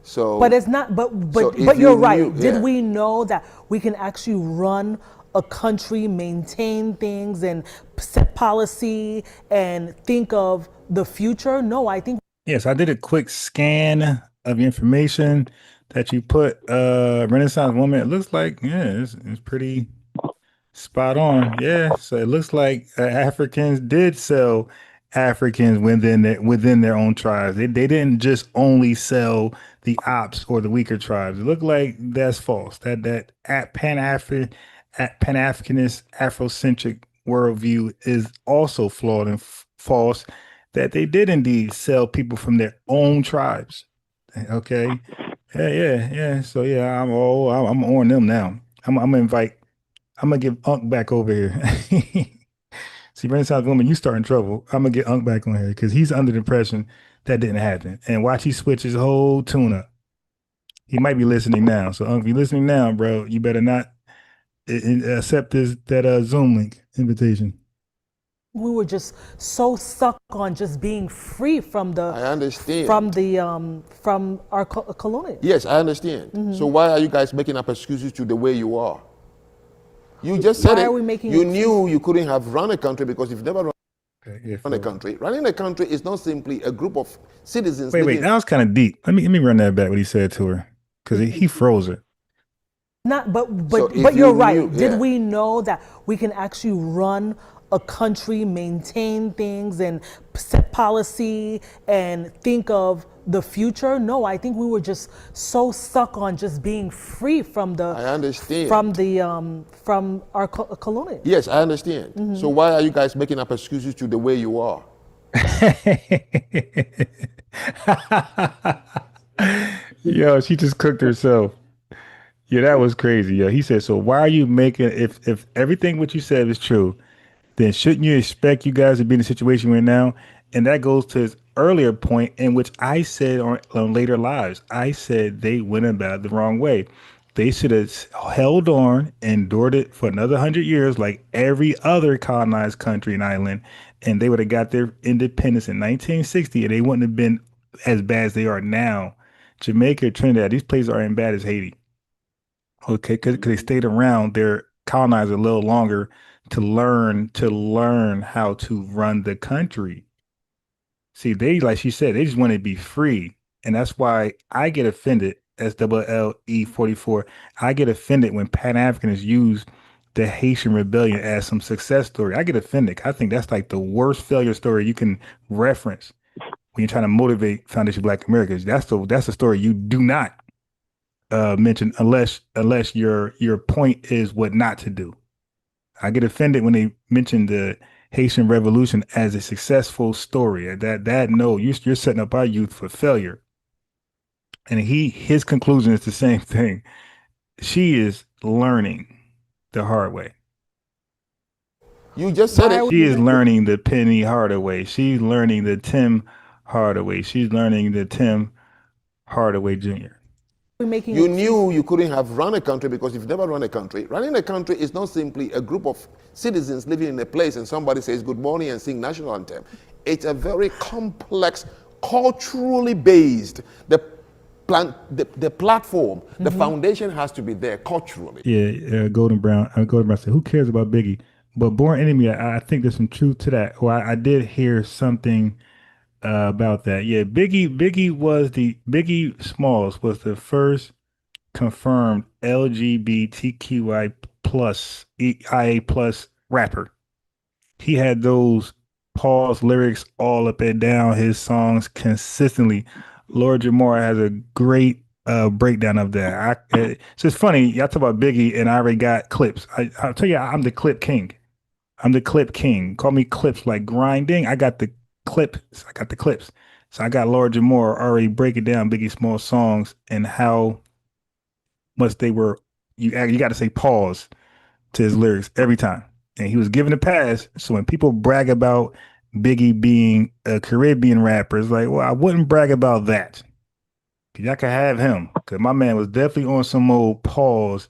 So, But it's not. But so if but you're you right. knew- Did yeah. we know that we can actually run a country, maintain things, and set policy, and think of the future? No, I think. Yes, I did a quick scan of the information that you put. Renaissance woman. It looks like it's pretty spot on. Yeah, so it looks like Africans did sell Africans within their own tribes. They didn't just only sell the ops or the weaker tribes. It looked like that's false. That Pan-Africanist Afrocentric worldview is also flawed and false. That they did indeed sell people from their own tribes. Okay, yeah. So yeah, I'm on them now. I'm gonna give Unc back over here. See, Renaissance woman, you starting trouble. I'm gonna get Unc back on here because he's under the impression that didn't happen. And watch he switch his whole tune up. He might be listening now. So Unc, if you're listening now, bro, you better not accept that Zoom link invitation. We were just so stuck on just being free from the. I understand. From our colonial. Yes, I understand. So why are you guys making up excuses to the way you are? You just said Why it. are we making You excuses? knew you couldn't have run a country because you've never run Okay, yeah, a country. Running a country is not simply a group of citizens. Wait, living- that was kind of deep. Let me run that back. What he said to her, because he froze her. Not, but So if you're you right. knew- Did yeah. we know that we can actually run a country, maintain things, and set policy, and think of the future? No, I think we were just so stuck on just being free from the. I understand. From our colonial. Yes, I understand. So why are you guys making up excuses to the way you are? Yo, she just cooked herself. Yeah, that was crazy. Yeah, he said, so why are you making, if everything what you said is true, then shouldn't you expect you guys to be in the situation we're in now? And that goes to his earlier point, in which I said on later lives, I said they went about it the wrong way. They should have held on, endured it for another 100 years, like every other colonized country and island, and they would have got their independence in 1960, and they wouldn't have been as bad as they are now. Jamaica, Trinidad, these places aren't as bad as Haiti. Okay, because they stayed around their colonizer a little longer to learn how to run the country. See, they, like she said, they just want to be free. And that's why I get offended, SLLE44. I get offended when Pan-Africanists use the Haitian rebellion as some success story. I get offended. I think that's like the worst failure story you can reference when you're trying to motivate Foundation Black Americans. That's the story you do not mention unless your point is what not to do. I get offended when they mention the Haitian Revolution as a successful story. No, you're setting up our youth for failure. And his conclusion is the same thing. She is learning the hard way. You just said it. She is learning the Penny Hardaway. She's learning the Tim Hardaway. She's learning the Tim Hardaway Jr. You knew you couldn't have run a country because you've never run a country. Running a country is not simply a group of citizens living in a place and somebody says good morning and sing national anthem. It's a very complex, culturally based, the platform, the foundation has to be there culturally. Yeah, Golden Brown said, who cares about Biggie? But Born Enemy, I think there's some truth to that. Or I did hear something about that. Yeah, Biggie Smalls was the first confirmed LGBTQI plus IA plus rapper. He had those pause lyrics all up and down his songs consistently. Lord Jamar has a great breakdown of that. So it's funny, y'all talk about Biggie and I already got clips. I'll tell you, I'm the clip king. I'm the clip king. Call me clips like grinding. I got the clips. So I got Lord Jamar already breaking down Biggie Small's songs and how much they were. You got to say pause to his lyrics every time. And he was given a pass. So when people brag about Biggie being a Caribbean rapper, it's like, well, I wouldn't brag about that. Y'all can have him. Because my man was definitely on some old pause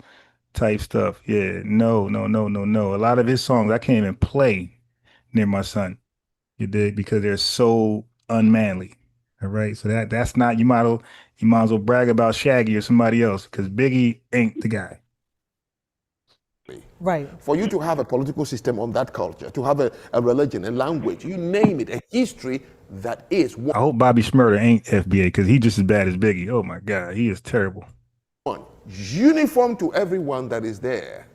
type stuff. Yeah, no. A lot of his songs I can't even play near my son. You dig? Because they're so unmanly. All right. So that's not, you might as well brag about Shaggy or somebody else because Biggie ain't the guy. Right. For you to have a political system on that culture, to have a religion, a language, you name it, a history that is one. I hope Bobby Shmurda ain't FBA because he's just as bad as Biggie. Oh my God, he is terrible. One, uniform to everyone that is there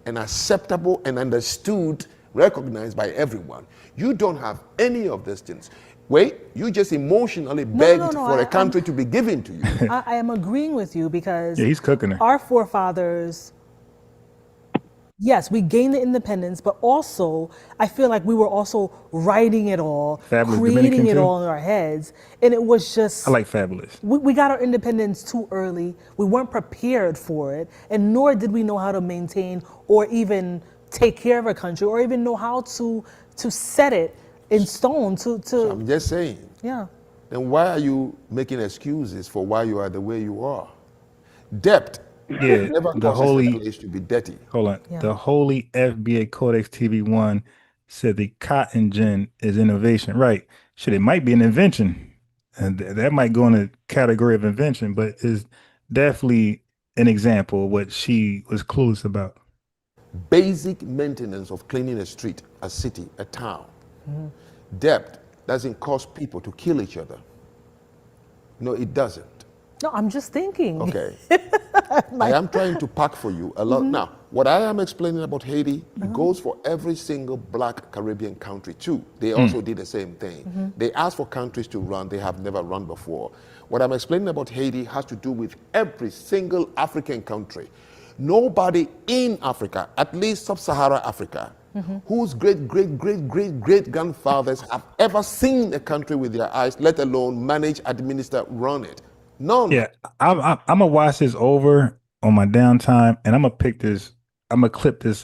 and acceptable and understood, recognized by everyone. You don't have any of these things. Wait, you just emotionally begged for a country to be given to you. I am agreeing with you because he's cooking her. Our forefathers, yes, we gained the independence, but also I feel like we were also writing it all, creating it all in our heads. And it was just... I like Fabulous. We got our independence too early. We weren't prepared for it. And nor did we know how to maintain or even take care of a country or even know how to set it in stone to So I'm just saying. Yeah. Then why are you making excuses for why you are the way you are? Debt. Yeah, never the causes holy a place to be dirty. Hold on. Yeah. The holy FBA Codex TV1 said the cotton gin is innovation. Right. Shit, it might be an invention. And that might go in the category of invention, but is definitely an example of what she was clueless about. Basic maintenance of cleaning a street, a city, a town. Debt doesn't cause people to kill each other. No, it doesn't. No, I'm just thinking. Okay. I am trying to pack for you a lot. Now, what I am explaining about Haiti goes for every single Black Caribbean country too. They also did the same thing. They asked for countries to run they have never run before. What I'm explaining about Haiti has to do with every single African country. Nobody in Africa, at least sub-Saharan Africa, whose great-great-great-great-great-grandfathers have ever seen a country with their eyes, let alone manage, administer, run it. None. Yeah, I'm gonna watch this over on my downtime, and I'm gonna clip this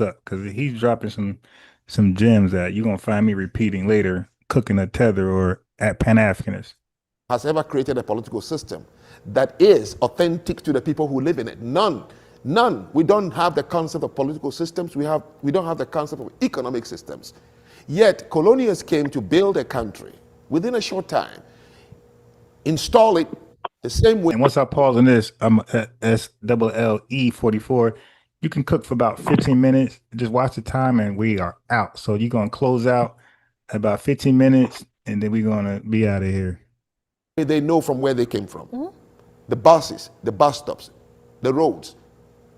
up because he's dropping some gems that you're gonna find me repeating later, cooking a tether or at Pan-Africanist. Has ever created a political system that is authentic to the people who live in it. None. We don't have the concept of political systems. We don't have the concept of economic systems. Yet colonials came to build a country within a short time, install it the same way. And once I pause on this, I'm at SLLE44. you can cook for about 15 minutes. Just watch the time, and we are out. So you're gonna close out about 15 minutes, and then we're gonna be out of here. They know from where they came from. The buses, the bus stops, the roads,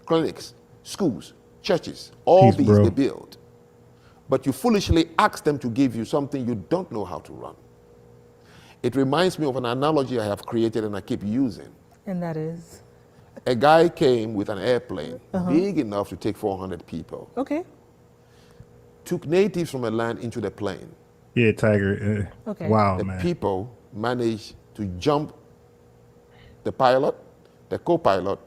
clinics, schools, churches, all Peace, these bro. they build. But you foolishly ask them to give you something you don't know how to run. It reminds me of an analogy I have created and I keep using. And that is? A guy came with an airplane big enough to take 400 people. Okay. Took natives from a land into the plane. Yeah, Tiger. Okay. Wow, The man. people managed to jump the pilot, the co-pilot,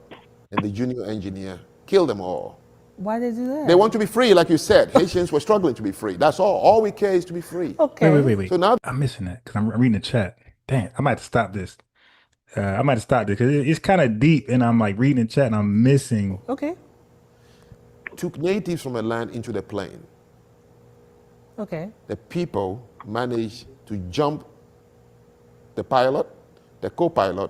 and the junior engineer, kill them all. Why did they do that? They want to be free, like you said. Haitians were struggling to be free. That's all. All we care is to be free. Okay. Wait. So now I'm missing that because I'm reading the chat. Damn, I might have to stop this. I might have stopped this because it's kind of deep, and I'm like reading the chat, and I'm missing. Okay. took natives from a land into the plane. Okay. The people managed to jump the pilot, the co-pilot,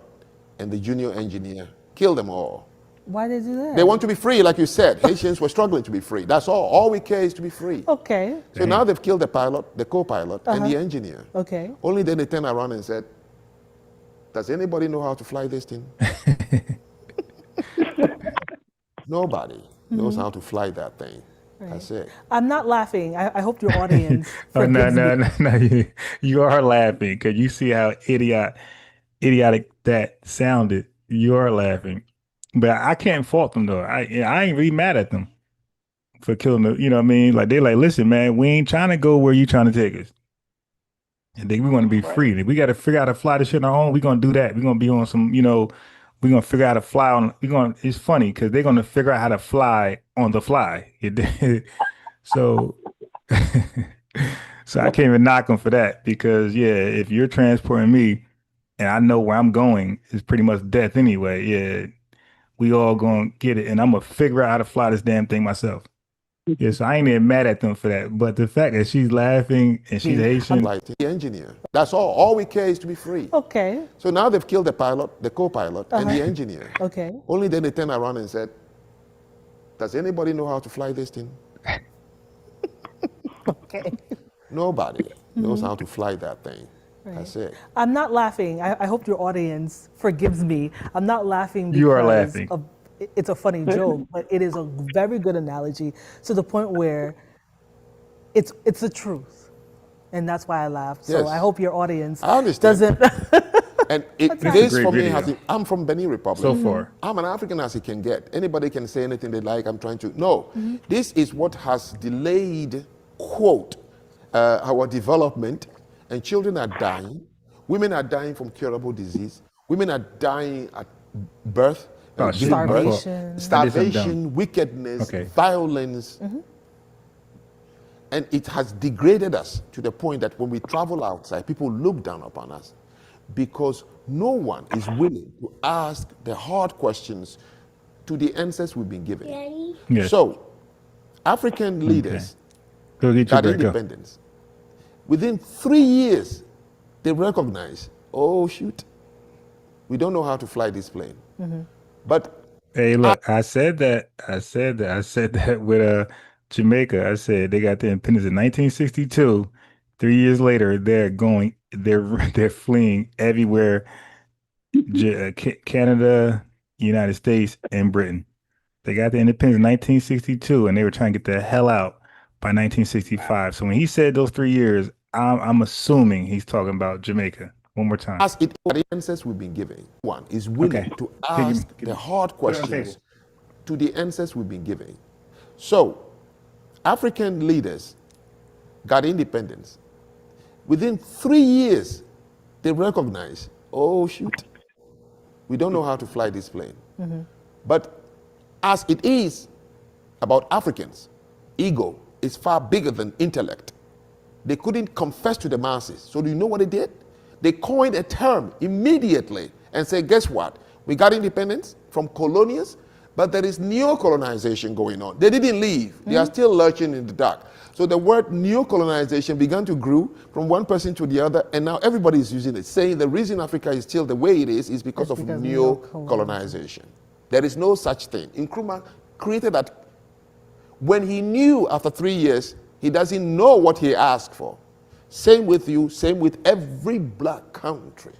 and the junior engineer, kill them all. Why did they do that? They want to be free, like you said. Haitians were struggling to be free. That's all. All we care is to be free. Okay. So now they've killed the pilot, the co-pilot, and the engineer. Okay. Only then they turn around and said, does anybody know how to fly this thing? Nobody knows how to fly that thing. That's it. I'm not laughing. I hope your audience Oh, forgives me. no. You are laughing because you see how idiotic that sounded. You are laughing. But I can't fault them though. I ain't really mad at them for killing the, you know what I mean? Like they're like, listen, man, we ain't trying to go where you trying to take us. And then we want to be free. If we got to figure out how to fly this shit on our own, we're gonna do that. We're gonna be on some, we're gonna figure out how to fly on. It's funny because they're gonna figure out how to fly on the fly. So, so I can't even knock them for that because if you're transporting me and I know where I'm going, it's pretty much death anyway. Yeah, we all gonna get it, and I'm gonna figure out how to fly this damn thing myself. Yeah, so I ain't even mad at them for that. But the fact that she's laughing and she's Haitian, Like the engineer. That's all. All we care is to be free. Okay. So now they've killed the pilot, the co-pilot, and the engineer. Okay. Only then they turn around and said, does anybody know how to fly this thing? Okay. Nobody knows how to fly that thing. That's it. I'm not laughing. I hope your audience forgives me. I'm not laughing because You are laughing. It's a funny joke, but it is a very good analogy to the point where it's the truth. And that's why I laughed. So Yes. I hope your audience I understand. doesn't. And a this great for me video. I'm from Benin Republic. so far. I'm an African as it can get. Anybody can say anything they like. I'm trying to. No, this is what has delayed, quote, our development. And children are dying. Women are dying from curable disease. Women are dying at birth. Oh, giving shit, my fault. Starvation. Starvation, wickedness, Okay. violence. And it has degraded us to the point that when we travel outside, people look down upon us because no one is willing to ask the hard questions to the answers we've been given. Yes. So, African leaders Go get your got break. Go. independence. Within 3 years, they recognize, oh shoot, we don't know how to fly this plane. But Hey, look, I said that with Jamaica. I said they got their independence in 1962. 3 years later, they're fleeing everywhere. Canada, United States, and Britain. They got their independence in 1962, and they were trying to get the hell out by 1965. So when he said those 3 years, I'm assuming he's talking about Jamaica. One more time. as it the answers we've been given, one is willing Okay. to Can you ask give the me- hard put it on questions table. to the answers we've been given. So, African leaders got independence. Within 3 years, they recognize, oh shoot, we don't know how to fly this plane. But as it is about Africans, ego is far bigger than intellect. They couldn't confess to the masses. So do you know what they did? They coined a term immediately and said, guess what? We got independence from colonials, but there is neo-colonization going on. They didn't leave. They are still lurching in the dark. So the word neo-colonization began to grow from one person to the other, and now everybody is using it, saying the reason Africa is still the way it is because of because of neo-colonization. There is no such thing. Nkrumah created that When he knew after 3 years, he doesn't know what he asked for. Same with you, same with every black country.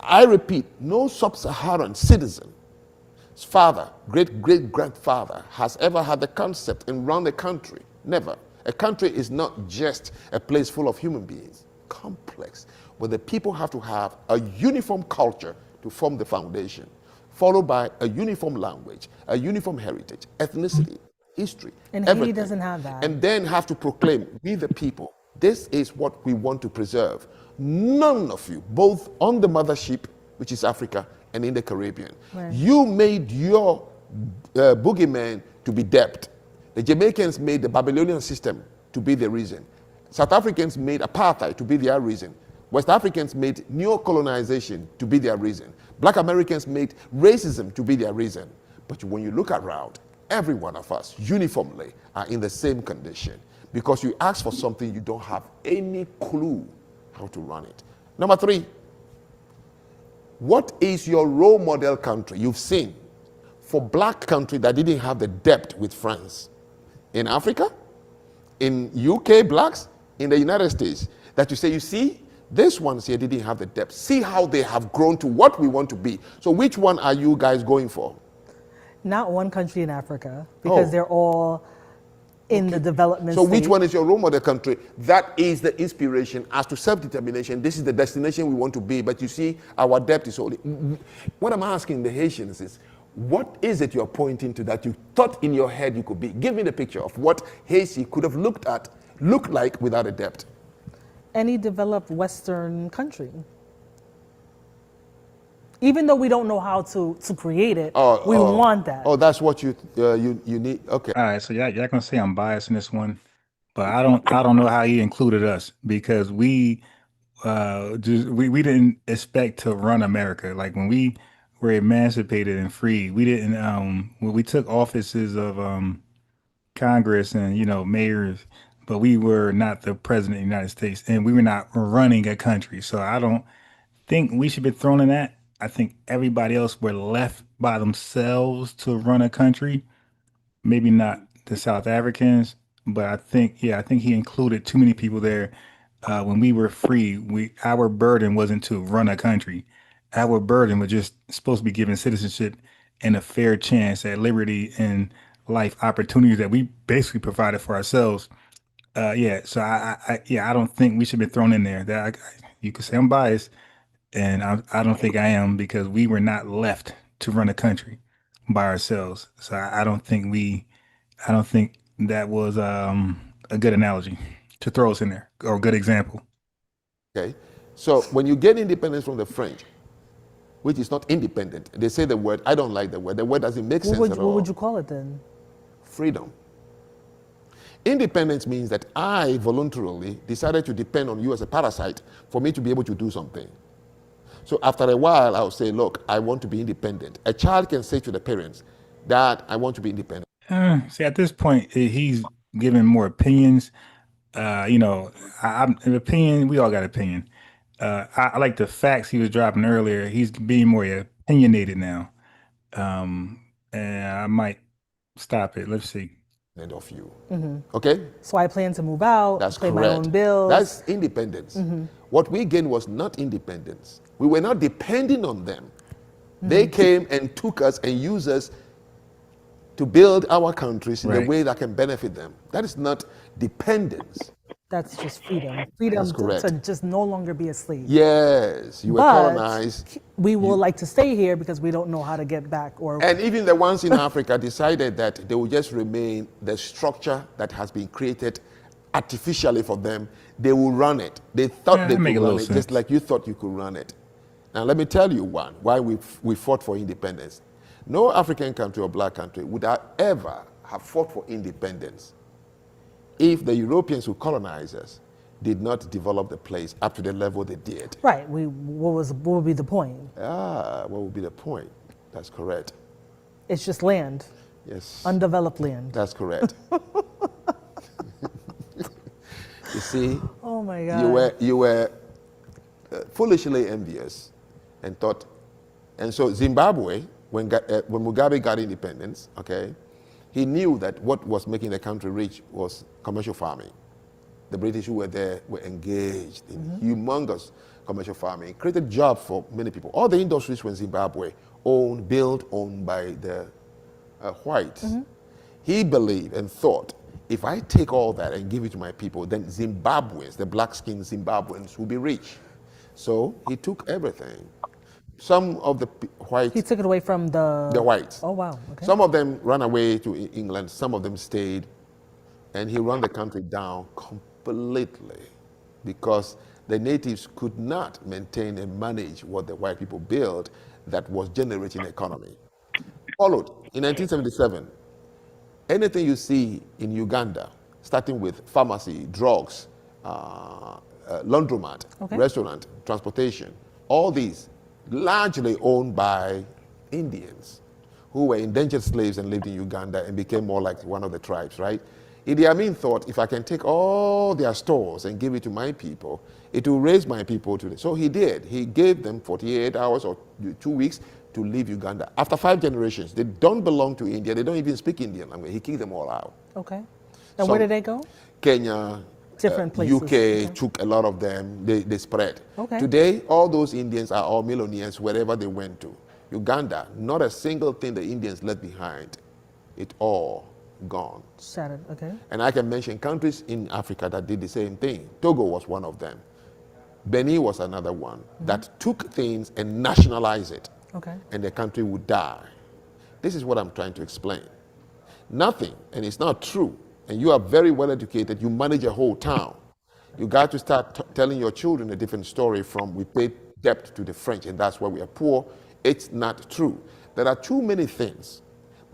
I repeat, no sub-Saharan citizen's father, great-great-grandfather has ever had the concept and run a country. Never. A country is not just a place full of human beings. Complex. But the people have to have a uniform culture to form the foundation, followed by a uniform language, a uniform heritage, ethnicity, history, And everything. Haiti doesn't have that. And then have to proclaim, we the people, this is what we want to preserve. None of you, both on the mothership, which is Africa, and in the Caribbean, Right. you made your boogeyman to be debt. The Jamaicans made the Babylonian system to be the reason. South Africans made apartheid to be their reason. West Africans made neo-colonization to be their reason. Black Americans made racism to be their reason. But when you look around, every one of us uniformly are in the same condition because you ask for something you don't have any clue how to run it. Number 3, what is your role model country you've seen for black country that didn't have the debt with France? In Africa, in UK blacks, in the United States, that you say, you see, this ones here didn't have the depth. See how they have grown to what we want to be. So which one are you guys going for? Not one country in Africa, because Oh. they're all in the development So which stage. one is your role model country? That is the inspiration as to self-determination. This is the destination we want to be. But you see, our depth is only. What I'm asking the Haitians is, what is it you're pointing to that you thought in your head you could be? Give me the picture of what Haiti could have looked like without a depth. Any developed Western country. Even though we don't know how to create it, we want that. Oh, that's what you need. Okay. All right, so y'all gonna say I'm biased in this one, but I don't know how he included us because we didn't expect to run America. Like when we were emancipated and free, we didn't when we took offices of Congress and mayors, but we were not the president of the United States and we were not running a country. So I don't think we should be thrown in that. I think everybody else were left by themselves to run a country. Maybe not the South Africans, but I think he included too many people there. When we were free, our burden wasn't to run a country. Our burden was just supposed to be given citizenship and a fair chance at liberty and life opportunities that we basically provided for ourselves. So I don't think we should be thrown in there. You could say I'm biased, and I don't think I am because we were not left to run a country by ourselves. So I don't think that was a good analogy to throw us in there or a good example. Okay. So when you get independence from the French, which is not independent, they say the word, I don't like the word. The word doesn't make sense at all. What would you call it then? Freedom. Independence means that I voluntarily decided to depend on you as a parasite for me to be able to do something. So after a while, I'll say, look, I want to be independent. A child can say to the parents, Dad, I want to be independent. See, at this point, he's giving more opinions. An opinion, we all got opinion. I like the facts he was dropping earlier. He's being more opinionated now. And I might stop it. Let's see. Of you. Mm-hmm. Okay? So I plan to move out, That's pay correct. my own bills. That's independence. Mm-hmm. What we gained was not independence. We were not depending on them. Mm-hmm. They came and took us and used us to build our countries in the way that can benefit them. That is not dependence. That's just freedom. Freedom to just no longer be a slave. Yes, you were colonized. We will like to stay here because we don't know how to get back. And even the ones in Africa decided that they will just remain the structure that has been created artificially for them. They will run it. They thought they could run it, just like you thought you could run it. Now let me tell you why we fought for independence. No African country or black country would ever have fought for independence if the Europeans who colonized us did not develop the place up to the level they did. Right. What would be the point? What would be the point? That's correct. It's just land. Yes. Undeveloped land. That's correct. You see? Oh my God. You were foolishly envious and thought, and so Zimbabwe, when Mugabe got independence, okay, He knew that what was making the country rich was commercial farming. The British who were there were engaged in humongous commercial farming, created jobs for many people. All the industries were in Zimbabwe, owned by the whites. He believed and thought, if I take all that and give it to my people, then Zimbabweans, the black-skinned Zimbabweans, will be rich. So he took everything. Some of the whites... He took it away from the whites. Oh, wow. Okay. Some of them ran away to England. Some of them stayed. And he ran the country down completely because the natives could not maintain and manage what the white people built that was generating economy. Followed in 1977, anything you see in Uganda, starting with pharmacy, drugs, laundromat, restaurant, transportation, all these largely owned by Indians who were indentured slaves and lived in Uganda and became more like one of the tribes, right? Idi Amin thought, if I can take all their stores and give it to my people, it will raise my people to this. So he did. He gave them 48 hours or 2 weeks to leave Uganda. After 5 generations, they don't belong to India. They don't even speak Indian language. He kicked them all out. Okay. And where did they go? Kenya, different places. UK took a lot of them. They spread. Okay. Today, all those Indians are all millionaires wherever they went to. Uganda, not a single thing the Indians left behind. It all gone. Shattered. Okay. And I can mention countries in Africa that did the same thing. Togo was one of them. Benin was another one that took things and nationalized it. Okay. And the country would die. This is what I'm trying to explain. Nothing, and it's not true, and you are very well educated, you manage a whole town. You got to start telling your children a different story from we paid debt to the French and that's why we are poor. It's not true. There are too many things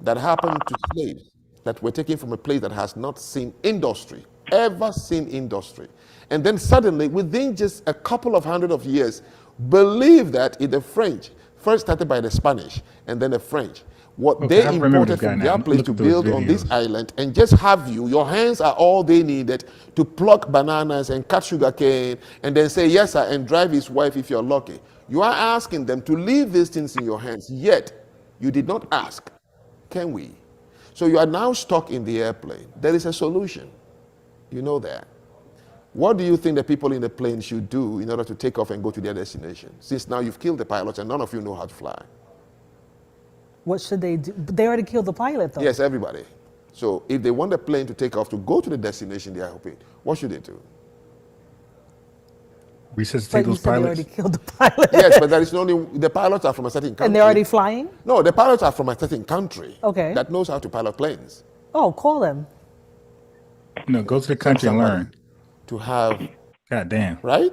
that happened to slaves that were taken from a place that has not seen industry, ever seen industry. And then suddenly, within just a couple of hundred of years, believe that the French, first started by the Spanish and then the French, what they imported from their place to build on this island, and just have your hands are all they needed to pluck bananas and cut sugar cane and then say yes sir and drive his wife if you're lucky. You are asking them to leave these things in your hands, yet you did not ask, can we? So you are now stuck in the airplane. There is a solution. You know that. What do you think the people in the plane should do in order to take off and go to their destination? Since now you've killed the pilots and none of you know how to fly. What should they do? They already killed the pilot, though. Yes, everybody. So if they want the plane to take off to go to the destination they are hoping, what should they do? Resuscitate those They pilots? already killed the pilot. Yes, but there is only the pilots are from a certain country. And they're already flying? No, the pilots are from a certain country. Okay. That knows how to pilot planes. Oh, call them. No, go to the country and learn. To have, God damn. right?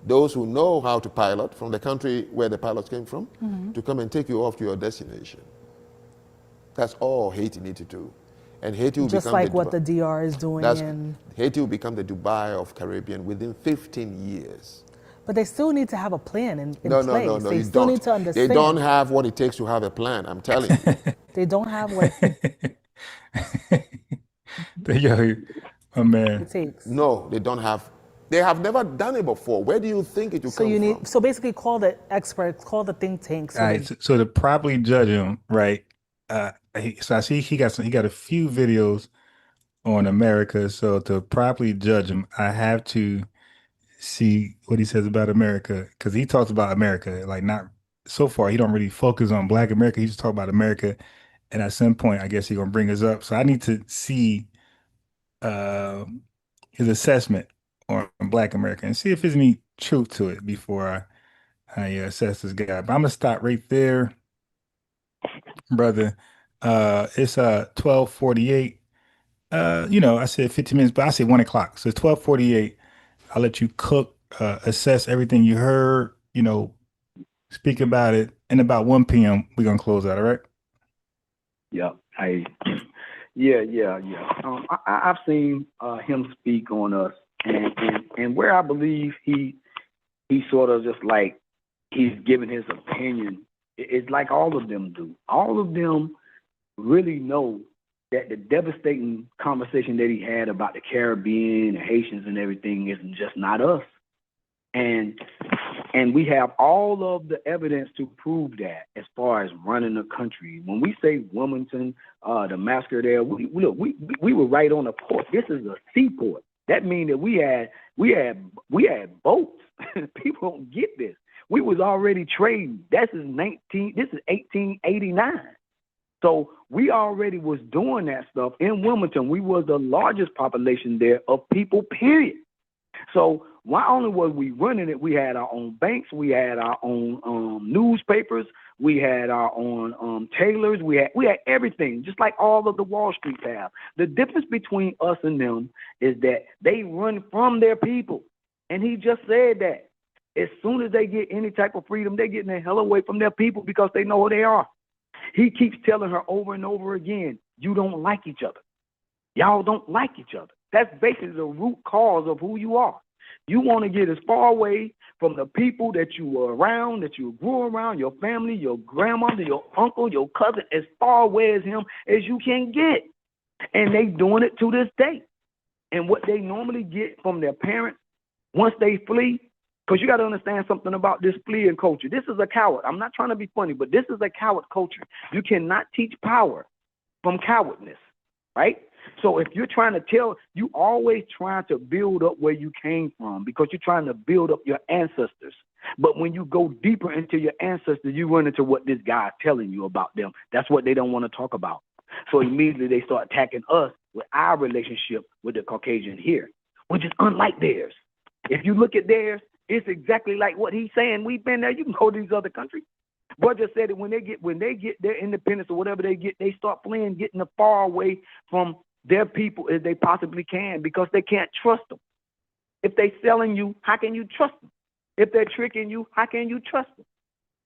Those who know how to pilot from the country where the pilots came from to come and take you off to your destination. That's all Haiti need to do. And Haiti will Just become like what the DR is doing. Haiti will become the Dubai of Caribbean within 15 years. But they still need to have a plan in place. No, They you still don't. need to understand. They don't have what it takes to have a plan, I'm telling you. They don't have what Yo, oh man. it takes. No, they don't have. They have never done it before. Where do you think it will So come you need. from? So basically, call the experts, call the think tanks. All right, so to properly judge him, right? So I see he got a few videos on America. So to properly judge him, I have to see what he says about America, because he talks about America like not so far. He don't really focus on Black America. He just talk about America, and at some point, I guess he's gonna bring us up. So I need to see his assessment on Black America and see if there's any truth to it before I assess this guy. But I'm gonna stop right there, brother. It's 12:48. I said 15 minutes, but I say 1 o'clock. So it's 12:48. I'll let you cook, assess everything you heard, speak about it. And about 1 p.m. we're gonna close out, all right? Yeah, I've seen him speak on us, and where I believe he sort of just like he's giving his opinion. It's like all of them do. All of them really know that the devastating conversation that he had about the Caribbean and Haitians and everything is just not us. And And we have all of the evidence to prove that as far as running the country. When we say Wilmington, the massacre there, we were right on the port. This is a seaport. That means that we had boats. People don't get this. We was already trading. This is 1889. So we already was doing that stuff in Wilmington. We was the largest population there of people, period. So not only was we running it, we had our own banks, we had our own newspapers, we had our own tailors, we had everything, just like all of the Wall Street have. The difference between us and them is that they run from their people. And he just said that. As soon as they get any type of freedom, they're getting the hell away from their people because they know who they are. He keeps telling her over and over again, you don't like each other. Y'all don't like each other. That's basically the root cause of who you are. You want to get as far away from the people that you were around, that you grew around, your family, your grandmother, your uncle, your cousin, as far away as him as you can get. And they doing it to this day. And what they normally get from their parents once they flee, because you got to understand something about this fleeing culture. This is a coward. I'm not trying to be funny, but this is a coward culture. You cannot teach power from cowardness, right? So if you're trying to you always trying to build up where you came from because you're trying to build up your ancestors. But when you go deeper into your ancestors, you run into what this guy's telling you about them. That's what they don't want to talk about. So immediately they start attacking us with our relationship with the Caucasian here, which is unlike theirs. If you look at theirs, it's exactly like what he's saying. We've been there. You can go to these other countries. But just said that when they get their independence or whatever they get, they start fleeing, getting as far away from their people as they possibly can because they can't trust them. If they're selling you, how can you trust them? If they're tricking you, how can you trust them?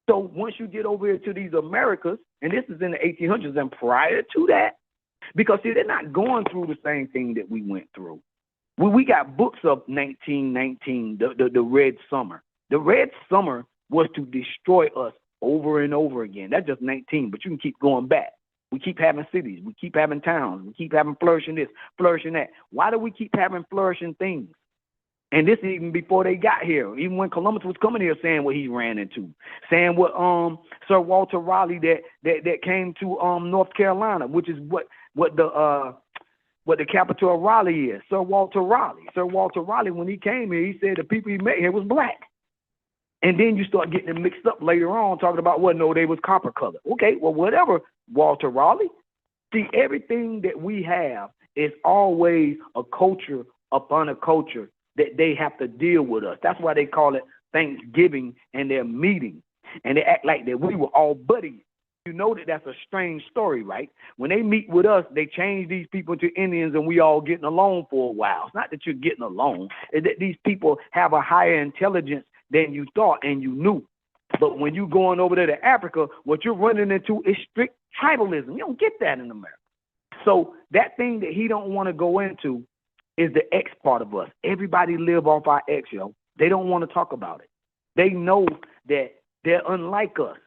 So once you get over here to these Americas, and this is in the 1800s and prior to that, because see, they're not going through the same thing that we went through. We got books of 1919, the Red Summer. The Red Summer was to destroy us over and over again. That's just 19, but you can keep going back. We keep having cities. We keep having towns. We keep having flourishing this, flourishing that. Why do we keep having flourishing things? And this is even before they got here. Even when Columbus was coming here saying what he ran into. Saying what Sir Walter Raleigh that came to North Carolina, which is what the capital of Raleigh is. Sir Walter Raleigh. Sir Walter Raleigh, when he came here, he said the people he met here was black. And then you start getting them mixed up later on, talking about, well, no, they was copper colored. Okay, well, whatever, Walter Raleigh. See, everything that we have is always a culture upon a culture that they have to deal with us. That's why they call it Thanksgiving and their meeting. And they act like that we were all buddies. You know that's a strange story, right? When they meet with us, they change these people to Indians and we all getting along for a while. It's not that you're getting along. It's that these people have a higher intelligence than you thought and you knew. But when you going over there to Africa, what you're running into is strict tribalism. You don't get that in America. So that thing that he don't want to go into is the X part of us. Everybody live off our X, yo. They don't want to talk about it. They know that they're unlike us.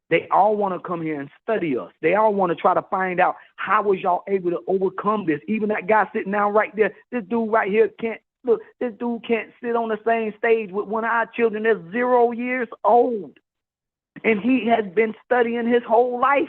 They all want to come here and study us. They all want to try to find out how was y'all able to overcome this. Even that guy sitting down right there, this dude right here can't sit on the same stage with one of our children that's 0 years old. And he has been studying his whole life.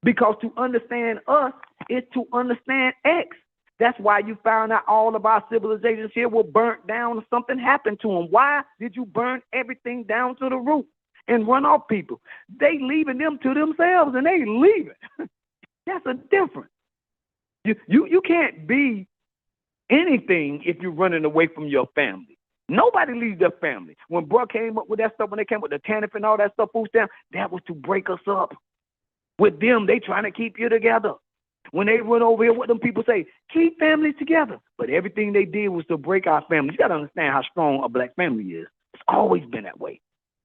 Because to understand us is to understand X. That's why you found out all of our civilizations here were burnt down or something happened to them. Why did you burn everything down to the root and run off people? They leaving them to themselves and they leaving. That's a difference. You can't be anything if you're running away from your family. Nobody leaves their family. When bro came up with that stuff, when they came with the TANF and all that stuff, food stamp, that was to break us up. With them, they trying to keep you together. When they went over here, what them people say, keep families together. But everything they did was to break our families. You got to understand how strong a black family is. It's always been that way.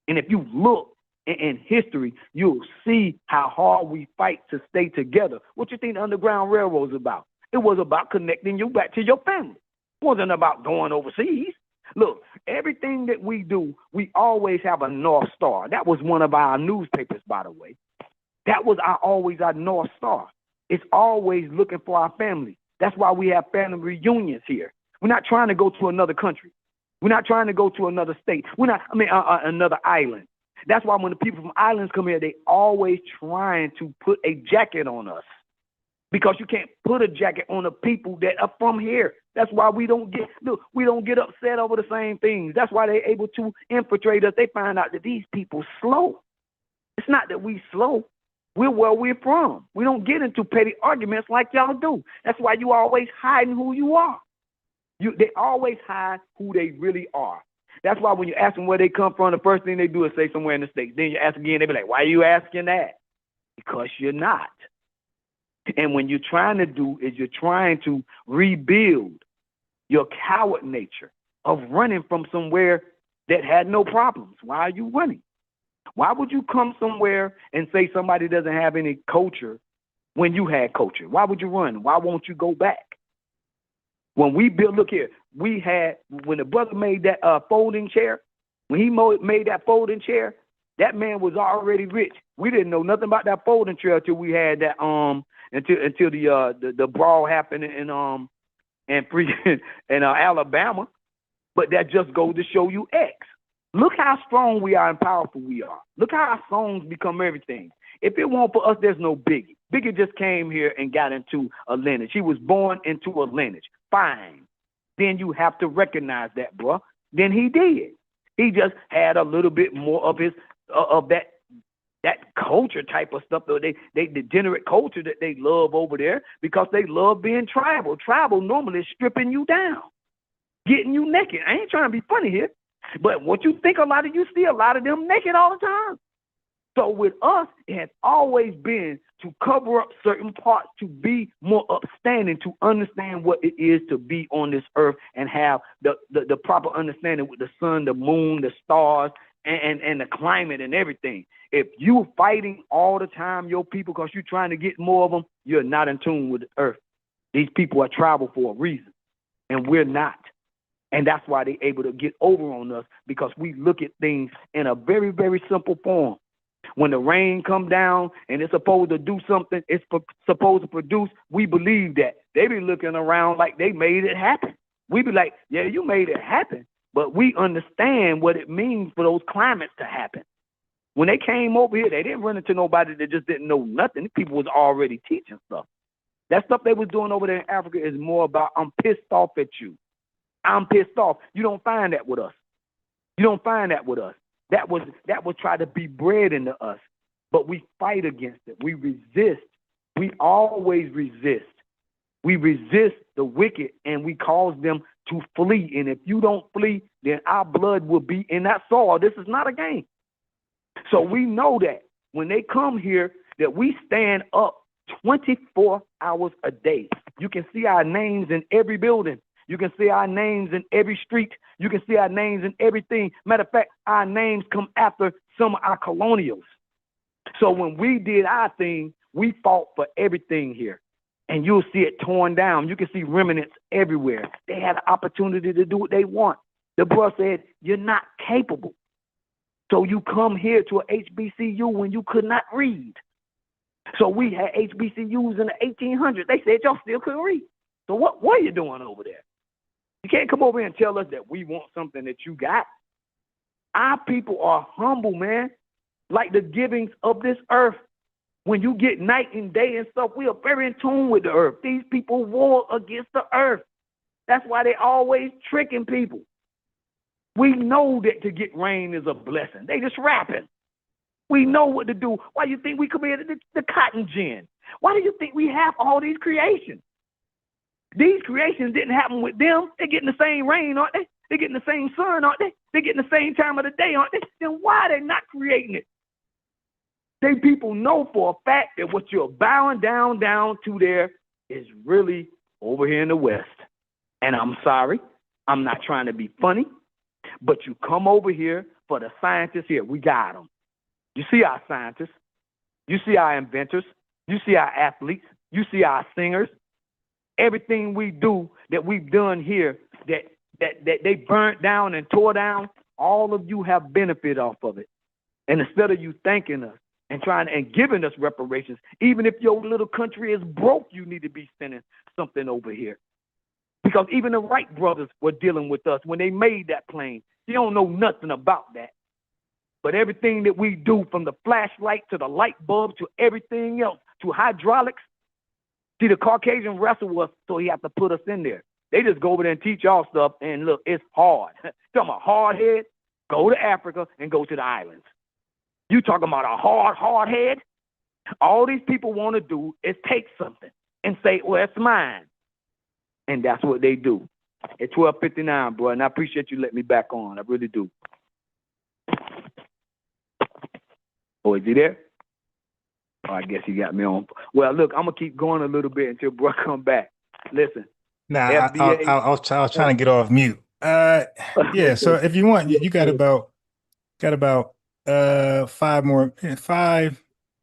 And if you look in history, you'll see how hard we fight to stay together. What you think the Underground Railroad was about? It was about connecting you back to your family. It wasn't about going overseas. Look, everything that we do, we always have a North Star. That was one of our newspapers, by the way. That was always our North Star. It's always looking for our family. That's why we have family reunions here. We're not trying to go to another country. We're not trying to go to another state. We're not, another island. That's why when the people from islands come here, they always trying to put a jacket on us, because you can't put a jacket on the people that are from here. That's why we don't get upset over the same things. That's why they're able to infiltrate us. They find out that these people slow. It's not that we slow. We're where we're from. We don't get into petty arguments like y'all do. That's why you always hiding who you are. They always hide who they really are. That's why when you ask them where they come from, the first thing they do is say somewhere in the States. Then you ask again, they be like, why are you asking that? Because you're not. And when you're trying to rebuild your coward nature of running from somewhere that had no problems. Why are you running? Why would you come somewhere and say somebody doesn't have any culture when you had culture? Why would you run? Why won't you go back? When we built, look here, when the brother made that folding chair, when he made that folding chair, that man was already rich. We didn't know nothing about that folding chair until we had that until the brawl happened in Alabama. But that just goes to show you X. Look how strong we are and powerful we are. Look how our songs become everything. If it weren't for us, there's no Biggie. Biggie just came here and got into a lineage. He was born into a lineage. Fine. Then you have to recognize that, bro. Then he did. He just had a little bit more of his of that culture type of stuff. They degenerate culture that they love over there because they love being tribal. Tribal normally is stripping you down, getting you naked. I ain't trying to be funny here, but what you think you see a lot of them naked all the time. So with us, it has always been to cover up certain parts, to be more upstanding, to understand what it is to be on this earth and have the proper understanding with the sun, the moon, the stars, and the climate and everything. If you fighting all the time, your people, because you're trying to get more of them, you're not in tune with the earth. These people are tribal for a reason, and we're not. And that's why they're able to get over on us, because we look at things in a very, very simple form. When the rain come down and it's supposed to do something, it's supposed to produce, we believe that. They be looking around like they made it happen. We be like, yeah, you made it happen. But we understand what it means for those climates to happen. When they came over here, they didn't run into nobody that just didn't know nothing. People was already teaching stuff. That stuff they was doing over there in Africa is more about, I'm pissed off at you. I'm pissed off. You don't find that with us. You don't find that with us. That was try to be bred into us, but we fight against it. We resist. We always resist. We resist the wicked, and we cause them to flee. And if you don't flee, then our blood will be in that soil. This is not a game. So we know that when they come here, that we stand up 24 hours a day. You can see our names in every building. You can see our names in every street. You can see our names in everything. Matter of fact, our names come after some of our colonials. So when we did our thing, we fought for everything here. And you'll see it torn down. You can see remnants everywhere. They had the opportunity to do what they want. The boy said, you're not capable. So you come here to a HBCU when you could not read. So we had HBCUs in the 1800s. They said y'all still couldn't read. So what are you doing over there? You can't come over here and tell us that we want something that you got. Our people are humble, man, like the givings of this earth. When you get night and day and stuff, we are very in tune with the earth. These people war against the earth. That's why they always tricking people. We know that to get rain is a blessing. They just rapping. We know what to do. Why do you think we created the cotton gin? Why do you think we have all these creations? These creations didn't happen with them. They're getting the same rain, aren't they? They're getting the same sun, aren't they? They're getting the same time of the day, aren't they? Then why are they not creating it? They people know for a fact that what you're bowing down to there is really over here in the West. And I'm sorry, I'm not trying to be funny, but you come over here for the scientists here. We got them. You see our scientists. You see our inventors. You see our athletes. You see our singers. Everything we do that we've done here that they burnt down and tore down, all of you have benefit off of it. And instead of you thanking us and giving us reparations, even if your little country is broke, you need to be sending something over here. Because even the Wright brothers were dealing with us when they made that plane. You don't know nothing about that. But everything that we do, from the flashlight to the light bulb to everything else, to hydraulics, see, the Caucasian wrestle us, so he has to put us in there. They just go over there and teach y'all stuff, and look, it's hard. Talking about hard head, go to Africa and go to the islands. You talking about a hard head? All these people want to do is take something and say, well, it's mine. And that's what they do. At 12:59, bro, and I appreciate you letting me back on. I really do. Oh, is he there? Oh, I guess he got me on. Well, look, I'm going to keep going a little bit until bro come back. Listen. Nah, FBA, I was trying to get off mute. Yeah. So if you want, you got about 5 more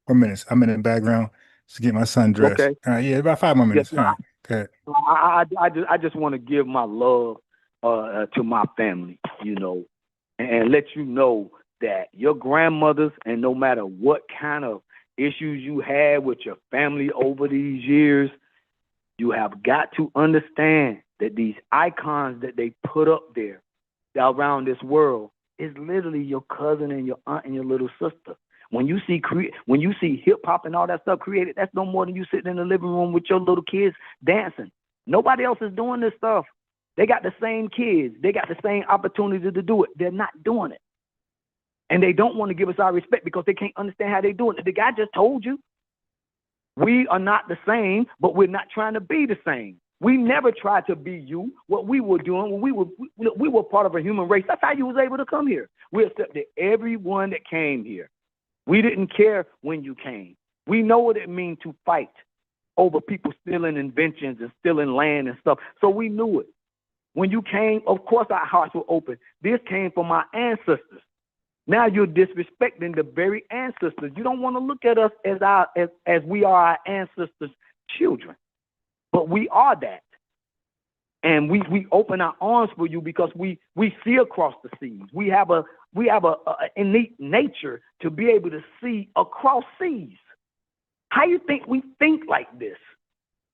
minutes. I'm in the background to get my son dressed. Okay. Yeah, about 5 more minutes. Yes, All right. Good. I just want to give my love to my family, you know, and let you know that your grandmothers, and no matter what kind of issues you had with your family over these years, you have got to understand that these icons that they put up there around this world is literally your cousin and your aunt and your little sister. When you see hip hop and all that stuff created, that's no more than you sitting in the living room with your little kids dancing. Nobody else is doing this stuff. They got the same kids. They got the same opportunity to do it. They're not doing it. And they don't want to give us our respect because they can't understand how they're doing it. The guy just told you. We are not the same, but we're not trying to be the same. We never tried to be you. What we were doing, when we were part of a human race. That's how you was able to come here. We accepted everyone that came here. We didn't care when you came. We know what it means to fight over people stealing inventions and stealing land and stuff. So we knew it. When you came, of course our hearts were open. This came from our ancestors. Now you're disrespecting the very ancestors. You don't want to look at us as we are our ancestors' children, but we are that. And we open our arms for you because we see across the seas. We have a innate nature to be able to see across seas. How you think we think like this?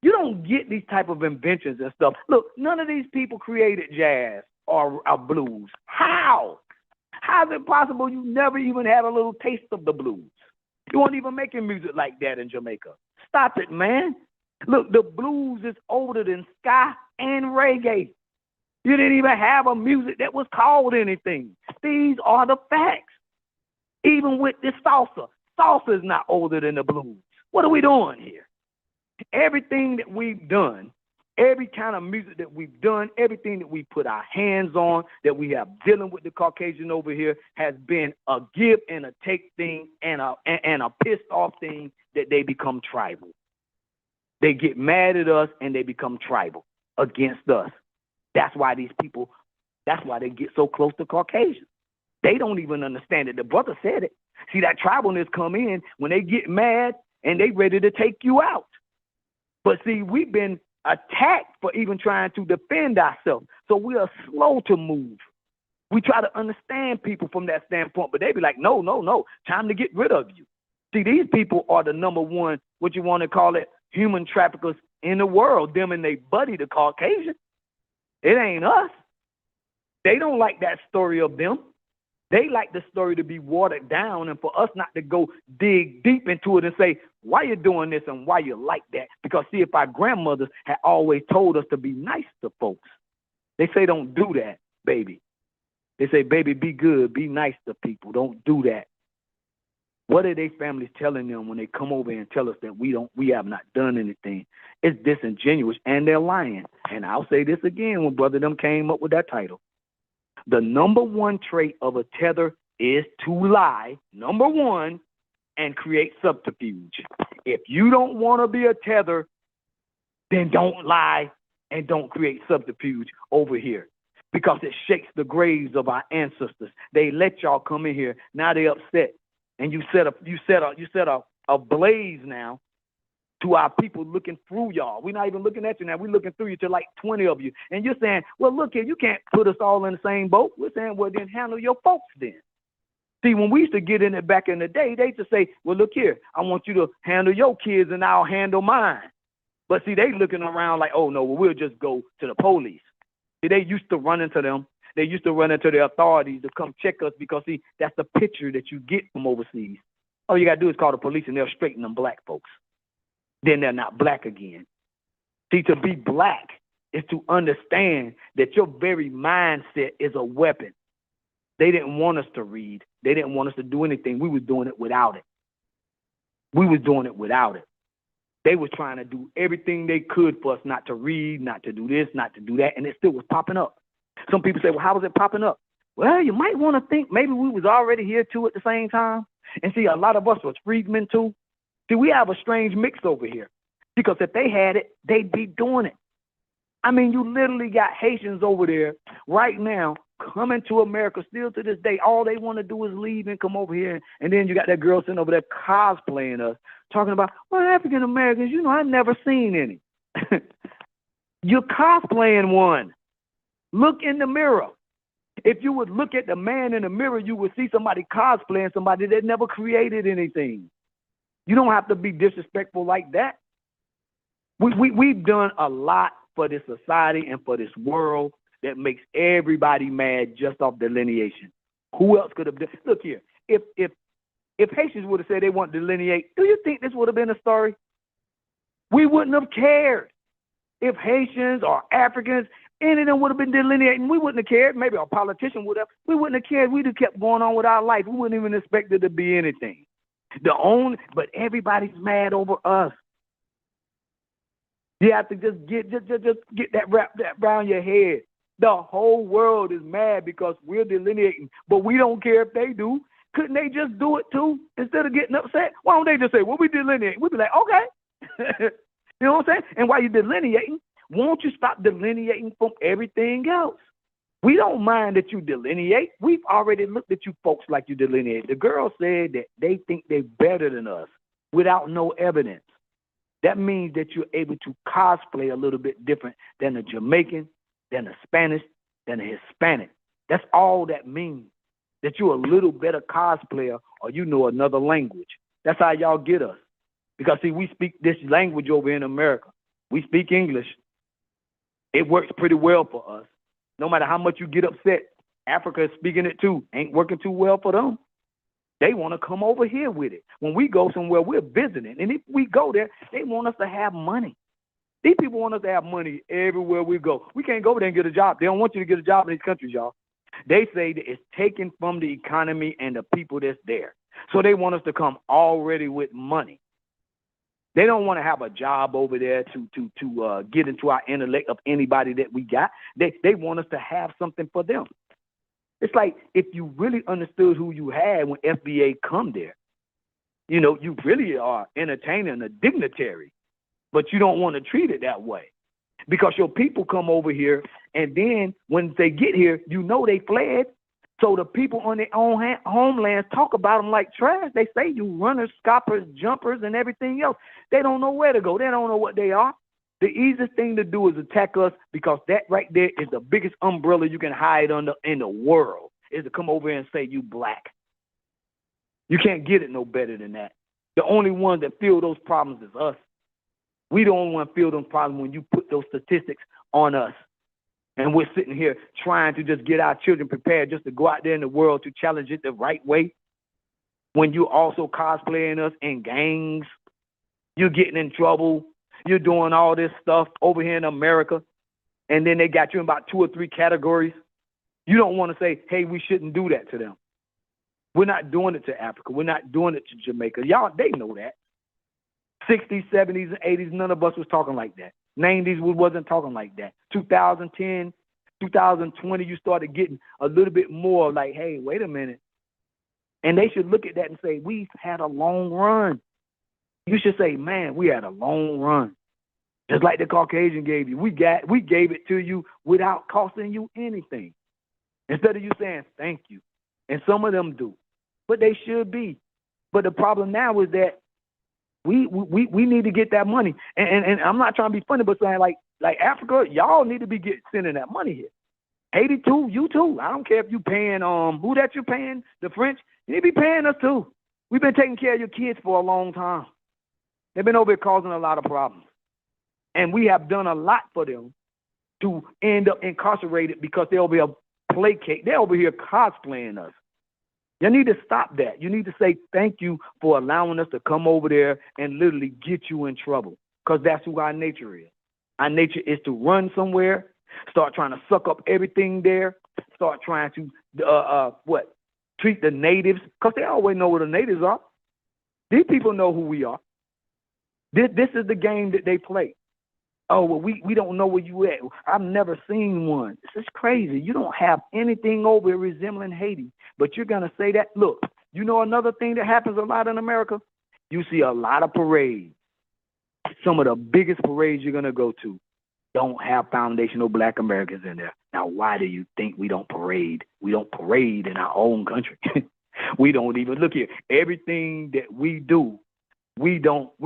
You don't get these type of inventions and stuff. Look, none of these people created jazz or blues. How? How is it possible you never even had a little taste of the blues? You weren't even making music like that in Jamaica. Stop it, man. Look, the blues is older than ska and reggae. You didn't even have a music that was called anything. These are the facts. Even with this salsa. Salsa is not older than the blues. What are we doing here? Everything that we've done, every kind of music that we've done, everything that we put our hands on, that we have dealing with the Caucasian over here, has been a give and a take thing and a pissed off thing that they become tribal. They get mad at us and they become tribal against us. That's why they get so close to Caucasians. They don't even understand it. The brother said it. See, that tribalness come in when they get mad and they ready to take you out. But see, we've been attacked for even trying to defend ourselves. So we are slow to move. We try to understand people from that standpoint, but they be like, no, time to get rid of you. See, these people are the number one, what you want to call it, human traffickers in the world, them and they buddy, the Caucasian. It ain't us. They don't like that story of them. They like the story to be watered down and for us not to go dig deep into it and say, why you doing this and why you like that? Because see, if our grandmothers had always told us to be nice to folks, they say don't do that, baby. They say, baby, be good, be nice to people. Don't do that. What are their families telling them when they come over and tell us that we have not done anything? It's disingenuous and they're lying. And I'll say this again when brother them came up with that title. The number one trait of a tether is to lie, number one, and create subterfuge. If you don't want to be a tether, then don't lie and don't create subterfuge over here because it shakes the graves of our ancestors. They let y'all come in here. Now they upset. And you set a blaze now to our people looking through y'all. We're not even looking at you now. We're looking through you to like 20 of you. And you're saying, well, look here, you can't put us all in the same boat. We're saying, well, then handle your folks then. See, when we used to get in it back in the day, they used to say, well, look here, I want you to handle your kids and I'll handle mine. But see, they looking around like, oh no, well, we'll just go to the police. See, they used to run into them. They used to run into the authorities to come check us because, see, that's the picture that you get from overseas. All you got to do is call the police and they'll straighten them black folks. Then they're not black again. See, to be black is to understand that your very mindset is a weapon. They didn't want us to read. They didn't want us to do anything. We was doing it without it. We was doing it without it. They was trying to do everything they could for us not to read, not to do this, not to do that, and it still was popping up. Some people say, well, how was it popping up? Well, you might want to think maybe we was already here too at the same time. And see, a lot of us was freedmen too. See, we have a strange mix over here because if they had it, they'd be doing it. I mean, you literally got Haitians over there right now coming to America still to this day. All they want to do is leave and come over here. And then you got that girl sitting over there cosplaying us, talking about, well, African Americans, you know, I've never seen any. You're cosplaying one. Look in the mirror. If you would look at the man in the mirror, you would see somebody cosplaying somebody that never created anything. You don't have to be disrespectful like that. We've done a lot for this society and for this world that makes everybody mad just off delineation. Who else could have done? Look here, if Haitians would have said they want to delineate, do you think this would have been a story? We wouldn't have cared. If Haitians or Africans, any of them would have been delineating, we wouldn't have cared. Maybe a politician would have. We wouldn't have cared. We'd have kept going on with our life. We wouldn't even expect it to be anything. But everybody's mad over us. You have to just get that wrapped around your head. The whole world is mad because we're delineating, but we don't care if they do. Couldn't they just do it too instead of getting upset? Why don't they just say, well, we delineate? We'd be like, okay. You know what I'm saying? And while you're delineating, won't you stop delineating from everything else? We don't mind that you delineate. We've already looked at you folks like you delineate. The girl said that they think they're better than us without no evidence. That means that you're able to cosplay a little bit different than a Jamaican, than a Spanish, than a Hispanic. That's all that means, that you're a little better cosplayer or you know another language. That's how y'all get us. Because, see, we speak this language over in America. We speak English. It works pretty well for us. No matter how much you get upset, Africa is speaking it too. Ain't working too well for them. They want to come over here with it. When we go somewhere, we're visiting. And if we go there, they want us to have money. These people want us to have money everywhere we go. We can't go over there and get a job. They don't want you to get a job in these countries, y'all. They say that it's taken from the economy and the people that's there. So they want us to come already with money. They don't want to have a job over there to get into our intellect of anybody that we got. They want us to have something for them. It's like if you really understood who you had when FBA come there, you know, you really are entertaining a dignitary, but you don't want to treat it that way because your people come over here and then when they get here, you know they fled. So the people on their own homelands talk about them like trash. They say you runners, scoppers, jumpers, and everything else. They don't know where to go. They don't know what they are. The easiest thing to do is attack us because that right there is the biggest umbrella you can hide under in the world, is to come over here and say you black. You can't get it no better than that. The only one that feel those problems is us. We the only one feel those problems when you put those statistics on us. And we're sitting here trying to just get our children prepared just to go out there in the world to challenge it the right way. When you also cosplaying us in gangs, you're getting in trouble. You're doing all this stuff over here in America. And then they got you in about 2 or 3 categories. You don't want to say, hey, we shouldn't do that to them. We're not doing it to Africa. We're not doing it to Jamaica. Y'all, they know that. 60s, 70s, and 80s, none of us was talking like that. 90s, we wasn't talking like that. 2010, 2020, you started getting a little bit more like, hey, wait a minute. And they should look at that and say, we've had a long run. You should say, man, we had a long run. Just like the Caucasian gave you. We gave it to you without costing you anything. Instead of you saying thank you. And some of them do. But they should be. But the problem now is that we need to get that money. And I'm not trying to be funny, but saying like Africa, y'all need to be sending that money here. Haiti too, you too. I don't care if you paying who that you're paying, the French, you need to be paying us too. We've been taking care of your kids for a long time. They've been over here causing a lot of problems. And we have done a lot for them to end up incarcerated because they'll be a placate. They're over here cosplaying us. You need to stop that. You need to say thank you for allowing us to come over there and literally get you in trouble, because that's who our nature is. Our nature is to run somewhere, start trying to suck up everything there, start trying to treat the natives, because they always know where the natives are. These people know who we are. This is the game that they play. Oh, well, we don't know where you at. I've never seen one. This is crazy. You don't have anything over here resembling Haiti, but you're going to say that. Look, you know another thing that happens a lot in America? You see a lot of parades. Some of the biggest parades you're going to go to don't have foundational Black Americans in there. Now, why do you think we don't parade? We don't parade in our own country. We don't even look here. Everything that we do, we don't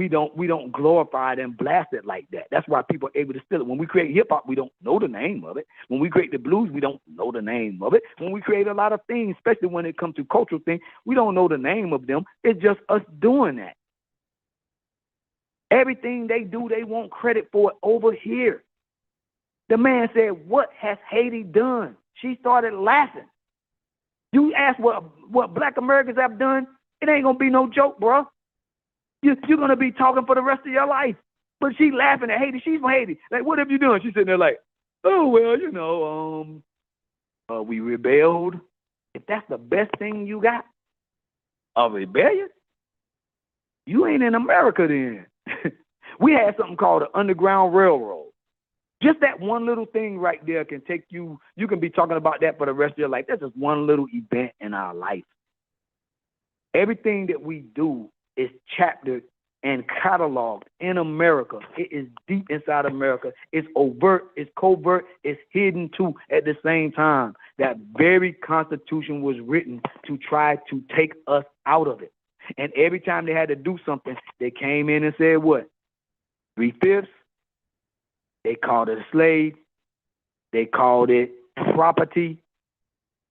glorify it and blast it like that. That's why people are able to steal it. When we create hip hop, we don't know the name of it. When we create the blues, we don't know the name of it. When we create a lot of things, especially when it comes to cultural things, we don't know the name of them. It's just us doing that. Everything they do, they want credit for it over here. The man said, "What has Haiti done?" She started laughing. You ask what Black Americans have done, it ain't gonna be no joke, bro. You're going to be talking for the rest of your life. But she laughing at Haiti. She's from Haiti. Like, what have you done? She's sitting there like, oh, well, we rebelled. If that's the best thing you got, a rebellion, you ain't in America then. We had something called the Underground Railroad. Just that one little thing right there can take you can be talking about that for the rest of your life. That's just one little event in our life. Everything that we do is chaptered and cataloged in America. It is deep inside America. It's overt, it's covert, it's hidden too at the same time. That very Constitution was written to try to take us out of it. And every time they had to do something, they came in and said what? 3/5. They called it a slave. They called it property.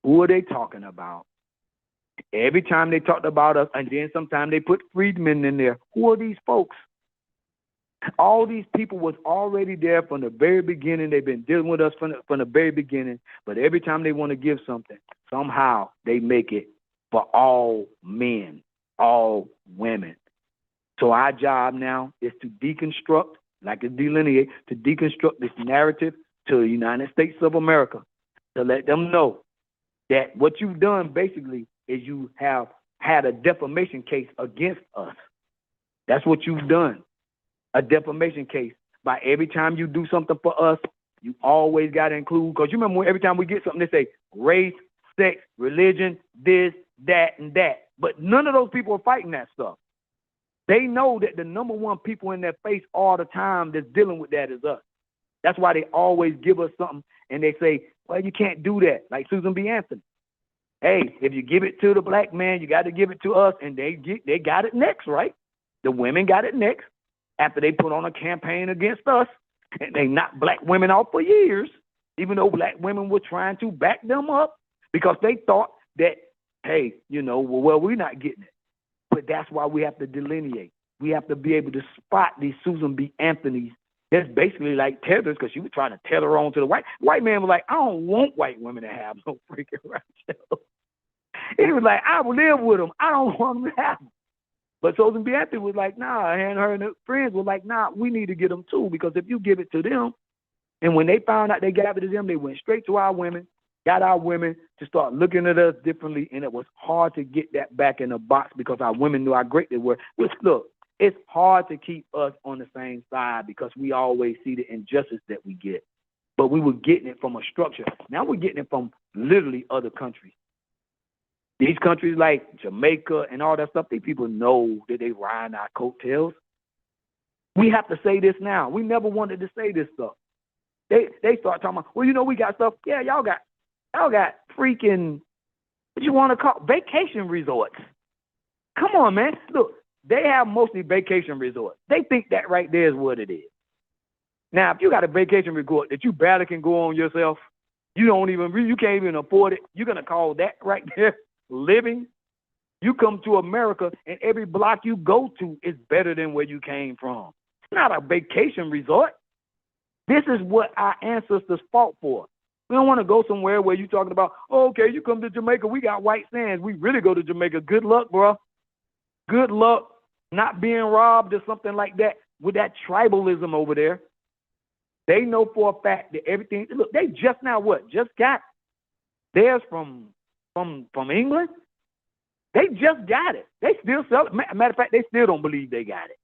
Who are they talking about? Every time they talked about us, and then sometimes they put freedmen in there. Who are these folks? All these people was already there from the very beginning. They've been dealing with us from the very beginning. But every time they want to give something, somehow they make it for all men, all women. So our job now is to deconstruct, like to delineate, to deconstruct this narrative to the United States of America, to let them know that what you've done basically is you have had a defamation case against us. That's what you've done, a defamation case. By every time you do something for us, you always got to include, because you remember every time we get something, they say race, sex, religion, this, that, and that. But none of those people are fighting that stuff. They know that the number one people in their face all the time that's dealing with that is us. That's why they always give us something, and they say, well, you can't do that, like Susan B. Anthony. Hey, if you give it to the Black man, you got to give it to us, and they got it next, right? The women got it next after they put on a campaign against us, and they knocked Black women off for years, even though Black women were trying to back them up because they thought that, hey, well, we're not getting it. But that's why we have to delineate. We have to be able to spot these Susan B. Anthonys. That's basically like tethers, because she was trying to tether on to the white man was like, I don't want white women to have no freaking rights. He was like, I will live with them. I don't want them to have them. But Susan B. Anthony was like, nah, and her and her friends were like, nah, we need to get them too, because if you give it to them, and when they found out they gave it to them, they went straight to our women, got our women to start looking at us differently, and it was hard to get that back in the box because our women knew how great they were. Which, look, it's hard to keep us on the same side because we always see the injustice that we get. But we were getting it from a structure. Now we're getting it from literally other countries. These countries like Jamaica and all that stuff, these people know that they ride our coattails. We have to say this now. We never wanted to say this stuff. They start talking about, well, we got stuff. Yeah, y'all got freaking, what you want to call, vacation resorts. Come on, man. Look, they have mostly vacation resorts. They think that right there is what it is. Now, if you got a vacation resort that you barely can go on yourself, you can't even afford it, you're going to call that right there living? You come to America and every block you go to is better than where you came from. It's not a vacation resort. This is what our ancestors fought for. We don't want to go somewhere where you're talking about, oh, okay, you come to Jamaica, we got white sands. We really go to Jamaica. Good luck, bro. Good luck not being robbed or something like that with that tribalism over there. They know for a fact that everything, look, they just now what? Just got theirs from England. They just got it. They still sell it. Matter of fact, they still don't believe they got it.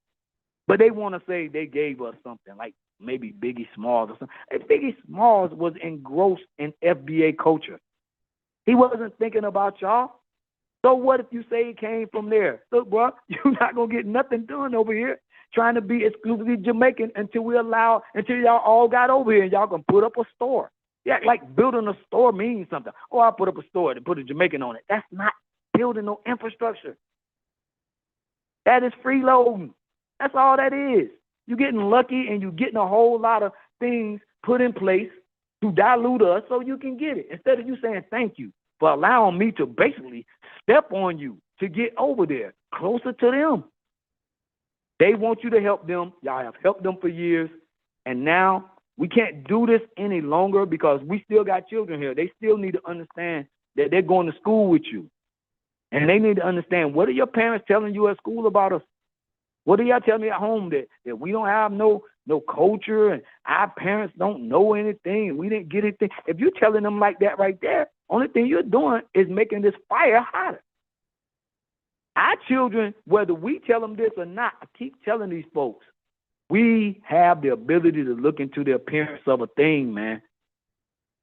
But they want to say they gave us something, like maybe Biggie Smalls or something. And Biggie Smalls was engrossed in FBA culture. He wasn't thinking about y'all. So what if you say he came from there? Look, bro, you're not going to get nothing done over here trying to be exclusively Jamaican until y'all all got over here and y'all can put up a store. Yeah, like building a store means something. Oh, I'll put up a store to put a Jamaican on it. That's not building no infrastructure. That is freeloading. That's all that is. You're getting lucky and you're getting a whole lot of things put in place to dilute us so you can get it. Instead of you saying thank you for allowing me to basically step on you to get over there, closer to them. They want you to help them. Y'all have helped them for years. And now we can't do this any longer because we still got children here. They still need to understand that they're going to school with you. And they need to understand, what are your parents telling you at school about us? What are y'all telling me at home that we don't have no culture and our parents don't know anything and we didn't get anything? If you're telling them like that right there, only thing you're doing is making this fire hotter. Our children, whether we tell them this or not, I keep telling these folks, we have the ability to look into the appearance of a thing, man.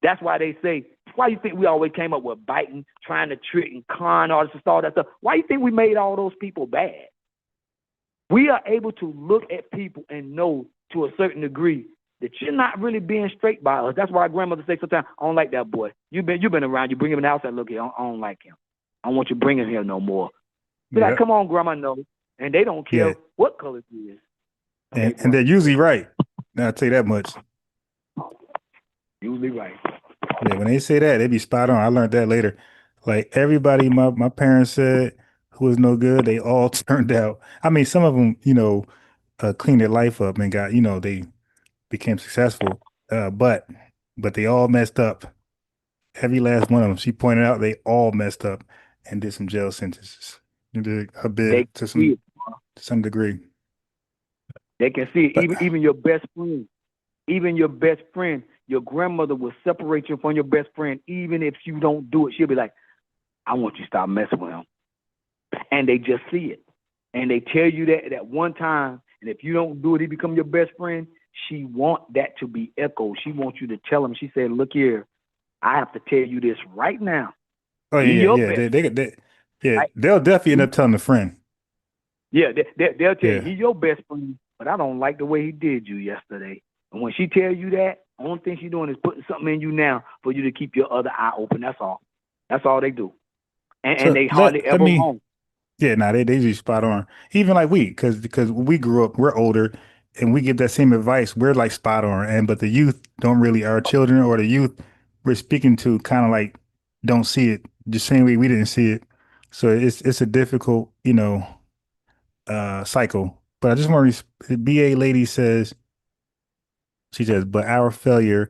That's why they say, why you think we always came up with biting, trying to trick and con artists and all that stuff? Why you think we made all those people bad? We are able to look at people and know to a certain degree that you're not really being straight by us. That's why our grandmother say sometimes, I don't like that boy. You've been around, you bring him in the house and look here, I don't like him. I don't want you bringing him here no more. Be like, come on, grandma, no. And they don't care what color he is. And they're usually right. Now, I'll tell you that much. Usually right. Yeah, when they say that, they be spot on. I learned that later. Like everybody my parents said who was no good, they all turned out. I mean, some of them, cleaned their life up and got, they became successful. But they all messed up. Every last one of them. She pointed out they all messed up and did some jail sentences. A bit to some degree. They can see it. Even your best friend. Even your best friend. Your grandmother will separate you from your best friend, even if you don't do it. She'll be like, I want you to stop messing with him. And they just see it. And they tell you that at one time, and if you don't do it, he become your best friend. She want that to be echoed. She wants you to tell him. She said, look here, I have to tell you this right now. Oh, yeah. They'll definitely end up telling a friend. Yeah, they'll tell you, he's your best friend, but I don't like the way he did you yesterday. And when she tell you that, the only thing she's doing is putting something in you now for you to keep your other eye open. That's all. That's all they do. And they hardly ever wrong. Yeah, they usually spot on. Even like because we grew up, we're older, and we get that same advice. We're like spot on, but the youth don't really. Our children or the youth we're speaking to kind of like don't see it the same way we didn't see it. So it's a difficult, cycle. But I just want to. The BA lady says. She says, but our failure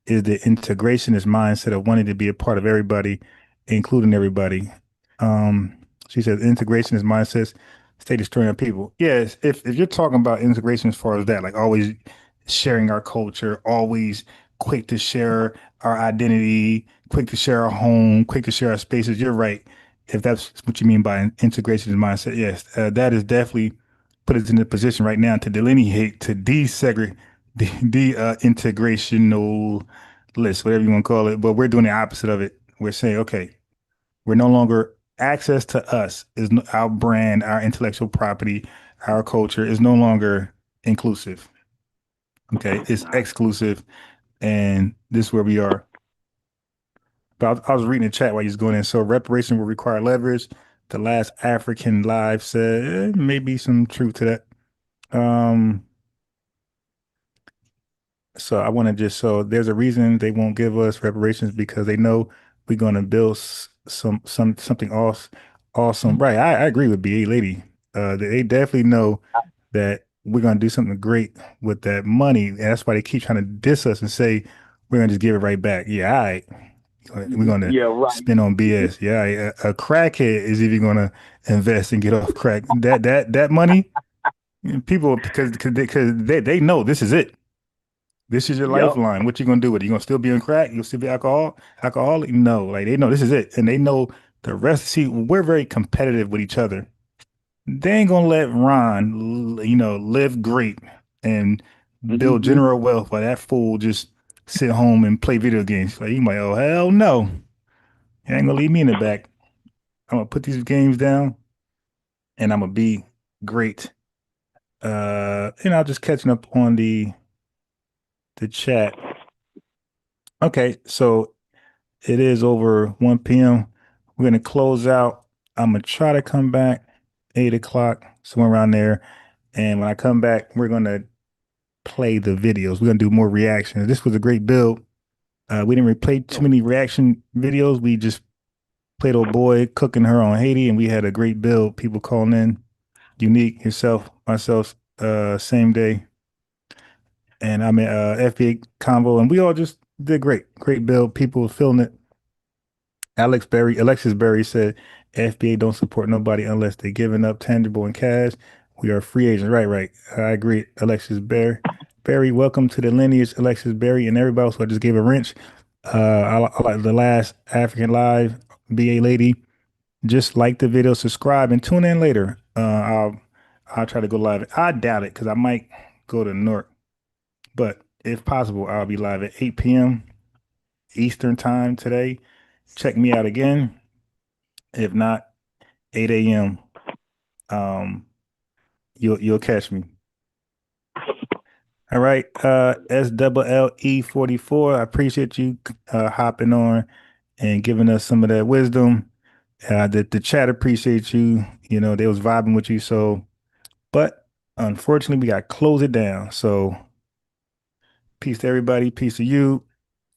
is the integrationist mindset of wanting to be a part of everybody, including everybody. She says, integrationist mindsets stay destroying our people. Yes, if you're talking about integration as far as that, like always sharing our culture, always quick to share our identity, quick to share our home, quick to share our spaces, you're right. If that's what you mean by an integrationist mindset, yes, that is definitely put us in a position right now to delineate, to desegregate, integrational list, whatever you want to call it. But we're doing the opposite of it. We're saying, okay, we're no longer access to us is our brand, our intellectual property, our culture is no longer inclusive. Okay, it's exclusive, and this is where we are. But I was reading the chat while he's going in. So reparation will require leverage. The last African live said maybe some truth to that. So I want to so there's a reason they won't give us reparations because they know we're going to build something awesome. Right. I agree with BA lady. They definitely know that we're gonna do something great with that money. And that's why they keep trying to diss us and say we're gonna just give it right back. Yeah, all right. We're gonna Yeah, right. spend on BS. Yeah, a crackhead is even gonna invest and get off crack. That money, people because they know this is it. This is your Yep. lifeline. What you gonna do with it? You gonna still be on crack? You'll still be alcoholic? No, like they know this is it, and they know the rest. See, we're very competitive with each other. They ain't gonna let Ron, live great and build Mm-hmm. general wealth while that fool just sit home and play video games. Like you might, oh hell no, you ain't gonna leave me in the back. I'm gonna put these games down, and I'm gonna be great. I'll just catching up on the chat. Okay, so it is over 1 p.m. We're gonna close out. I'm gonna try to come back 8 o'clock, somewhere around there. And when I come back, we're gonna play the videos. We're gonna do more reactions. This was a great build. We didn't replay too many reaction videos. We just played old boy cooking her on Haiti, and we had a great build. People calling in, Unique, yourself, myself, same day, and I'm in FBA Convo, and we all just did great build. People feeling it. Alexis Berry said, FBA don't support nobody unless they're giving up tangible and cash. We are free agents. Right. I agree. Alexis Berry, welcome to the lineage, Alexis Berry, and everybody else who I just gave a wrench. I like the last African Live BA lady. Just like the video, subscribe, and tune in later. I'll try to go live. I doubt it because I might go to Newark, but if possible, I'll be live at 8 p.m. Eastern time today. Check me out again. If not, 8 a.m. You'll catch me. All right. SLLE44. I appreciate you hopping on and giving us some of that wisdom. The chat appreciates you. They was vibing with you. So, but unfortunately, we got to close it down. So, peace to everybody. Peace to you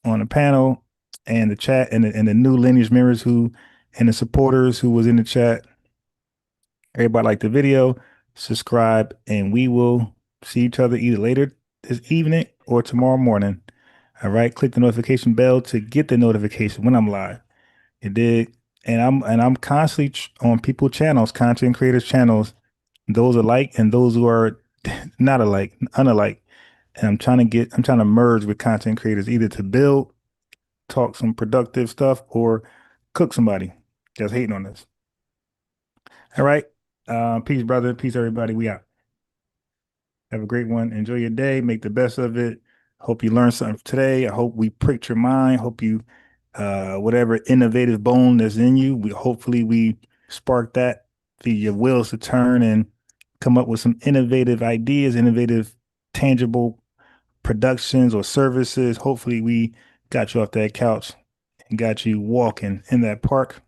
on the panel and the chat and the new lineage members and the supporters who was in the chat. Everybody like the video, subscribe, and we will see each other either later this evening or tomorrow morning. All right, click the notification bell to get the notification when I'm live. You dig? And I'm constantly on people channels, content creators channels, those alike and those who are not alike, unalike. And I'm trying to merge with content creators either to build, talk some productive stuff, or cook somebody that's hating on this. All right. Peace, brother. Peace, everybody. We out. Have a great one. Enjoy your day. Make the best of it. Hope you learned something today. I hope we pricked your mind. Hope you, whatever innovative bone that's in you, hopefully we spark that for your wheels to turn and come up with some innovative ideas, innovative, tangible productions or services. Hopefully we got you off that couch and got you walking in that park